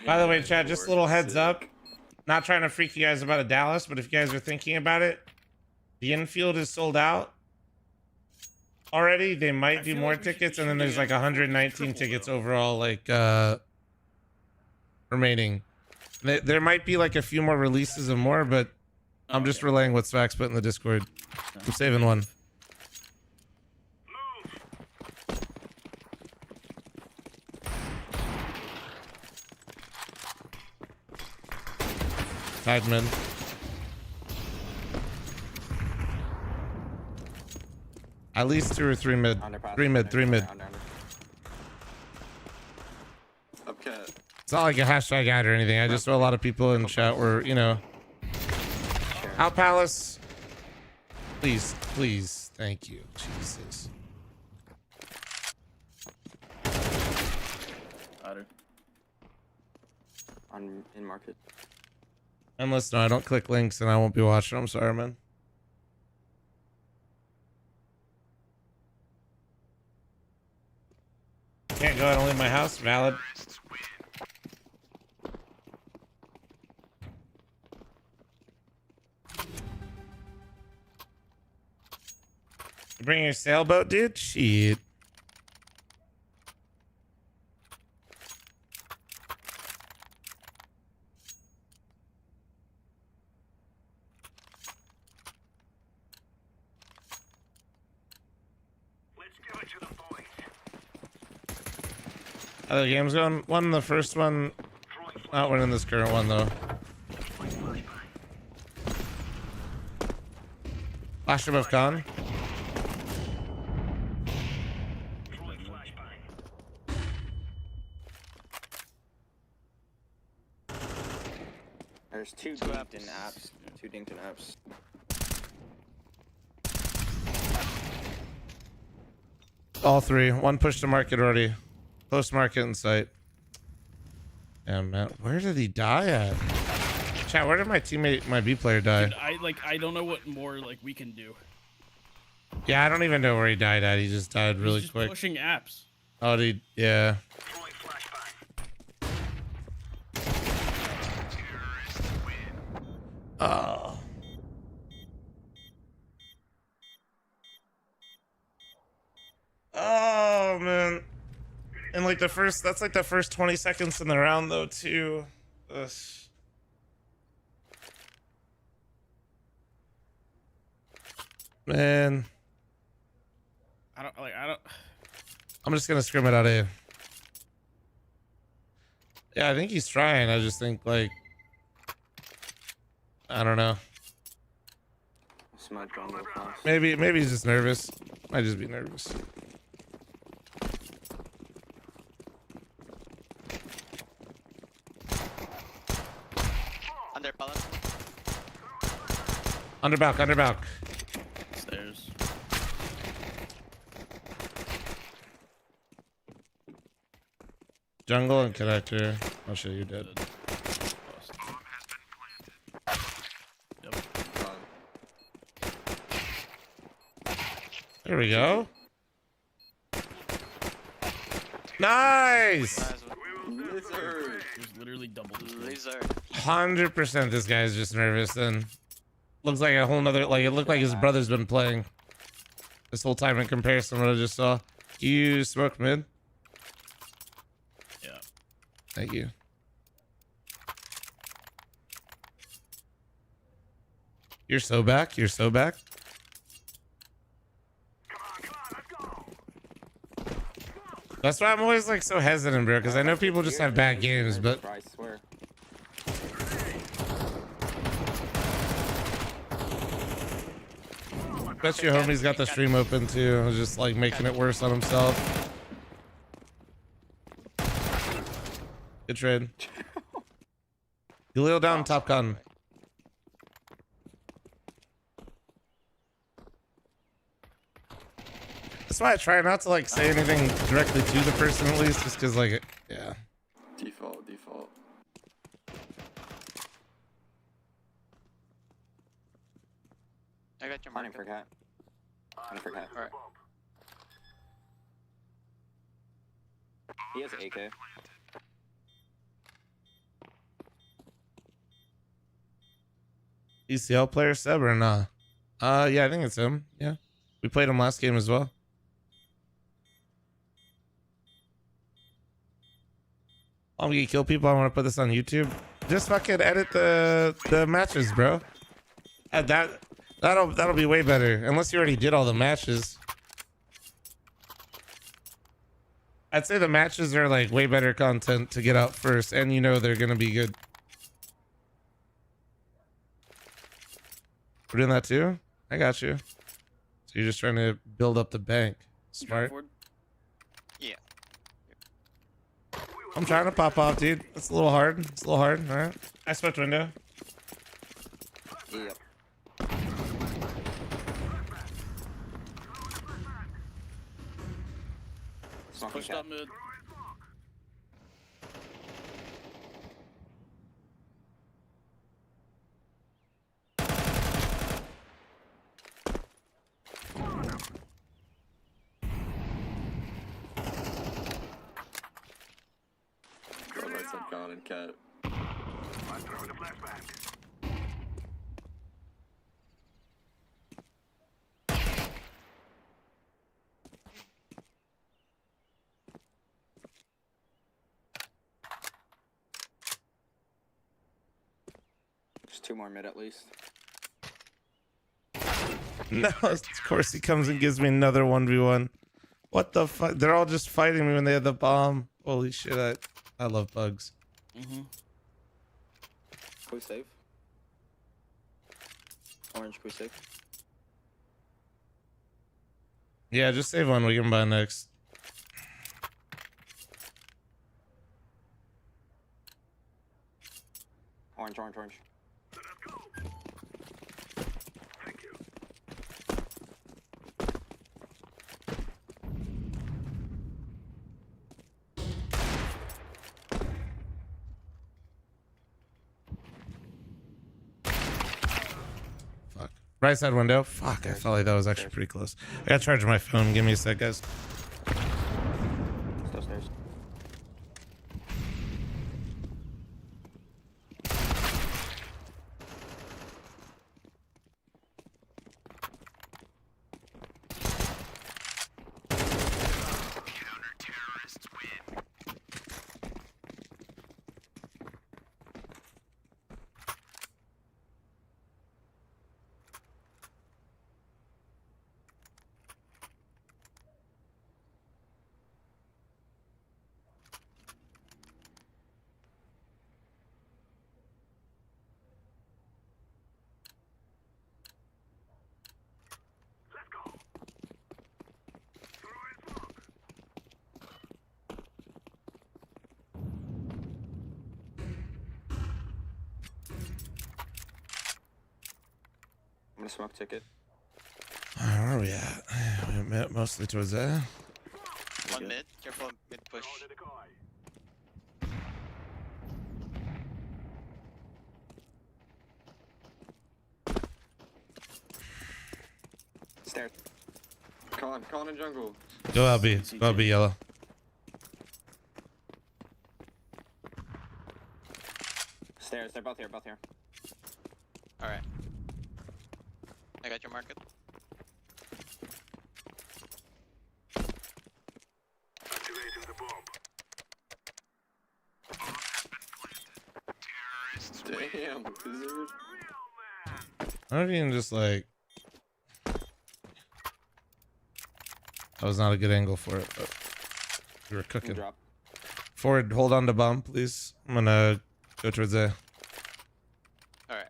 By the way, chat, just a little heads up. Not trying to freak you guys about a Dallas, but if you guys are thinking about it, the infield is sold out already. They might do more tickets, and then there's like 119 tickets overall, like remaining. There might be like a few more releases of more, but I'm just relaying what Svax put in the Discord. I'm saving one. Tideman. At least 2 or 3 mid. 3 mid. Okay. It's not like a hashtag ad or anything. I just saw a lot of people in chat were, you know. Out Palace. Please, please. Thank you. Jesus. In market. Unless, no, I don't click links and I won't be watching. I'm sorry, man. Can't go out and leave my house. Valid. You bring your sailboat, dude? Shit. Other games going. Won the first one. Not winning this current one though. Flash above con. There's 2 dinked in apps. 2 dinked in apps. All three. One pushed to market already. Post market in sight. Damn, man. Where did he die at? Chat, where did my teammate, my B player die? Dude, I don't know what more we can do. Yeah, I don't even know where he died at. He just died really He's just quick. pushing apps. Oh, yeah. Oh. Oh, man. And like that's like the first 20 seconds in the round though, too. Ugh. Man. I'm just gonna scrim it out of you. Yeah, I think he's trying. I just think like I don't know. Maybe he's just nervous. Might just be nervous. Under pallet. Underback. Stairs. Jungle and connector. Oh shit, you're dead. There we go. Nice! Lizard. There's literally double this. Lizard. 100% this guy's just nervous and looks like a whole nother, like it looked like his brother's been playing this whole time in comparison to what I just saw. You smoked mid? Yeah. Thank you. You're so back. That's why I'm always like so hesitant, bro, because I know people just have bad games, but I swear. bet your homie's got the stream open too, just like making it worse on himself. Good trade. Galil down, top gun. That's why I try not to like say anything directly to the person at least, just because like, yeah. Default. I got your Hunting marker. for cat. Alright. He has AK. ECL player Seb or nah? Yeah, I think it's him. Yeah. We played him last game as well. I'm gonna kill people. I want to put this on YouTube. Just fucking edit the matches, bro. That'll be way better. Unless you already did all the matches. I'd say the matches are like way better content to get out first, and you know they're gonna be good. We're doing that too? I got you. So you're just trying to build up the bank. Smart. Yeah. I'm trying to pop off, dude. It's a little hard. All right. I switched window. Yep. Pushed up mid. Lights up gone and cat. There's 2 more mid at least. No, of course he comes and gives me another 1v1. What the fuck? They're all just fighting me when they have the bomb. Holy shit, I love Pugs. Quick save. Orange, quick save. Yeah, just save one. We can buy next. Orange. Right side window. Fuck, I felt like that was actually pretty close. I gotta charge my phone. Give me a sec, guys. Still stairs. I'm gonna smoke ticket. Where are we at? We're mostly towards there. One mid. Careful mid push. Stairs. Colin in jungle. Go LB. Go LB yellow. Stairs. They're both here. All right. I got your market. Damn, wizard. I don't even just like. That was not a good angle for it, but we were cooking. Drop. Forward, hold on to bomb, please. I'm gonna go towards A. All right.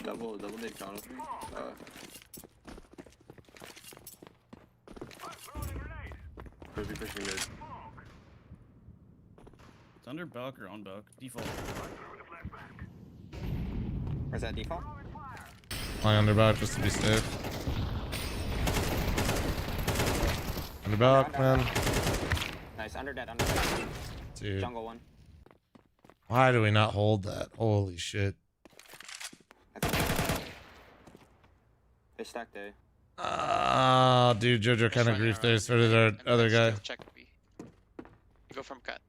Double mid con with me. Could be pushing mid. It's under Belk or on Belk. Default. Where's that default? Flying under back just to be safe. Under back, man. Nice, under dead. Dude. Jungle one. Why do we not hold that? Holy shit. They stacked A. Ah, dude, Jojo kind of griefed there. So did our other guy. Check B. Go from cut.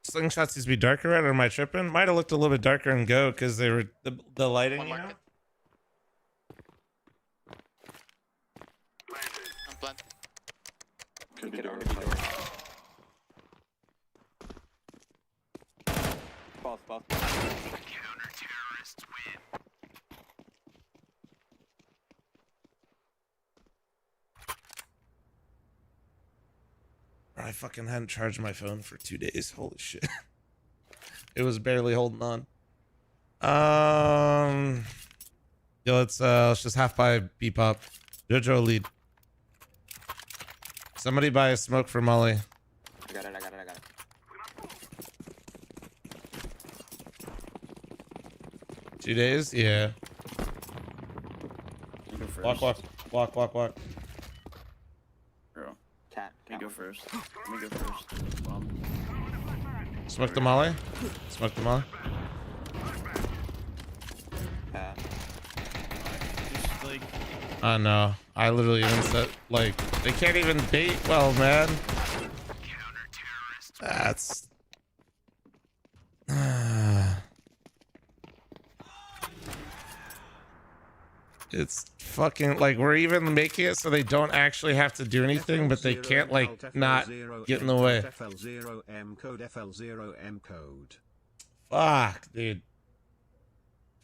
Slingshots used to be darker, right? Or am I tripping? Might have looked a little bit darker in Go because they were the lighting. One You know? market. I'm plant. Could be door. Both. I fucking hadn't charged my phone for 2 days. Holy shit. It was barely holding on. Yeah, let's just half buy B pop. Jojo lead. Somebody buy a smoke for Molly. I got it. 2 days? Yeah. Walk. Girl. Cat. Let me go first. Bomb. Smoke the Molly. Just like. I know. I literally even said, like, they can't even bait well, man. That's... It's fucking, like, we're even making it so they don't actually have to do anything, but they can't, like, not get in the way. FL0M code. Fuck, dude.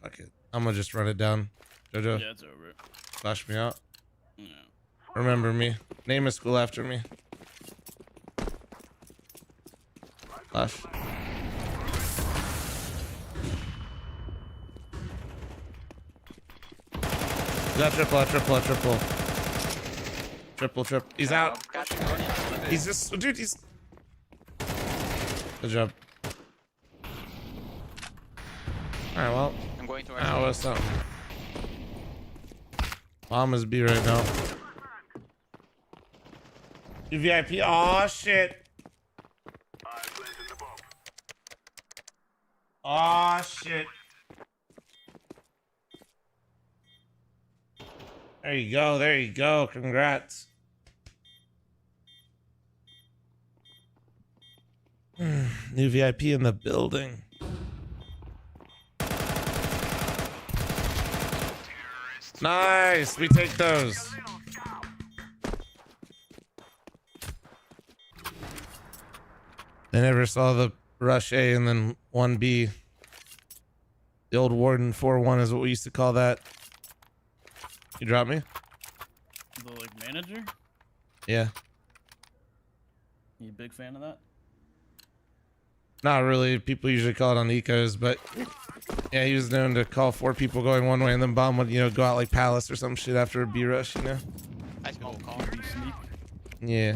Fuck it. I'm gonna just run it down. Jojo. Yeah, it's over. Flash me out. Yeah. Remember me. Name a school after me. Flash. Got triple. He's out. He's just, dude, he's... Good job. Alright, well, going to Ah, what's up? Bomb is B right now. You VIP. Aw, shit. Aw, shit. There you go. There you go. Congrats. New VIP in the building. Nice. We take those. I never saw the rush A and then 1B. The old Warden 4-1 is what we used to call that. You drop me? The like manager? Yeah. You a big fan of that? Not really. People usually call it on ecos, but yeah, he was known to call 4 people going one way and then bomb would, you know, go out like Palace or some shit after a B rush, you know? I smoke call. Yeah.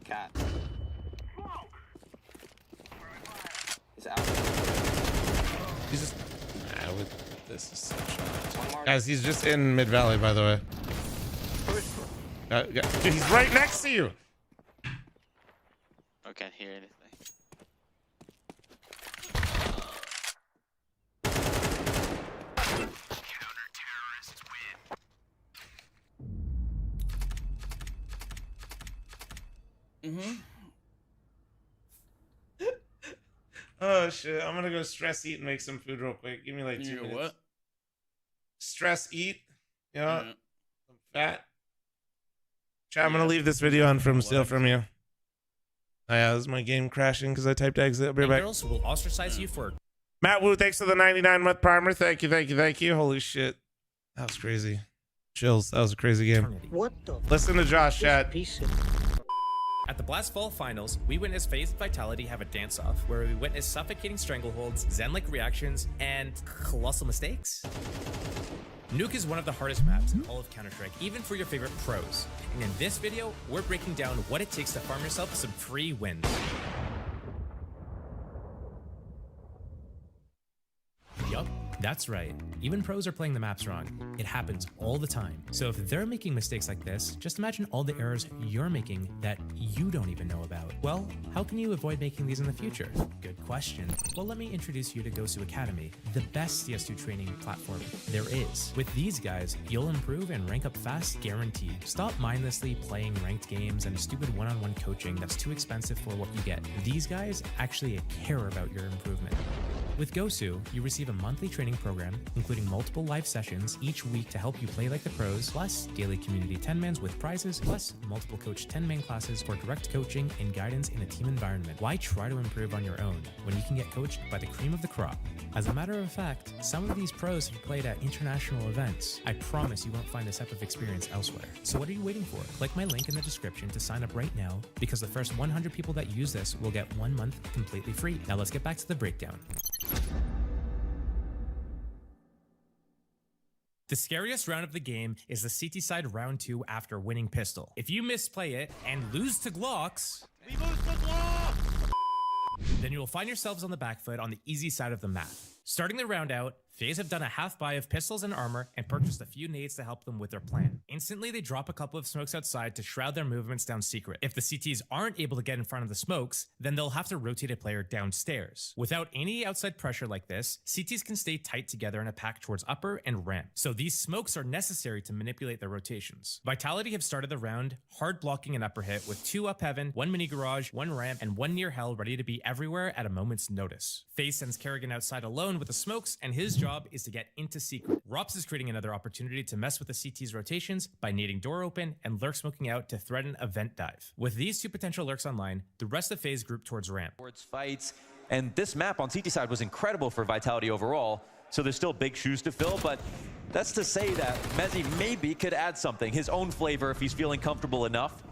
Cat. He's out. He's just... Nah, this is such a... Guys, he's just in Mid Valley, by the way. Dude, he's right next to you! I can't hear anything. Oh shit, I'm gonna go stress eat and make some food real quick. Give me like 2 minutes. What? Stress eat, you know? Some fat. Chat, I'm gonna leave this video on from steal from you. Oh yeah, this is my game crashing because I typed exit. I'll be right back. Girls will ostracize you for... Matt Wu, thanks for the 99-month primer. Thank you, thank you, thank you. Holy shit. That was crazy. Chills. That was a crazy game. What the... Listen to Josh, chat. At the Blast Fall Finals, we witnessed FaZe and Vitality have a dance-off where we witnessed suffocating strangleholds, Zen-like reactions, and colossal mistakes. Nuke is one of the hardest maps in all of Counter-Strike, even for your favorite pros. And in this video, we're breaking down what it takes to farm yourself some free wins. Yup, that's right. Even pros are playing the maps wrong. It happens all the time. So if they're making mistakes like this, just imagine all the errors you're making that you don't even know about. Well, how can you avoid making these in the future? Good question. Well, let me introduce you to Gosu Academy, the best CS2 training platform there is. With these guys, you'll improve and rank up fast, guaranteed. Stop mindlessly playing ranked games and stupid one-on-one coaching that's too expensive for what you get. These guys actually care about your improvement. With Gosu, you receive a monthly training program, including multiple live sessions each week to help you play like the pros, plus daily community 10-mans with prizes, plus multiple coach 10-man classes for direct coaching and guidance in a team environment. Why try to improve on your own when you can get coached by the cream of the crop? As a matter of fact, some of these pros have played at international events. I promise you won't find this type of experience elsewhere. So what are you waiting for? Click my link in the description to sign up right now, because the first 100 people that use this will get 1 month completely free. Now let's get back to the breakdown. The scariest round of the game is the CT side round 2 after winning pistol. If you misplay it and lose to Glocks, then you will find yourselves on the back foot on the easy side of the map. Starting the round out, FaZe have done a half buy of pistols and armor and purchased a few nades to help them with their plan. Instantly, they drop a couple of smokes outside to shroud their movements down secret. If the CTs aren't able to get in front of the smokes, then they'll have to rotate a player downstairs. Without any outside pressure like this, CTs can stay tight together in a pack towards upper and ramp. So these smokes are necessary to manipulate their rotations. Vitality have started the round hard blocking an upper hit with 2 up heaven, 1 mini garage, 1 ramp, and 1 near hell ready to be everywhere at a moment's notice. FaZe sends Kerrigan outside alone with the smokes, and his job is to get into secret. Rops is creating another opportunity to mess with the CT's rotations by nading door open and lurk smoking out to threaten a vent dive. With these 2 potential lurks online, the rest of FaZe group towards ramp. Fights, and this map on CT side was incredible for Vitality overall, so there's still big shoes to fill, but that's to say that Mezzy maybe could add something, his own flavor if he's feeling comfortable enough.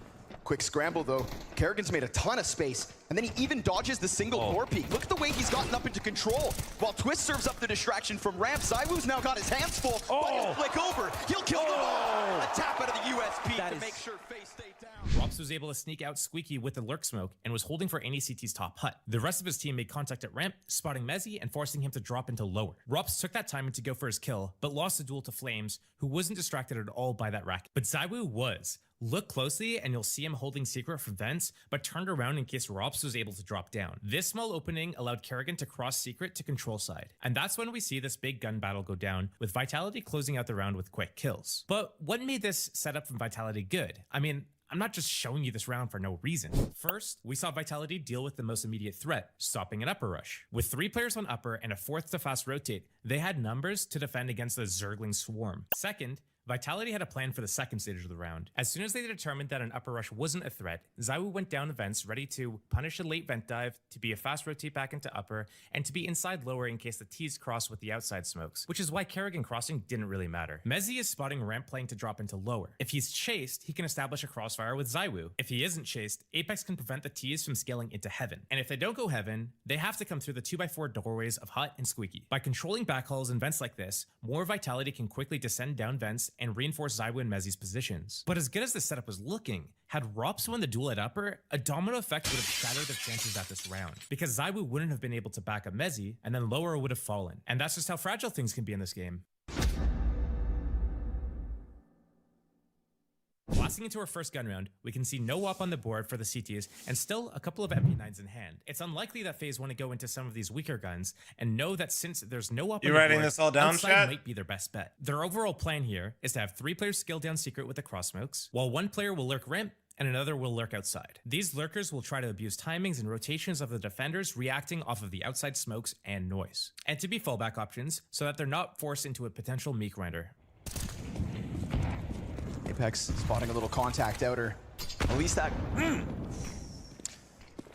Quick scramble though. Kerrigan's made a ton of space, and then he even dodges the single core peek. Look at the way he's gotten up into control. While Twist serves up the distraction from ramp, ZywOo's now got his hands full, but he'll flick over. He'll kill them all. A tap out of the USP to make sure FaZe stay down. Rops was able to sneak out Squeaky with the lurk smoke and was holding for AnyCT's top hut. The rest of his team made contact at ramp, spotting Mezzy and forcing him to drop into lower. Rops took that time to go for his kill, but lost the duel to Flames, who wasn't distracted at all by that racket. But ZywOo was. Look closely and you'll see him holding secret from vents, but turned around in case Rops was able to drop down. This small opening allowed Kerrigan to cross secret to control side. And that's when we see this big gun battle go down, with Vitality closing out the round with quick kills. But what made this setup from Vitality good? I mean, I'm not just showing you this round for no reason. First, we saw Vitality deal with the most immediate threat, stopping an upper rush. With 3 players on upper and a 4th to fast rotate, they had numbers to defend against the Zergling swarm. Second, Vitality had a plan for the second stage of the round. As soon as they determined that an upper rush wasn't a threat, ZywOo went down the vents ready to punish a late vent dive, to be a fast rotate back into upper, and to be inside lower in case the T's cross with the outside smokes, which is why Kerrigan crossing didn't really matter. Mezzy is spotting ramp playing to drop into lower. If he's chased, he can establish a crossfire with ZywOo. If he isn't chased, Apex can prevent the T's from scaling into heaven. And if they don't go heaven, they have to come through the 2x4 doorways of hut and Squeaky. By controlling backhauls and vents like this, more Vitality can quickly descend down vents and reinforce ZywOo and Mezzy's positions. But as good as the setup was looking, had Rops won the duel at upper, a domino effect would have shattered their chances at this round, because ZywOo wouldn't have been able to back up Mezzy, and then lower would have fallen. And that's just how fragile things can be in this game. Blasting into our first gun round, we can see no WAP on the board for the CTs and still a couple of MP9s in hand. It's unlikely that FaZe want to go into some of these weaker guns and know that since there's no WAP on the board, writing this all down, outside chat? might be their best bet. Their overall plan here is to have 3 players scale down secret with the cross smokes, while 1 player will lurk ramp and another will lurk outside. These lurkers will try to abuse timings and rotations of the defenders reacting off of the outside smokes and noise, and to be fallback options so that they're not forced into a potential meat grinder. Apex spotting a little contact outer. At least that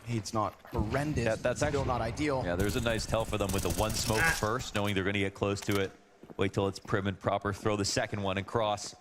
it's not horrendous. Yeah, that's still actually not ideal. Yeah, there's a nice tell for them with the 1 smoke first, knowing they're going to get close to it. Wait till it's prim and proper. Throw the second one and cross.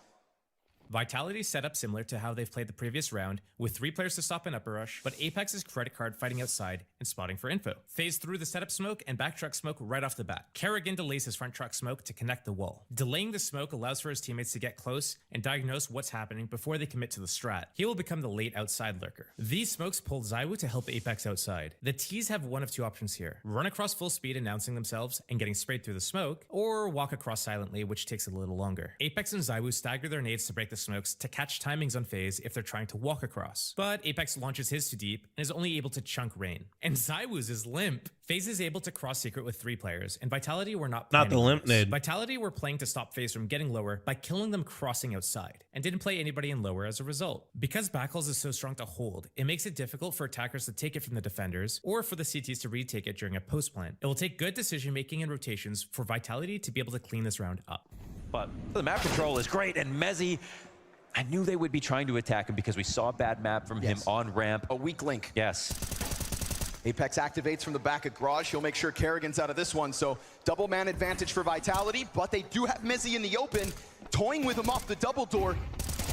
Vitality set up similar to how they've played the previous round, with 3 players to stop an upper rush, but Apex's credit card fighting outside and spotting for info. FaZe threw the setup smoke and back truck smoke right off the bat. Kerrigan delays his front truck smoke to connect the wall. Delaying the smoke allows for his teammates to get close and diagnose what's happening before they commit to the strat. He will become the late outside lurker. These smokes pulled ZywOo to help Apex outside. The T's have one of 2 options here: run across full speed announcing themselves and getting sprayed through the smoke, or walk across silently, which takes a little longer. Apex and ZywOo stagger their nades to break the smokes to catch timings on FaZe if they're trying to walk across. But Apex launches his too deep and is only able to chunk rain. And ZywOo's is limp. FaZe is able to cross secret with 3 players, and Vitality were not the limp nade. Vitality were playing to stop FaZe from getting lower by killing them crossing outside, and didn't play anybody in lower as a result. Because backhauls is so strong to hold, it makes it difficult for attackers to take it from the defenders, or for the CTs to retake it during a post plant. It will take good decision making and rotations for Vitality to be able to clean this round up. But the map control is great, and Mezzy, I knew they would be trying to attack him because we saw a bad map from him on ramp. A weak link. Yes. Apex activates from the back of Garage. He'll make sure Kerrigan's out of this one. So double man advantage for Vitality, but they do have Mezzy in the open, toying with him off the double door.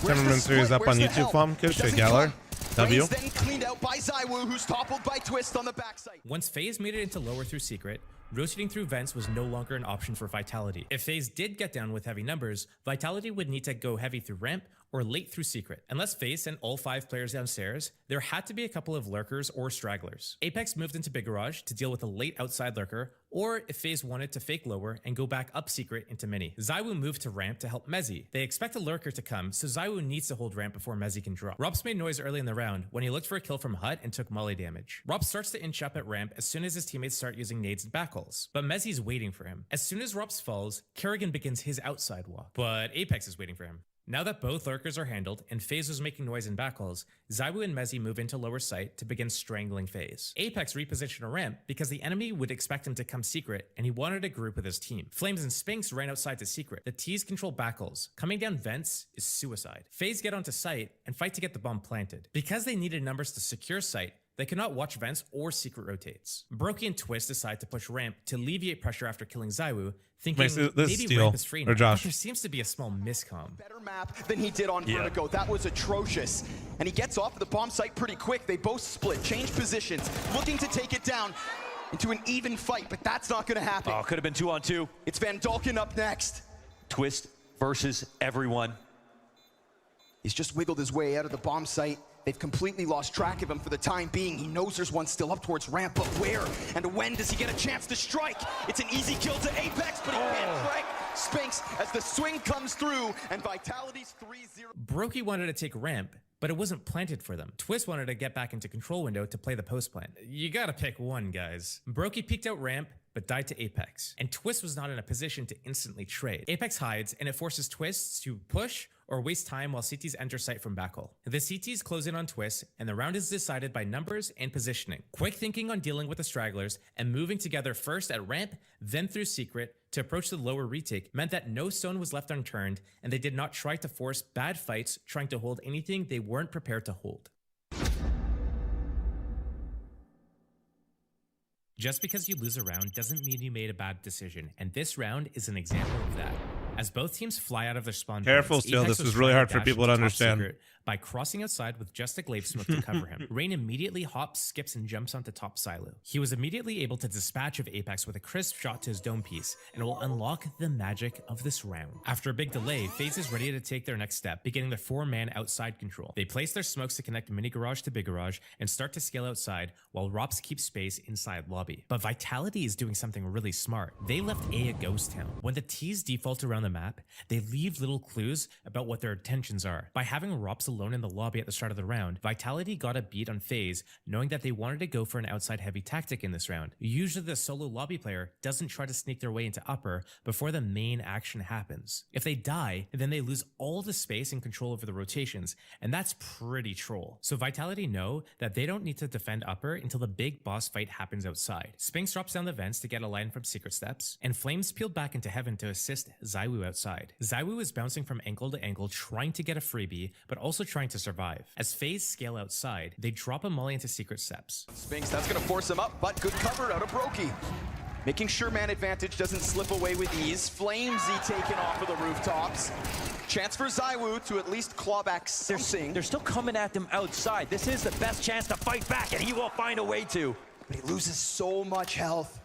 Cameraman series up on YouTube, fam. Good shit, Galler. W. Then cleaned out by ZywOo, who's toppled by Twist on the backside. Once FaZe made it into lower through secret, rotating through vents was no longer an option for Vitality. If FaZe did get down with heavy numbers, Vitality would need to go heavy through ramp or late through secret. Unless FaZe sent all 5 players downstairs, there had to be a couple of lurkers or stragglers. Apex moved into Big Garage to deal with a late outside lurker, or if FaZe wanted to fake lower and go back up secret into mini. ZywOo moved to ramp to help Mezzy. They expect a lurker to come, so ZywOo needs to hold ramp before Mezzy can drop. Rops made noise early in the round when he looked for a kill from hut and took molly damage. Rops starts to inch up at ramp as soon as his teammates start using nades and backhauls, but Mezzy's waiting for him. As soon as Rops falls, Kerrigan begins his outside walk, but Apex is waiting for him. Now that both lurkers are handled and FaZe was making noise in backhauls, ZywOo and Mezzy move into lower sight to begin strangling FaZe. Apex repositioned a ramp because the enemy would expect him to come secret and he wanted a group with his team. Flames and Spinks ran outside to secret. The T's control backhauls. Coming down vents is suicide. FaZe get onto site and fight to get the bomb planted. Because they needed numbers to secure site, They could not watch vents or secret rotates. Brokey and Twist decide to push ramp to alleviate pressure after killing Zywoo, thinking maybe ramp is free now. But there seems to be a small miscomm. Better map than he did on Vertigo. That was atrocious. And he gets off of the bomb site pretty quick. They both split, change positions, looking to take it down into an even fight, but that's not gonna happen. Oh, could have been 2-on-2. It's Van Dalken up next. Twist versus everyone. He's just wiggled his way out of the bomb site. They've completely lost track of him for the time being. He knows there's one still up towards ramp, but where and when does he get a chance to strike? It's an easy kill to Apex, but he can't strike Spinks as the swing comes through and Vitality's 3-0. Brokey wanted to take ramp, but it wasn't planted for them. Twist wanted to get back into control window to play the post plan. You gotta pick one, guys. Brokey peeked out ramp, but died to Apex. And Twist was not in a position to instantly trade. Apex hides, and it forces Twist to push or waste time while CTs enter site from backhull. The CTs close in on Twist, and the round is decided by numbers and positioning. Quick thinking on dealing with the stragglers, and moving together first at ramp, then through secret, to approach the lower retake meant that no stone was left unturned, and they did not try to force bad fights trying to hold anything they weren't prepared to hold. Just because you lose a round doesn't mean you made a bad decision, and this round is an example of that. As both teams fly out of their spawn Careful points, still, Apex this was is really trying hard to for dash people to into top understand. secret by crossing outside with just a glaive smoke to cover him. Rain immediately hops, skips, and jumps onto top silo. He was immediately able to dispatch of Apex with a crisp shot to his dome piece, and will unlock the magic of this round. After a big delay, FaZe is ready to take their next step, beginning their 4-man outside control. They place their smokes to connect mini garage to big garage, and start to scale outside, while Rops keep space inside lobby. But Vitality is doing something really smart. They left A ghost town. When the T's default around the map, they leave little clues about what their intentions are. By having Rops alone in the lobby at the start of the round, Vitality got a beat on FaZe, knowing that they wanted to go for an outside heavy tactic in this round. Usually the solo lobby player doesn't try to sneak their way into upper before the main action happens. If they die, then they lose all the space and control over the rotations, and that's pretty troll. So Vitality know that they don't need to defend upper until the big boss fight happens outside. Spinks drops down the vents to get a line from secret steps, and Flames peeled back into heaven to assist Zywoo outside. Zywoo is bouncing from angle to angle, trying to get a freebie, but also trying to survive. As FaZe scale outside, they drop a molly into secret steps. Spinks, that's gonna force him up, but good cover out of Brokey. Making sure man advantage doesn't slip away with ease. Flamesy taken off of the rooftops. Chance for Zywoo to at least claw back something. They're still coming at them outside. This is the best chance to fight back, and he will find a way to. But he loses so much health.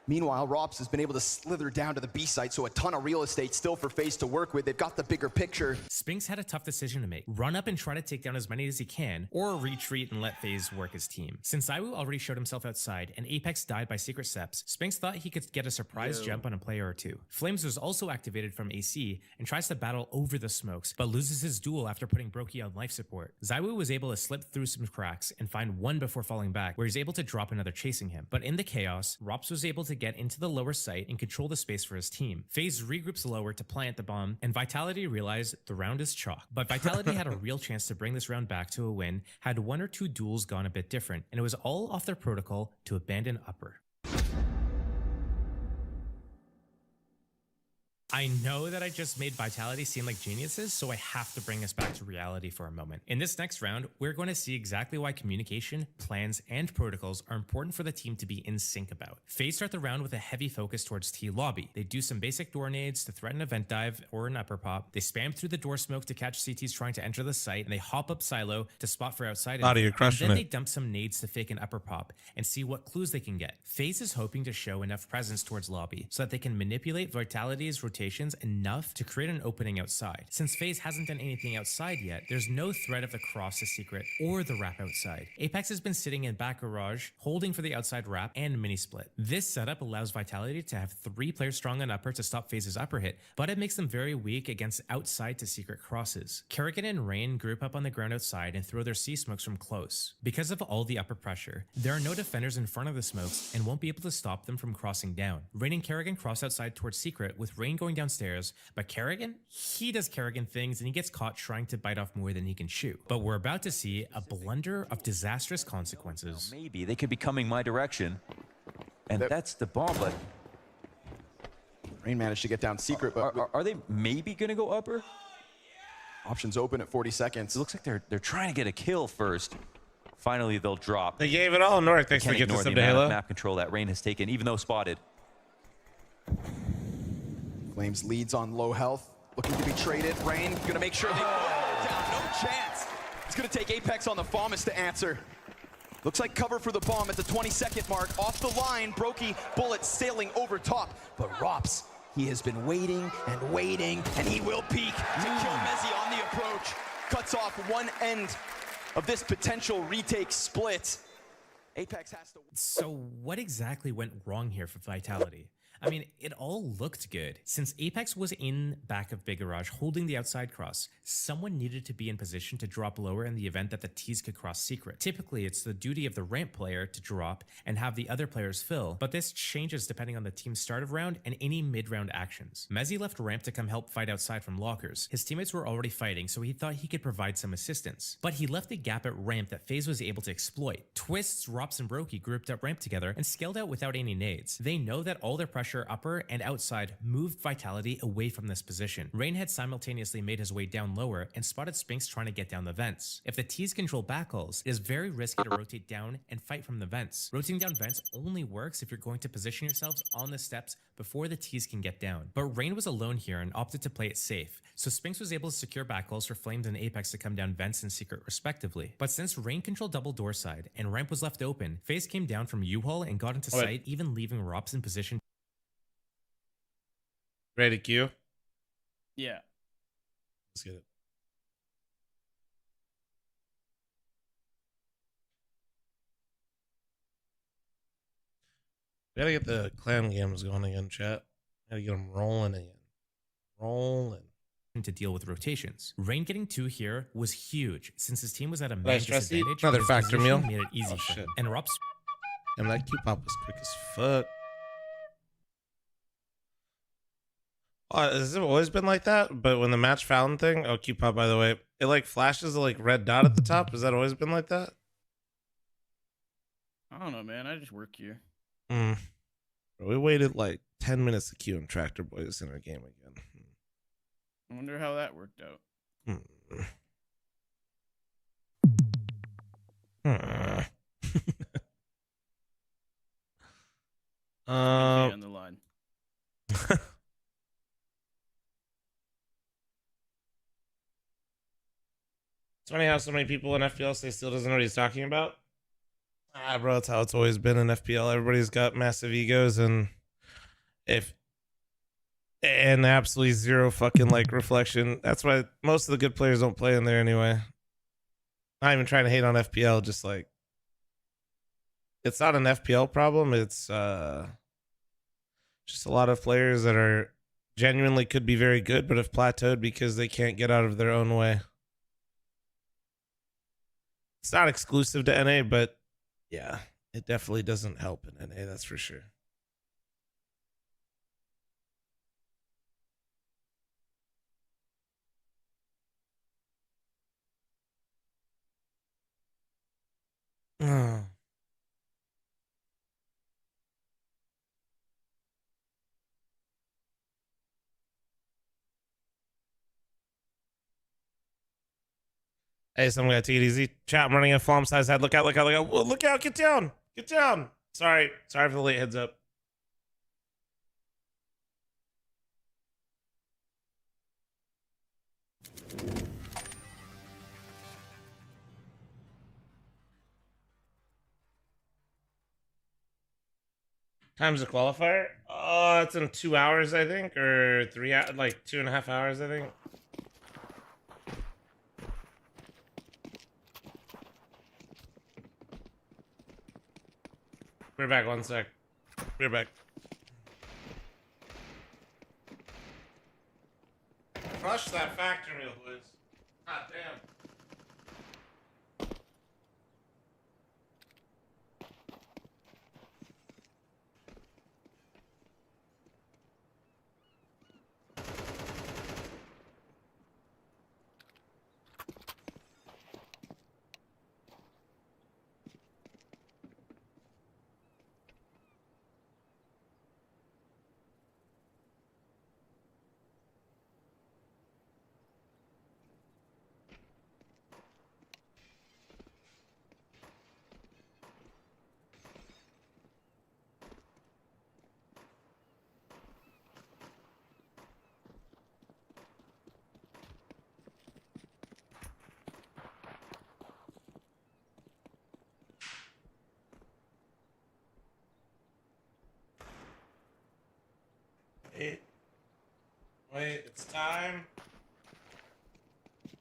Meanwhile, Rops has been able to slither down to the B site, so a ton of real estate still for FaZe to work with. They've got the bigger picture. Spinks had a tough decision to make. Run up and try to take down as many as he can, or retreat and let FaZe work his team. Since Zywoo already showed himself outside, and Apex died by secret steps, Spinks thought he could get a surprise jump on a player or two. Flames was also activated from AC, and tries to battle over the smokes, but loses his duel after putting Brokey on life support. Zywoo was able to slip through some cracks, and find one before falling back, where he's able to drop another chasing him. But in the chaos, Rops was able to get into the lower site and control the space for his team. FaZe regroups lower to plant the bomb, and Vitality realized the round is chalk. But Vitality had a real chance to bring this round back to a win had 1 or 2 duels gone a bit different, and it was all off their protocol to abandon upper. I know that I just made Vitality seem like geniuses, so I have to bring us back to reality for a moment. In this next round, we're going to see exactly why communication, plans, and protocols are important for the team to be in sync about. FaZe start the round with a heavy focus towards T lobby. They do some basic door nades to threaten a vent dive or an upper pop. They spam through the door smoke to catch CTs trying to enter the site, and they hop up silo to spot for outside. You're crushing then it. they dump some nades to fake an upper pop and see what clues they can get. FaZe is hoping to show enough presence towards lobby so that they can manipulate Vitality's rotation enough to create an opening outside. Since FaZe hasn't done anything outside yet, there's no threat of the cross to secret or the wrap outside. Apex has been sitting in back garage, holding for the outside wrap and mini split. This setup allows Vitality to have 3 players strong on upper to stop FaZe's upper hit, but it makes them very weak against outside to secret crosses. Kerrigan and Rain group up on the ground outside and throw their C smokes from close. Because of all the upper pressure, there are no defenders in front of the smokes and won't be able to stop them from crossing down. Rain and Kerrigan cross outside towards secret, with Rain going downstairs, but Kerrigan, he does Kerrigan things and he gets caught trying to bite off more than he can chew. But we're about to see a blunder of disastrous consequences. Maybe they could be coming my direction, and that's the bomb, but Rain managed to get down secret, but are they maybe gonna go upper? Options open at 40 seconds. It looks like they're trying to get a kill first. Finally, they'll drop. They gave it all. North, thanks for Can't getting ignore us the up to amount of Halo. map control that Rain has taken, even though spotted. Flames leads on low health, looking to be traded. Rain gonna make sure they both go down. No chance. It's gonna take Apex on the FAMAS to answer. Looks like cover for the bomb at the 20-second mark. Off the line, Brokey bullet sailing over top. But Rops, he has been waiting, and he will peek to kill Mezzi on the approach. Cuts off one end of this potential retake split. Apex has to... So what exactly went wrong here for Vitality? I mean, it all looked good. Since Apex was in back of Big Garage holding the outside cross, someone needed to be in position to drop lower in the event that the T's could cross secret. Typically, it's the duty of the ramp player to drop and have the other players fill, but this changes depending on the team's start of round and any mid-round actions. Mezzi left ramp to come help fight outside from lockers. His teammates were already fighting, so he thought he could provide some assistance. But he left a gap at ramp that FaZe was able to exploit. Twists, Rops, and Brokey grouped up ramp together and scaled out without any nades. They know that all their pressure upper and outside moved Vitality away from this position. Rain had simultaneously made his way down lower and spotted Spinks trying to get down the vents. If the T's control backhauls, it is very risky to rotate down and fight from the vents. Rotating down vents only works if you're going to position yourselves on the steps before the T's can get down. But Rain was alone here and opted to play it safe, so Spinks was able to secure backhauls for Flames and Apex to come down vents and secret respectively. But since Rain controlled double door side and ramp was left open, FaZe came down from U-Haul and got into sight, even leaving Rops in position. Ready to queue? Yeah. Let's get it. Gotta get the clan games going again, chat. Gotta get them rolling again. Rolling. To deal with rotations. Rain getting 2 here was huge, since his team was at a Did I man stress eat? disadvantage. Another His factor position meal? made it easy for him. And Rops. And that Q pop was quick as fuck. Has it always been like that? But when the match found thing, oh, Q pop, by the way, it like flashes a like red dot at the top. Has that always been like that? I don't know, man. I just work here. We waited like 10 minutes to queue and Tractor Boys in our game again. I wonder how that worked out. On the line. It's funny how so many people in FPL say still doesn't know what he's talking about. Bro, that's how it's always been in FPL. Everybody's got massive egos and absolutely zero fucking like reflection. That's why most of the good players don't play in there anyway. Not even trying to hate on FPL, just like it's not an FPL problem. It's just a lot of players that are genuinely could be very good, but have plateaued because they can't get out of their own way. It's not exclusive to NA, but yeah, it definitely doesn't help in NA, that's for sure. Oh. Hey, someone got to take it easy. Chat, I'm running a farm size head. Look out, look out, look out. Whoa, look out, get down. Get down. Sorry for the late heads up. Time's the qualifier? Oh, it's in 2 hours, I think, or 3 hours, like 2.5 hours, I think. We're back, 1 sec. We're back. Crush that factor meal, please. God damn.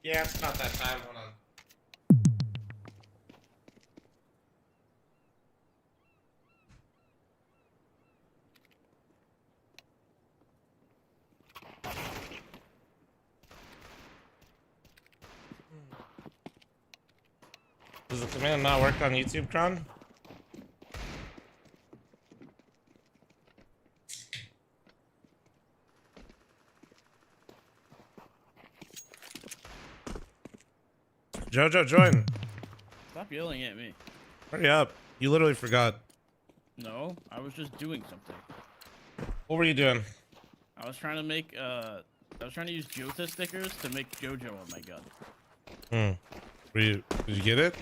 Yeah, it's not that time. Hold on. Does the command not work on YouTube, Kron? Jojo, join. Stop yelling at me. Hurry up. You literally forgot. No, I was just doing something. What were you doing? I was trying to make I was trying to use Jota stickers to make Jojo on my gun. Did you get it?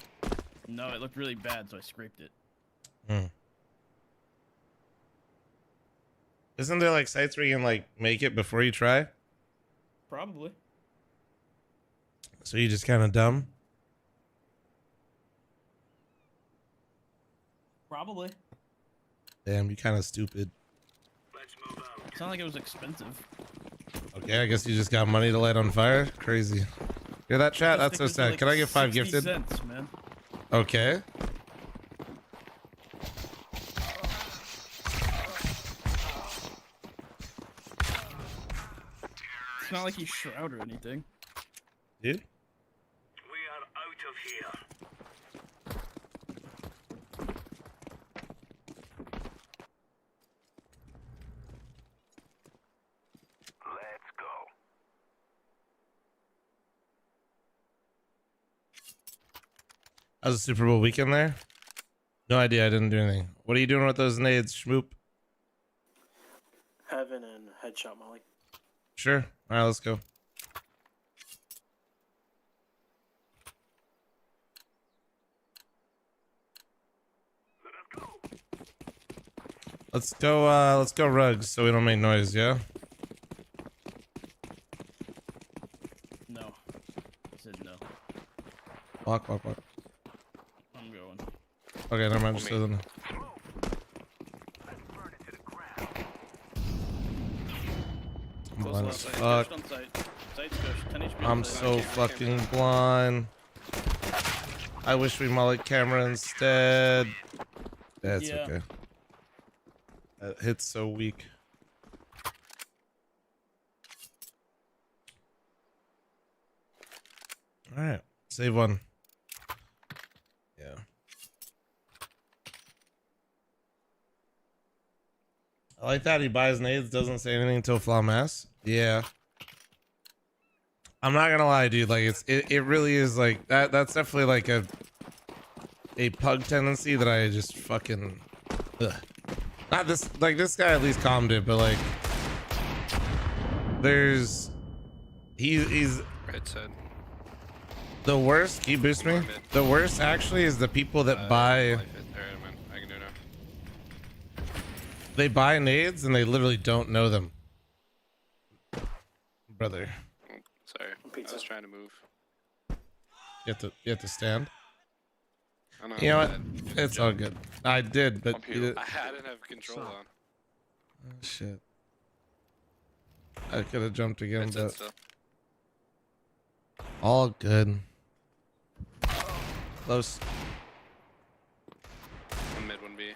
No, it looked really bad, so I scraped it. Isn't there like sites where you can like make it before you try? Probably. So you just kind of dumb? Probably. Damn, you kind of stupid. It's not like it was expensive. Okay, I guess you just got money to light on fire? Crazy. Hear that, chat? That's so sad. Like Can I get 5 60 gifted? cents, man. Okay. It's not like he's Shroud or anything. Dude? How's the Super Bowl weekend there? No idea. I didn't do anything. What are you doing with those nades, Schmoop? Heaven and headshot Molly. Sure. All right, let's go. Let's go rugs so we don't make noise, yeah? No. I said no. Walk. I'm going. Okay, never mind. Just so then. I'm blind as fuck. I'm so fucking blind. I wish we mullet camera instead. That's okay. That hit's so weak. Alright, save one. Yeah. I like that he buys nades, doesn't say anything until Flamass. Yeah. I'm not gonna lie, dude. Like it really is like that. That's definitely like a pug tendency that I just fucking. Ugh. Not this. Like this guy at least calmed it, but like there's he's right side. The worst. Can you boost me? The worst actually is the people that buy. They buy nades and they literally don't know them. Brother. Sorry, I was trying to move. You have to stand. I know, you know what? It's all good. I did, but I didn't have control on. Oh, shit. I could have jumped again, but all good. Close. Mid 1B.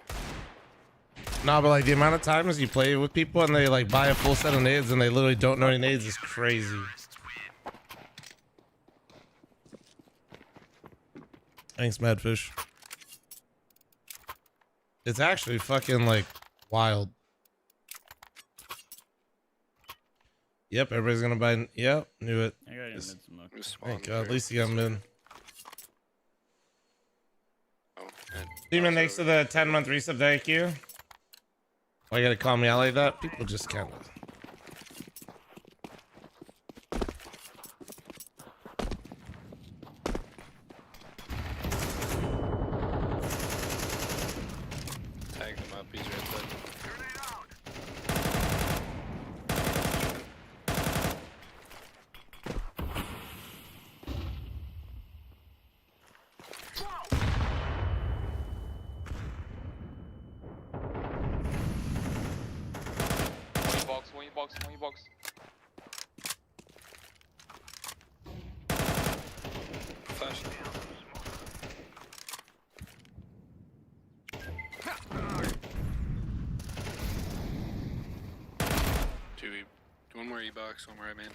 No, but like the amount of times you play with people and they like buy a full set of nades and they literally don't know any nades is crazy. Thanks, Madfish. It's actually fucking like wild. Yep, everybody's gonna buy. Yep, knew it. I got your mid smoke. Thank God, at least you got mid. Oh, Demon, thanks to the 10-month resub. Thank you. Why you gotta call me out like that? People just kind of. Tag him up, he's right side. One box. One more E-box, one more I main.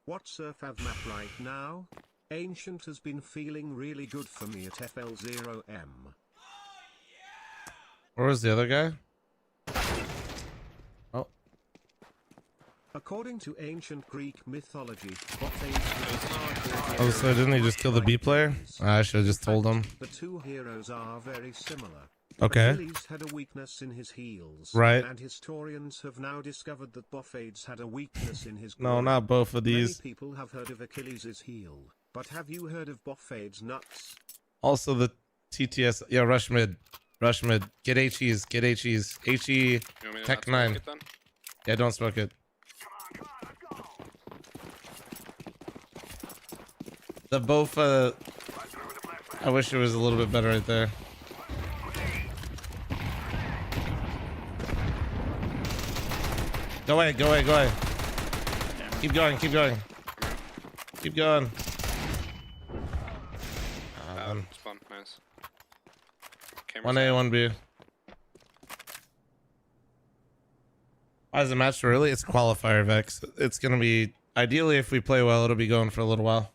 What's Fav map right now? Ancient has been feeling really good for me at FL0M. Where was the other guy? Oh. According to ancient Greek mythology, Bophades Oh, so didn't he just kill the B player? I should have just told him. The two heroes are very similar. Okay. Achilles had a weakness in his heels. Right. And historians have now discovered that Bophades had a weakness in his No, groin. not both of these. Many people have heard of Achilles' heel. But have you heard of Bophades' nuts? Also the TTS. Yeah, rush mid. Rush mid. Get HEs. Get HEs. HE Tech 9. Yeah, don't smoke it. The both, I wish it was a little bit better right there. Go away, go away, go away. Keep going, keep going. Keep going. Spawn, nice. 1A, 1B. Why is the match so early? It's qualifier, Vex. It's gonna be, ideally if we play well, it'll be going for a little while.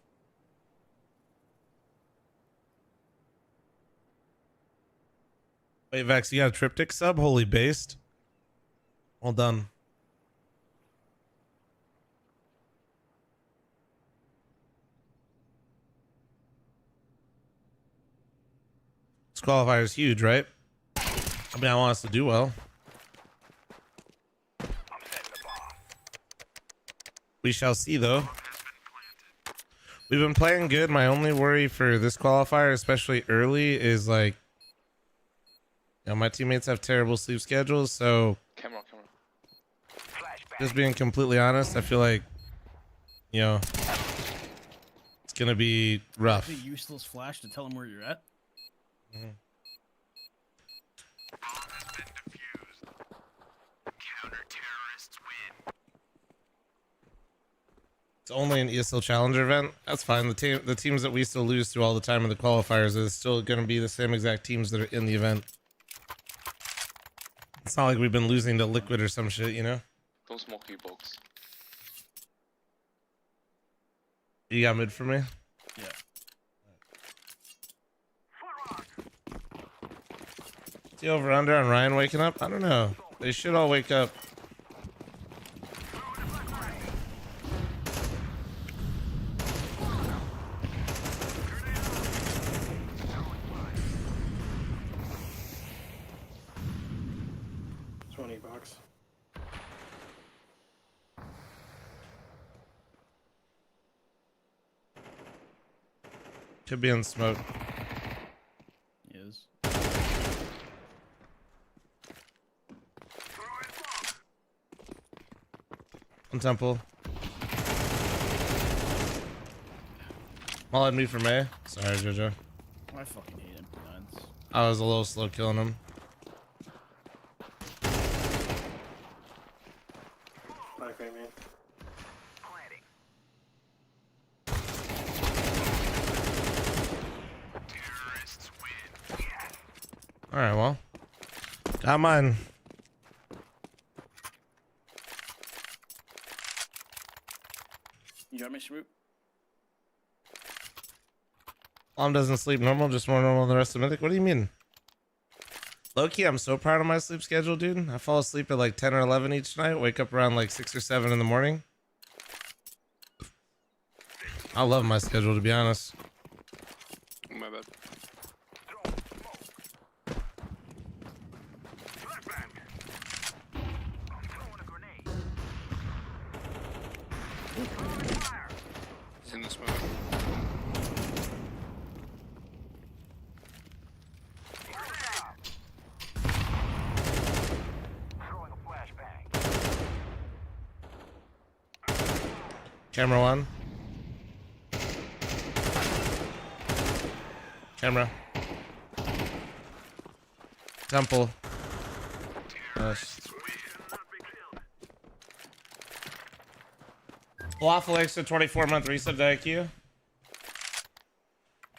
Wait, Vex, you got a triptych sub? Holy based. Well done. This qualifier is huge, right? I mean, I want us to do well. We shall see, though. We've been playing good. My only worry for this qualifier, especially early, is like, you know, my teammates have terrible sleep schedules, so Camera. just being completely honest, I feel like, you know, it's gonna be rough. It's a useless flash to tell him where you're at. It's only an ESL Challenger event. That's fine. The teams that we still lose to all the time in the qualifiers is still going to be the same exact teams that are in the event. It's not like we've been losing to Liquid or some shit, you know? Don't smoke E-box. You got mid for me? Yeah. Is the over under on Ryan waking up? I don't know. They should all wake up. $20. Could be in smoke. Is. On temple. Mullet me for May. Sorry, Jojo. I fucking hate MP9s. I was a little slow killing him. Okay, man. All right, well, got mine. You got me, Shmoop? Mom doesn't sleep normal, just more normal than the rest of Mythic. What do you mean? Low-key, I'm so proud of my sleep schedule, dude. I fall asleep at like 10 or 11 each night, wake up around like 6 or 7 in the morning. I love my schedule, to be honest. My bad. He's in the smoke. Camera 1. Camera. Temple. Nice. Waffle extra 24-month reset to IQ.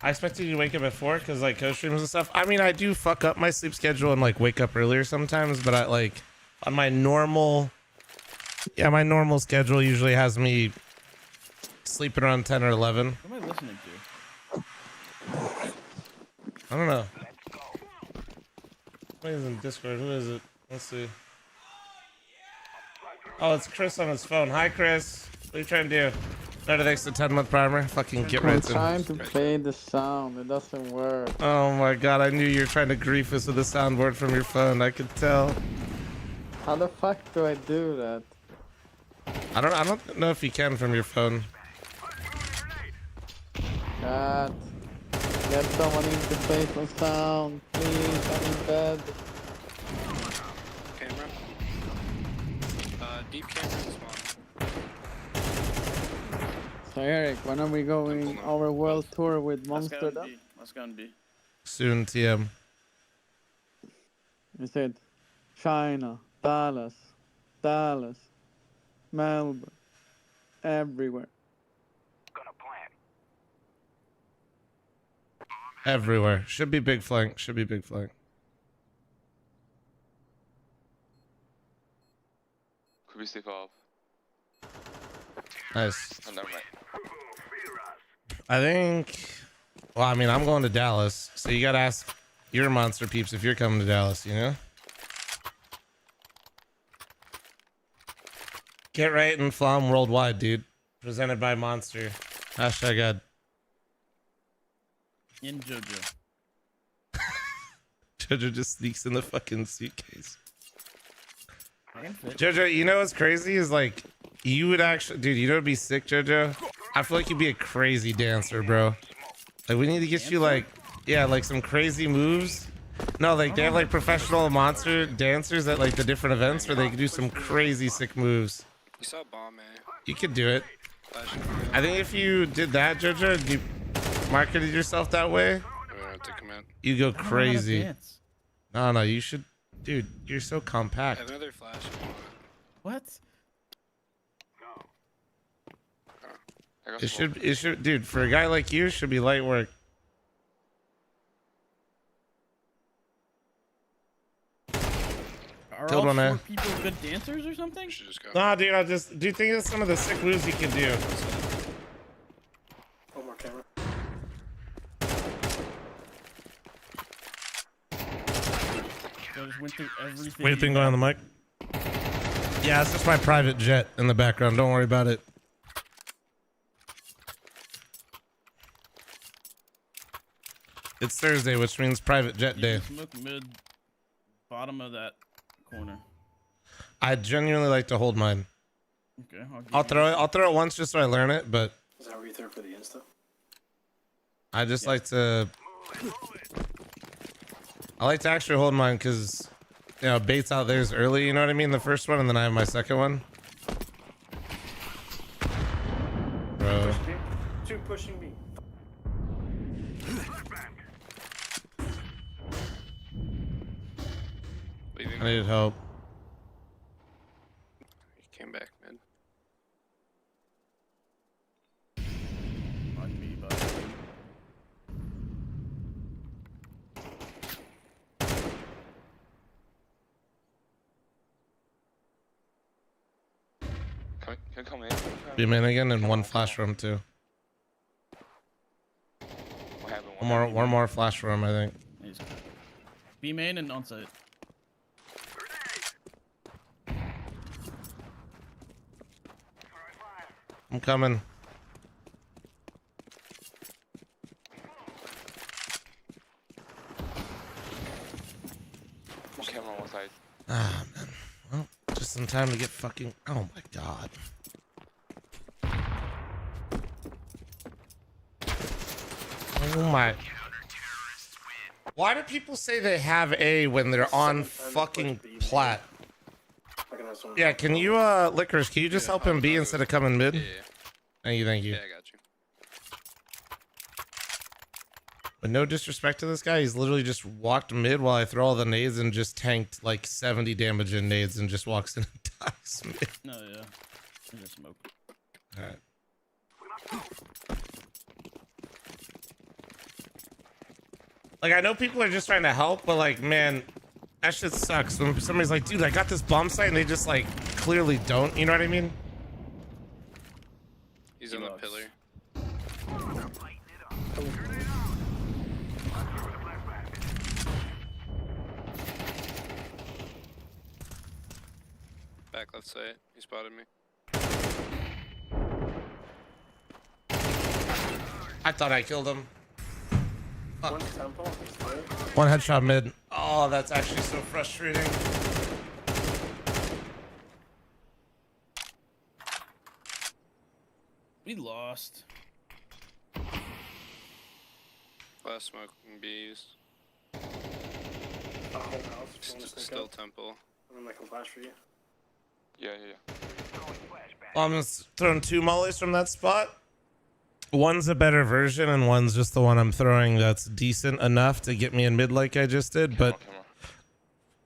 I expected you to wake up at 4 because like co-streams and stuff. I mean, I do fuck up my sleep schedule and like wake up earlier sometimes, but I like on my normal, my normal schedule usually has me sleeping around 10 or 11. What am I listening to? I don't know. Somebody's in Discord. Who is it? Let's see. Oh, it's Chris on his phone. Hi, Chris. What are you trying to do? Better thanks to 10-month primer. Fucking get right to it. I'm trying to play the sound. It doesn't work. Oh my god, I knew you were trying to grief us with the soundboard from your phone. I could tell. How the fuck do I do that? I don't know if you can from your phone. God. Get someone in to play some sound, please. I'm in bed. Camera. Deep camera is one. So Eric, when are we going our world tour with Monster? What's gonna be? Soon, TM. You said China, Dallas, Melbourne, everywhere. Everywhere. Should be big flank. Should be big flank. Could we sleep off? Nice. Oh, never mind. I think. Well, I mean, I'm going to Dallas, so you gotta ask your monster peeps if you're coming to Dallas. You know. Get right and Flom worldwide, dude. Presented by Monster. #God. In JoJo. JoJo just sneaks in the fucking suitcase. JoJo, you know what's crazy is like you would actually, dude. You know what'd be sick, JoJo? I feel like you'd be a crazy dancer, bro. Like we need to get you like, yeah, like some crazy moves. No, like they have like professional monster dancers at like the different events where they can do some crazy sick moves. We saw bomb, man. You could do it. I think if you did that, JoJo, you marketed yourself that way, you go crazy. No, you should, dude. You're so compact. I have another flash. What? It should, dude. For a guy like you, it should be light work. Are Killed all one, four people good dancers or something? Nah, dude. Do you think of some of the sick moves you could do? One more camera. I just went through everything. Weird thing going on the mic. Yeah, it's just my private jet in the background. Don't worry about it. It's Thursday, which means private jet day. Smoke mid, bottom of that corner. I genuinely like to hold mine. Okay, I'll throw it once just so I learn it, but Is that where you throw for the Insta? I just like to. I like to actually hold mine because, you know, bait's out there's early. You know what I mean? The first one, and then I have my second one. Bro. Two pushing me. I needed help. He came back, man. On me, bud. Can come in. Be man again and one flash room too. One more flash room, I think. B main and onsite. I'm coming. Camera on one side. Ah, man. Well, just in time to get fucking. Oh my god. Oh my. Why do people say they have A when they're on fucking plat? Yeah, can you, Lickers, can you just help him B instead of coming mid? Yeah. Thank you, thank you. Yeah, I got you. But no disrespect to this guy, he's literally just walked mid while I throw all the nades and just tanked like 70 damage in nades and just walks in and dies mid. No, yeah. I just smoke. Alright. Like, I know people are just trying to help, but like, man, that shit sucks. When somebody's like, dude, I got this bomb site, and they just like clearly don't. You know what I mean? He's on the pillar. Back left side. He spotted me. I thought I killed him. One temple. One headshot mid. Oh, that's actually so frustrating. We lost. Last smoke can be used. A whole house. if you wanna sneak Still up. temple. And then I can flash for you. Yeah. Well, I'm just throwing 2 mollies from that spot. One's a better version, and one's just the one I'm throwing that's decent enough to get me in mid like I just did, but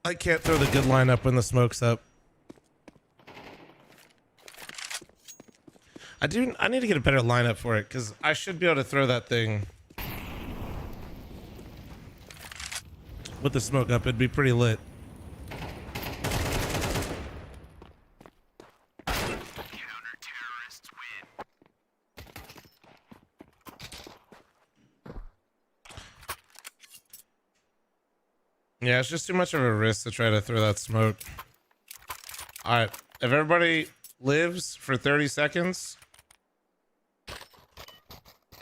I can't throw the good lineup when the smoke's up. I need to get a better lineup for it, because I should be able to throw that thing with the smoke up. It'd be pretty lit. Yeah, it's just too much of a risk to try to throw that smoke. All right, if everybody lives for 30 seconds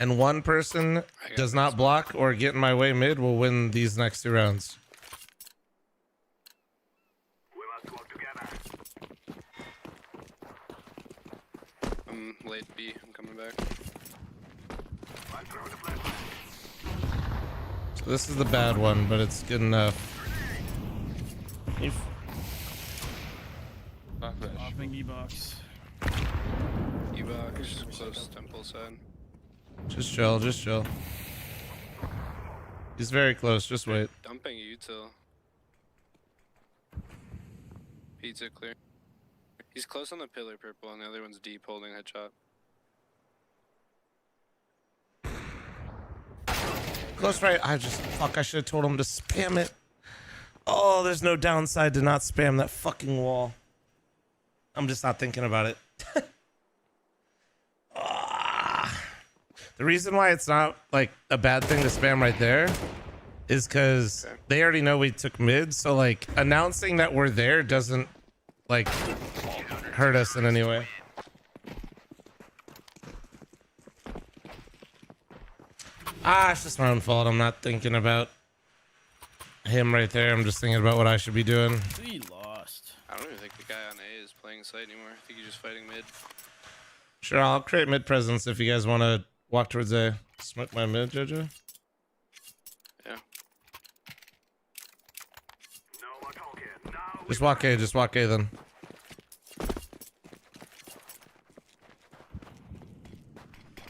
and one person does not block or get in my way mid, we'll win these next 2 rounds. I'm late B. I'm coming back. So this is the bad one, but it's good enough. Offing E-box. E-box, close temple side. Just chill, just chill. He's very close, just wait. Dumping util. Pizza clear. He's close on the pillar purple, and the other one's deep holding headshot. Close right. I should have told him to spam it. Oh, there's no downside to not spam that fucking wall. I'm just not thinking about it. The reason why it's not like a bad thing to spam right there is because they already know we took mid. So like announcing that we're there doesn't like hurt us in any way. It's just my own fault. I'm not thinking about him right there. I'm just thinking about what I should be doing. We lost. I don't even think the guy on A is playing site anymore. I think he's just fighting mid. Sure, I'll create mid presence if you guys want to walk towards A. Smoke my mid, Jojo. Yeah. Just walk A, just walk A then.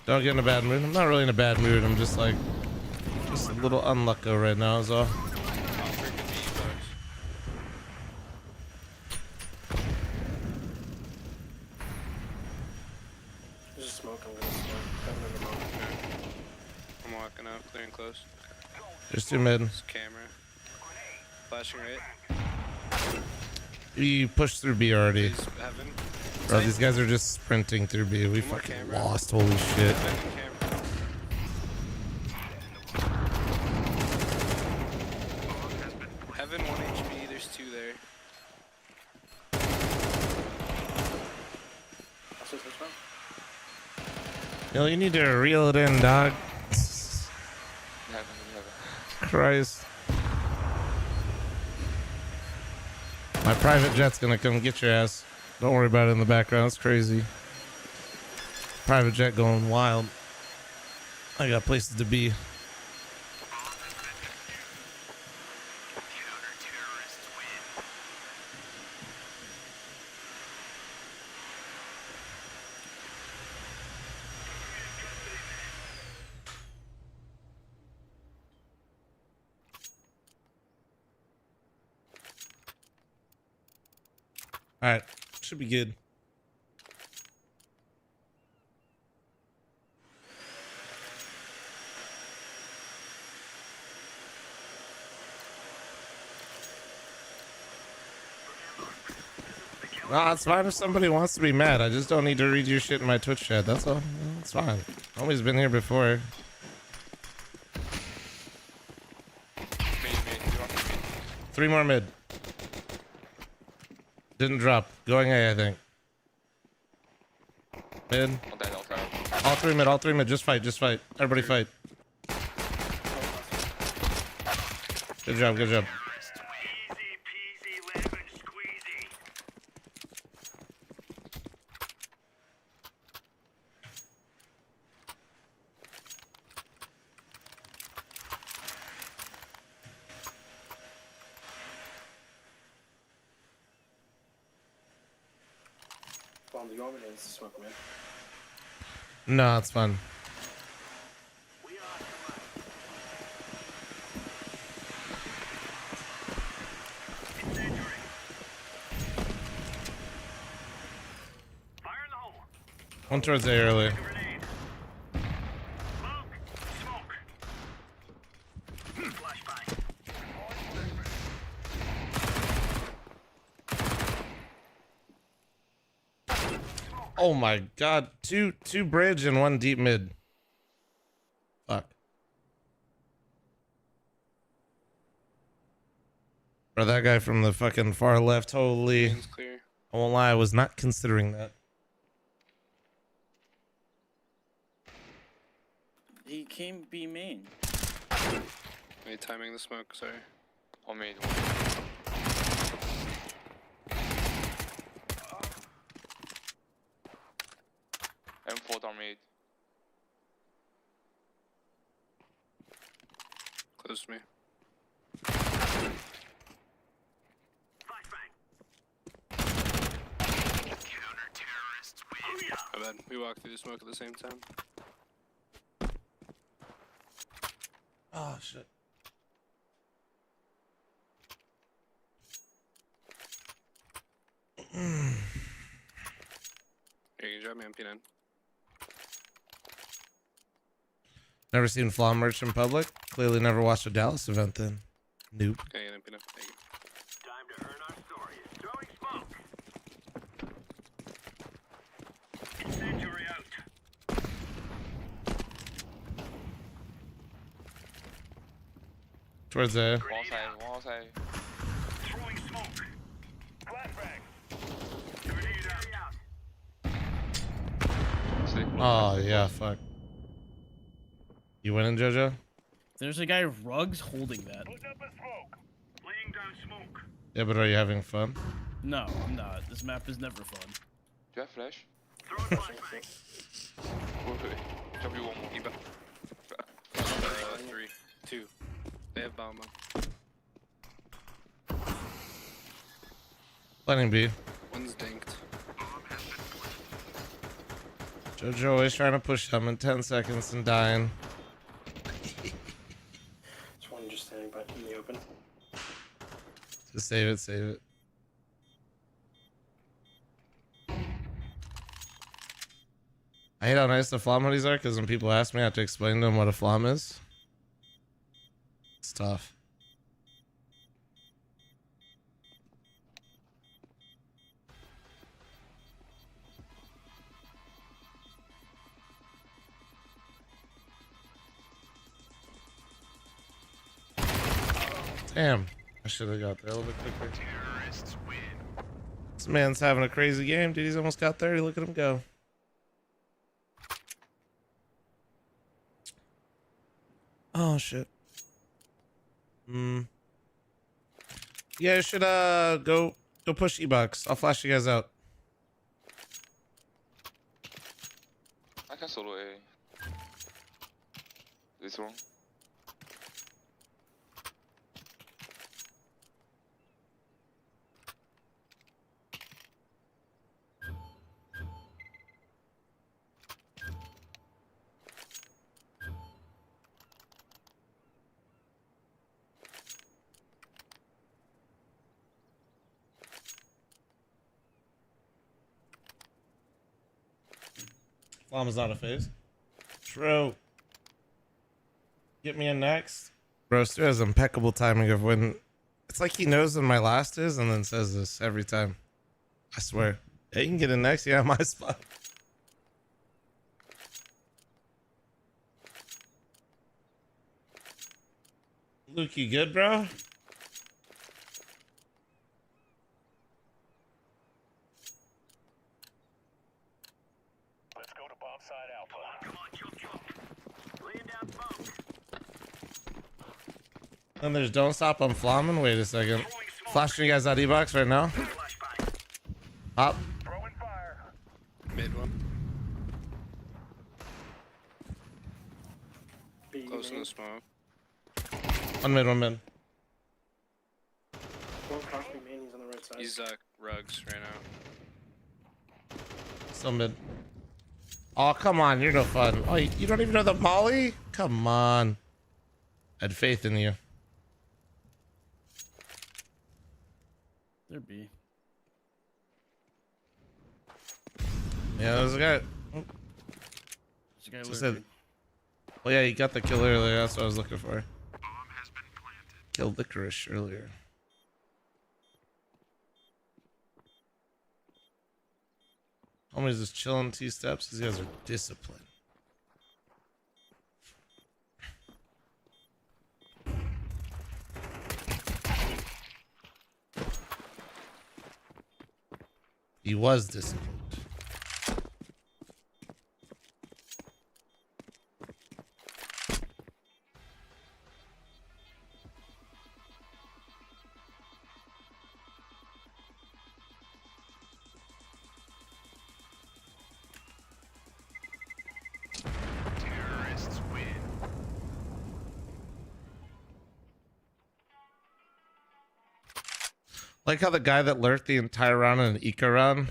Don't get in a bad mood. I'm not really in a bad mood. I'm just like, just a little unlucky right now is all. There's a smoke on this one. I'm walking up, clearing close. There's 2 mid. It's camera. Flashing right. You pushed through B already. Heaven. Bro, these guys are just sprinting through B. We fucking lost. Holy shit. Heaven 1 HP. There's 2 there. Yo, you need to reel it in, dog. Christ. My private jet's gonna come get your ass. Don't worry about it in the background. It's crazy. Private jet going wild. I got places to be. All right, should be good. Nah, it's fine if somebody wants to be mad. I just don't need to read your shit in my Twitch chat. That's all. It's fine. Always been here before. Three more mid. Didn't drop. Going A, I think. Mid. All three mid, all three mid. Just fight, just fight. Everybody fight. Good job, good job. Bomb, do you want me to smoke mid? No, it's fun. One towards A early. Oh my god, two bridge and one deep mid. Fuck. Or that guy from the fucking far left, holy. I won't lie, I was not considering that. He came B main. Are you timing the smoke? Sorry. On main. M4 down mid. Close to me. My bad. We walked through the smoke at the same time. Oh shit. Here, you can drop me MP9. Never seen Flaw merch in public? Clearly never watched a Dallas event then. Nope. Okay, MP9. Thank you. Time to earn our story. Throwing smoke. Incendiary out. Towards there. Wall side. Throwing smoke. Flashbang. Grenade out. Oh yeah, fuck. You winning, JoJo? There's a guy rugs holding that. Put up a smoke. Laying down smoke. Yeah, but are you having fun? No, I'm not. This map is never fun. Do you have flash? Throw a flashbang. Wait. Drop you one more. Keep it. 3, 2. They have bomb. Planning B. One's dinked. JoJo always trying to push them in 10 seconds and dying. There's one just standing by in the open. Just save it, save it. I hate how nice the flam hoodies are because when people ask me, I have to explain to them what a flam is. It's tough. Damn, I should have got there a little bit quicker. This man's having a crazy game, dude. He's almost got 30. Look at him go. Oh shit. Yeah, I should go push E-Box. I'll flash you guys out. I can solo A. This one. Flam is not a phase. True. Get me in next. Bro, Stu has impeccable timing of when... It's like he knows when my last is and then says this every time. I swear. Yeah, you can get in next. Yeah, my spot. Luke, you good, bro? Let's go to bomb side Alpha. Come on, jump. Laying down smoke. And there's don't stop on Flamin. Wait a second. Flashing you guys out E-box right now. Up. Mid one. Close in the smoke. One mid, one mid. One cross me main, he's on the right side. He's rugs right now. Still mid. Oh, come on. You're no fun. Oh, you don't even know the molly? Come on. I had faith in you. There be. Yeah, there's a guy. There's a guy Just said, well, yeah, you got the kill earlier. That's what I was looking for. Killed Licorice earlier. Homies just chilling T-steps. These guys are disciplined. He was disciplined. Terrorists win. Like how the guy that lurked the entire round in an eco round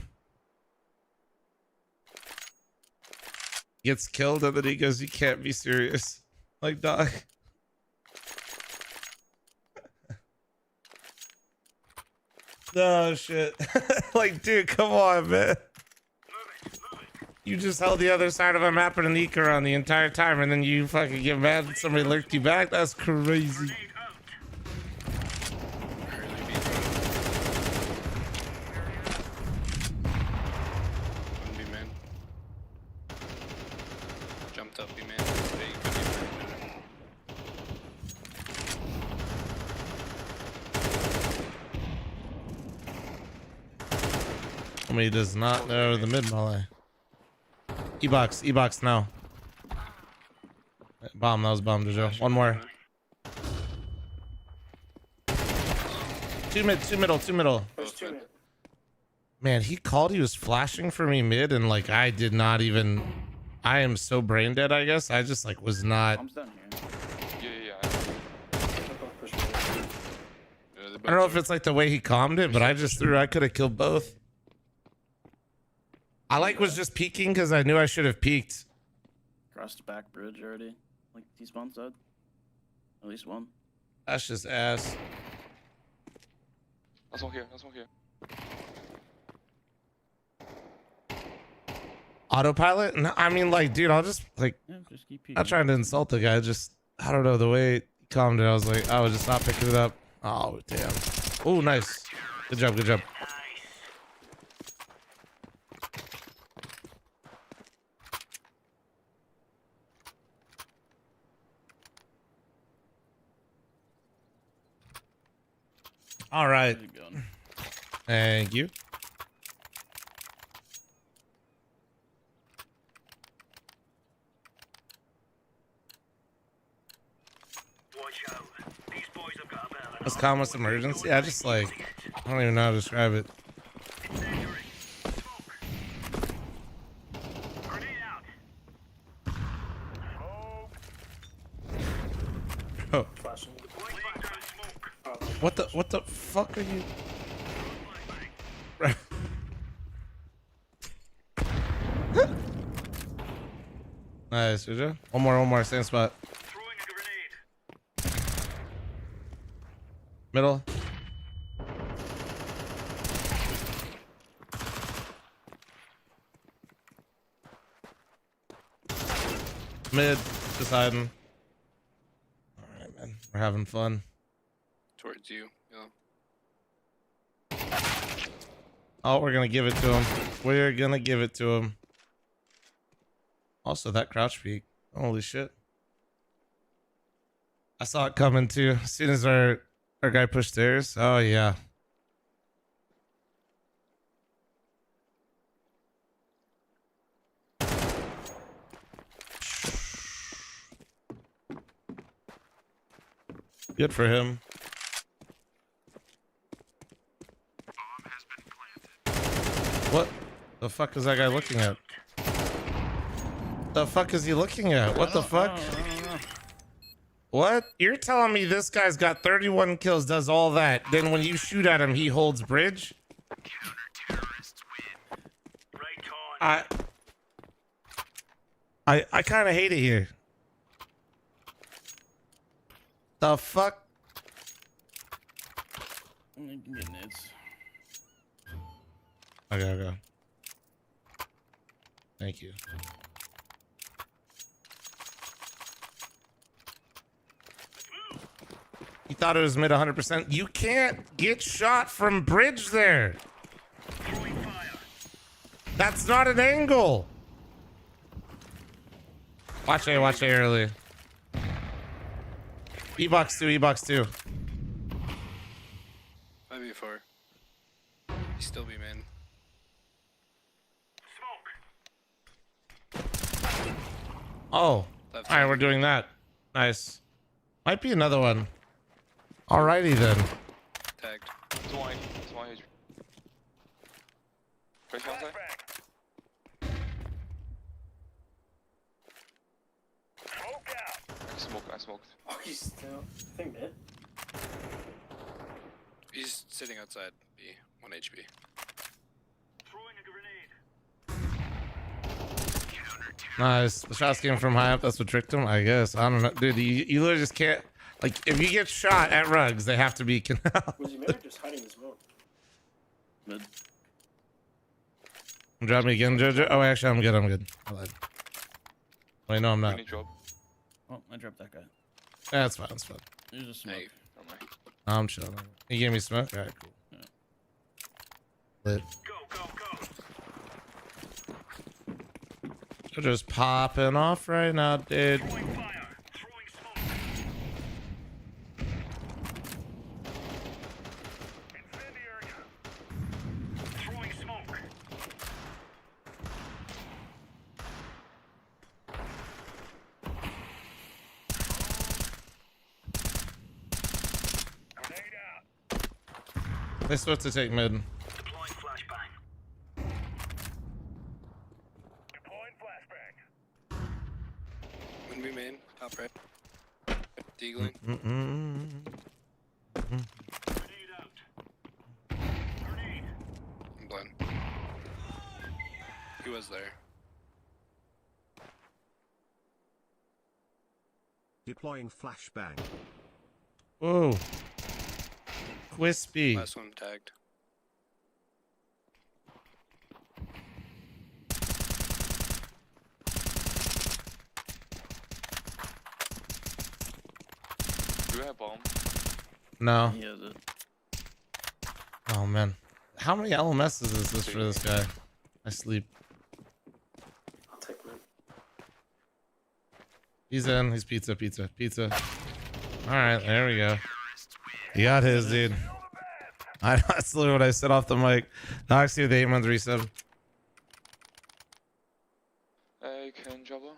gets killed and then he goes, "You can't be serious." Like, dog. No shit. Like, dude, come on, man. You just held the other side of a map in an eco round the entire time and then you fucking get mad that somebody lurked you back? That's crazy. Jumped up, you man. He does not know the mid melee. E-box now. Bomb, that was bomb, Joe. One more. Two middle. Man, he called, he was flashing for me mid and like I did not even, I am so brain dead, I guess. I just like was not. I don't know if it's like the way he calmed it, but I just threw, I could have killed both. I like was just peeking because I knew I should have peeked. Crossed the back bridge already. Like T-spawn said. At least one. That's just ass. That's one here. Autopilot? No, I mean, like, dude, I'll just like, just keep peeking. not trying to insult the guy. Just, I don't know, the way he calmed it, I was like, I would just stop picking it up. Oh, damn. Oh, nice. Good job. All right. Thank you. Let's calm us emergency. I just like, I don't even know how to describe it. Oh. What the fuck are you? Nice, Uja. One more, same spot. Middle. Mid, just hiding. Alright, man. We're having fun. Towards you, yeah. Oh, we're gonna give it to him. We're gonna give it to him. Also, that crouch peek. Holy shit. I saw it coming too. As soon as our guy pushed stairs. Oh yeah. Good for him. What the fuck is that guy looking at? The fuck is he looking at? What the fuck? What? You're telling me this guy's got 31 kills, does all that, then when you shoot at him, he holds bridge? I kind of hate it here. The fuck? Okay. Thank you. He thought it was mid 100%. You can't get shot from bridge there. That's not an angle. Watch A early. E-box 2. 5v4. He still be man. Oh. All right, we're doing that. Nice. Might be another one. Alrighty then. Tagged. It's wine. First one, I smoked. Oh, he's still. I think mid. He's sitting outside B, 1 HP. Nice. The shots came from high up. That's what tricked him, I guess. I don't know. Dude, you literally just can't. Like, if you get shot at rugs, they have to be. Was he mid or just hiding his smoke? Mid. Drop me again, Jojo. Oh, actually, I'm good. I lied. Wait, no, I'm not. Oh, I dropped that guy. Yeah, it's fine. There's a smoke. Hey, I'm chilling. You gave me smoke? Alright, cool. Yeah. Lit. Jojo's popping off right now, dude. They're supposed to take mid. Deploying flashbang. When we main, top right. Deagling. I'm blind. He was there. Deploying flashbang. Whoa. Wispy. Last one tagged. Do you have bomb? No. He has it. Oh man. How many LMSs is this for this guy? I sleep. I'll take mid. He's in. He's pizza. Alright, there we go. He got his, dude. That's literally what I said off the mic. Noxy with the 8-month resub. I can drop low.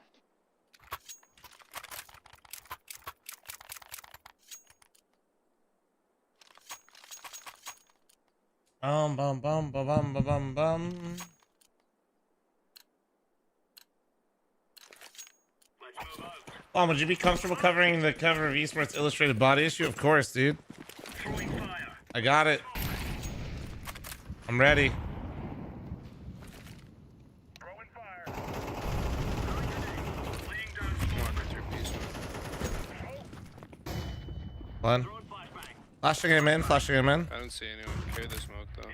Bum. Would you be comfortable covering the cover of Esports Illustrated Body Issue? Of course, dude. I got it. I'm ready. One. Flashing him in. I don't see anyone carry the smoke though.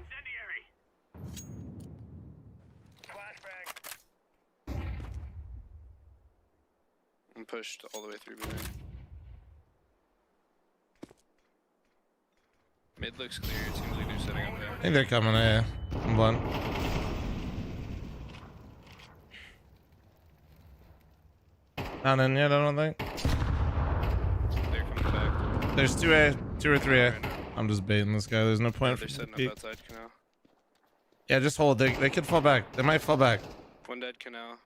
I'm pushed all the way through behind. Mid looks clear. It seems like they're setting up there. I think they're coming, yeah. I'm blind. Not in yet, I don't think. They're coming back. There's 2A, 2 or 3A. I'm just baiting this guy. There's no point. They're For setting peek. up outside canal. Yeah, just hold. They could fall back. They might fall back. One dead canal.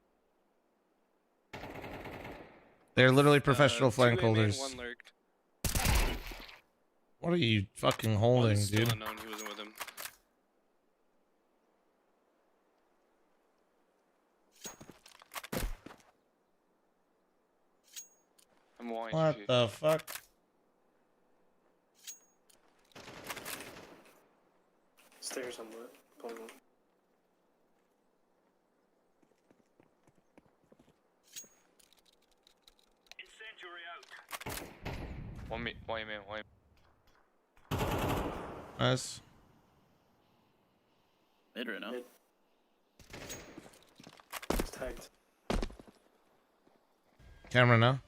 They're literally professional 2A flank main, holders. one lurked. What are you fucking holding, One's still dude? unknown, he wasn't with him. I'm one What HP. the fuck? Stairs on lit. Pulling one. One man, one. Nice. Mid right now. Mid. It's tagged. Camera now.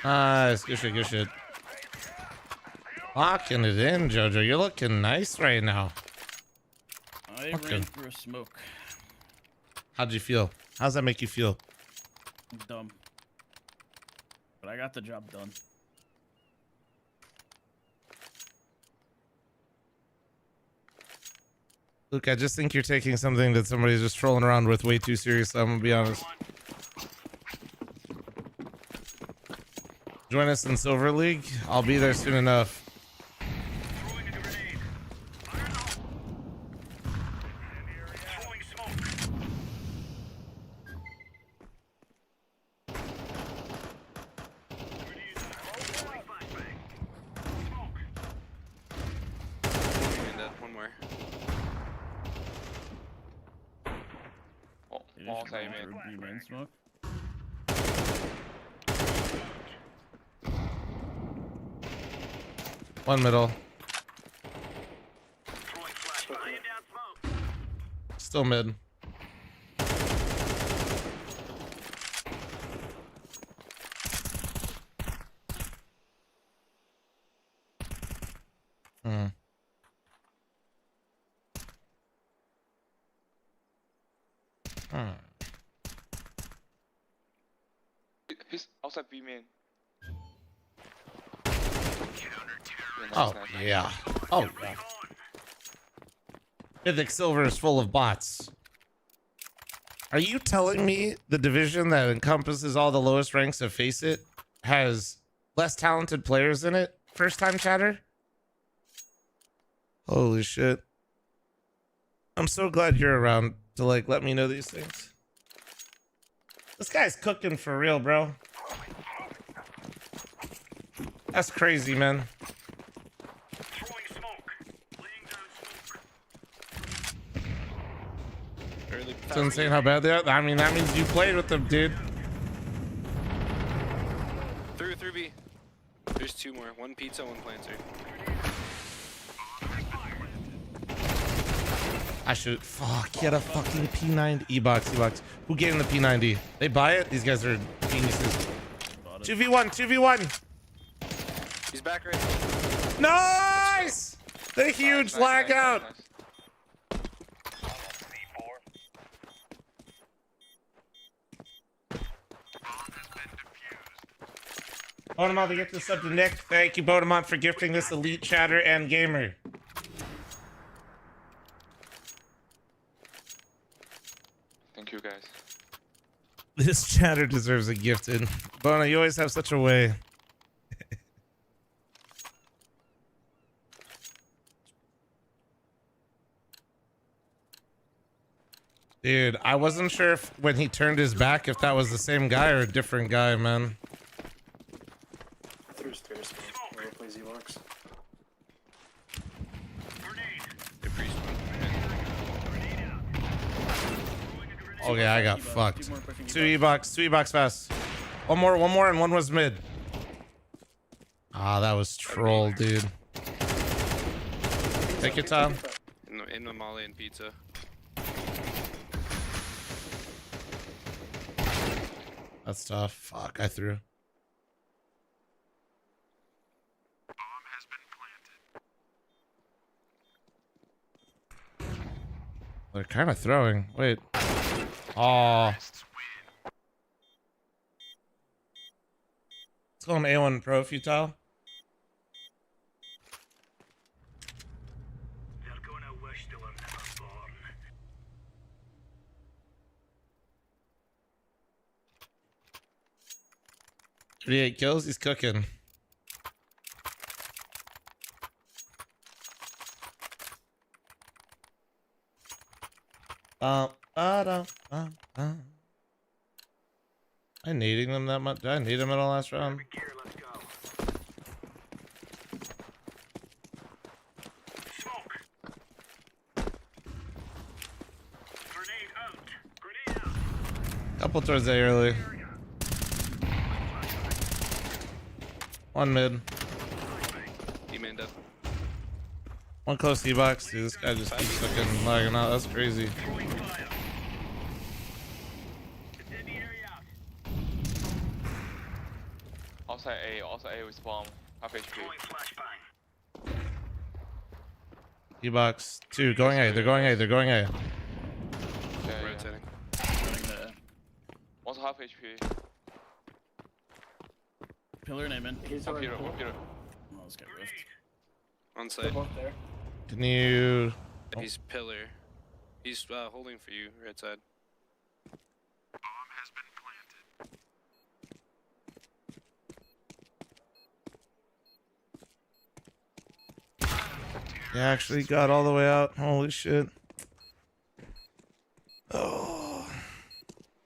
Nice. Good shit, good shit. Locking it in, Jojo. You're looking nice right now. I ran through a smoke. How'd you feel? How's that make you feel? Dumb. But I got the job done. Luke, I just think you're taking something that somebody's just trolling around with way too seriously. I'm gonna be honest. Join us in Silver League. I'll be there soon enough. One more. All time in. Main smoke. One middle. Still mid. Hmm. He's outside B main. Oh, yeah. Oh, yeah. Mythic Silver is full of bots. Are you telling me the division that encompasses all the lowest ranks of Faceit has less talented players in it? First time chatter? Holy shit. I'm so glad you're around to like let me know these things. This guy's cooking for real, bro. That's crazy, man. It's insane how bad they are. I mean, that means you played with them, dude. Through B. There's two more. One pizza, one planter. I should. Fuck, he had a fucking P90. E-box. Who gave him the P90? They buy it? These guys are geniuses. 2v1, 2v1. He's back right. Nice! The huge lag out. Bodemont to get this up to Nick. Thank you, Bodemont, for gifting this elite chatter and gamer. Thank you, guys. This chatter deserves a gifted. Bona, you always have such a way. Dude, I wasn't sure if when he turned his back if that was the same guy or a different guy, man. Through stairs. Where it plays E-Box. Okay, I got fucked. Two E-box fast. One more, and one was mid. Ah, that was troll, dude. Take your time. In the molly and pizza. That's tough. Fuck, I threw. They're kind of throwing. Wait. Oh. Let's go on A1 Pro Futile. They're gonna wish they were never born. 38 kills. He's cooking. I needing them that much? Did I need him in the last round? Couple towards A early. One mid. D-man dead. One close D-box. Dude, this guy just keeps fucking lagging out. That's crazy. Outside A with bomb. Half HP. D-box. 2. Going A. They're going A. They're going A. Rotating. Also half HP. Pillar name in. One Peter. Oh, let's get rift. On site. Can you... He's pillar. He's holding for you, right side. Yeah, actually got all the way out. Holy shit. Oh.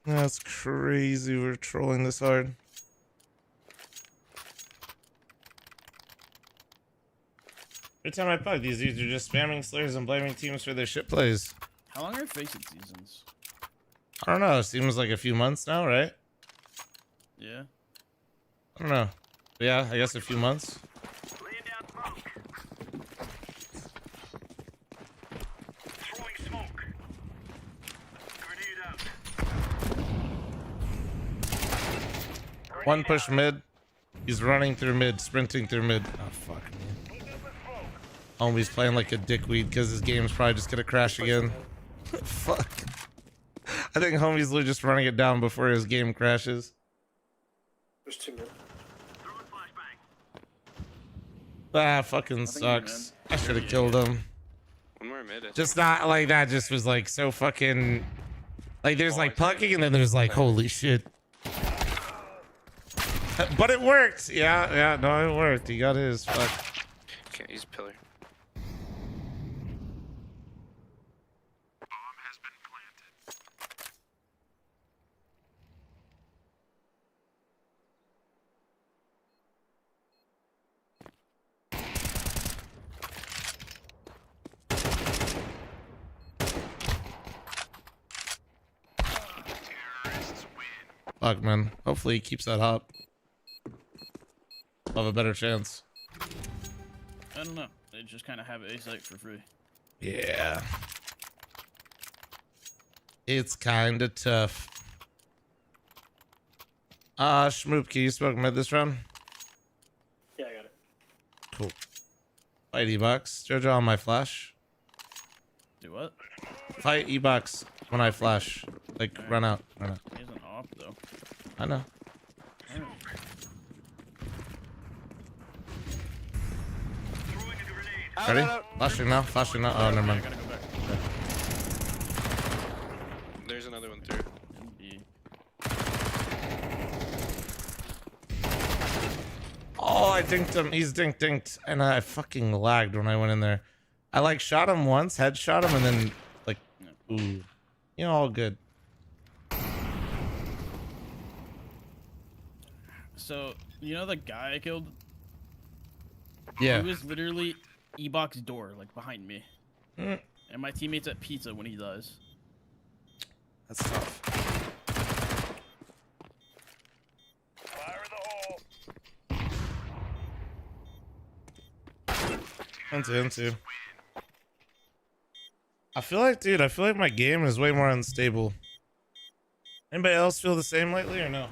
That's crazy. We're trolling this hard. Every time I pug, these dudes are just spamming slurs and blaming teams for their shit plays. How long are Faceit seasons? I don't know. It seems like a few months now, right? Yeah. I don't know. But yeah, I guess a few months. One push mid. He's running through mid, sprinting through mid. Oh, fuck me. Homie's playing like a dickweed because his game's probably just gonna crash again. Fuck. I think homie's literally just running it down before his game crashes. There's 2 men. Ah, fucking sucks. I should have killed him. One more mid. Just not like that. Just was like so fucking. Like there's like pucking and then there's like holy shit. But it worked. Yeah, no, it worked. He got his. Fuck. Okay, he's pillar. Fuck, man. Hopefully he keeps that hot. I'll have a better chance. I don't know. They just kind of have A site for free. Yeah. It's kind of tough. Schmoop, can you smoke mid this round? Yeah, I got it. Cool. Fight E-Box. Jojo on my flash. Do what? Fight E-Box when I flash. Like, run out. Run out. He isn't off, though. I know. Ready? Flashing now. Flashing now. Oh, never mind. There's another one through. Oh, I dinked him. He's dinked. And I fucking lagged when I went in there. I like shot him once, headshot him, and then like, ooh. You know, all good. So, you know the guy I killed? Yeah. He was literally E-box door, like behind me. Mm. And my teammate's at pizza when he dies. That's tough. Into. I feel like my game is way more unstable. Anybody else feel the same lately or no?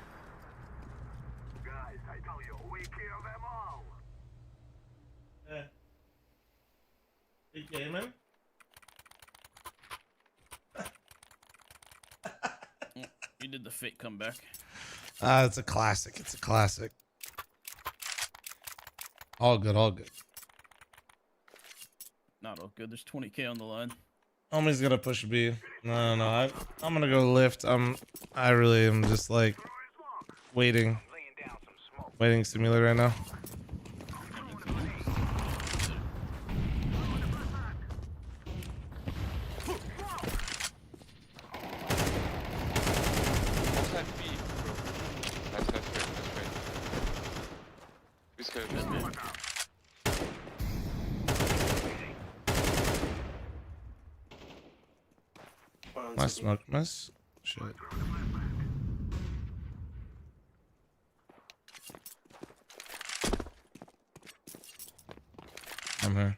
Guys, I tell you, we kill them all. Yeah. Big gaming? You did the fake comeback. It's a classic. It's a classic. All good, all good. Not all good. There's 20K on the line. Homie's gonna push B. No. I'm gonna go lift. I really am just like waiting simulator right now. Outside B, bro. Nice, great. This guy is good. My smoke miss. Shit. I'm here.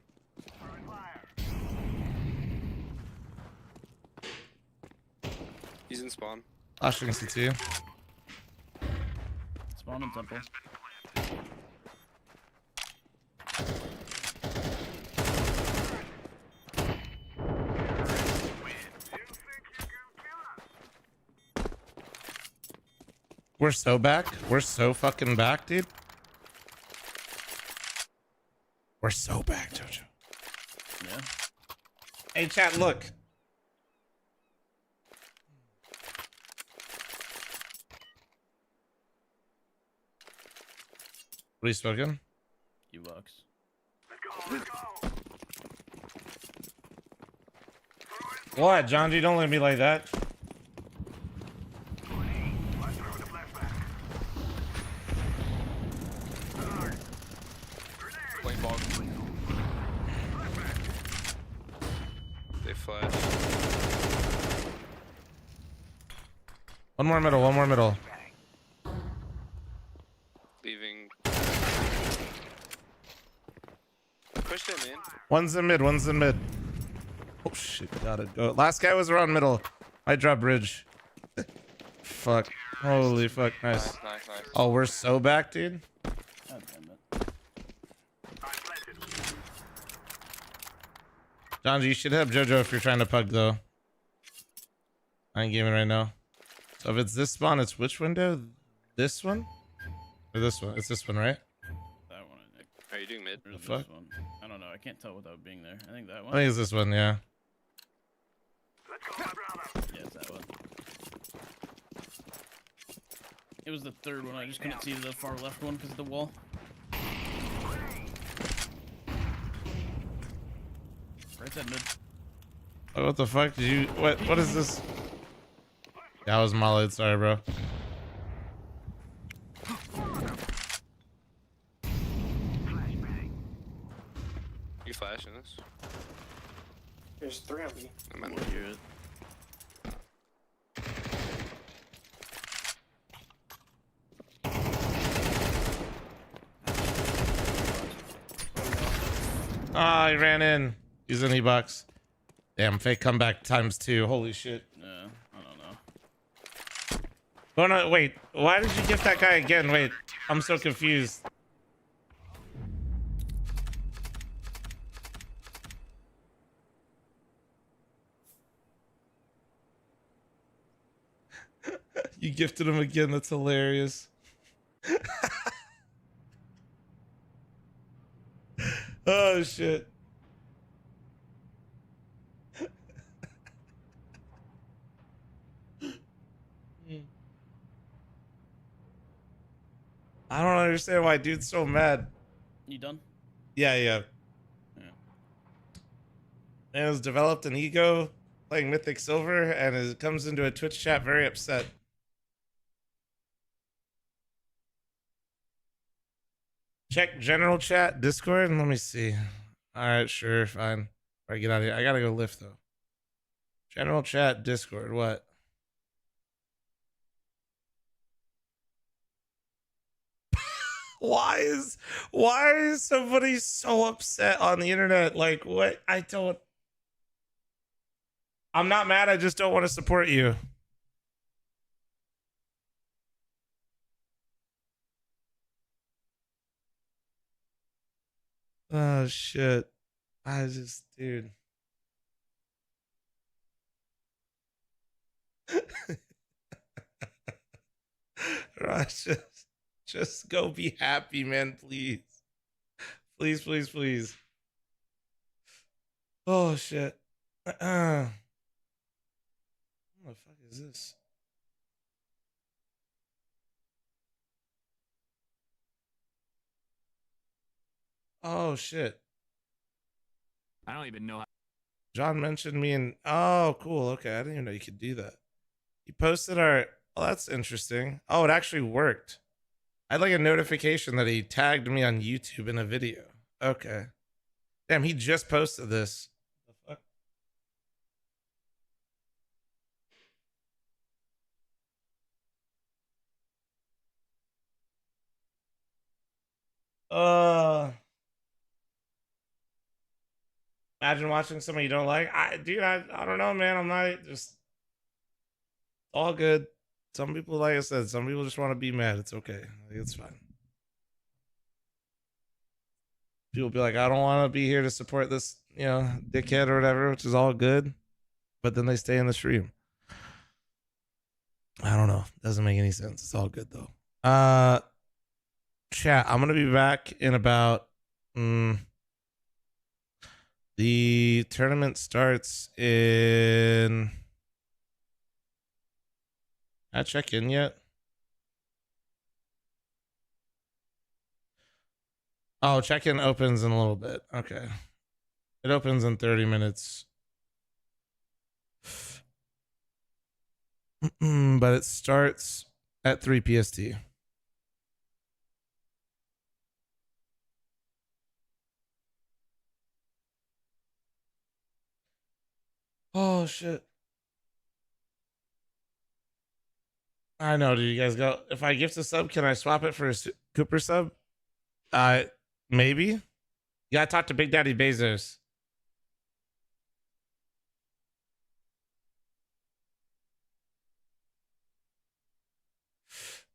He's in spawn. Flashing CT. Spawn in temple. We're so back. We're so fucking back, dude. We're so back, Jojo. Yeah. Hey, chat, look. What are you smoking? U-Box. What, John G? Don't let me like that. Playing ball. They flash. One more middle. Leaving. Push them in. One's in mid. Oh shit, gotta go. Last guy was around middle. I drop bridge. Fuck. Holy fuck, nice. Nice. Oh, we're so back, dude. God damn it. John, you should have Jojo if you're trying to pug though. I ain't gaming right now. So if it's this spawn, it's which window? This one? Or this one? It's this one, right? That one, I think. Are you doing mid? Or The this fuck? one. I don't know. I can't tell without being there. I think that I one. think it's this one, yeah. Yeah, it's that one. It was the third one. I just couldn't see the far left one because of the wall. Right side mid. Oh, what the fuck? Did you what is this? That was Molly, sorry bro. You flashing this? There's 3 on me. I'm at Hear it. Ah, he ran in. He's in E-box. Damn, fake comeback ×2. Holy shit. Yeah, I don't know. Oh no, wait. Why did you gift that guy again? Wait, I'm so confused. You gifted him again. That's hilarious. Oh shit. I don't understand why dude's so mad. You done? Yeah. Man has developed an ego playing Mythic Silver and comes into a Twitch chat very upset. Check general chat, Discord, and let me see. Alright, sure, fine. Alright, get out of here. I gotta go lift though. General chat, Discord, what? Why is somebody so upset on the internet? Like what? I'm not mad, I just don't want to support you. Oh shit. Dude. Rush, just go be happy, man, please. Please, please, please. Oh, shit. What the fuck is this? Oh, shit. I don't even know how. John mentioned me and oh, cool. Okay, I didn't even know you could do that. He posted our. Oh, that's interesting. Oh, it actually worked. I had like a notification that he tagged me on YouTube in a video. Okay. Damn, he just posted this. The fuck? Imagine watching somebody you don't like. I don't know, man. I'm not just all good. Some people, like I said, some people just want to be mad. It's okay. Like, it's fine. People be like, I don't want to be here to support this, dickhead or whatever, which is all good. But then they stay in the stream. I don't know. Doesn't make any sense. It's all good though. Chat, I'm gonna be back in about the tournament starts in. I check in yet? Oh, check-in opens in a little bit. Okay. It opens in 30 minutes. But it starts at 3 PST. Oh, shit. I know. Do you guys go? If I gift a sub, can I swap it for a Cooper sub? Maybe. You gotta talk to Big Daddy Bezos.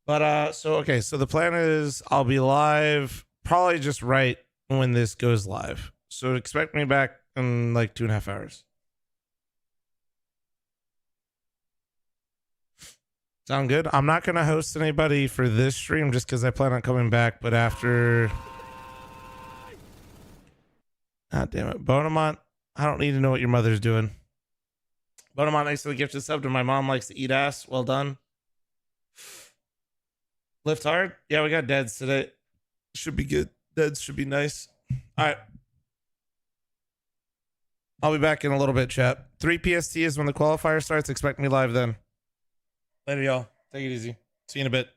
But so the plan is I'll be live probably just right when this goes live. So expect me back in like 2.5 hours. Sound good? I'm not gonna host anybody for this stream just because I plan on coming back, but after. God damn it. Bonamont, I don't need to know what your mother's doing. Bonamont likes to gift a sub to my mom likes to eat ass. Well done. Lift hard? Yeah, we got deads today. Should be good. Deads should be nice. All right. I'll be back in a little bit, chat. 3 PST is when the qualifier starts. Expect me live then. Later, y'all. Take it easy. See you in a bit.